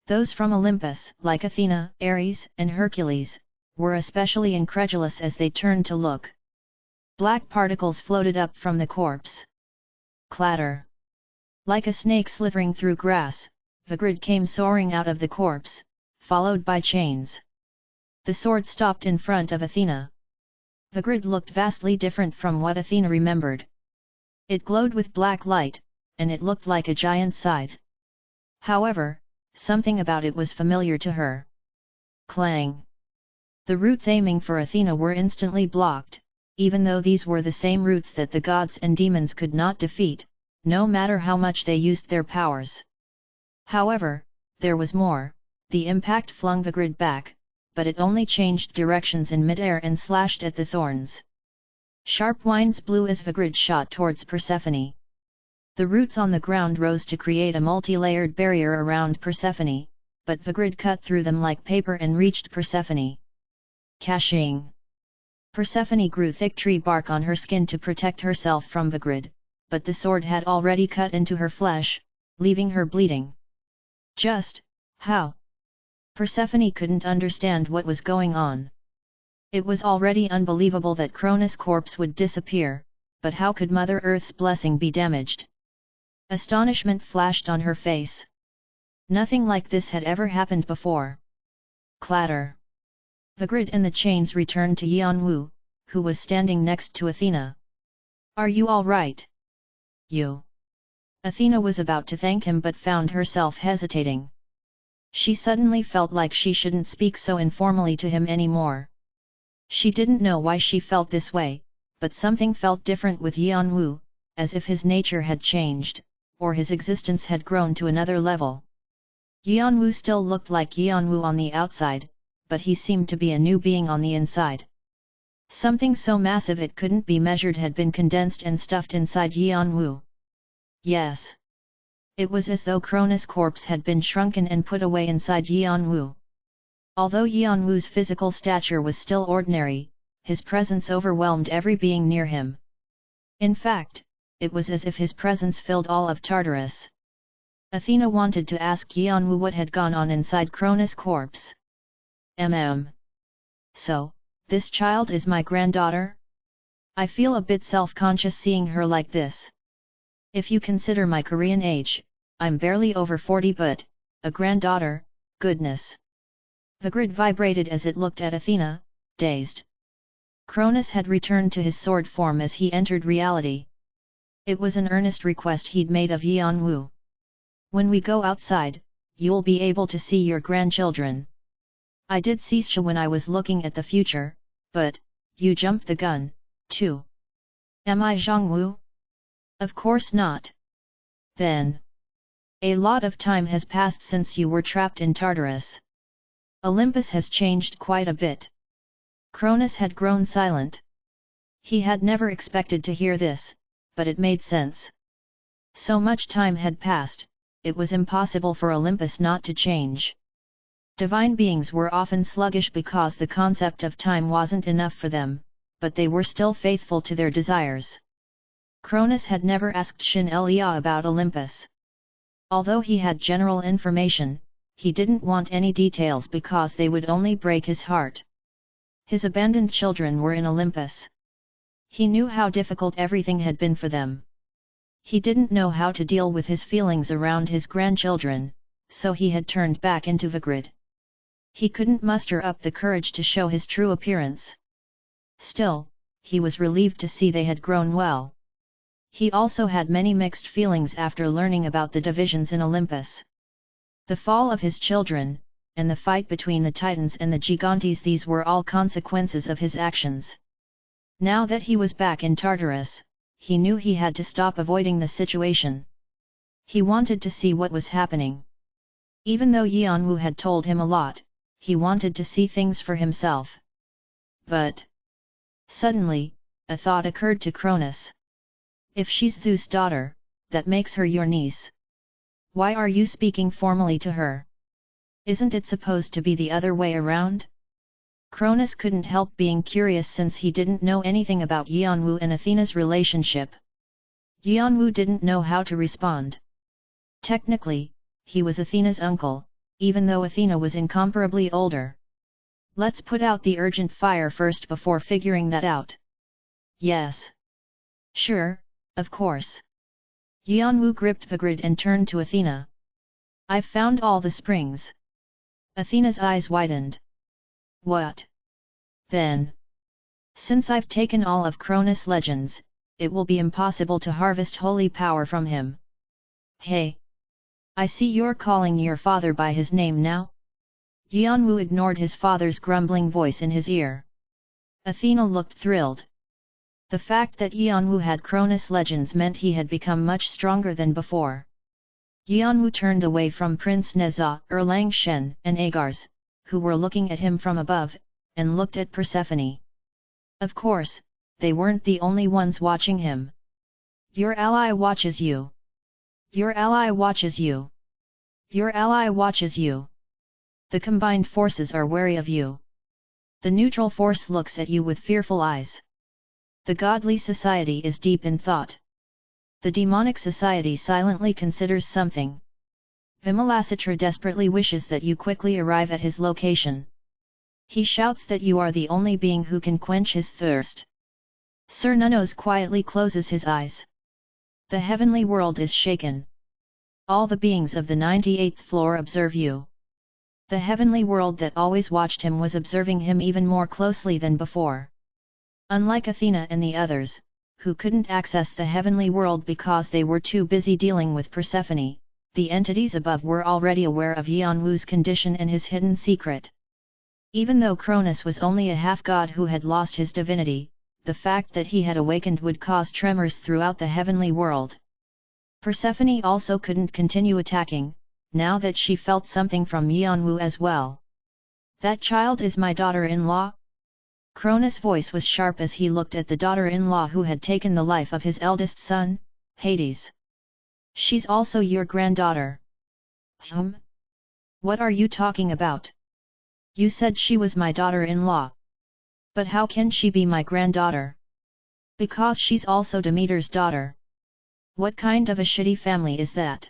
Those from Olympus, like Athena, Ares, and Hercules, were especially incredulous as they turned to look. Black particles floated up from the corpse. Clatter! Like a snake slithering through grass, Vigrid came soaring out of the corpse, followed by chains. The sword stopped in front of Athena. Vigrid looked vastly different from what Athena remembered. It glowed with black light, and it looked like a giant scythe. However, something about it was familiar to her. Clang! The roots aiming for Athena were instantly blocked, even though these were the same roots that the gods and demons could not defeat, no matter how much they used their powers. However, there was more. The impact flung Vigrid back, but it only changed directions in midair and slashed at the thorns. Sharp winds blew as Vigrid shot towards Persephone. The roots on the ground rose to create a multi-layered barrier around Persephone, but Vigrid cut through them like paper and reached Persephone. Cashing! Persephone grew thick tree bark on her skin to protect herself from Vigrid, but the sword had already cut into her flesh, leaving her bleeding. Just how? Persephone couldn't understand what was going on. It was already unbelievable that Cronus' corpse would disappear, but how could Mother Earth's blessing be damaged? Astonishment flashed on her face. Nothing like this had ever happened before. Clatter! Vigrid and the chains returned to Yeonwoo, who was standing next to Athena. Are you all right? You. Athena was about to thank him but found herself hesitating. She suddenly felt like she shouldn't speak so informally to him anymore. She didn't know why she felt this way, but something felt different with Yeonwoo, as if his nature had changed, or his existence had grown to another level. Yeonwoo still looked like Yeonwoo on the outside, but he seemed to be a new being on the inside. Something so massive it couldn't be measured had been condensed and stuffed inside Yeonwoo. Yes. It was as though Cronus' corpse had been shrunken and put away inside Yeonwoo. Although Yanwu's physical stature was still ordinary, his presence overwhelmed every being near him. In fact, it was as if his presence filled all of Tartarus. Athena wanted to ask Yanwu what had gone on inside Cronus' corpse. So, this child is my granddaughter? I feel a bit self-conscious seeing her like this. If you consider my Korean age, I'm barely over 40, but, a granddaughter, goodness. Vigrid vibrated as it looked at Athena, dazed. Cronus had returned to his sword form as he entered reality. It was an earnest request he'd made of Yanwu. When we go outside, you'll be able to see your grandchildren. I did see Sha when I was looking at the future, but, you jumped the gun, too. Am I Zhongwu? Of course not. Then. A lot of time has passed since you were trapped in Tartarus. Olympus has changed quite a bit. Cronus had grown silent. He had never expected to hear this, but it made sense. So much time had passed, it was impossible for Olympus not to change. Divine beings were often sluggish because the concept of time wasn't enough for them, but they were still faithful to their desires. Cronus had never asked Shin Elia about Olympus. Although he had general information, he didn't want any details because they would only break his heart. His abandoned children were in Olympus. He knew how difficult everything had been for them. He didn't know how to deal with his feelings around his grandchildren, so he had turned back into Vigrid. He couldn't muster up the courage to show his true appearance. Still, he was relieved to see they had grown well. He also had many mixed feelings after learning about the divisions in Olympus. The fall of his children, and the fight between the Titans and the Gigantes, these were all consequences of his actions. Now that he was back in Tartarus, he knew he had to stop avoiding the situation. He wanted to see what was happening. Even though Yanwu had told him a lot, he wanted to see things for himself. But suddenly, a thought occurred to Cronus. If she's Zeus' daughter, that makes her your niece. Why are you speaking formally to her? Isn't it supposed to be the other way around? Cronus couldn't help being curious since he didn't know anything about Yanwu and Athena's relationship. Yanwu didn't know how to respond. Technically, he was Athena's uncle, even though Athena was incomparably older. Let's put out the urgent fire first before figuring that out. Yes. Sure, of course. Yanwu gripped Vigrid and turned to Athena. I've found all the springs. Athena's eyes widened. What? Then. Since I've taken all of Cronus' legends, it will be impossible to harvest holy power from him. Hey! I see you're calling your father by his name now? Yanwu ignored his father's grumbling voice in his ear. Athena looked thrilled. The fact that Yanwu had Cronus' legends meant he had become much stronger than before. Yanwu turned away from Prince Neza, Erlang Shen, and Agars, who were looking at him from above, and looked at Persephone. Of course, they weren't the only ones watching him. Your ally watches you. Your ally watches you. Your ally watches you. The combined forces are wary of you. The neutral force looks at you with fearful eyes. The godly society is deep in thought. The demonic society silently considers something. Vimalasitra desperately wishes that you quickly arrive at his location. He shouts that you are the only being who can quench his thirst. Sir Nunnos quietly closes his eyes. The heavenly world is shaken. All the beings of the 98th floor observe you. The heavenly world that always watched him was observing him even more closely than before. Unlike Athena and the others, who couldn't access the heavenly world because they were too busy dealing with Persephone, the entities above were already aware of Yanwu's condition and his hidden secret. Even though Cronus was only a half-god who had lost his divinity, the fact that he had awakened would cause tremors throughout the heavenly world. Persephone also couldn't continue attacking, now that she felt something from Yanwu as well. That child is my daughter-in-law? Cronus' voice was sharp as he looked at the daughter-in-law who had taken the life of his eldest son, Hades. She's also your granddaughter. What are you talking about? You said she was my daughter-in-law. But how can she be my granddaughter? Because she's also Demeter's daughter. What kind of a shitty family is that?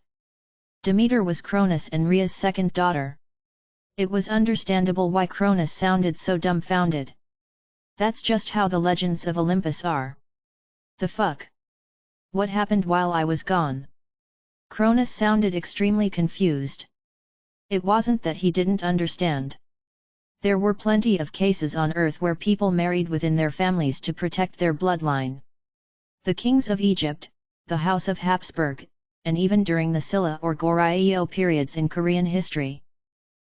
Demeter was Cronus and Rhea's second daughter. It was understandable why Cronus sounded so dumbfounded. That's just how the legends of Olympus are. The fuck? What happened while I was gone? Cronus sounded extremely confused. It wasn't that he didn't understand. There were plenty of cases on Earth where people married within their families to protect their bloodline. The kings of Egypt, the House of Habsburg, and even during the Silla or Goryeo periods in Korean history.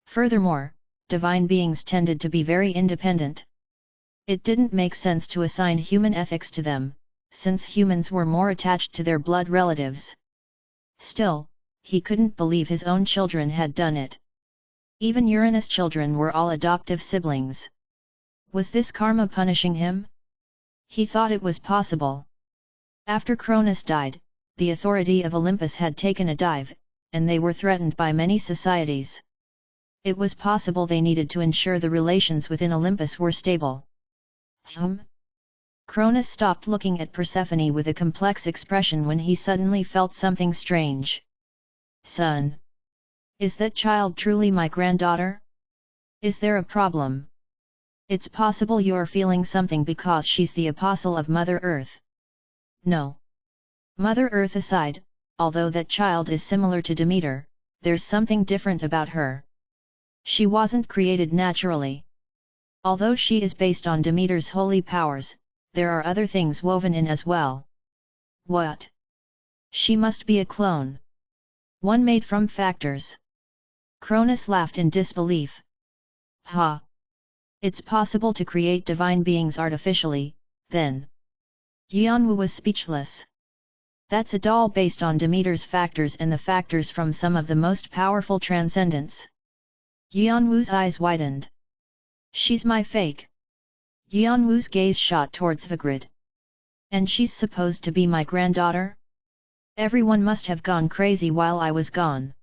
Furthermore, divine beings tended to be very independent. It didn't make sense to assign human ethics to them, since humans were more attached to their blood relatives. Still, he couldn't believe his own children had done it. Even Uranus' children were all adoptive siblings. Was this karma punishing him? He thought it was possible. After Cronus died, the authority of Olympus had taken a dive, and they were threatened by many societies. It was possible they needed to ensure the relations within Olympus were stable. Cronus stopped looking at Persephone with a complex expression when he suddenly felt something strange. Son! Is that child truly my granddaughter? Is there a problem? It's possible you're feeling something because she's the apostle of Mother Earth. No. Mother Earth aside, although that child is similar to Demeter, there's something different about her. She wasn't created naturally. Although she is based on Demeter's holy powers, there are other things woven in as well. What? She must be a clone. One made from factors. Cronus laughed in disbelief. Ha! It's possible to create divine beings artificially, then. Yeonwoo was speechless. That's a doll based on Demeter's factors and the factors from some of the most powerful transcendents. Yeonwoo's eyes widened. She's my fake. Yeonwoo's gaze shot towards Vigrid. And she's supposed to be my granddaughter? Everyone must have gone crazy while I was gone.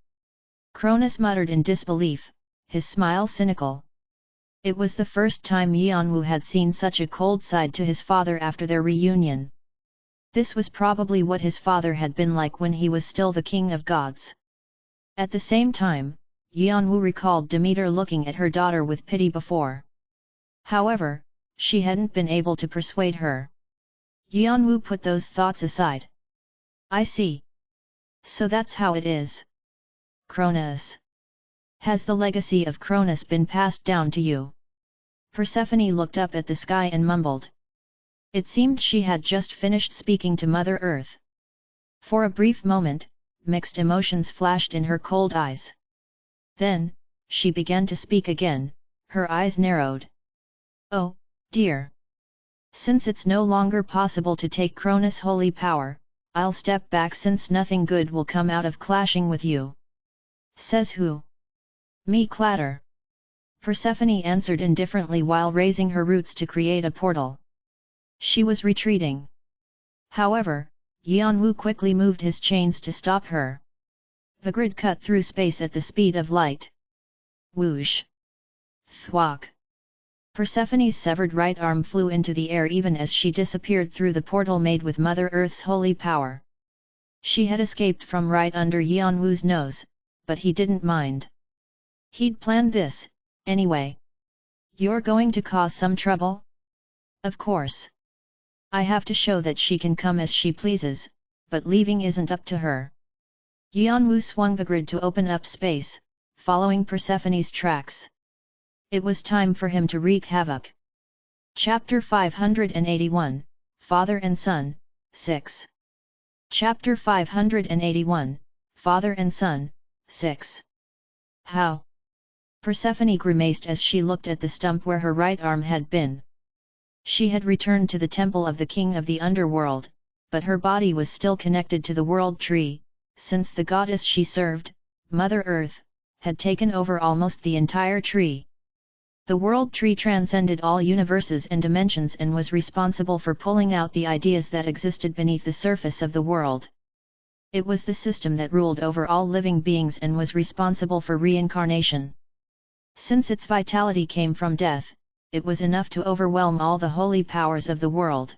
Cronus muttered in disbelief, his smile cynical. It was the first time Yeonwoo had seen such a cold side to his father after their reunion. This was probably what his father had been like when he was still the king of gods. At the same time, Yeonwoo recalled Demeter looking at her daughter with pity before. However, she hadn't been able to persuade her. Yeonwoo put those thoughts aside. I see. So that's how it is. Cronus. Has the legacy of Cronus been passed down to you? Persephone looked up at the sky and mumbled. It seemed she had just finished speaking to Mother Earth. For a brief moment, mixed emotions flashed in her cold eyes. Then, she began to speak again, her eyes narrowed. Oh, dear. Since it's no longer possible to take Cronus' holy power, I'll step back since nothing good will come out of clashing with you. Says who? Me clatter. Persephone answered indifferently while raising her roots to create a portal. She was retreating. However, Yeonwoo quickly moved his chains to stop her. The grid cut through space at the speed of light. Whoosh! Thwack! Persephone's severed right arm flew into the air even as she disappeared through the portal made with Mother Earth's holy power. She had escaped from right under Yeonwoo's nose, but he didn't mind. He'd planned this, anyway. You're going to cause some trouble? Of course. I have to show that she can come as she pleases, but leaving isn't up to her. Yeonwoo swung the grid to open up space, following Persephone's tracks. It was time for him to wreak havoc. Chapter 581, Father and Son, 6. Chapter 581, Father and Son, 6. How? Persephone grimaced as she looked at the stump where her right arm had been. She had returned to the temple of the king of the underworld, but her body was still connected to the world tree, since the goddess she served, Mother Earth, had taken over almost the entire tree. The world tree transcended all universes and dimensions and was responsible for pulling out the ideas that existed beneath the surface of the world. It was the system that ruled over all living beings and was responsible for reincarnation. Since its vitality came from death, it was enough to overwhelm all the holy powers of the world.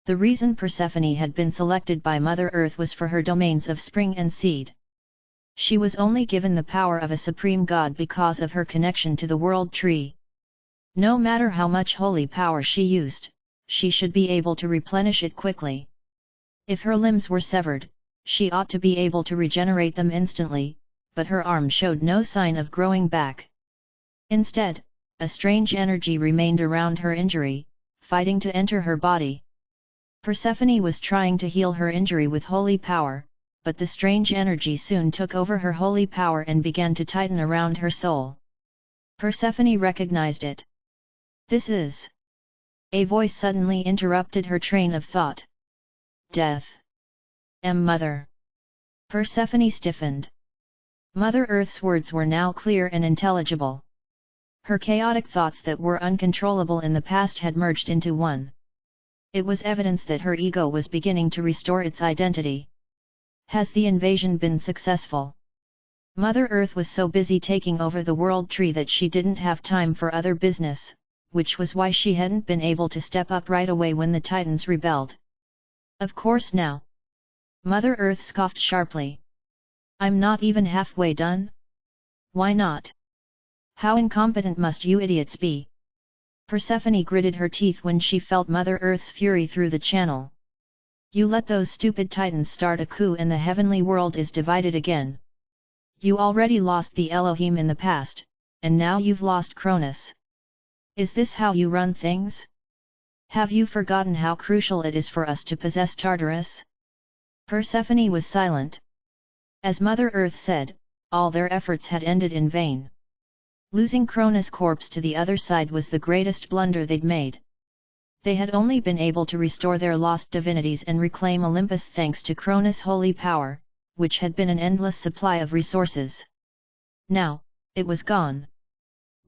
The reason Persephone had been selected by Mother Earth was for her domains of spring and seed. She was only given the power of a supreme god because of her connection to the world tree. No matter how much holy power she used, she should be able to replenish it quickly. If her limbs were severed, she ought to be able to regenerate them instantly, but her arm showed no sign of growing back. Instead, a strange energy remained around her injury, fighting to enter her body. Persephone was trying to heal her injury with holy power, but the strange energy soon took over her holy power and began to tighten around her soul. Persephone recognized it. "This is..." A voice suddenly interrupted her train of thought. "Death. Mother." Persephone stiffened. Mother Earth's words were now clear and intelligible. Her chaotic thoughts that were uncontrollable in the past had merged into one. It was evidence that her ego was beginning to restore its identity. Has the invasion been successful? Mother Earth was so busy taking over the world tree that she didn't have time for other business, which was why she hadn't been able to step up right away when the Titans rebelled. Of course now. Mother Earth scoffed sharply. "I'm not even halfway done? Why not? How incompetent must you idiots be?" Persephone gritted her teeth when she felt Mother Earth's fury through the channel. "You let those stupid Titans start a coup and the heavenly world is divided again. You already lost the Elohim in the past, and now you've lost Cronus. Is this how you run things? Have you forgotten how crucial it is for us to possess Tartarus?" Persephone was silent. As Mother Earth said, all their efforts had ended in vain. Losing Cronus' corpse to the other side was the greatest blunder they'd made. They had only been able to restore their lost divinities and reclaim Olympus thanks to Cronus' holy power, which had been an endless supply of resources. Now, it was gone.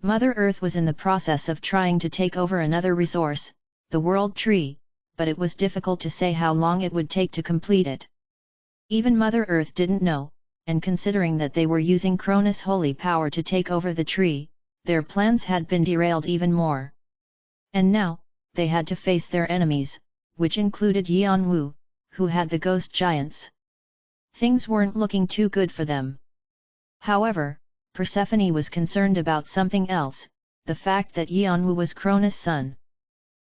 Mother Earth was in the process of trying to take over another resource, the world tree, but it was difficult to say how long it would take to complete it. Even Mother Earth didn't know, and considering that they were using Cronus' holy power to take over the tree, their plans had been derailed even more. And now, they had to face their enemies, which included Yanwu, who had the ghost giants. Things weren't looking too good for them. However, Persephone was concerned about something else, the fact that Yanwu was Cronus' son.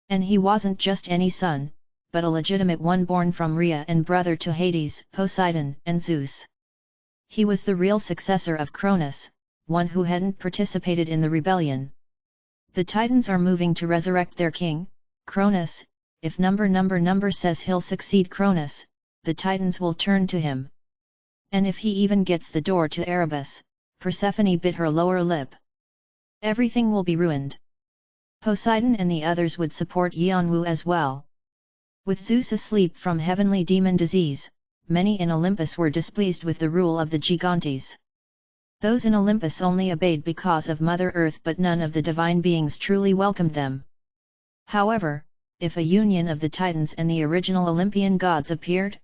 And he wasn't just any son, but a legitimate one born from Rhea and brother to Hades, Poseidon, and Zeus. He was the real successor of Cronus, one who hadn't participated in the rebellion. The Titans are moving to resurrect their king, Cronus. If number says he'll succeed Cronus, the Titans will turn to him. And if he even gets the door to Erebus, Persephone bit her lower lip. Everything will be ruined. Poseidon and the others would support Yanwu as well. With Zeus asleep from heavenly demon disease, many in Olympus were displeased with the rule of the Gigantes. Those in Olympus only obeyed because of Mother Earth, but none of the divine beings truly welcomed them. However, if a union of the Titans and the original Olympian gods appeared,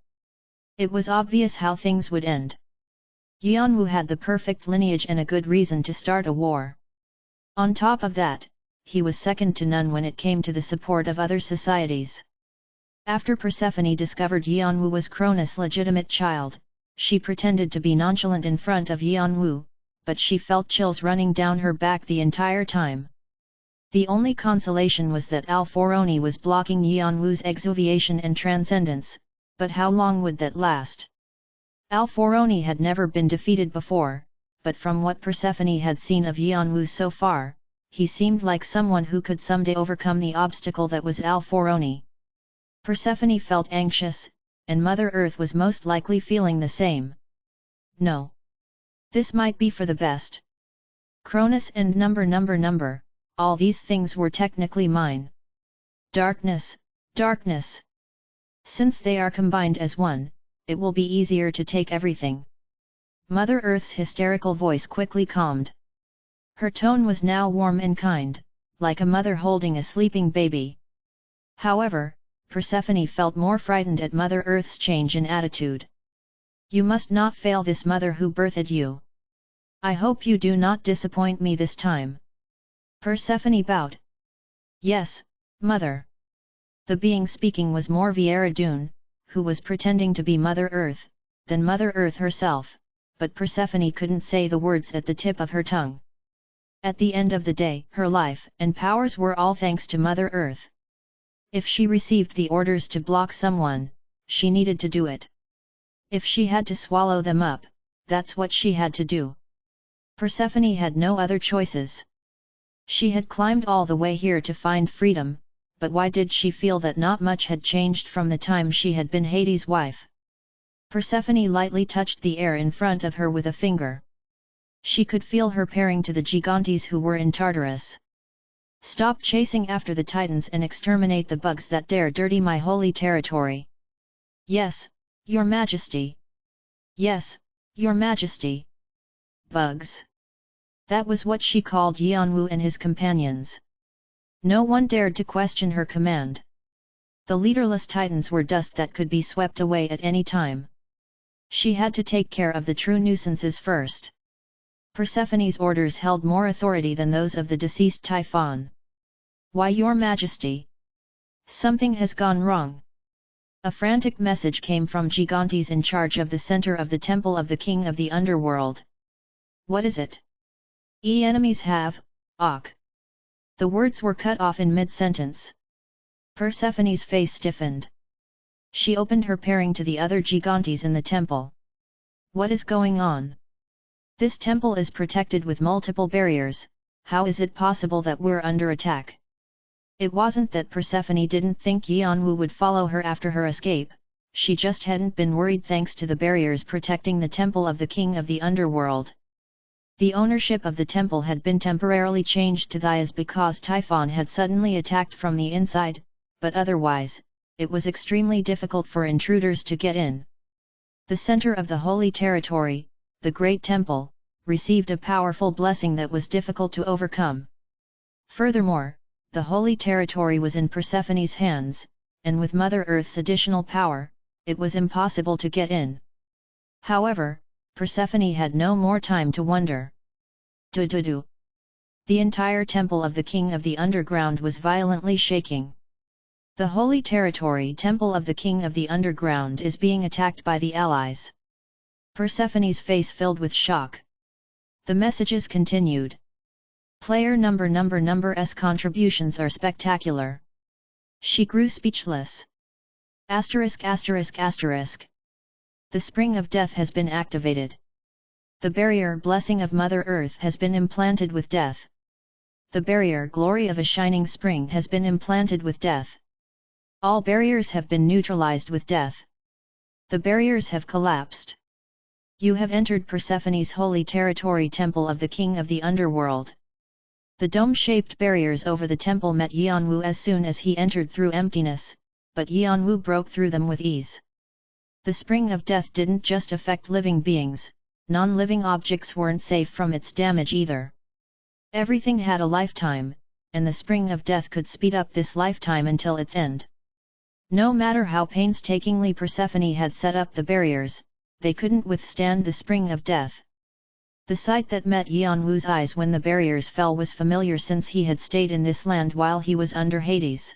it was obvious how things would end. Yanwu had the perfect lineage and a good reason to start a war. On top of that, he was second to none when it came to the support of other societies. After Persephone discovered Yanwu was Cronus' legitimate child, she pretended to be nonchalant in front of Yanwu, but she felt chills running down her back the entire time. The only consolation was that Alphorone was blocking Yanwu's exuviation and transcendence, but how long would that last? Alphorone had never been defeated before, but from what Persephone had seen of Yanwu so far, he seemed like someone who could someday overcome the obstacle that was Alphorone. Persephone felt anxious, and Mother Earth was most likely feeling the same. No. This might be for the best. Cronus and number, all these things were technically mine. Darkness. Since they are combined as one, it will be easier to take everything. Mother Earth's hysterical voice quickly calmed. Her tone was now warm and kind, like a mother holding a sleeping baby. However, Persephone felt more frightened at Mother Earth's change in attitude. You must not fail this mother who birthed you. I hope you do not disappoint me this time. Persephone bowed. Yes, mother. The being speaking was more Viera, who was pretending to be Mother Earth, than Mother Earth herself, but Persephone couldn't say the words at the tip of her tongue. At the end of the day, her life and powers were all thanks to Mother Earth. If she received the orders to block someone, she needed to do it. If she had to swallow them up, that's what she had to do. Persephone had no other choices. She had climbed all the way here to find freedom, but why did she feel that not much had changed from the time she had been Hades' wife? Persephone lightly touched the air in front of her with a finger. She could feel her pairing to the gigantes who were in Tartarus. Stop chasing after the titans and exterminate the bugs that dare dirty my holy territory. Yes, your majesty. Yes, your majesty. Bugs. That was what she called Yanwu and his companions. No one dared to question her command. The leaderless titans were dust that could be swept away at any time. She had to take care of the true nuisances first. Persephone's orders held more authority than those of the deceased Typhon. Why, your majesty? Something has gone wrong. A frantic message came from gigantes in charge of the center of the temple of the king of the underworld. What is it? Enemies have, Och. The words were cut off in mid-sentence. Persephone's face stiffened. She opened her pairing to the other gigantes in the temple. What is going on? This temple is protected with multiple barriers, how is it possible that we're under attack? It wasn't that Persephone didn't think Yanwu would follow her after her escape, she just hadn't been worried thanks to the barriers protecting the temple of the king of the underworld. The ownership of the temple had been temporarily changed to Thias because Typhon had suddenly attacked from the inside, but otherwise, it was extremely difficult for intruders to get in. The center of the holy territory, the Great Temple, received a powerful blessing that was difficult to overcome. Furthermore, the holy territory was in Persephone's hands, and with Mother Earth's additional power, it was impossible to get in. However, Persephone had no more time to wonder. Do-do-do. The entire temple of the king of the underground was violently shaking. The holy territory temple of the king of the underground is being attacked by the allies. Persephone's face filled with shock. The messages continued. Player number's contributions are spectacular. She grew speechless. Asterisk. The spring of death has been activated. The barrier blessing of Mother Earth has been implanted with death. The barrier glory of a shining spring has been implanted with death. All barriers have been neutralized with death. The barriers have collapsed. You have entered Persephone's holy territory temple of the king of the underworld. The dome-shaped barriers over the temple met Yanwu as soon as he entered through emptiness, but Yanwu broke through them with ease. The spring of death didn't just affect living beings, non-living objects weren't safe from its damage either. Everything had a lifetime, and the spring of death could speed up this lifetime until its end. No matter how painstakingly Persephone had set up the barriers, they couldn't withstand the spring of death. The sight that met Yanwu's eyes when the barriers fell was familiar since he had stayed in this land while he was under Hades.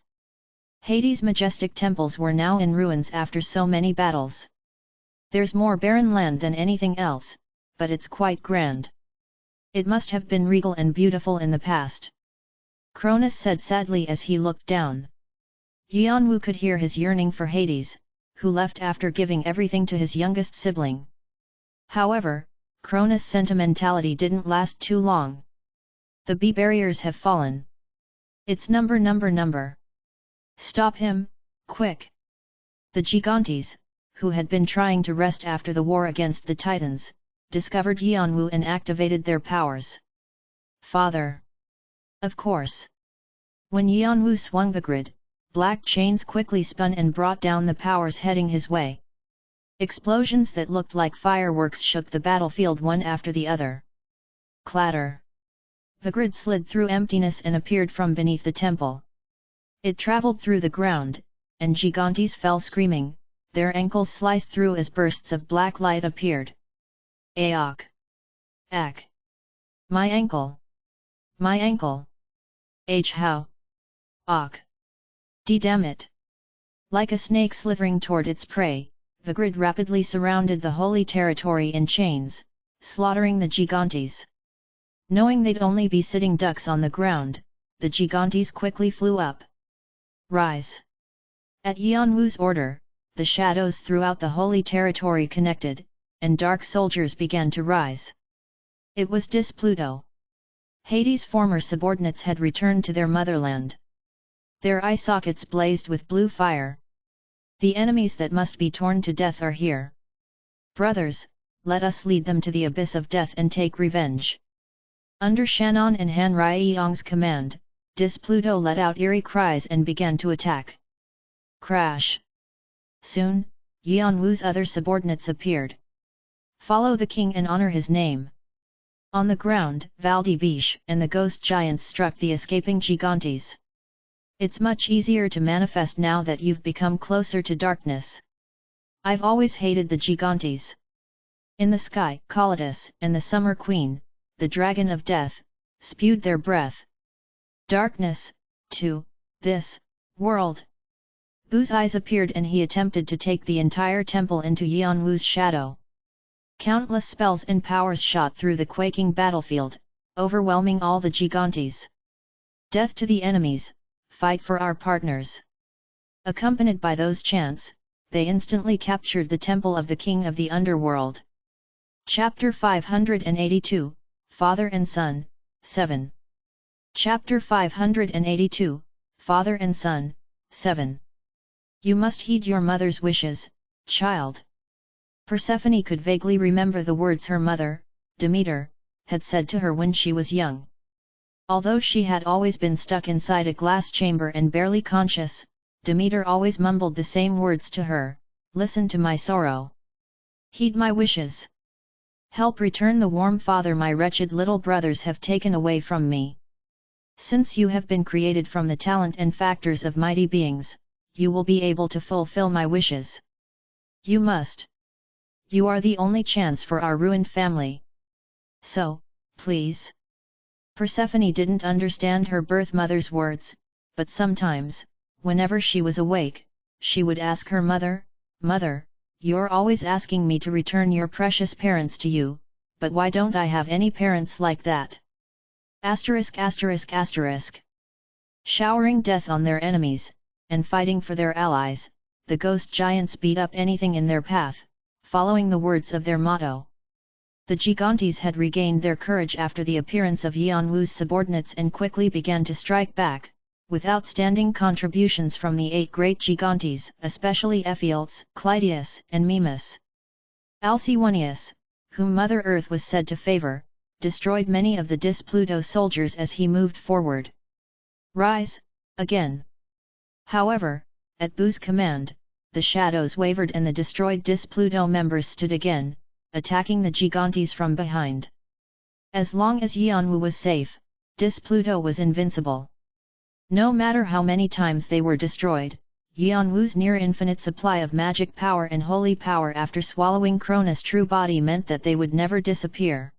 Hades' majestic temples were now in ruins after so many battles. There's more barren land than anything else, but it's quite grand. It must have been regal and beautiful in the past. Cronus said sadly as he looked down. Yanwu could hear his yearning for Hades, who left after giving everything to his youngest sibling. However, Cronus' sentimentality didn't last too long. The barriers have fallen. It's number. Stop him, quick! The gigantes, who had been trying to rest after the war against the Titans, discovered Yanwu and activated their powers. Father! Of course! When Yanwu swung the grid, black chains quickly spun and brought down the powers heading his way. Explosions that looked like fireworks shook the battlefield one after the other. Clatter! The grid slid through emptiness and appeared from beneath the temple. It traveled through the ground, and gigantes fell screaming, their ankles sliced through as bursts of black light appeared. Aok! Ak! My ankle! My ankle! H how! Och! Damn it! Like a snake slithering toward its prey, Vigrid rapidly surrounded the holy territory in chains, slaughtering the Gigantes. Knowing they'd only be sitting ducks on the ground, the Gigantes quickly flew up. Rise! At Yanwu's order, the shadows throughout the holy territory connected, and dark soldiers began to rise. It was Dis Pluto. Hades' former subordinates had returned to their motherland. Their eye sockets blazed with blue fire. The enemies that must be torn to death are here. Brothers, let us lead them to the abyss of death and take revenge. Under Shannon and Han Ryong's command, Dis Pluto let out eerie cries and began to attack. Crash! Soon, Yanwu's other subordinates appeared. Follow the king and honor his name. On the ground, Valdivish and the ghost giants struck the escaping Gigantes. It's much easier to manifest now that you've become closer to darkness. I've always hated the Gigantes. In the sky, Calidus and the Summer Queen, the Dragon of Death, spewed their breath. Darkness, to this world. Bu's eyes appeared and he attempted to take the entire temple into Yanwu's shadow. Countless spells and powers shot through the quaking battlefield, overwhelming all the Gigantes. Death to the enemies, fight for our partners. Accompanied by those chants, they instantly captured the temple of the king of the underworld. Chapter 582, Father and Son, 7. Chapter 582, Father and Son, 7. You must heed your mother's wishes, child. Persephone could vaguely remember the words her mother, Demeter, had said to her when she was young. Although she had always been stuck inside a glass chamber and barely conscious, Demeter always mumbled the same words to her, listen to my sorrow. Heed my wishes. Help return the warm father my wretched little brothers have taken away from me. Since you have been created from the talent and factors of mighty beings, you will be able to fulfill my wishes. You must. You are the only chance for our ruined family. So, please. Persephone didn't understand her birth mother's words, but sometimes, whenever she was awake, she would ask her mother, Mother, you're always asking me to return your precious parents to you, but why don't I have any parents like that? Asterisk asterisk asterisk. Showering death on their enemies, and fighting for their allies, the ghost giants beat up anything in their path, following the words of their motto. The Gigantes had regained their courage after the appearance of Yanwu's subordinates and quickly began to strike back, with outstanding contributions from the 8 great Gigantes, especially Ephialtes, Clytius, and Mimas. Alcyoneus, whom Mother Earth was said to favor, destroyed many of the Dis Pluto soldiers as he moved forward. Rise, again! However, at Bu's command, the shadows wavered and the destroyed Dis Pluto members stood again, attacking the Gigantes from behind. As long as Yanwu was safe, Dis Pluto was invincible. No matter how many times they were destroyed, Yanwu's near-infinite supply of magic power and holy power after swallowing Cronus' true body meant that they would never disappear.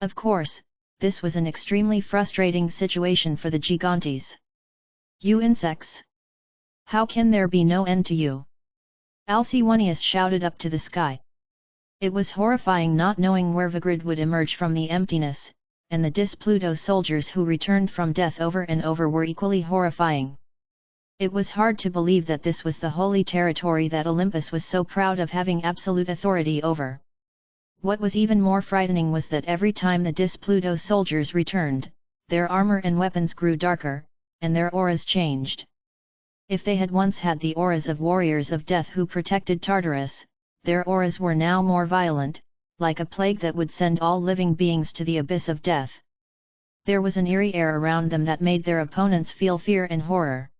Of course, this was an extremely frustrating situation for the Gigantes. You insects! How can there be no end to you? Alcyoneus shouted up to the sky. It was horrifying not knowing where Vigrid would emerge from the emptiness, and the Dis Pluto soldiers who returned from death over and over were equally horrifying. It was hard to believe that this was the holy territory that Olympus was so proud of having absolute authority over. What was even more frightening was that every time the Dis Pluto soldiers returned, their armor and weapons grew darker, and their auras changed. If they had once had the auras of warriors of death who protected Tartarus, their auras were now more violent, like a plague that would send all living beings to the abyss of death. There was an eerie air around them that made their opponents feel fear and horror.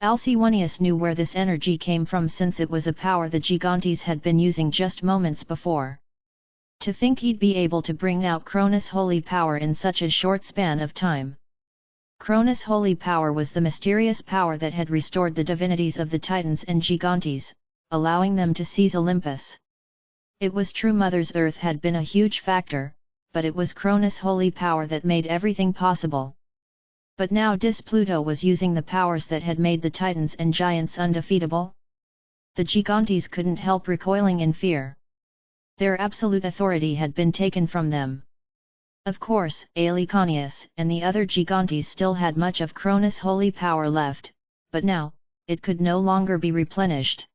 Alcyoneus knew where this energy came from since it was a power the Gigantes had been using just moments before. To think he'd be able to bring out Cronus' holy power in such a short span of time. Cronus' holy power was the mysterious power that had restored the divinities of the Titans and Gigantes, allowing them to seize Olympus. It was true Mother's Earth had been a huge factor, but it was Cronus' holy power that made everything possible. But now Pluto was using the powers that had made the titans and giants undefeatable. The gigantes couldn't help recoiling in fear. Their absolute authority had been taken from them. Of course, Aeliconius and the other gigantes still had much of Cronus' holy power left, but now, it could no longer be replenished.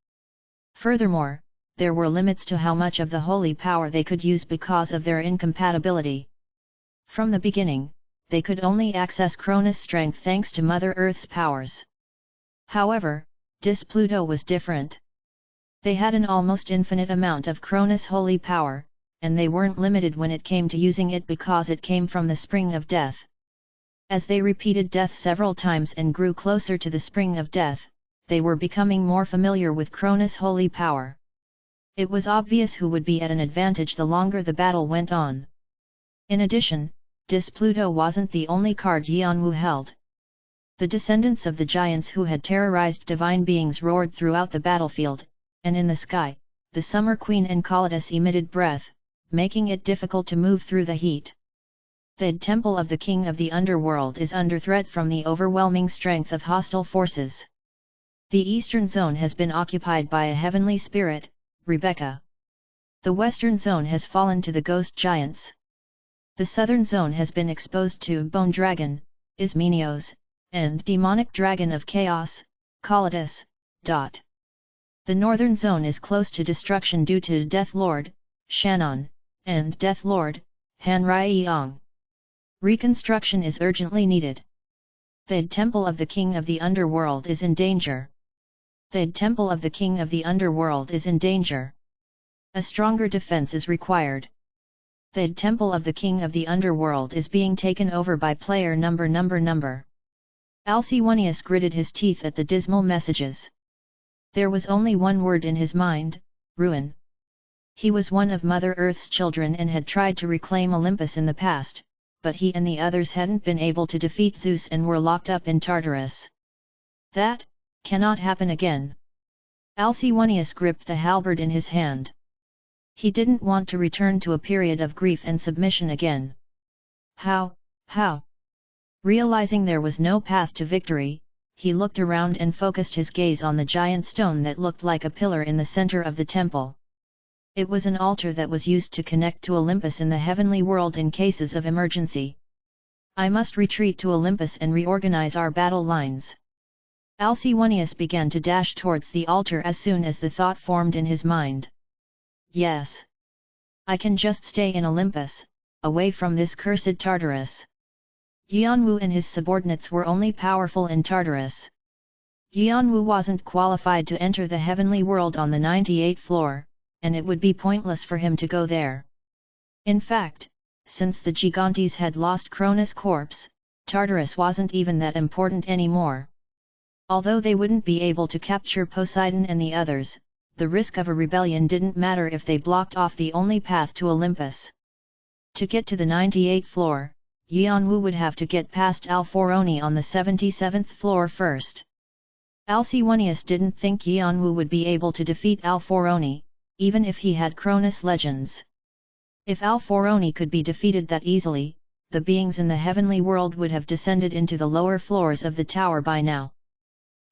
Furthermore, there were limits to how much of the holy power they could use because of their incompatibility. From the beginning, they could only access Cronus' strength thanks to Mother Earth's powers. However, Pluto was different. They had an almost infinite amount of Cronus' holy power, and they weren't limited when it came to using it because it came from the spring of death. As they repeated death several times and grew closer to the spring of death, they were becoming more familiar with Cronus' holy power. It was obvious who would be at an advantage the longer the battle went on. In addition, Pluto wasn't the only card Yuanwu held. The descendants of the giants who had terrorized divine beings roared throughout the battlefield, and in the sky, the Summer Queen Enceladus emitted breath, making it difficult to move through the heat. The temple of the king of the underworld is under threat from the overwhelming strength of hostile forces. The eastern zone has been occupied by a heavenly spirit, Rebecca. The western zone has fallen to the ghost giants. The southern zone has been exposed to Bone Dragon, Ismenios, and demonic dragon of chaos, Calidus. The northern zone is close to destruction due to Death Lord, Shannon, and Death Lord, Han Raiong. Reconstruction is urgently needed. The temple of the king of the underworld is in danger. The temple of the king of the underworld is in danger. A stronger defense is required. The temple of the king of the underworld is being taken over by player number. Alcywonius gritted his teeth at the dismal messages. There was only one word in his mind: ruin. He was one of Mother Earth's children and had tried to reclaim Olympus in the past, but he and the others hadn't been able to defeat Zeus and were locked up in Tartarus. That cannot happen again. Alcywonius gripped the halberd in his hand. He didn't want to return to a period of grief and submission again. How? Realizing there was no path to victory, he looked around and focused his gaze on the giant stone that looked like a pillar in the center of the temple. It was an altar that was used to connect to Olympus in the heavenly world in cases of emergency. I must retreat to Olympus and reorganize our battle lines. Alcywonius began to dash towards the altar as soon as the thought formed in his mind. Yes. I can just stay in Olympus, away from this cursed Tartarus. Yuanwu and his subordinates were only powerful in Tartarus. Yuanwu wasn't qualified to enter the heavenly world on the 98th floor, and it would be pointless for him to go there. In fact, since the Gigantes had lost Cronus' corpse, Tartarus wasn't even that important anymore. Although they wouldn't be able to capture Poseidon and the others, the risk of a rebellion didn't matter if they blocked off the only path to Olympus. To get to the 98th floor, Yuanwu would have to get past Alforoni on the 77th floor first. Alcywonius didn't think Yuanwu would be able to defeat Alforoni, even if he had Cronus legends. If Alforoni could be defeated that easily, the beings in the heavenly world would have descended into the lower floors of the tower by now.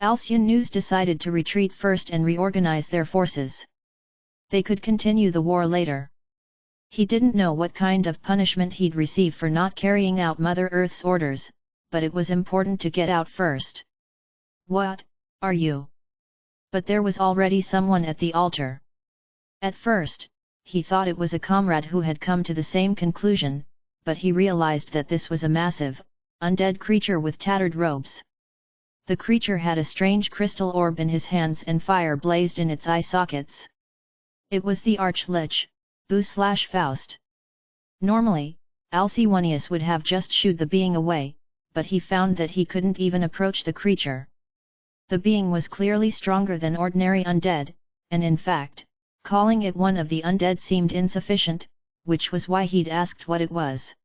Alcywonius decided to retreat first and reorganize their forces. They could continue the war later. He didn't know what kind of punishment he'd receive for not carrying out Mother Earth's orders, but it was important to get out first. What are you? But there was already someone at the altar. At first, he thought it was a comrade who had come to the same conclusion, but he realized that this was a massive, undead creature with tattered robes. The creature had a strange crystal orb in his hands and fire blazed in its eye sockets. It was the Archlich, Bu/Faust. Normally, Alcywonius would have just shooed the being away, but he found that he couldn't even approach the creature. The being was clearly stronger than ordinary undead, and in fact, calling it one of the undead seemed insufficient, which was why he'd asked what it was.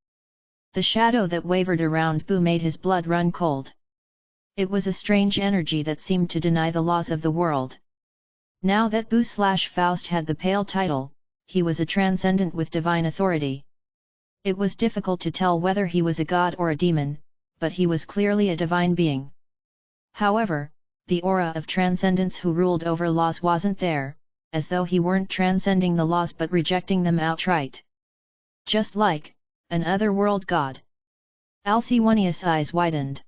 The shadow that wavered around Bu made his blood run cold. It was a strange energy that seemed to deny the laws of the world. Now that Bu/Faust had the pale title, he was a transcendent with divine authority. It was difficult to tell whether he was a god or a demon, but he was clearly a divine being. However, the aura of transcendence who ruled over laws wasn't there, as though he weren't transcending the laws but rejecting them outright. Just like an otherworld god. Alcywonius' eyes widened.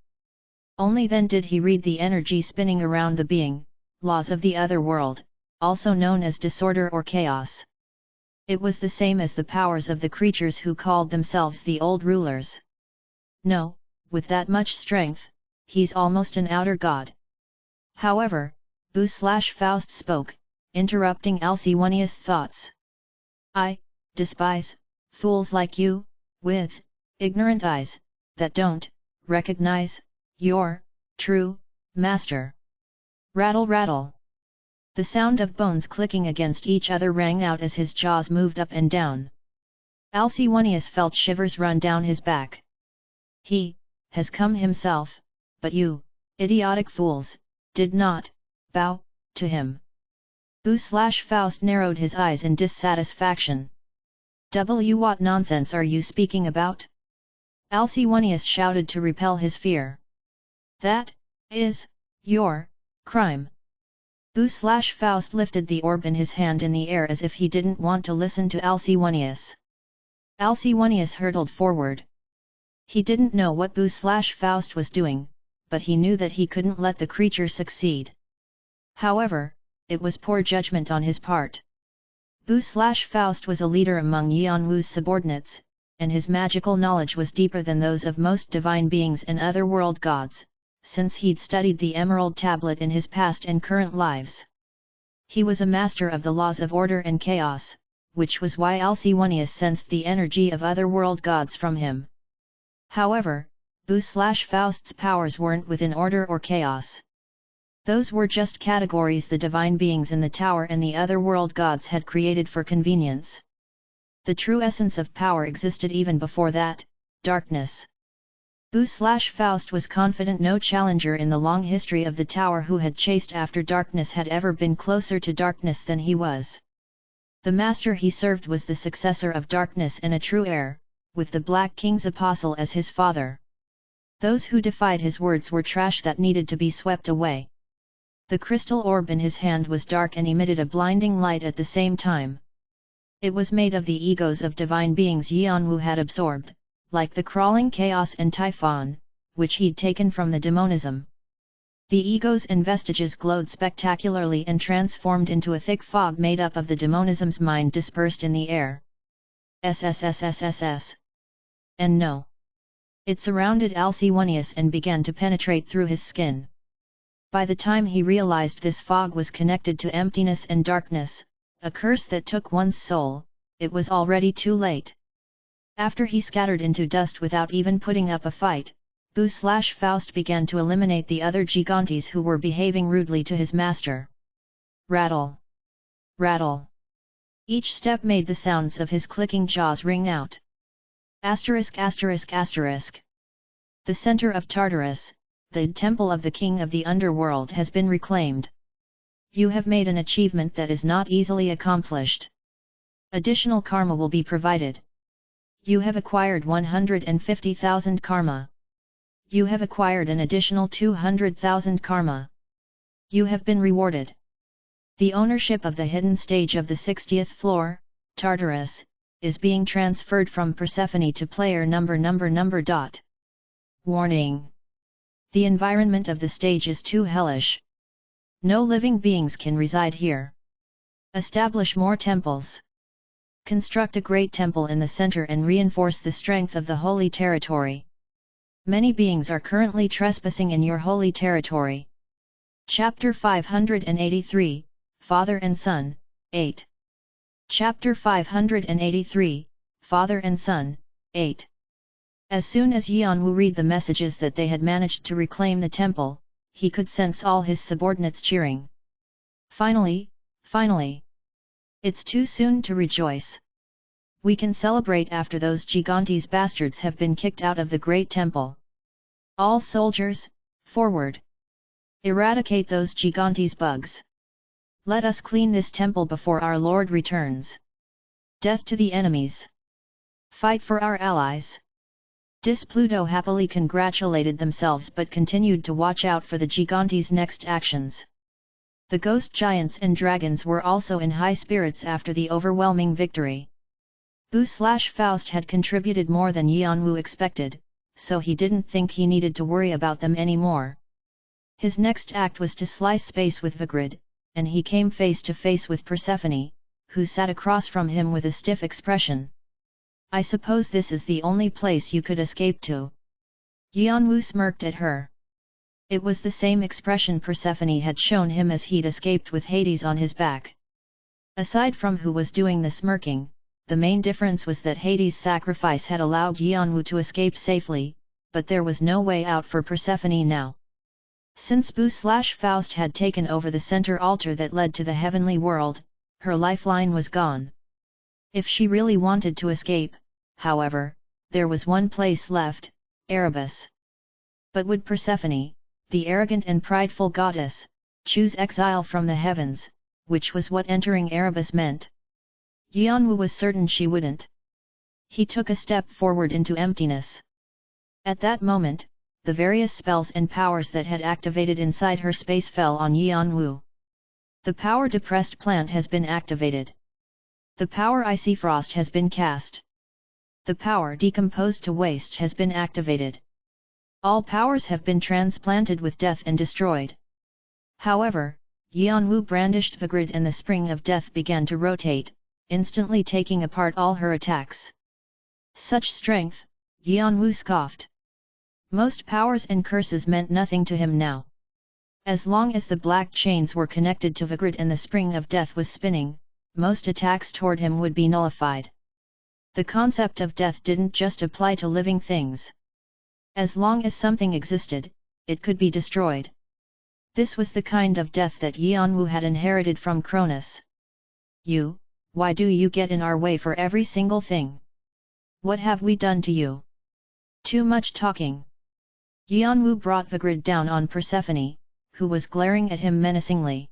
Only then did he read the energy spinning around the being, laws of the other world, also known as disorder or chaos. It was the same as the powers of the creatures who called themselves the old rulers. No, with that much strength, he's almost an outer god. However, Faust spoke, interrupting Alcywonius' thoughts. I despise fools like you, with ignorant eyes, that don't recognize your true master. Rattle rattle. The sound of bones clicking against each other rang out as his jaws moved up and down. Alcywonius felt shivers run down his back. He has come himself, but you, idiotic fools, did not bow to him. Faust narrowed his eyes in dissatisfaction. What nonsense are you speaking about? Alcywonius shouted to repel his fear. That is your crime. Faust lifted the orb in his hand in the air as if he didn't want to listen to Alcywonius. Alcywonius hurtled forward. He didn't know what Faust was doing, but he knew that he couldn't let the creature succeed. However, it was poor judgment on his part. Faust was a leader among Yanwu's subordinates, and his magical knowledge was deeper than those of most divine beings and otherworld gods, since he'd studied the Emerald Tablet in his past and current lives. He was a master of the laws of order and chaos, which was why Alcywonius sensed the energy of otherworld gods from him. However, Faust's powers weren't within order or chaos. Those were just categories the divine beings in the tower and the otherworld gods had created for convenience. The true essence of power existed even before that, darkness. Faust was confident no challenger in the long history of the tower who had chased after darkness had ever been closer to darkness than he was. The master he served was the successor of darkness and a true heir, with the Black King's apostle as his father. Those who defied his words were trash that needed to be swept away. The crystal orb in his hand was dark and emitted a blinding light at the same time. It was made of the egos of divine beings Yanwu had absorbed, like the crawling chaos and typhon, which he'd taken from the demonism. The egos and vestiges glowed spectacularly and transformed into a thick fog made up of the demonism's mind dispersed in the air. SSSSSS. And no. It surrounded Alcywonius and began to penetrate through his skin. By the time he realized this fog was connected to emptiness and darkness, a curse that took one's soul, it was already too late. After he scattered into dust without even putting up a fight, Faust began to eliminate the other gigantes who were behaving rudely to his master. Rattle! Rattle! Each step made the sounds of his clicking jaws ring out. Asterisk asterisk asterisk. The center of Tartarus, the temple of the king of the underworld, has been reclaimed. You have made an achievement that is not easily accomplished. Additional karma will be provided. You have acquired 150,000 karma. You have acquired an additional 200,000 karma. You have been rewarded. The ownership of the hidden stage of the 60th floor, Tartarus, is being transferred from Persephone to player number. Warning! The environment of the stage is too hellish. No living beings can reside here. Establish more temples. Construct a great temple in the center and reinforce the strength of the holy territory. Many beings are currently trespassing in your holy territory. Chapter 583, Father and Son, 8. Chapter 583, Father and Son, 8. As soon as Yanwu read the messages that they had managed to reclaim the temple, he could sense all his subordinates cheering. Finally, finally! It's too soon to rejoice. We can celebrate after those Gigantes bastards have been kicked out of the great temple. All soldiers, forward! Eradicate those Gigantes bugs. Let us clean this temple before our Lord returns. Death to the enemies! Fight for our allies. Pluto happily congratulated themselves but continued to watch out for the Gigantes' next actions. The ghost giants and dragons were also in high spirits after the overwhelming victory. Bu/Faust had contributed more than Yanwu expected, so he didn't think he needed to worry about them anymore. His next act was to slice space with Vigrid, and he came face to face with Persephone, who sat across from him with a stiff expression. I suppose this is the only place you could escape to. Yanwu smirked at her. It was the same expression Persephone had shown him as he'd escaped with Hades on his back. Aside from who was doing the smirking, the main difference was that Hades' sacrifice had allowed Yanwu to escape safely, but there was no way out for Persephone now. Since Bu/Faust had taken over the center altar that led to the heavenly world, her lifeline was gone. If she really wanted to escape, however, there was one place left, Erebus. But would Persephone, the arrogant and prideful goddess, choose exile from the heavens, which was what entering Erebus meant? Yanwu was certain she wouldn't. He took a step forward into emptiness. At that moment, the various spells and powers that had activated inside her space fell on Yanwu. The power Depressed Plant has been activated. The power Icy Frost has been cast. The power Decomposed to Waste has been activated. All powers have been transplanted with death and destroyed. However, Yanwu brandished Vigrid and the Spring of Death began to rotate, instantly taking apart all her attacks. Such strength, Yanwu scoffed. Most powers and curses meant nothing to him now. As long as the black chains were connected to Vigrid and the Spring of Death was spinning, most attacks toward him would be nullified. The concept of death didn't just apply to living things. As long as something existed, it could be destroyed. This was the kind of death that Yanwu had inherited from Cronus. Why do you get in our way for every single thing? What have we done to you? Too much talking. Yanwu brought Vigrid down on Persephone, who was glaring at him menacingly.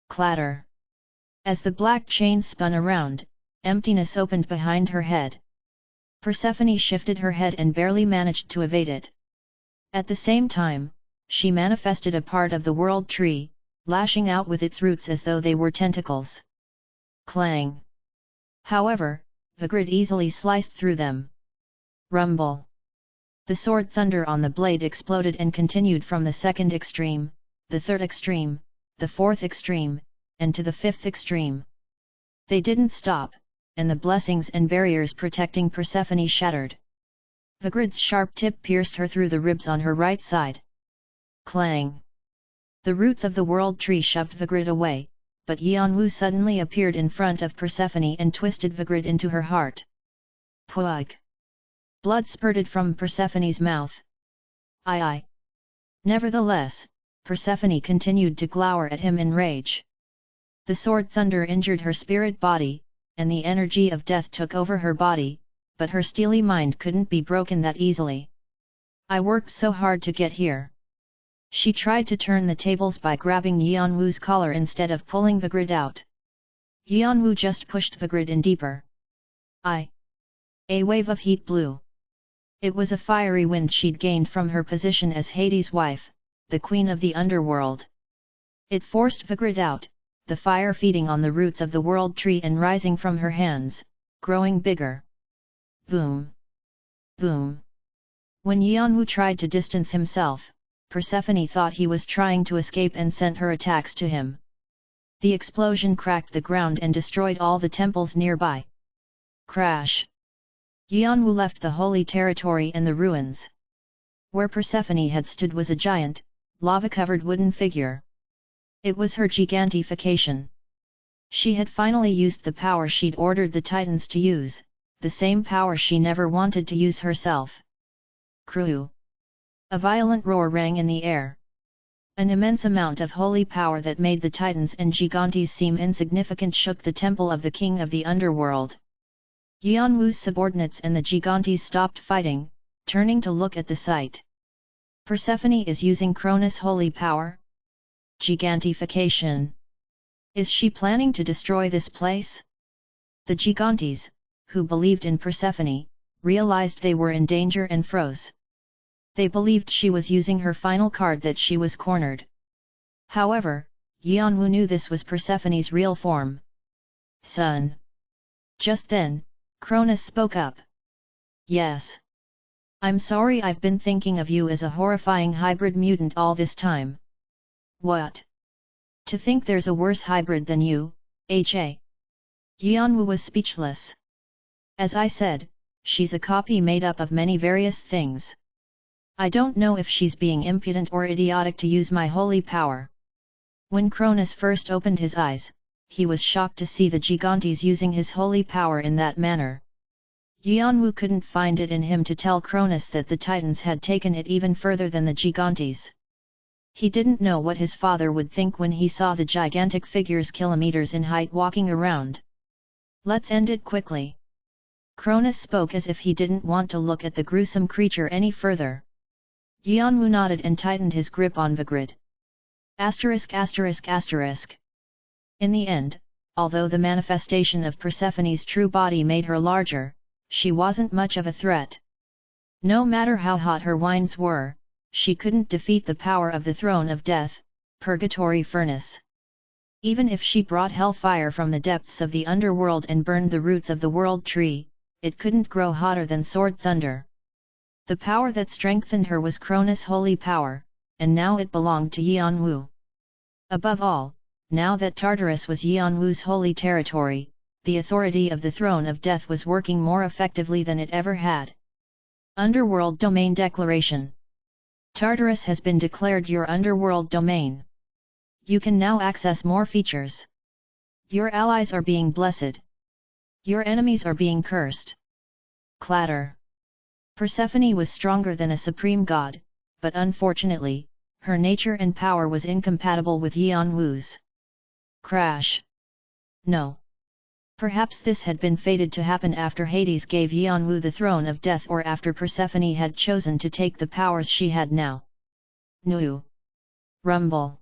Clatter. As the black chain spun around, emptiness opened behind her head. Persephone shifted her head and barely managed to evade it. At the same time, she manifested a part of the world tree, lashing out with its roots as though they were tentacles. Clang! However, Vigrid easily sliced through them. Rumble! The sword thunder on the blade exploded and continued from the second extreme, the third extreme, the fourth extreme, and to the fifth extreme. They didn't stop, and the blessings and barriers protecting Persephone shattered. Vigrid's sharp tip pierced her through the ribs on her right side. Clang! The roots of the world tree shoved Vigrid away, but Yanwu suddenly appeared in front of Persephone and twisted Vigrid into her heart. Pug! Blood spurted from Persephone's mouth. Aye. Nevertheless, Persephone continued to glower at him in rage. The sword thunder injured her spirit body, and the energy of death took over her body, but her steely mind couldn't be broken that easily. I worked so hard to get here. She tried to turn the tables by grabbing Yanwu's collar instead of pulling Vigrid out. Yanwu just pushed Vigrid in deeper. A wave of heat blew. It was a fiery wind she'd gained from her position as Hades' wife, the queen of the underworld. It forced Vigrid out, the fire feeding on the roots of the world tree and rising from her hands, growing bigger. Boom! Boom! When Yanwu tried to distance himself, Persephone thought he was trying to escape and sent her attacks to him. The explosion cracked the ground and destroyed all the temples nearby. Crash! Yanwu left the holy territory and the ruins. Where Persephone had stood was a giant, lava-covered wooden figure. It was her gigantification. She had finally used the power she'd ordered the Titans to use, the same power she never wanted to use herself. Crew! A violent roar rang in the air. An immense amount of holy power that made the Titans and Gigantes seem insignificant shook the temple of the king of the underworld. Yanwu's subordinates and the Gigantes stopped fighting, turning to look at the sight. Persephone is using Cronus' holy power? Gigantification. Is she planning to destroy this place? The Gigantes, who believed in Persephone, realized they were in danger and froze. They believed she was using her final card, that she was cornered. However, Yeonwoo knew this was Persephone's real form. Son. Just then, Cronus spoke up. Yes. I'm sorry, I've been thinking of you as a horrifying hybrid mutant all this time. What? To think there's a worse hybrid than you, Ha? Yeonwoo was speechless. As I said, she's a copy made up of many various things. I don't know if she's being impudent or idiotic to use my holy power. When Cronus first opened his eyes, he was shocked to see the Gigantes using his holy power in that manner. Yeonwoo couldn't find it in him to tell Cronus that the Titans had taken it even further than the Gigantes. He didn't know what his father would think when he saw the gigantic figures kilometers in height walking around. Let's end it quickly. Cronus spoke as if he didn't want to look at the gruesome creature any further. Yeonwoo nodded and tightened his grip on Vigrid. In the end, although the manifestation of Persephone's true body made her larger, she wasn't much of a threat. No matter how hot her winds were, she couldn't defeat the power of the throne of death, purgatory furnace. Even if she brought hellfire from the depths of the underworld and burned the roots of the world tree, it couldn't grow hotter than sword thunder. The power that strengthened her was Cronus' holy power, and now it belonged to Yeonwoo. Above all, now that Tartarus was Yeonwoo's holy territory, the authority of the throne of death was working more effectively than it ever had. Underworld Domain Declaration. Tartarus has been declared your underworld domain. You can now access more features. Your allies are being blessed. Your enemies are being cursed. Clatter. Persephone was stronger than a supreme god, but unfortunately, her nature and power was incompatible with Yeonwoo's. Crash. No. Perhaps this had been fated to happen after Hades gave Yeonwoo the throne of death, or after Persephone had chosen to take the powers she had now. Nu. Rumble.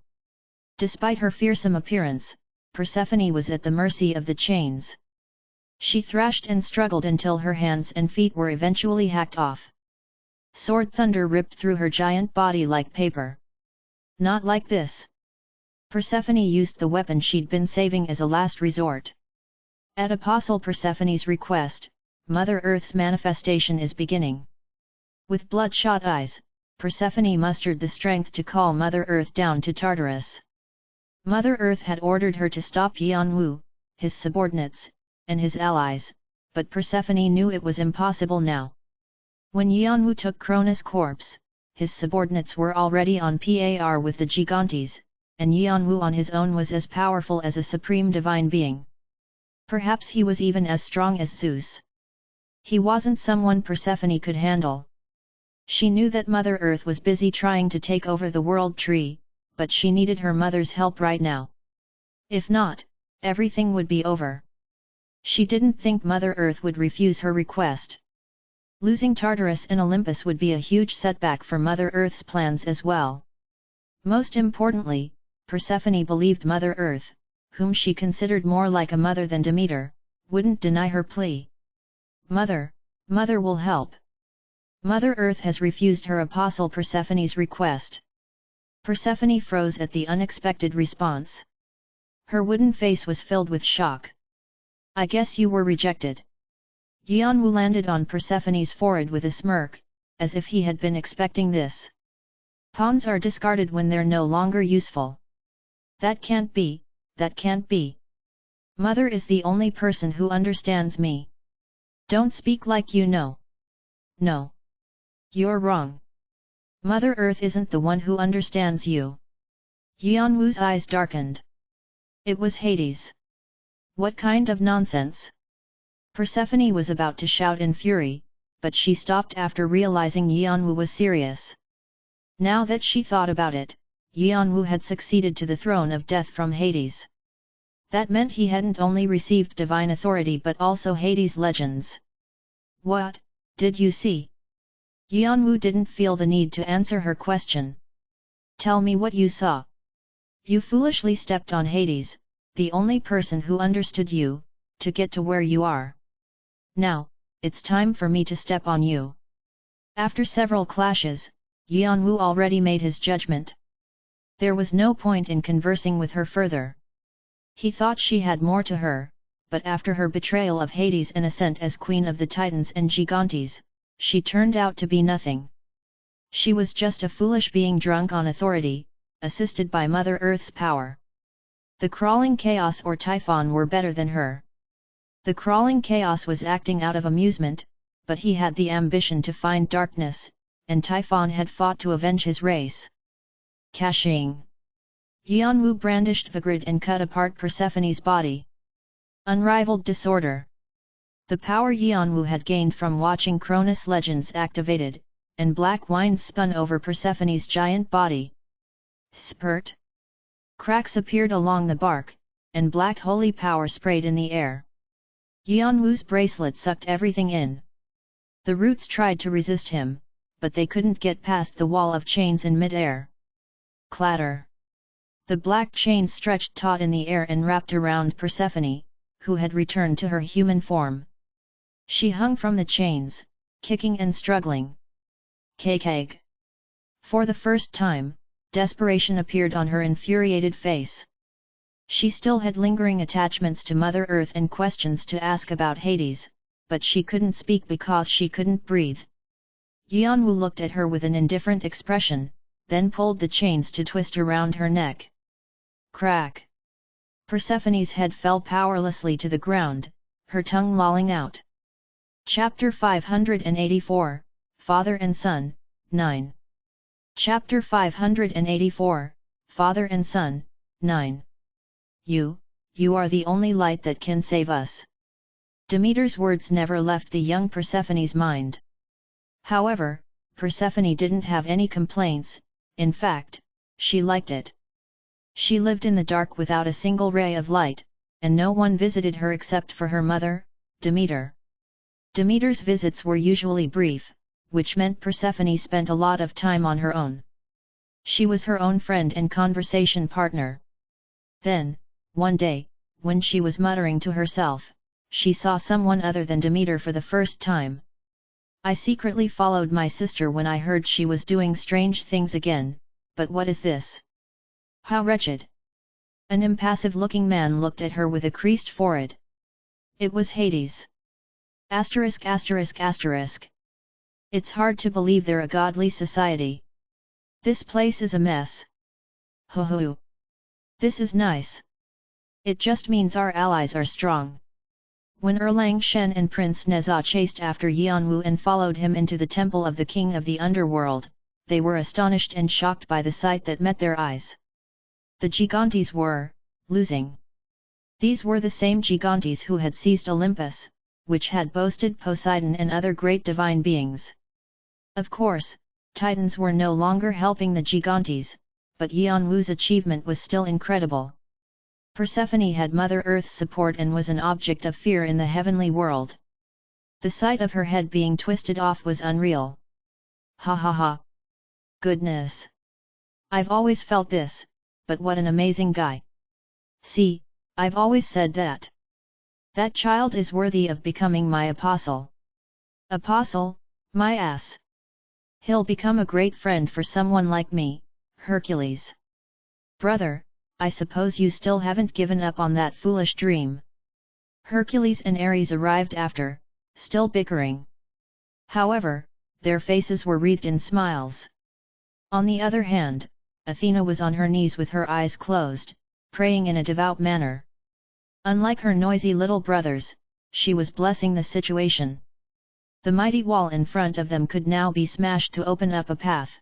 Despite her fearsome appearance, Persephone was at the mercy of the chains. She thrashed and struggled until her hands and feet were eventually hacked off. Sword thunder ripped through her giant body like paper. Not like this. Persephone used the weapon she'd been saving as a last resort. At Apostle Persephone's request, Mother Earth's manifestation is beginning. With bloodshot eyes, Persephone mustered the strength to call Mother Earth down to Tartarus. Mother Earth had ordered her to stop Yeonwoo, his subordinates, and his allies, but Persephone knew it was impossible now. When Yeonwoo took Cronus' corpse, his subordinates were already on par with the Gigantes, and Yeonwoo on his own was as powerful as a supreme divine being. Perhaps he was even as strong as Zeus. He wasn't someone Persephone could handle. She knew that Mother Earth was busy trying to take over the world tree, but she needed her mother's help right now. If not, everything would be over. She didn't think Mother Earth would refuse her request. Losing Tartarus and Olympus would be a huge setback for Mother Earth's plans as well. Most importantly, Persephone believed Mother Earth, whom she considered more like a mother than Demeter, wouldn't deny her plea. Mother will help. Mother Earth has refused her apostle Persephone's request. Persephone froze at the unexpected response. Her wooden face was filled with shock. I guess you were rejected. Yeonwoo landed on Persephone's forehead with a smirk, as if he had been expecting this. Pawns are discarded when they're no longer useful. That can't be, that can't be. Mother is the only person who understands me. Don't speak like you know. No. You're wrong. Mother Earth isn't the one who understands you. Yeonwoo's eyes darkened. It was Hades. What kind of nonsense? Persephone was about to shout in fury, but she stopped after realizing Yeonwoo was serious. Now that she thought about it, Yeonwoo had succeeded to the throne of death from Hades. That meant he hadn't only received divine authority but also Hades' legends. What did you see? Yeonwoo didn't feel the need to answer her question. Tell me what you saw. You foolishly stepped on Hades, the only person who understood you, to get to where you are. Now, it's time for me to step on you. After several clashes, Yanwu already made his judgment. There was no point in conversing with her further. He thought she had more to her, but after her betrayal of Hades and ascent as Queen of the Titans and Gigantes, she turned out to be nothing. She was just a foolish being drunk on authority, assisted by Mother Earth's power. The crawling chaos or Typhon were better than her. The crawling chaos was acting out of amusement, but he had the ambition to find darkness, and Typhon had fought to avenge his race. Cashing. Yanwu brandished the grid and cut apart Persephone's body. Unrivaled disorder. The power Yanwu had gained from watching Cronus legends activated, and black wines spun over Persephone's giant body. Spurt. Cracks appeared along the bark, and black holy power sprayed in the air. Yanwu's bracelet sucked everything in. The roots tried to resist him, but they couldn't get past the wall of chains in mid-air. Clatter. The black chains stretched taut in the air and wrapped around Persephone, who had returned to her human form. She hung from the chains, kicking and struggling. Keg. For the first time, desperation appeared on her infuriated face. She still had lingering attachments to Mother Earth and questions to ask about Hades, but she couldn't speak because she couldn't breathe. Yanwu looked at her with an indifferent expression, then pulled the chains to twist around her neck. Crack! Persephone's head fell powerlessly to the ground, her tongue lolling out. Chapter 584, Father and Son, 9. Chapter 584, Father and Son, 9. You are the only light that can save us. Demeter's words never left the young Persephone's mind. However, Persephone didn't have any complaints, in fact, she liked it. She lived in the dark without a single ray of light, and no one visited her except for her mother, Demeter. Demeter's visits were usually brief, which meant Persephone spent a lot of time on her own. She was her own friend and conversation partner. Then, one day, when she was muttering to herself, she saw someone other than Demeter for the first time. I secretly followed my sister when I heard she was doing strange things again, but what is this? How wretched! An impassive-looking man looked at her with a creased forehead. It was Hades. Asterisk. It's hard to believe they're a godly society. This place is a mess. Ho ho. This is nice. It just means our allies are strong. When Erlang Shen and Prince Neza chased after Yanwu and followed him into the temple of the king of the underworld, they were astonished and shocked by the sight that met their eyes. The Gigantes were losing. These were the same Gigantes who had seized Olympus, which had boasted Poseidon and other great divine beings. Of course, Titans were no longer helping the Gigantes, but Yanwu's achievement was still incredible. Persephone had Mother Earth's support and was an object of fear in the heavenly world. The sight of her head being twisted off was unreal. Ha ha ha! Goodness! I've always felt this, but what an amazing guy! See, I've always said that. That child is worthy of becoming my apostle. Apostle, my ass! He'll become a great friend for someone like me, Hercules. Brother, I suppose you still haven't given up on that foolish dream. Hercules and Ares arrived after, still bickering. However, their faces were wreathed in smiles. On the other hand, Athena was on her knees with her eyes closed, praying in a devout manner. Unlike her noisy little brothers, she was blessing the situation. The mighty wall in front of them could now be smashed to open up a path.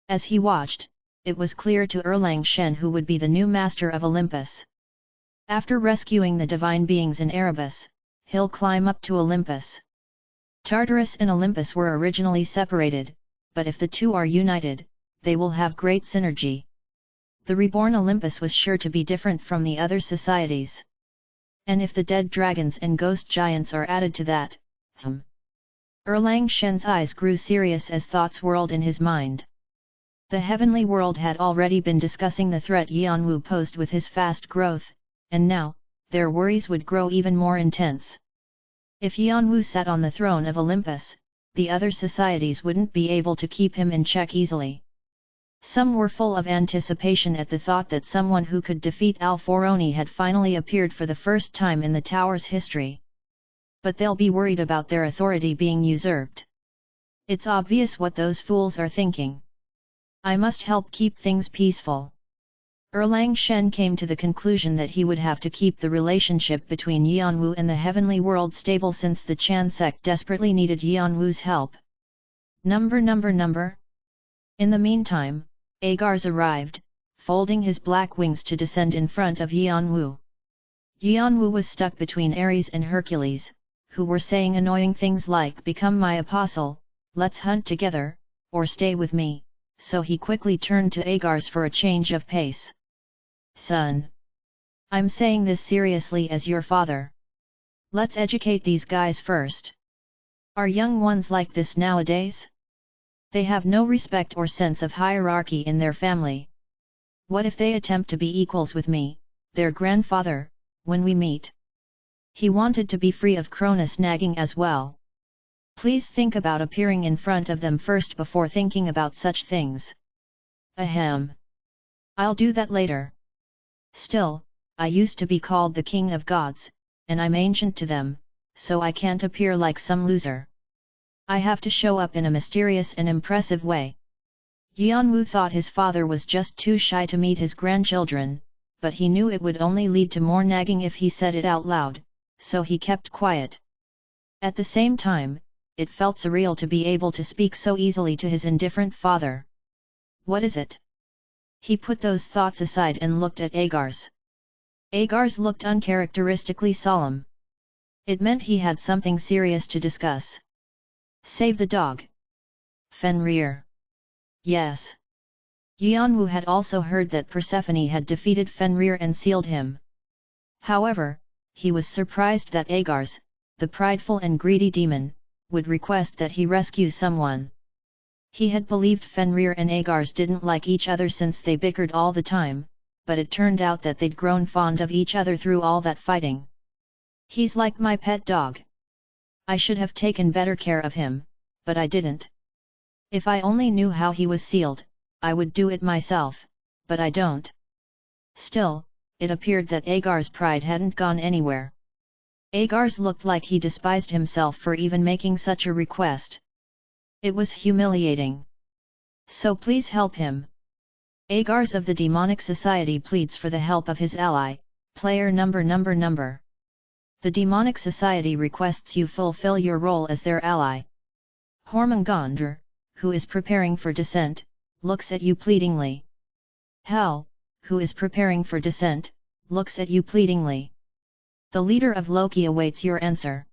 As he watched, it was clear to Erlang Shen who would be the new master of Olympus. After rescuing the divine beings in Erebus, he'll climb up to Olympus. Tartarus and Olympus were originally separated, but if the two are united, they will have great synergy. The reborn Olympus was sure to be different from the other societies. And if the dead dragons and ghost giants are added to that, Erlang Shen's eyes grew serious as thoughts whirled in his mind. The heavenly world had already been discussing the threat Yanwu posed with his fast growth, and now, their worries would grow even more intense. If Yanwu sat on the throne of Olympus, the other societies wouldn't be able to keep him in check easily. Some were full of anticipation at the thought that someone who could defeat Alforoni had finally appeared for the first time in the tower's history. But they'll be worried about their authority being usurped. It's obvious what those fools are thinking. I must help keep things peaceful. Erlang Shen came to the conclusion that he would have to keep the relationship between Yanwu and the heavenly world stable since the Chan sect desperately needed Yanwu's help. Number. In the meantime, Agars arrived, folding his black wings to descend in front of Yanwu. Yanwu was stuck between Ares and Hercules, who were saying annoying things like "Become my apostle, let's hunt together," or "Stay with me," so he quickly turned to Agars for a change of pace. "Son. I'm saying this seriously as your father. Let's educate these guys first. Are young ones like this nowadays? They have no respect or sense of hierarchy in their family. What if they attempt to be equals with me, their grandfather, when we meet?" He wanted to be free of Cronus nagging as well. Please think about appearing in front of them first before thinking about such things. Ahem. I'll do that later. Still, I used to be called the King of Gods, and I'm ancient to them, so I can't appear like some loser. I have to show up in a mysterious and impressive way. Yanwu thought his father was just too shy to meet his grandchildren, but he knew it would only lead to more nagging if he said it out loud, so he kept quiet. At the same time, it felt surreal to be able to speak so easily to his indifferent father. What is it? He put those thoughts aside and looked at Agars. Agars looked uncharacteristically solemn. It meant he had something serious to discuss. Save the dog. Fenrir. Yes. Yanwu had also heard that Persephone had defeated Fenrir and sealed him. However, he was surprised that Agars, the prideful and greedy demon, would request that he rescue someone. He had believed Fenrir and Agars didn't like each other since they bickered all the time, but it turned out that they'd grown fond of each other through all that fighting. He's like my pet dog. I should have taken better care of him, but I didn't. If I only knew how he was sealed, I would do it myself, but I don't. Still, it appeared that Agar's pride hadn't gone anywhere. Agars looked like he despised himself for even making such a request. It was humiliating. So please help him. Agars of the Demonic Society pleads for the help of his ally, player number. The Demonic Society requests you fulfill your role as their ally. Hormungandr, who is preparing for descent, looks at you pleadingly. Hel, who is preparing for descent, looks at you pleadingly. The leader of Loki awaits your answer.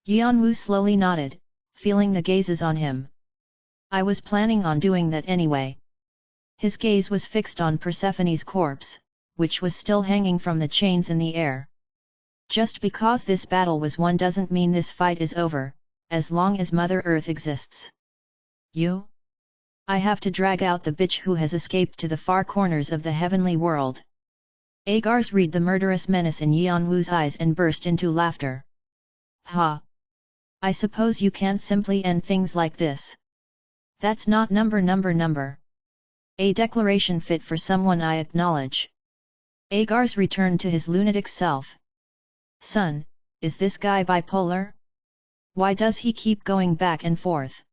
Yanwu slowly nodded, feeling the gazes on him. I was planning on doing that anyway. His gaze was fixed on Persephone's corpse, which was still hanging from the chains in the air. Just because this battle was won doesn't mean this fight is over, as long as Mother Earth exists. You? I have to drag out the bitch who has escaped to the far corners of the heavenly world. Agars read the murderous menace in Yanwu's eyes and burst into laughter. Ha! I suppose you can't simply end things like this. That's not number. A declaration fit for someone I acknowledge. Agars returned to his lunatic self. Son, is this guy bipolar? Why does he keep going back and forth?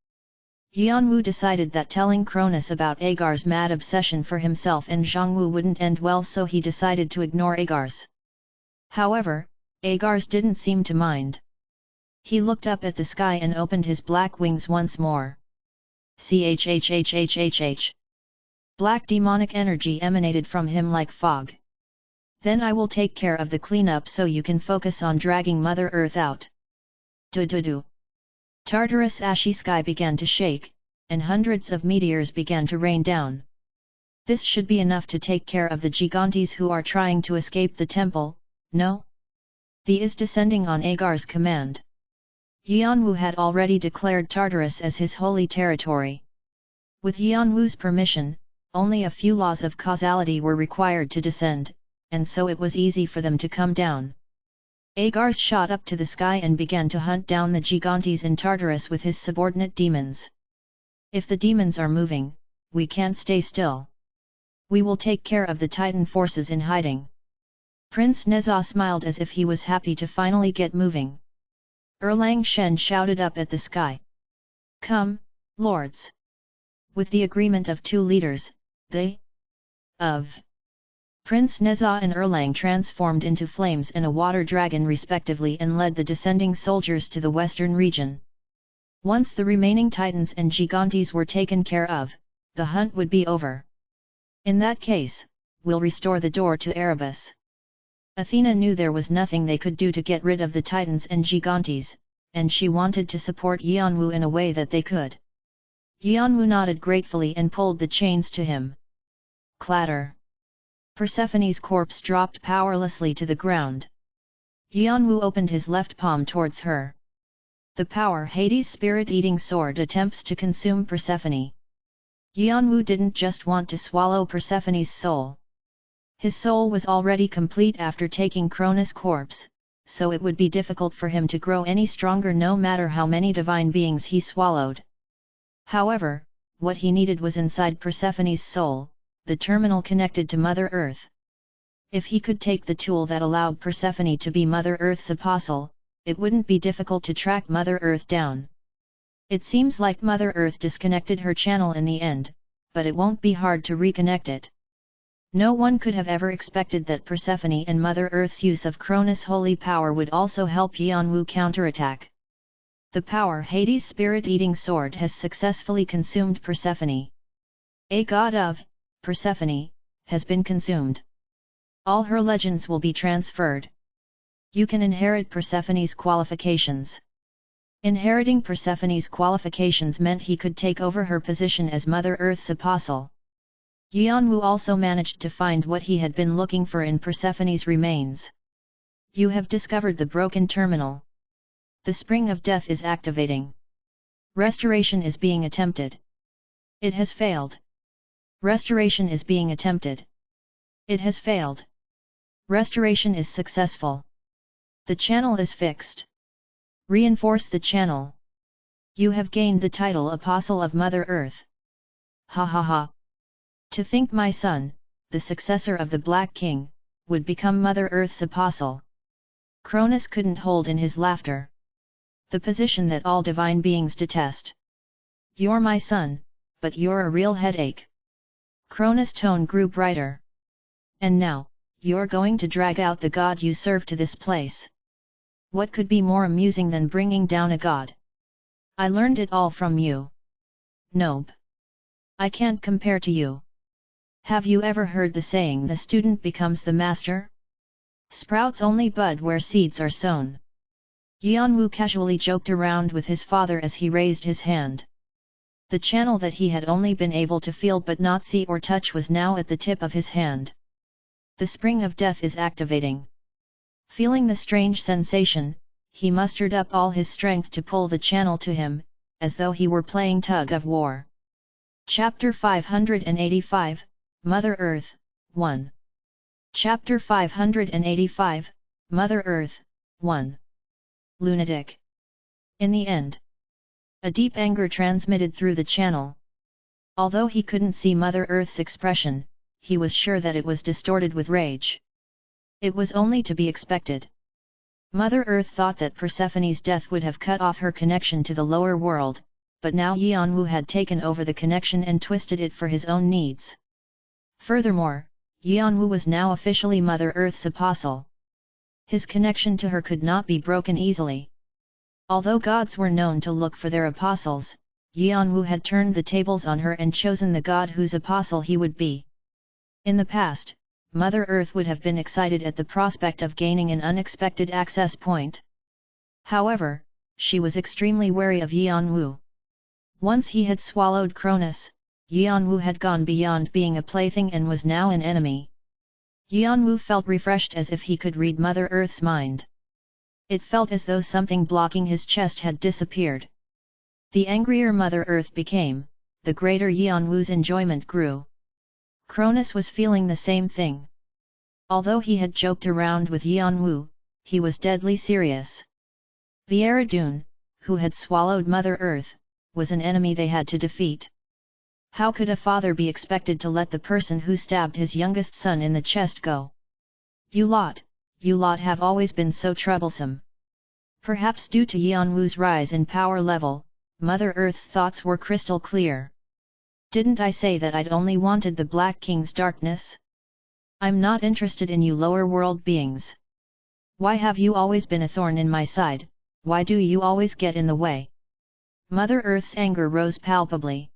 Yanwu decided that telling Cronus about Agar's mad obsession for himself and Zhongwu wouldn't end well, so he decided to ignore Agars. However, Agars didn't seem to mind. He looked up at the sky and opened his black wings once more. Chhhhhhh. Black demonic energy emanated from him like fog. Then I will take care of the cleanup so you can focus on dragging Mother Earth out. Do. Tartarus' ashy sky began to shake, and hundreds of meteors began to rain down. This should be enough to take care of the gigantes who are trying to escape the temple, no? The is descending on Agar's command. Yanwu had already declared Tartarus as his holy territory. With Yanwu's permission, only a few laws of causality were required to descend, and so it was easy for them to come down. Agarth shot up to the sky and began to hunt down the Gigantes in Tartarus with his subordinate demons. If the demons are moving, we can't stay still. We will take care of the Titan forces in hiding. Prince Nezha smiled as if he was happy to finally get moving. Erlang Shen shouted up at the sky. Come, lords! With the agreement of two leaders, they of Prince Nezha and Erlang transformed into flames and a water dragon respectively and led the descending soldiers to the western region. Once the remaining Titans and Gigantes were taken care of, the hunt would be over. In that case, we'll restore the door to Erebus. Athena knew there was nothing they could do to get rid of the Titans and Gigantes, and she wanted to support Yanwu in a way that they could. Yanwu nodded gratefully and pulled the chains to him. Clatter! Persephone's corpse dropped powerlessly to the ground. Yanwu opened his left palm towards her. The power Hades' spirit-eating sword attempts to consume Persephone. Yanwu didn't just want to swallow Persephone's soul. His soul was already complete after taking Cronus' corpse, so it would be difficult for him to grow any stronger no matter how many divine beings he swallowed. However, what he needed was inside Persephone's soul, the terminal connected to Mother Earth. If he could take the tool that allowed Persephone to be Mother Earth's apostle, it wouldn't be difficult to track Mother Earth down. It seems like Mother Earth disconnected her channel in the end, but it won't be hard to reconnect it. No one could have ever expected that Persephone and Mother Earth's use of Cronus' holy power would also help Yanwu counterattack. The power Hades' spirit-eating sword has successfully consumed Persephone. A god of Persephone has been consumed. All her legends will be transferred. You can inherit Persephone's qualifications. Inheriting Persephone's qualifications meant he could take over her position as Mother Earth's apostle. Yanwu also managed to find what he had been looking for in Persephone's remains. You have discovered the broken terminal. The Spring of Death is activating. Restoration is being attempted. It has failed. Restoration is being attempted. It has failed. Restoration is successful. The channel is fixed. Reinforce the channel. You have gained the title Apostle of Mother Earth. Ha ha ha. To think my son, the successor of the Black King, would become Mother Earth's apostle. Cronus couldn't hold in his laughter. The position that all divine beings detest. You're my son, but you're a real headache. Cronus' tone grew brighter. And now, you're going to drag out the god you serve to this place. What could be more amusing than bringing down a god? I learned it all from you. Nope. I can't compare to you. Have you ever heard the saying the student becomes the master? Sprouts only bud where seeds are sown. Yanwu casually joked around with his father as he raised his hand. The channel that he had only been able to feel but not see or touch was now at the tip of his hand. The Spring of Death is activating. Feeling the strange sensation, he mustered up all his strength to pull the channel to him, as though he were playing tug of war. Chapter 585, Mother Earth, 1. Chapter 585, Mother Earth, 1. Lunatic. In the end, a deep anger transmitted through the channel. Although he couldn't see Mother Earth's expression, he was sure that it was distorted with rage. It was only to be expected. Mother Earth thought that Persephone's death would have cut off her connection to the lower world, but now Yanwu had taken over the connection and twisted it for his own needs. Furthermore, Yanwu was now officially Mother Earth's apostle. His connection to her could not be broken easily. Although gods were known to look for their apostles, Yanwu had turned the tables on her and chosen the god whose apostle he would be. In the past, Mother Earth would have been excited at the prospect of gaining an unexpected access point. However, she was extremely wary of Yanwu. Once he had swallowed Cronus, Yanwu had gone beyond being a plaything and was now an enemy. Yanwu felt refreshed as if he could read Mother Earth's mind. It felt as though something blocking his chest had disappeared. The angrier Mother Earth became, the greater Yanwu's enjoyment grew. Cronus was feeling the same thing. Although he had joked around with Yanwu, he was deadly serious. The Eridun, who had swallowed Mother Earth, was an enemy they had to defeat. How could a father be expected to let the person who stabbed his youngest son in the chest go? You lot have always been so troublesome. Perhaps due to Yanwu's rise in power level, Mother Earth's thoughts were crystal clear. Didn't I say that I'd only wanted the Black King's darkness? I'm not interested in you lower world beings. Why have you always been a thorn in my side? Why do you always get in the way? Mother Earth's anger rose palpably.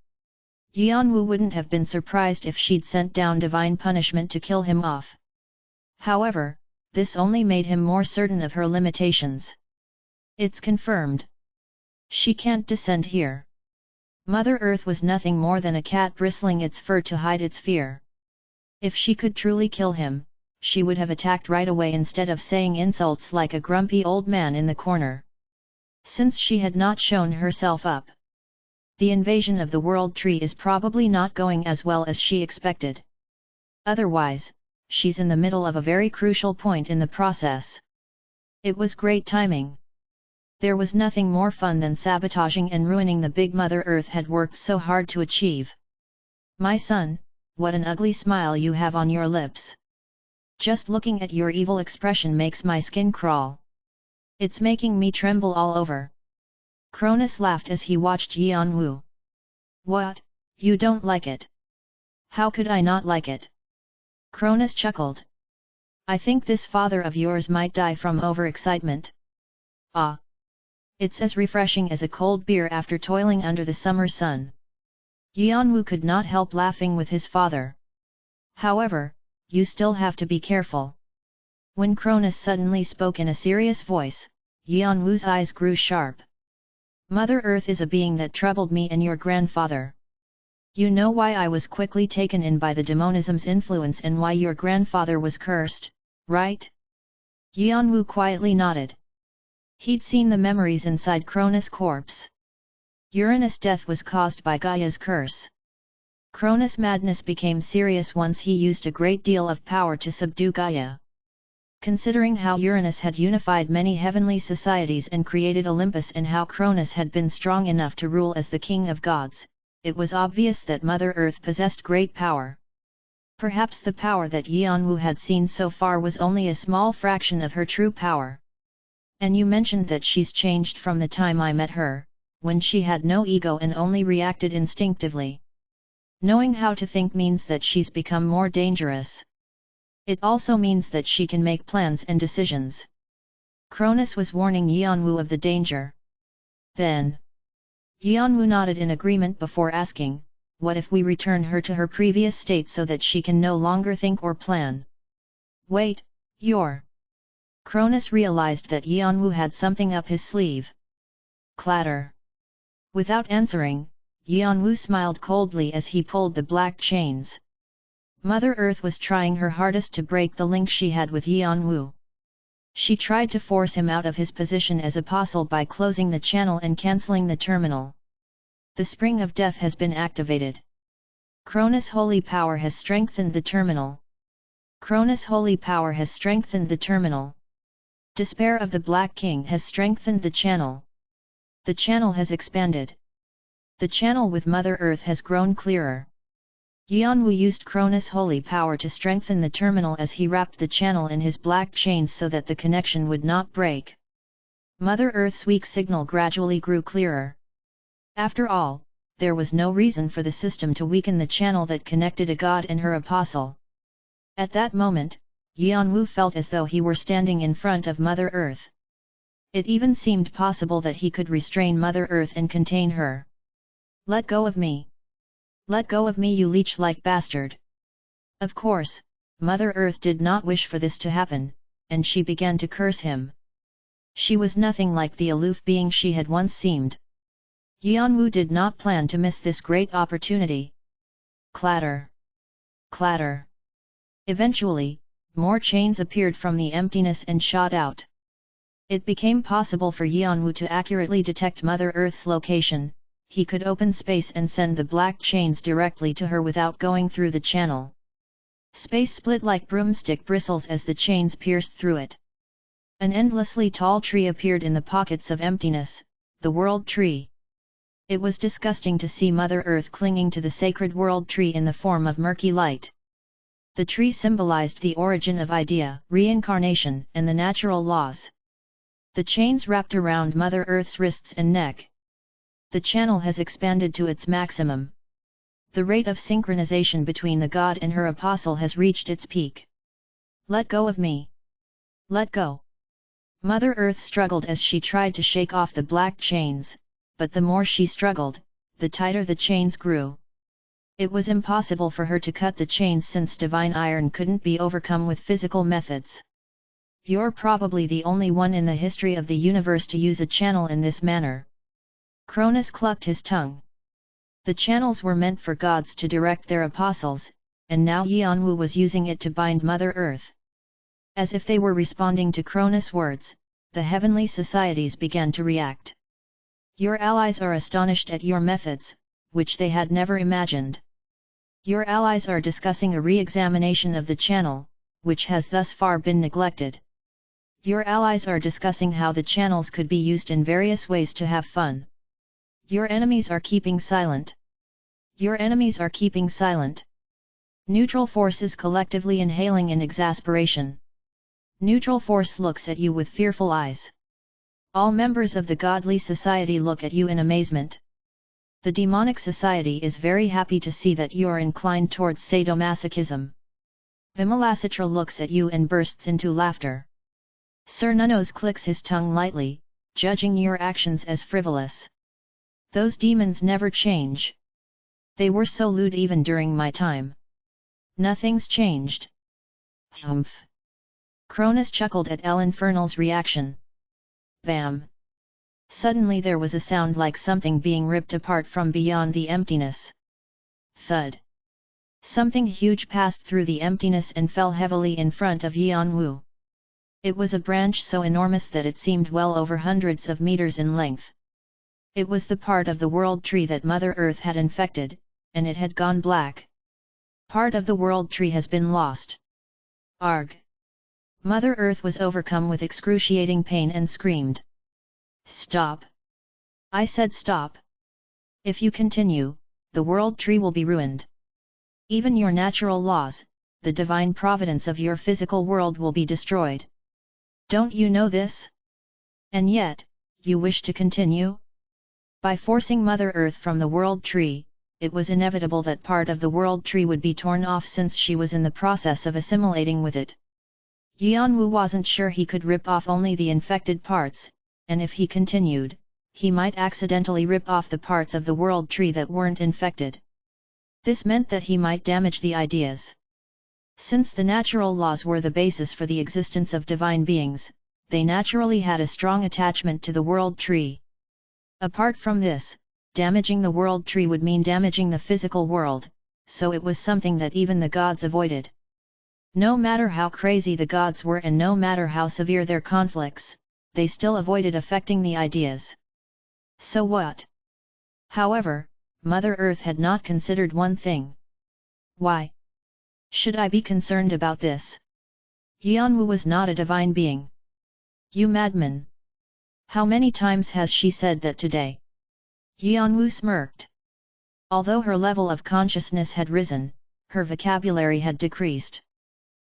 Yanwu wouldn't have been surprised if she'd sent down divine punishment to kill him off. However, this only made him more certain of her limitations. It's confirmed. She can't descend here. Mother Earth was nothing more than a cat bristling its fur to hide its fear. If she could truly kill him, she would have attacked right away instead of saying insults like a grumpy old man in the corner. Since she had not shown herself up, the invasion of the World Tree is probably not going as well as she expected. Otherwise, she's in the middle of a very crucial point in the process. It was great timing. There was nothing more fun than sabotaging and ruining the big Mother Earth had worked so hard to achieve. My son, what an ugly smile you have on your lips. Just looking at your evil expression makes my skin crawl. It's making me tremble all over. Cronus laughed as he watched Yanwu. What, you don't like it? How could I not like it? Cronus chuckled. I think this father of yours might die from overexcitement. Ah! It's as refreshing as a cold beer after toiling under the summer sun. Yanwu could not help laughing with his father. However, you still have to be careful. When Cronus suddenly spoke in a serious voice, Yanwu's eyes grew sharp. Mother Earth is a being that troubled me and your grandfather. You know why I was quickly taken in by the demonism's influence and why your grandfather was cursed, right? Yanwu quietly nodded. He'd seen the memories inside Cronus' corpse. Uranus' death was caused by Gaia's curse. Cronus' madness became serious once he used a great deal of power to subdue Gaia. Considering how Uranus had unified many heavenly societies and created Olympus and how Cronus had been strong enough to rule as the king of gods, it was obvious that Mother Earth possessed great power. Perhaps the power that Yanwu had seen so far was only a small fraction of her true power. And you mentioned that she's changed from the time I met her, when she had no ego and only reacted instinctively. Knowing how to think means that she's become more dangerous. It also means that she can make plans and decisions. Cronus was warning Yanwu of the danger. Then, Yanwu nodded in agreement before asking, what if we return her to her previous state so that she can no longer think or plan? Wait, you're... Cronus realized that Yanwu had something up his sleeve. Clatter. Without answering, Yanwu smiled coldly as he pulled the black chains. Mother Earth was trying her hardest to break the link she had with Yanwu. She tried to force him out of his position as apostle by closing the channel and cancelling the terminal. The spring of death has been activated. Cronus' holy power has strengthened the terminal. Cronus' holy power has strengthened the terminal. Despair of the Black King has strengthened the channel. The channel has expanded. The channel with Mother Earth has grown clearer. Yanwu used Cronus' holy power to strengthen the terminal as he wrapped the channel in his black chains so that the connection would not break. Mother Earth's weak signal gradually grew clearer. After all, there was no reason for the system to weaken the channel that connected a god and her apostle. At that moment, Yanwu felt as though he were standing in front of Mother Earth. It even seemed possible that he could restrain Mother Earth and contain her. Let go of me! Let go of me, you leech-like bastard! Of course, Mother Earth did not wish for this to happen, and she began to curse him. She was nothing like the aloof being she had once seemed. Yanwu did not plan to miss this great opportunity. Clatter! Clatter! Eventually, more chains appeared from the emptiness and shot out. It became possible for Yanwu to accurately detect Mother Earth's location. He could open space and send the black chains directly to her without going through the channel. Space split like broomstick bristles as the chains pierced through it. An endlessly tall tree appeared in the pockets of emptiness, the World Tree. It was disgusting to see Mother Earth clinging to the sacred World Tree in the form of murky light. The tree symbolized the origin of idea, reincarnation, and the natural laws. The chains wrapped around Mother Earth's wrists and neck. The channel has expanded to its maximum. The rate of synchronization between the God and her apostle has reached its peak. Let go of me. Let go. Mother Earth struggled as she tried to shake off the black chains, but the more she struggled, the tighter the chains grew. It was impossible for her to cut the chains since divine iron couldn't be overcome with physical methods. You're probably the only one in the history of the universe to use a channel in this manner. Cronus clucked his tongue. The channels were meant for gods to direct their apostles, and now Yanwu was using it to bind Mother Earth. As if they were responding to Cronus' words, the heavenly societies began to react. Your allies are astonished at your methods, which they had never imagined. Your allies are discussing a re-examination of the channel, which has thus far been neglected. Your allies are discussing how the channels could be used in various ways to have fun. Your enemies are keeping silent. Your enemies are keeping silent. Neutral forces collectively inhaling in exasperation. Neutral force looks at you with fearful eyes. All members of the godly society look at you in amazement. The demonic society is very happy to see that you are inclined towards sadomasochism. Vimalasitra looks at you and bursts into laughter. Sir Nunnos clicks his tongue lightly, judging your actions as frivolous. Those demons never change. They were so lewd even during my time. Nothing's changed. Humph. Cronus chuckled at El Infernal's reaction. Bam! Suddenly there was a sound like something being ripped apart from beyond the emptiness. Thud! Something huge passed through the emptiness and fell heavily in front of Yanwu. It was a branch so enormous that it seemed well over hundreds of meters in length. It was the part of the World Tree that Mother Earth had infected, and it had gone black. Part of the World Tree has been lost. Arg! Mother Earth was overcome with excruciating pain and screamed. Stop! I said stop! If you continue, the World Tree will be ruined. Even your natural laws, the divine providence of your physical world will be destroyed. Don't you know this? And yet, you wish to continue? By forcing Mother Earth from the World Tree, it was inevitable that part of the World Tree would be torn off since she was in the process of assimilating with it. Yanwu wasn't sure he could rip off only the infected parts, and if he continued, he might accidentally rip off the parts of the World Tree that weren't infected. This meant that he might damage the ideas. Since the natural laws were the basis for the existence of divine beings, they naturally had a strong attachment to the World Tree. Apart from this, damaging the World Tree would mean damaging the physical world, so it was something that even the gods avoided. No matter how crazy the gods were and no matter how severe their conflicts, they still avoided affecting the ideas. So what? However, Mother Earth had not considered one thing. Why should I be concerned about this? Yanwu was not a divine being. You madman! How many times has she said that today? Yanwu smirked. Although her level of consciousness had risen, her vocabulary had decreased.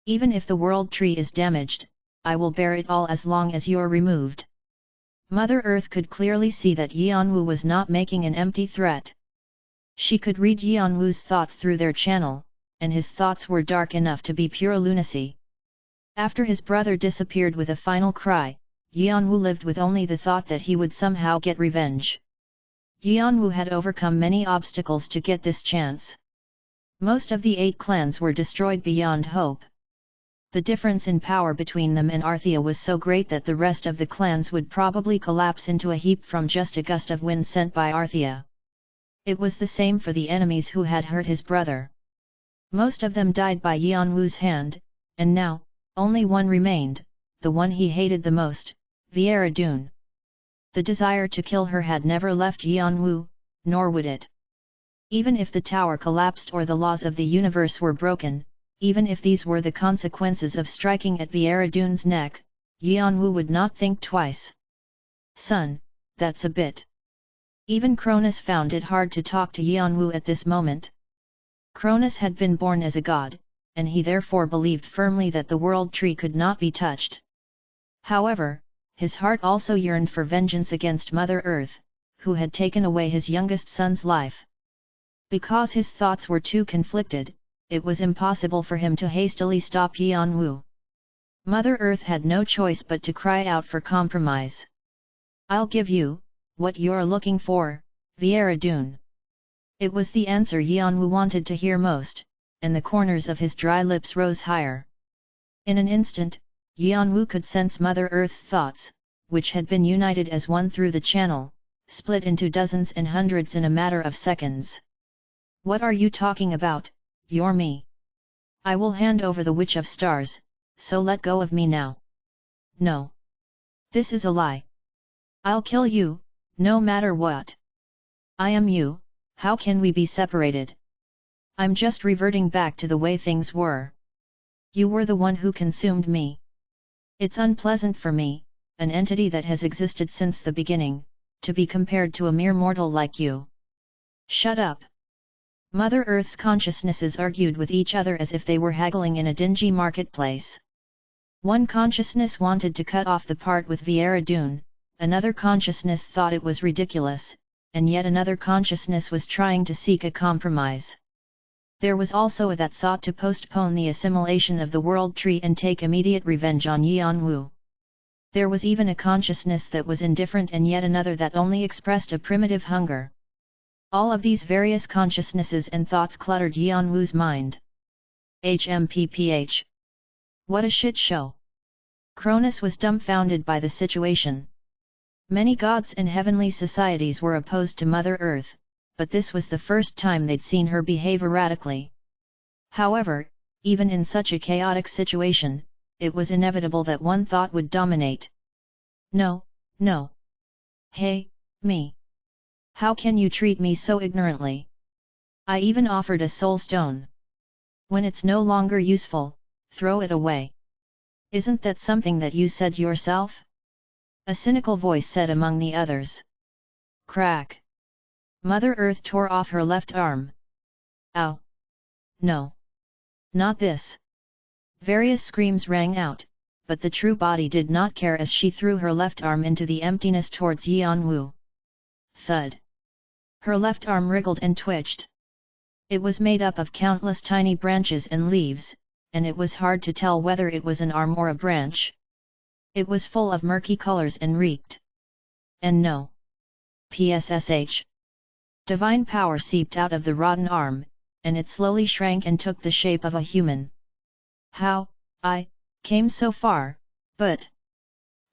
Even if the World Tree is damaged, I will bear it all as long as you're removed. Mother Earth could clearly see that Yanwu was not making an empty threat. She could read Yanwu's thoughts through their channel, and his thoughts were dark enough to be pure lunacy. After his brother disappeared with a final cry, Yanwu lived with only the thought that he would somehow get revenge. Yanwu had overcome many obstacles to get this chance. Most of the 8 clans were destroyed beyond hope. The difference in power between them and Arthea was so great that the rest of the clans would probably collapse into a heap from just a gust of wind sent by Arthea. It was the same for the enemies who had hurt his brother. Most of them died by Yanwu's hand, and now, only one remained, the one he hated the most, Viera Dune. The desire to kill her had never left Yanwu, nor would it. Even if the tower collapsed or the laws of the universe were broken, even if these were the consequences of striking at Viera Dune's neck, Yanwu would not think twice. Son, that's a bit. Even Cronus found it hard to talk to Yanwu at this moment. Cronus had been born as a god, and he therefore believed firmly that the world tree could not be touched. However, his heart also yearned for vengeance against Mother Earth, who had taken away his youngest son's life. Because his thoughts were too conflicted, it was impossible for him to hastily stop Yanwu. Mother Earth had no choice but to cry out for compromise. I'll give you what you're looking for, Viera. It was the answer Yanwu wanted to hear most, and the corners of his dry lips rose higher. In an instant, Yanwu could sense Mother Earth's thoughts, which had been united as one through the channel, split into dozens and hundreds in a matter of seconds. What are you talking about, you're me? I will hand over the Witch of Stars, so let go of me now. No. This is a lie. I'll kill you, no matter what. I am you, how can we be separated? I'm just reverting back to the way things were. You were the one who consumed me. It's unpleasant for me, an entity that has existed since the beginning, to be compared to a mere mortal like you. Shut up. Mother Earth's consciousnesses argued with each other as if they were haggling in a dingy marketplace. One consciousness wanted to cut off the part with Viera, another consciousness thought it was ridiculous, and yet another consciousness was trying to seek a compromise. There was also a that sought to postpone the assimilation of the world tree and take immediate revenge on Yanwu. There was even a consciousness that was indifferent and yet another that only expressed a primitive hunger. All of these various consciousnesses and thoughts cluttered Yanwu's mind. HMPPH. What a shit show! Cronus was dumbfounded by the situation. Many gods and heavenly societies were opposed to Mother Earth, but this was the first time they'd seen her behave erratically. However, even in such a chaotic situation, it was inevitable that one thought would dominate. No, no. Hey, me. How can you treat me so ignorantly? I even offered a soul stone. When it's no longer useful, throw it away. Isn't that something that you said yourself? A cynical voice said among the others. Crack. Mother Earth tore off her left arm. Ow! No! Not this! Various screams rang out, but the true body did not care as she threw her left arm into the emptiness towards Yanwu. Thud! Her left arm wriggled and twitched. It was made up of countless tiny branches and leaves, and it was hard to tell whether it was an arm or a branch. It was full of murky colors and reeked. And no. PSSH. Divine power seeped out of the rotten arm, and it slowly shrank and took the shape of a human. How, I, came so far, but...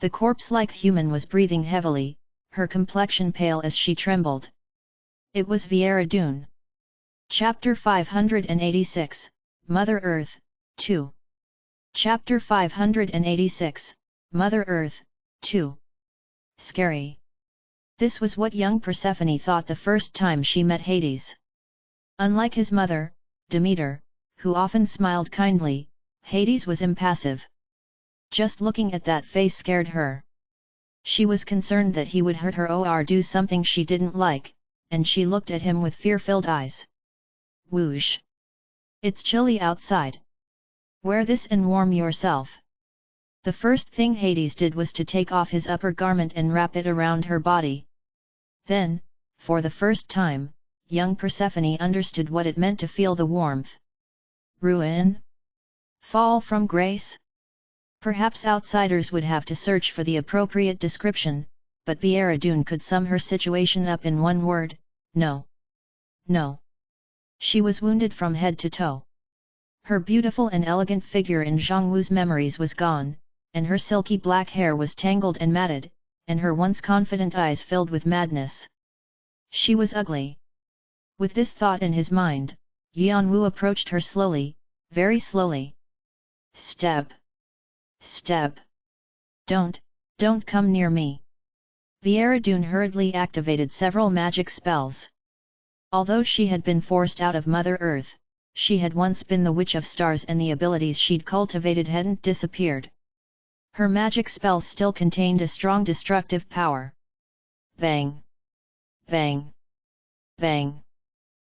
The corpse-like human was breathing heavily, her complexion pale as she trembled. It was Viera. Chapter 586, Mother Earth, 2. Chapter 586, Mother Earth, 2. Scary. This was what young Persephone thought the first time she met Hades. Unlike his mother, Demeter, who often smiled kindly, Hades was impassive. Just looking at that face scared her. She was concerned that he would hurt her or do something she didn't like, and she looked at him with fear-filled eyes. Whoosh! It's chilly outside. Wear this and warm yourself. The first thing Hades did was to take off his upper garment and wrap it around her body. Then, for the first time, young Persephone understood what it meant to feel the warmth. Ruin? Fall from grace? Perhaps outsiders would have to search for the appropriate description, but Viera could sum her situation up in one word: no. No. She was wounded from head to toe. Her beautiful and elegant figure in Zhongwu's memories was gone, and her silky black hair was tangled and matted, and her once confident eyes filled with madness. She was ugly. With this thought in his mind, Yanwu approached her slowly, very slowly. Step. Step. Don't come near me. Viera hurriedly activated several magic spells. Although she had been forced out of Mother Earth, she had once been the Witch of Stars and the abilities she'd cultivated hadn't disappeared. Her magic spells still contained a strong destructive power. Bang! Bang! Bang!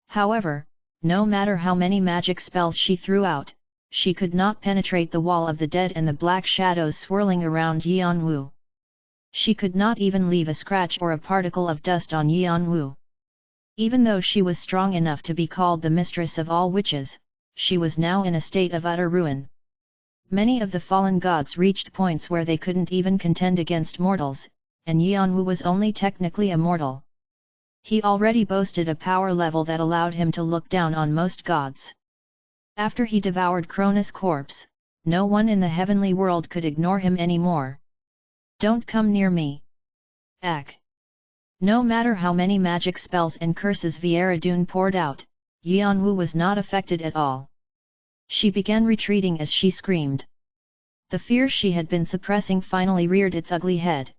However, no matter how many magic spells she threw out, she could not penetrate the wall of the dead and the black shadows swirling around Yanwu. She could not even leave a scratch or a particle of dust on Yanwu. Even though she was strong enough to be called the mistress of all witches, she was now in a state of utter ruin. Many of the fallen gods reached points where they couldn't even contend against mortals, and Yanwu was only technically a mortal. He already boasted a power level that allowed him to look down on most gods. After he devoured Krona's corpse, no one in the heavenly world could ignore him anymore. Don't come near me. Ack! No matter how many magic spells and curses Viera poured out, Yanwu was not affected at all. She began retreating as she screamed. The fear she had been suppressing finally reared its ugly head.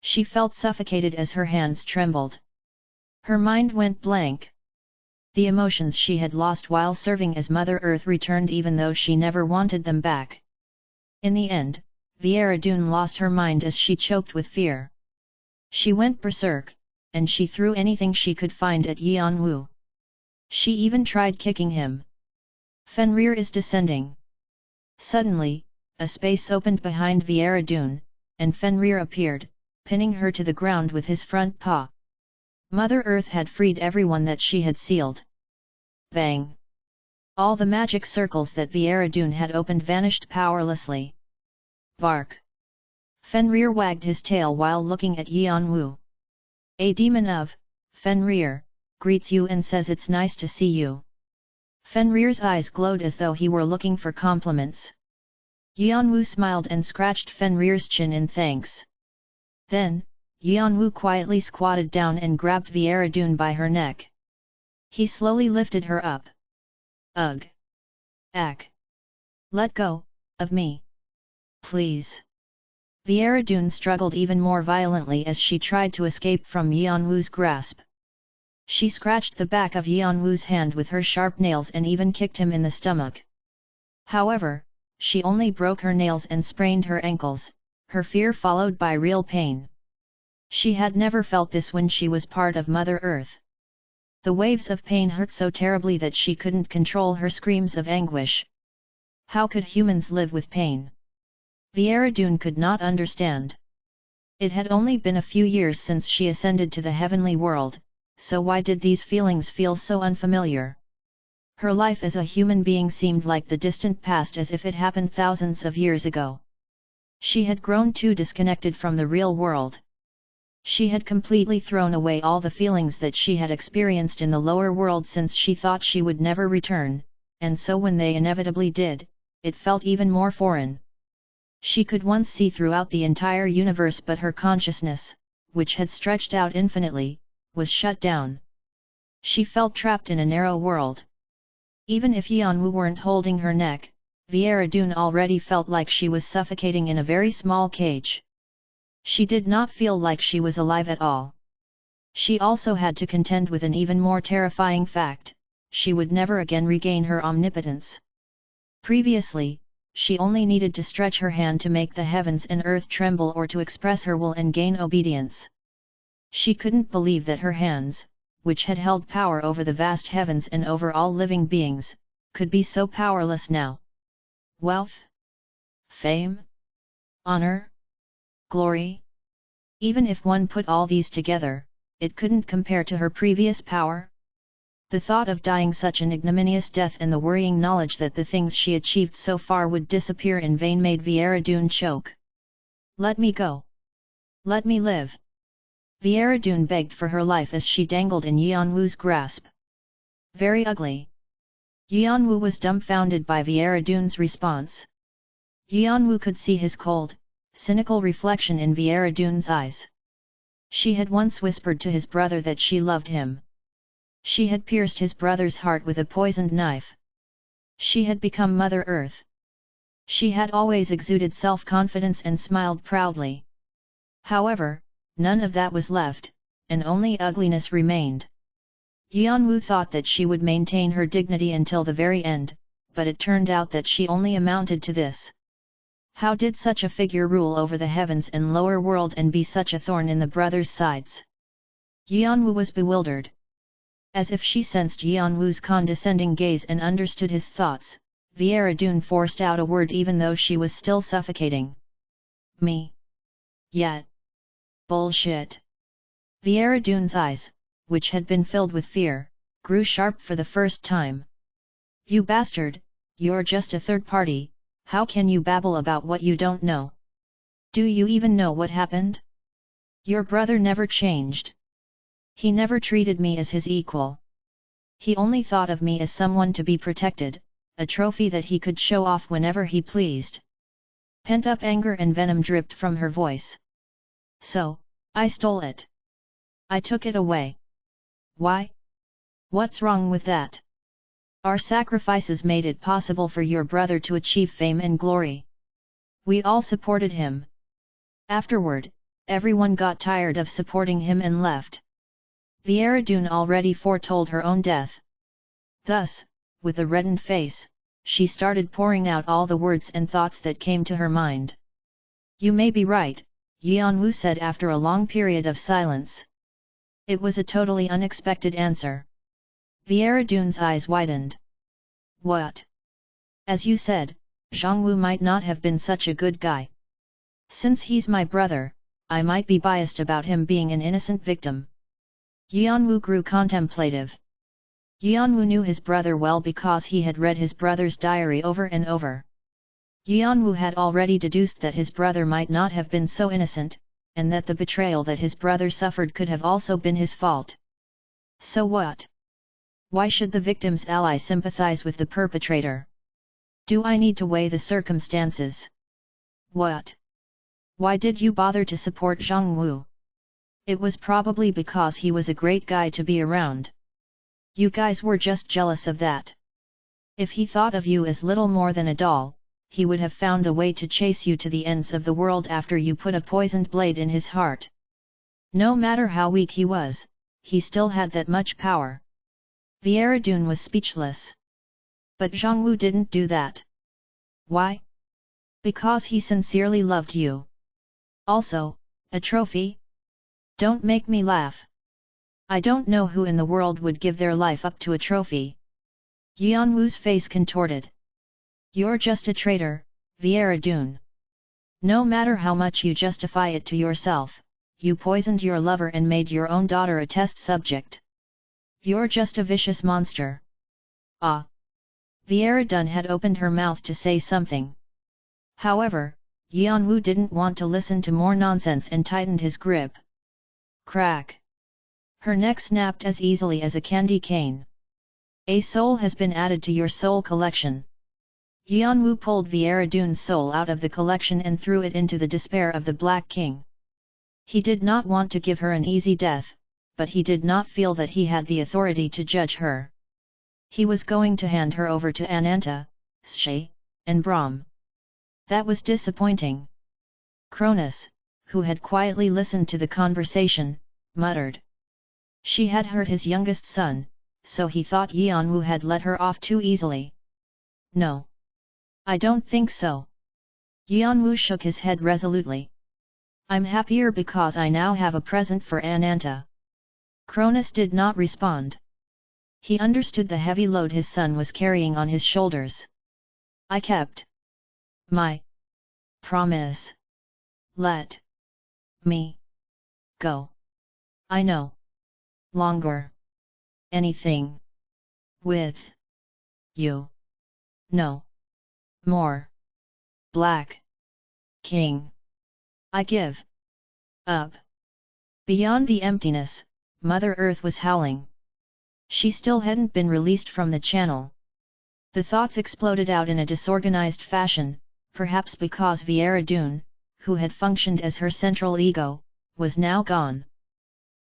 She felt suffocated as her hands trembled. Her mind went blank. The emotions she had lost while serving as Mother Earth returned even though she never wanted them back. In the end, Viera lost her mind as she choked with fear. She went berserk, and she threw anything she could find at Yanwu. She even tried kicking him. Fenrir is descending. Suddenly, a space opened behind Viera and Fenrir appeared, pinning her to the ground with his front paw. Mother Earth had freed everyone that she had sealed. Bang! All the magic circles that Viera had opened vanished powerlessly. Bark! Fenrir wagged his tail while looking at Yanwu. A demon of Fenrir greets you and says it's nice to see you. Fenrir's eyes glowed as though he were looking for compliments. Yanwu smiled and scratched Fenrir's chin in thanks. Then, Yanwu quietly squatted down and grabbed Viera by her neck. He slowly lifted her up. Ugh! Ack! Let go of me! Please! Viera struggled even more violently as she tried to escape from Yanwu's grasp. She scratched the back of Yanwu's hand with her sharp nails and even kicked him in the stomach. However, she only broke her nails and sprained her ankles, her fear followed by real pain. She had never felt this when she was part of Mother Earth. The waves of pain hurt so terribly that she couldn't control her screams of anguish. How could humans live with pain? Viera could not understand. It had only been a few years since she ascended to the heavenly world, so why did these feelings feel so unfamiliar? Her life as a human being seemed like the distant past, as if it happened thousands of years ago. She had grown too disconnected from the real world. She had completely thrown away all the feelings that she had experienced in the lower world since she thought she would never return, and so when they inevitably did, it felt even more foreign. She could once see throughout the entire universe, but her consciousness, which had stretched out infinitely, was shut down. She felt trapped in a narrow world. Even if Yanwu weren't holding her neck, Viera already felt like she was suffocating in a very small cage. She did not feel like she was alive at all. She also had to contend with an even more terrifying fact: she would never again regain her omnipotence. Previously, she only needed to stretch her hand to make the heavens and earth tremble or to express her will and gain obedience. She couldn't believe that her hands, which had held power over the vast heavens and over all living beings, could be so powerless now. Wealth? Fame? Honor? Glory? Even if one put all these together, it couldn't compare to her previous power. The thought of dying such an ignominious death and the worrying knowledge that the things she achieved so far would disappear in vain made Viera choke. Let me go. Let me live. Viera begged for her life as she dangled in Yanwu's grasp. Very ugly. Yanwu was dumbfounded by Viera response. Yanwu could see his cold, cynical reflection in Viera eyes. She had once whispered to his brother that she loved him. She had pierced his brother's heart with a poisoned knife. She had become Mother Earth. She had always exuded self-confidence and smiled proudly. However, none of that was left, and only ugliness remained. Yanwu thought that she would maintain her dignity until the very end, but it turned out that she only amounted to this. How did such a figure rule over the heavens and lower world and be such a thorn in the brothers' sides? Yanwu was bewildered. As if she sensed Yanwu's condescending gaze and understood his thoughts, Viera forced out a word even though she was still suffocating. Me? Yet. Bullshit. Viera eyes, which had been filled with fear, grew sharp for the first time. You bastard, you're just a third party, how can you babble about what you don't know? Do you even know what happened? Your brother never changed. He never treated me as his equal. He only thought of me as someone to be protected, a trophy that he could show off whenever he pleased. Pent-up anger and venom dripped from her voice. So, I stole it. I took it away. Why? What's wrong with that? Our sacrifices made it possible for your brother to achieve fame and glory. We all supported him. Afterward, everyone got tired of supporting him and left. Viera already foretold her own death. Thus, with a reddened face, she started pouring out all the words and thoughts that came to her mind. You may be right, Yanwu said after a long period of silence. It was a totally unexpected answer. Viera eyes widened. What? As you said, Zhongwu might not have been such a good guy. Since he's my brother, I might be biased about him being an innocent victim. Yanwu grew contemplative. Yanwu knew his brother well because he had read his brother's diary over and over. Yanwu had already deduced that his brother might not have been so innocent, and that the betrayal that his brother suffered could have also been his fault. So what? Why should the victim's ally sympathize with the perpetrator? Do I need to weigh the circumstances? What? Why did you bother to support Zhongwu? It was probably because he was a great guy to be around. You guys were just jealous of that. If he thought of you as little more than a doll, he would have found a way to chase you to the ends of the world after you put a poisoned blade in his heart. No matter how weak he was, he still had that much power. Viera was speechless. But Zhongwu didn't do that. Why? Because he sincerely loved you. Also, a trophy? Don't make me laugh. I don't know who in the world would give their life up to a trophy. Yanwu's face contorted. You're just a traitor, Viera. No matter how much you justify it to yourself, you poisoned your lover and made your own daughter a test subject. You're just a vicious monster. Ah! Viera had opened her mouth to say something. However, Yanwu didn't want to listen to more nonsense and tightened his grip. Crack! Her neck snapped as easily as a candy cane. A soul has been added to your soul collection. Yanwu pulled Viera soul out of the collection and threw it into the despair of the Black King. He did not want to give her an easy death, but he did not feel that he had the authority to judge her. He was going to hand her over to Ananta, Shay, and Brahm. That was disappointing. Cronus, who had quietly listened to the conversation, muttered. She had hurt his youngest son, so he thought Yanwu had let her off too easily. No. I don't think so. Yanwu shook his head resolutely. I'm happier because I now have a present for Ananta. Cronus did not respond. He understood the heavy load his son was carrying on his shoulders. I kept my promise. Let me go. I no longer anything with you. No more. Black King. I give up. Beyond the emptiness, Mother Earth was howling. She still hadn't been released from the channel. The thoughts exploded out in a disorganized fashion, perhaps because Viera, who had functioned as her central ego, was now gone.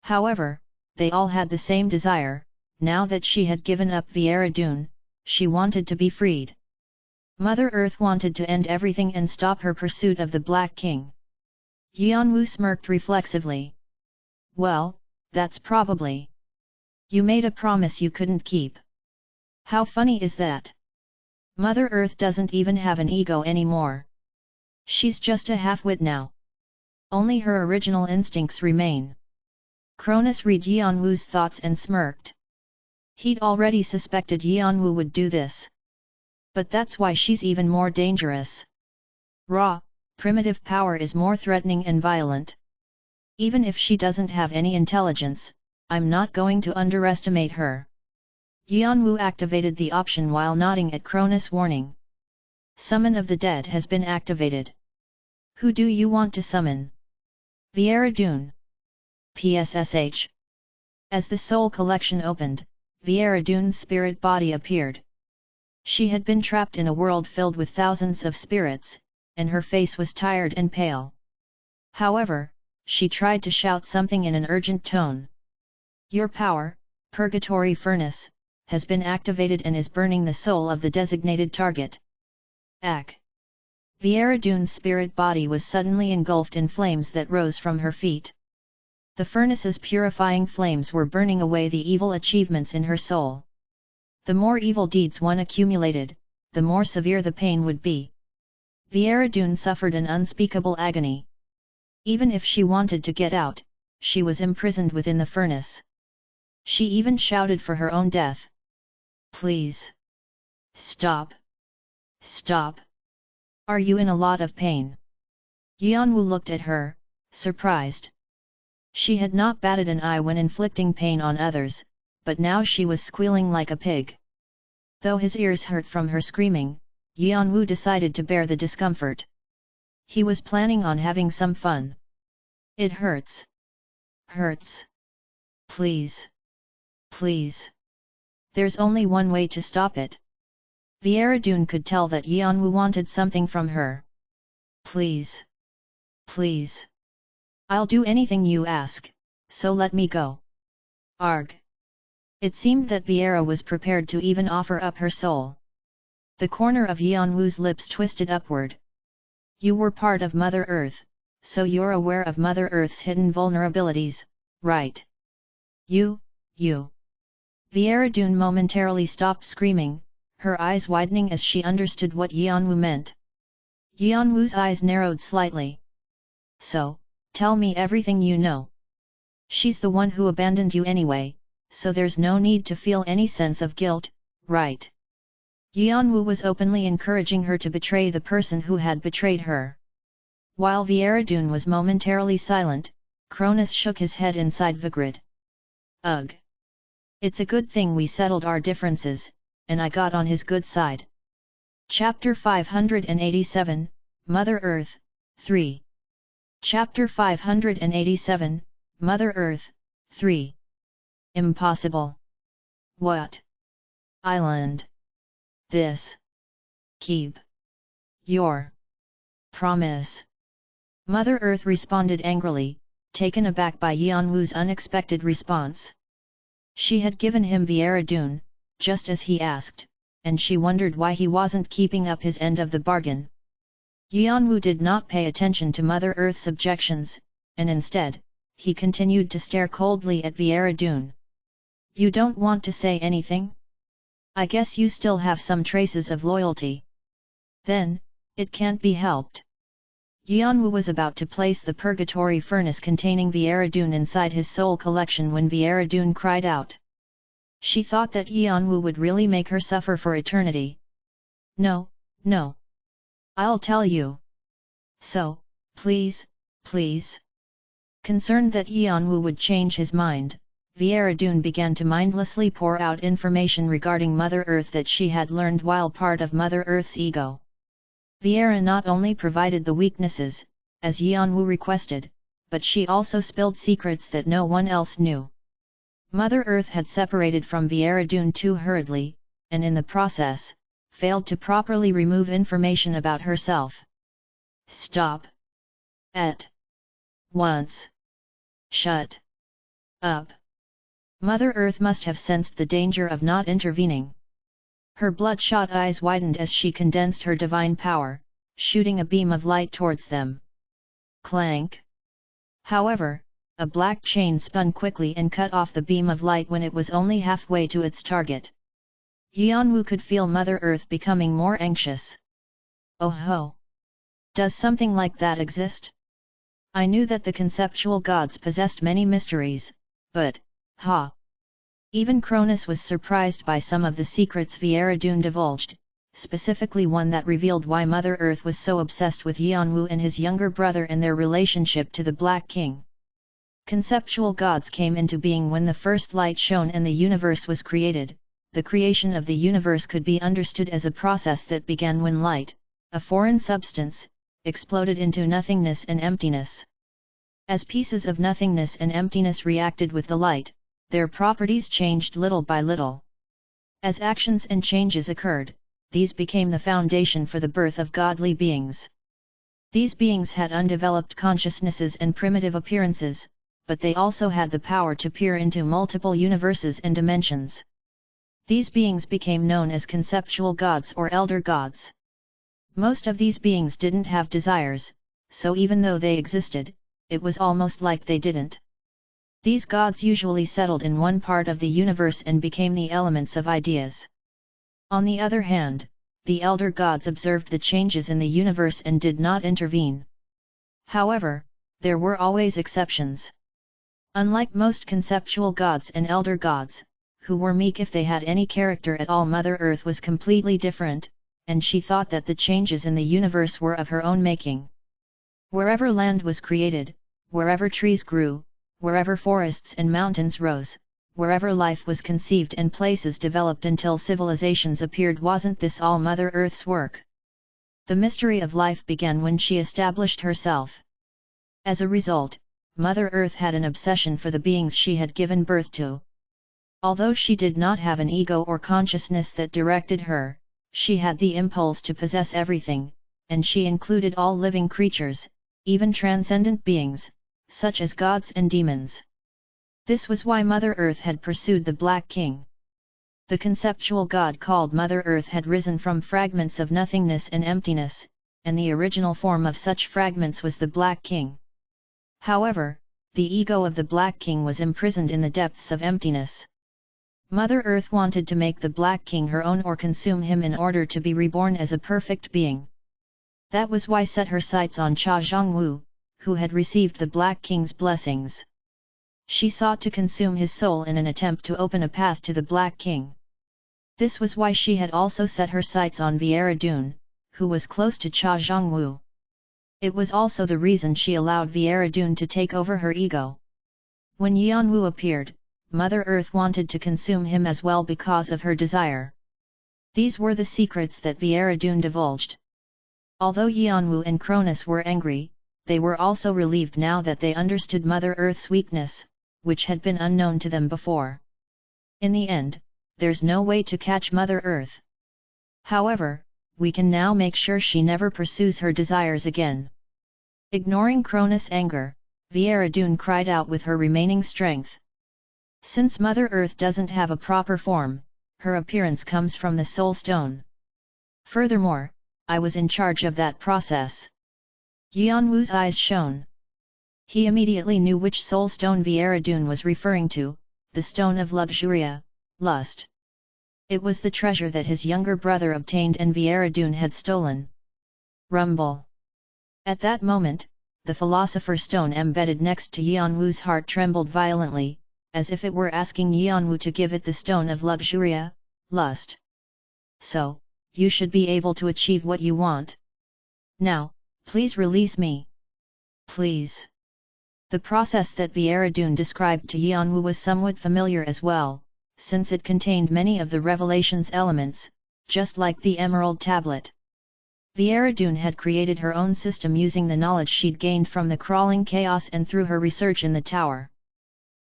However, they all had the same desire. Now that she had given up Viera, she wanted to be freed. Mother Earth wanted to end everything and stop her pursuit of the Black King. Yanwu smirked reflexively. Well, that's probably. You made a promise you couldn't keep. How funny is that? Mother Earth doesn't even have an ego anymore. She's just a half-wit now. Only her original instincts remain. Cronus read Yanwu's thoughts and smirked. He'd already suspected Yanwu would do this. But that's why she's even more dangerous. Raw, primitive power is more threatening and violent. Even if she doesn't have any intelligence, I'm not going to underestimate her. Yanwu activated the option while nodding at Cronus' warning. Summon of the Dead has been activated. Who do you want to summon? Viera-dun. PSSH. As the soul collection opened, Viera-dun's spirit body appeared. She had been trapped in a world filled with thousands of spirits, and her face was tired and pale. However, she tried to shout something in an urgent tone. Your power, Purgatory Furnace, has been activated and is burning the soul of the designated target. Ak. Viera-dun's spirit body was suddenly engulfed in flames that rose from her feet. The furnace's purifying flames were burning away the evil achievements in her soul. The more evil deeds one accumulated, the more severe the pain would be. Viera-dun suffered an unspeakable agony. Even if she wanted to get out, she was imprisoned within the furnace. She even shouted for her own death. Please. Stop. Stop. Are you in a lot of pain? Yanwu looked at her, surprised. She had not batted an eye when inflicting pain on others, but now she was squealing like a pig. Though his ears hurt from her screaming, Yanwu decided to bear the discomfort. He was planning on having some fun. It hurts. Hurts. Please. Please. There's only one way to stop it. Viera-dun could tell that Yanwu wanted something from her. Please. Please. I'll do anything you ask, so let me go. Arg. It seemed that Viera was prepared to even offer up her soul. The corner of Yanwu's lips twisted upward. You were part of Mother Earth, so you're aware of Mother Earth's hidden vulnerabilities, right? You. Viera-dun momentarily stopped screaming, her eyes widening as she understood what Yanwu meant. Yanwu's eyes narrowed slightly. So, tell me everything you know. She's the one who abandoned you anyway, so there's no need to feel any sense of guilt, right? Yanwu was openly encouraging her to betray the person who had betrayed her. While Viera-dun was momentarily silent, Cronus shook his head inside Vigrid. Ugh! It's a good thing we settled our differences, and I got on his good side. Chapter 587, Mother Earth, 3. Chapter 587, Mother Earth, 3. Impossible. What? Island. This. Keep. Your. Promise. Mother Earth responded angrily, taken aback by Yanwu's unexpected response. She had given him Viera-dun, just as he asked, and she wondered why he wasn't keeping up his end of the bargain. Yanwu did not pay attention to Mother Earth's objections, and instead, he continued to stare coldly at Viera-dun. You don't want to say anything? I guess you still have some traces of loyalty. Then, it can't be helped. Yanwu was about to place the purgatory furnace containing Viera-dun inside his soul collection when Viera-dun cried out. She thought that Yanwu would really make her suffer for eternity. No. I'll tell you. So, please. Concerned that Yanwu would change his mind, Viera-dun began to mindlessly pour out information regarding Mother Earth that she had learned while part of Mother Earth's ego. Viera not only provided the weaknesses, as Yanwu requested, but she also spilled secrets that no one else knew. Mother Earth had separated from Viera-dun too hurriedly, and in the process, failed to properly remove information about herself. Stop. At once. Shut up. Mother Earth must have sensed the danger of not intervening. Her bloodshot eyes widened as she condensed her divine power, shooting a beam of light towards them. Clank! However, a black chain spun quickly and cut off the beam of light when it was only halfway to its target. Yanwu could feel Mother Earth becoming more anxious. Oh ho! Does something like that exist? I knew that the conceptual gods possessed many mysteries, but, even Cronus was surprised by some of the secrets Viera divulged, specifically one that revealed why Mother Earth was so obsessed with Yanwu and his younger brother and their relationship to the Black King. Conceptual gods came into being when the first light shone and the universe was created. The creation of the universe could be understood as a process that began when light, a foreign substance, exploded into nothingness and emptiness. As pieces of nothingness and emptiness reacted with the light, their properties changed little by little. As actions and changes occurred, these became the foundation for the birth of godly beings. These beings had undeveloped consciousnesses and primitive appearances, but they also had the power to peer into multiple universes and dimensions. These beings became known as conceptual gods or elder gods. Most of these beings didn't have desires, so even though they existed, it was almost like they didn't. These gods usually settled in one part of the universe and became the elements of ideas. On the other hand, the elder gods observed the changes in the universe and did not intervene. However, there were always exceptions. Unlike most conceptual gods and elder gods, who were meek if they had any character at all, Mother Earth was completely different, and she thought that the changes in the universe were of her own making. Wherever land was created, wherever trees grew, wherever forests and mountains rose, wherever life was conceived and places developed until civilizations appeared, wasn't this all Mother Earth's work? The mystery of life began when she established herself. As a result, Mother Earth had an obsession for the beings she had given birth to. Although she did not have an ego or consciousness that directed her, she had the impulse to possess everything, and she included all living creatures, even transcendent beings, such as gods and demons. This was why Mother Earth had pursued the Black King. The conceptual god called Mother Earth had risen from fragments of nothingness and emptiness, and the original form of such fragments was the Black King. However, the ego of the Black King was imprisoned in the depths of emptiness. Mother Earth wanted to make the Black King her own or consume him in order to be reborn as a perfect being. That was why set her sights on Cha Zhongwu, who had received the Black King's blessings. She sought to consume his soul in an attempt to open a path to the Black King. This was why she had also set her sights on Viera, who was close to Cha Zhongwu. It was also the reason she allowed Viera to take over her ego. When Yanwu appeared, Mother Earth wanted to consume him as well because of her desire. These were the secrets that Viera divulged. Although Yanwu and Cronus were angry, they were also relieved now that they understood Mother Earth's weakness, which had been unknown to them before. In the end, there's no way to catch Mother Earth. However, we can now make sure she never pursues her desires again. Ignoring Cronus' anger, Viera cried out with her remaining strength. Since Mother Earth doesn't have a proper form, her appearance comes from the Soul Stone. Furthermore, I was in charge of that process. Yanwu's eyes shone. He immediately knew which Soul Stone Viera was referring to, the Stone of Luxuria, Lust. It was the treasure that his younger brother obtained and Viera had stolen. Rumble. At that moment, the Philosopher's Stone embedded next to Yanwu's heart trembled violently, as if it were asking Yanwu to give it the Stone of Luxuria, Lust. So, you should be able to achieve what you want. Now, please release me. Please. The process that Viera described to Yanwu was somewhat familiar as well, since it contained many of the Revelation's elements, just like the Emerald Tablet. Viera had created her own system using the knowledge she'd gained from the crawling chaos and through her research in the tower.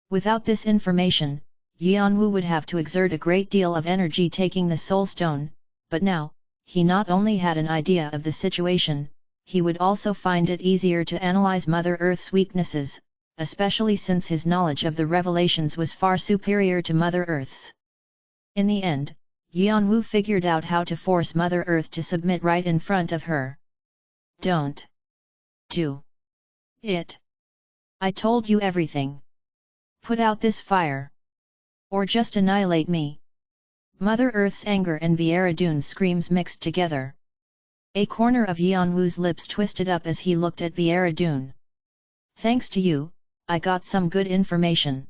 Without this information, Yanwu would have to exert a great deal of energy taking the Soul Stone, but now, he not only had an idea of the situation, he would also find it easier to analyze Mother Earth's weaknesses, especially since his knowledge of the Revelations was far superior to Mother Earth's. In the end, Yanwu figured out how to force Mother Earth to submit right in front of her. Don't do it. I told you everything. Put out this fire. Or just annihilate me. Mother Earth's anger and Viera screams mixed together. A corner of Yanwu's lips twisted up as he looked at Viera. Thanks to you, I got some good information.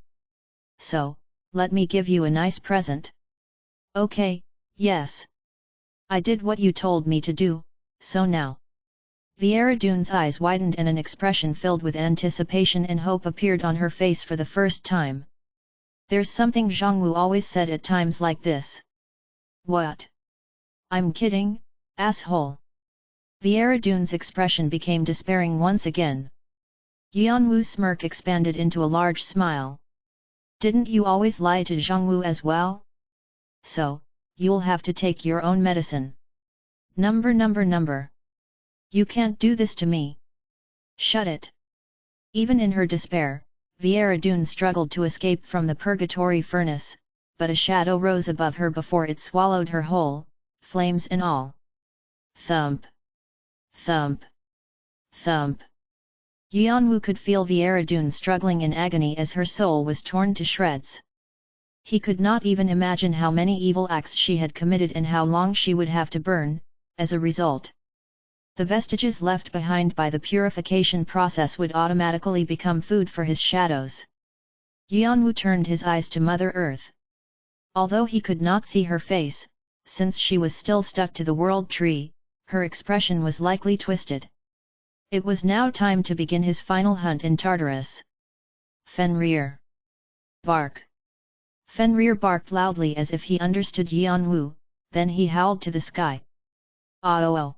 So, let me give you a nice present. Okay, yes. I did what you told me to do, so now. Viera's eyes widened and an expression filled with anticipation and hope appeared on her face for the first time. There's something Zhongwu always said at times like this. What? I'm kidding, asshole. Viera's expression became despairing once again. Yanwu's smirk expanded into a large smile. Didn't you always lie to Zhongwu as well? So, you'll have to take your own medicine. Number. You can't do this to me. Shut it. Even in her despair, Viera struggled to escape from the purgatory furnace, but a shadow rose above her before it swallowed her whole, flames and all. Thump. Thump. Thump. Yanwu could feel Viera struggling in agony as her soul was torn to shreds. He could not even imagine how many evil acts she had committed and how long she would have to burn, as a result. The vestiges left behind by the purification process would automatically become food for his shadows. Yanwu turned his eyes to Mother Earth. Although he could not see her face, since she was still stuck to the world tree, her expression was likely twisted. It was now time to begin his final hunt in Tartarus. Fenrir. Bark. Fenrir barked loudly as if he understood Yanwu, then he howled to the sky. Oh!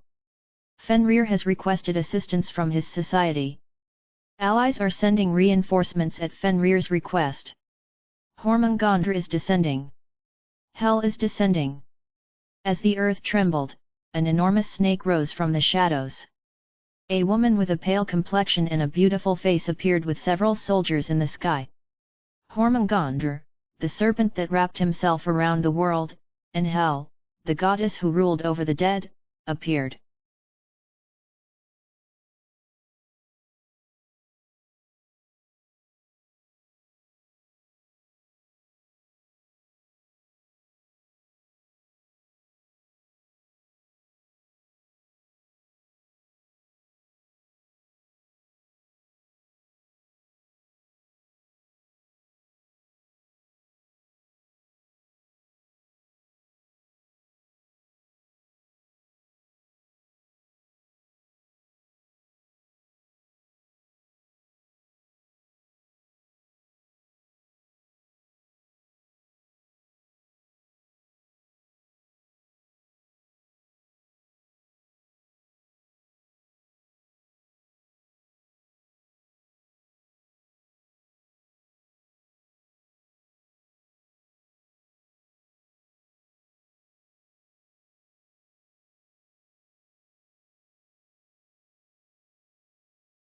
Fenrir has requested assistance from his society. Allies are sending reinforcements at Fenrir's request. Hormungandr is descending. Hell is descending. As the earth trembled, an enormous snake rose from the shadows. A woman with a pale complexion and a beautiful face appeared with several soldiers in the sky. Hormungandr, the serpent that wrapped himself around the world, and Hel, the goddess who ruled over the dead, appeared.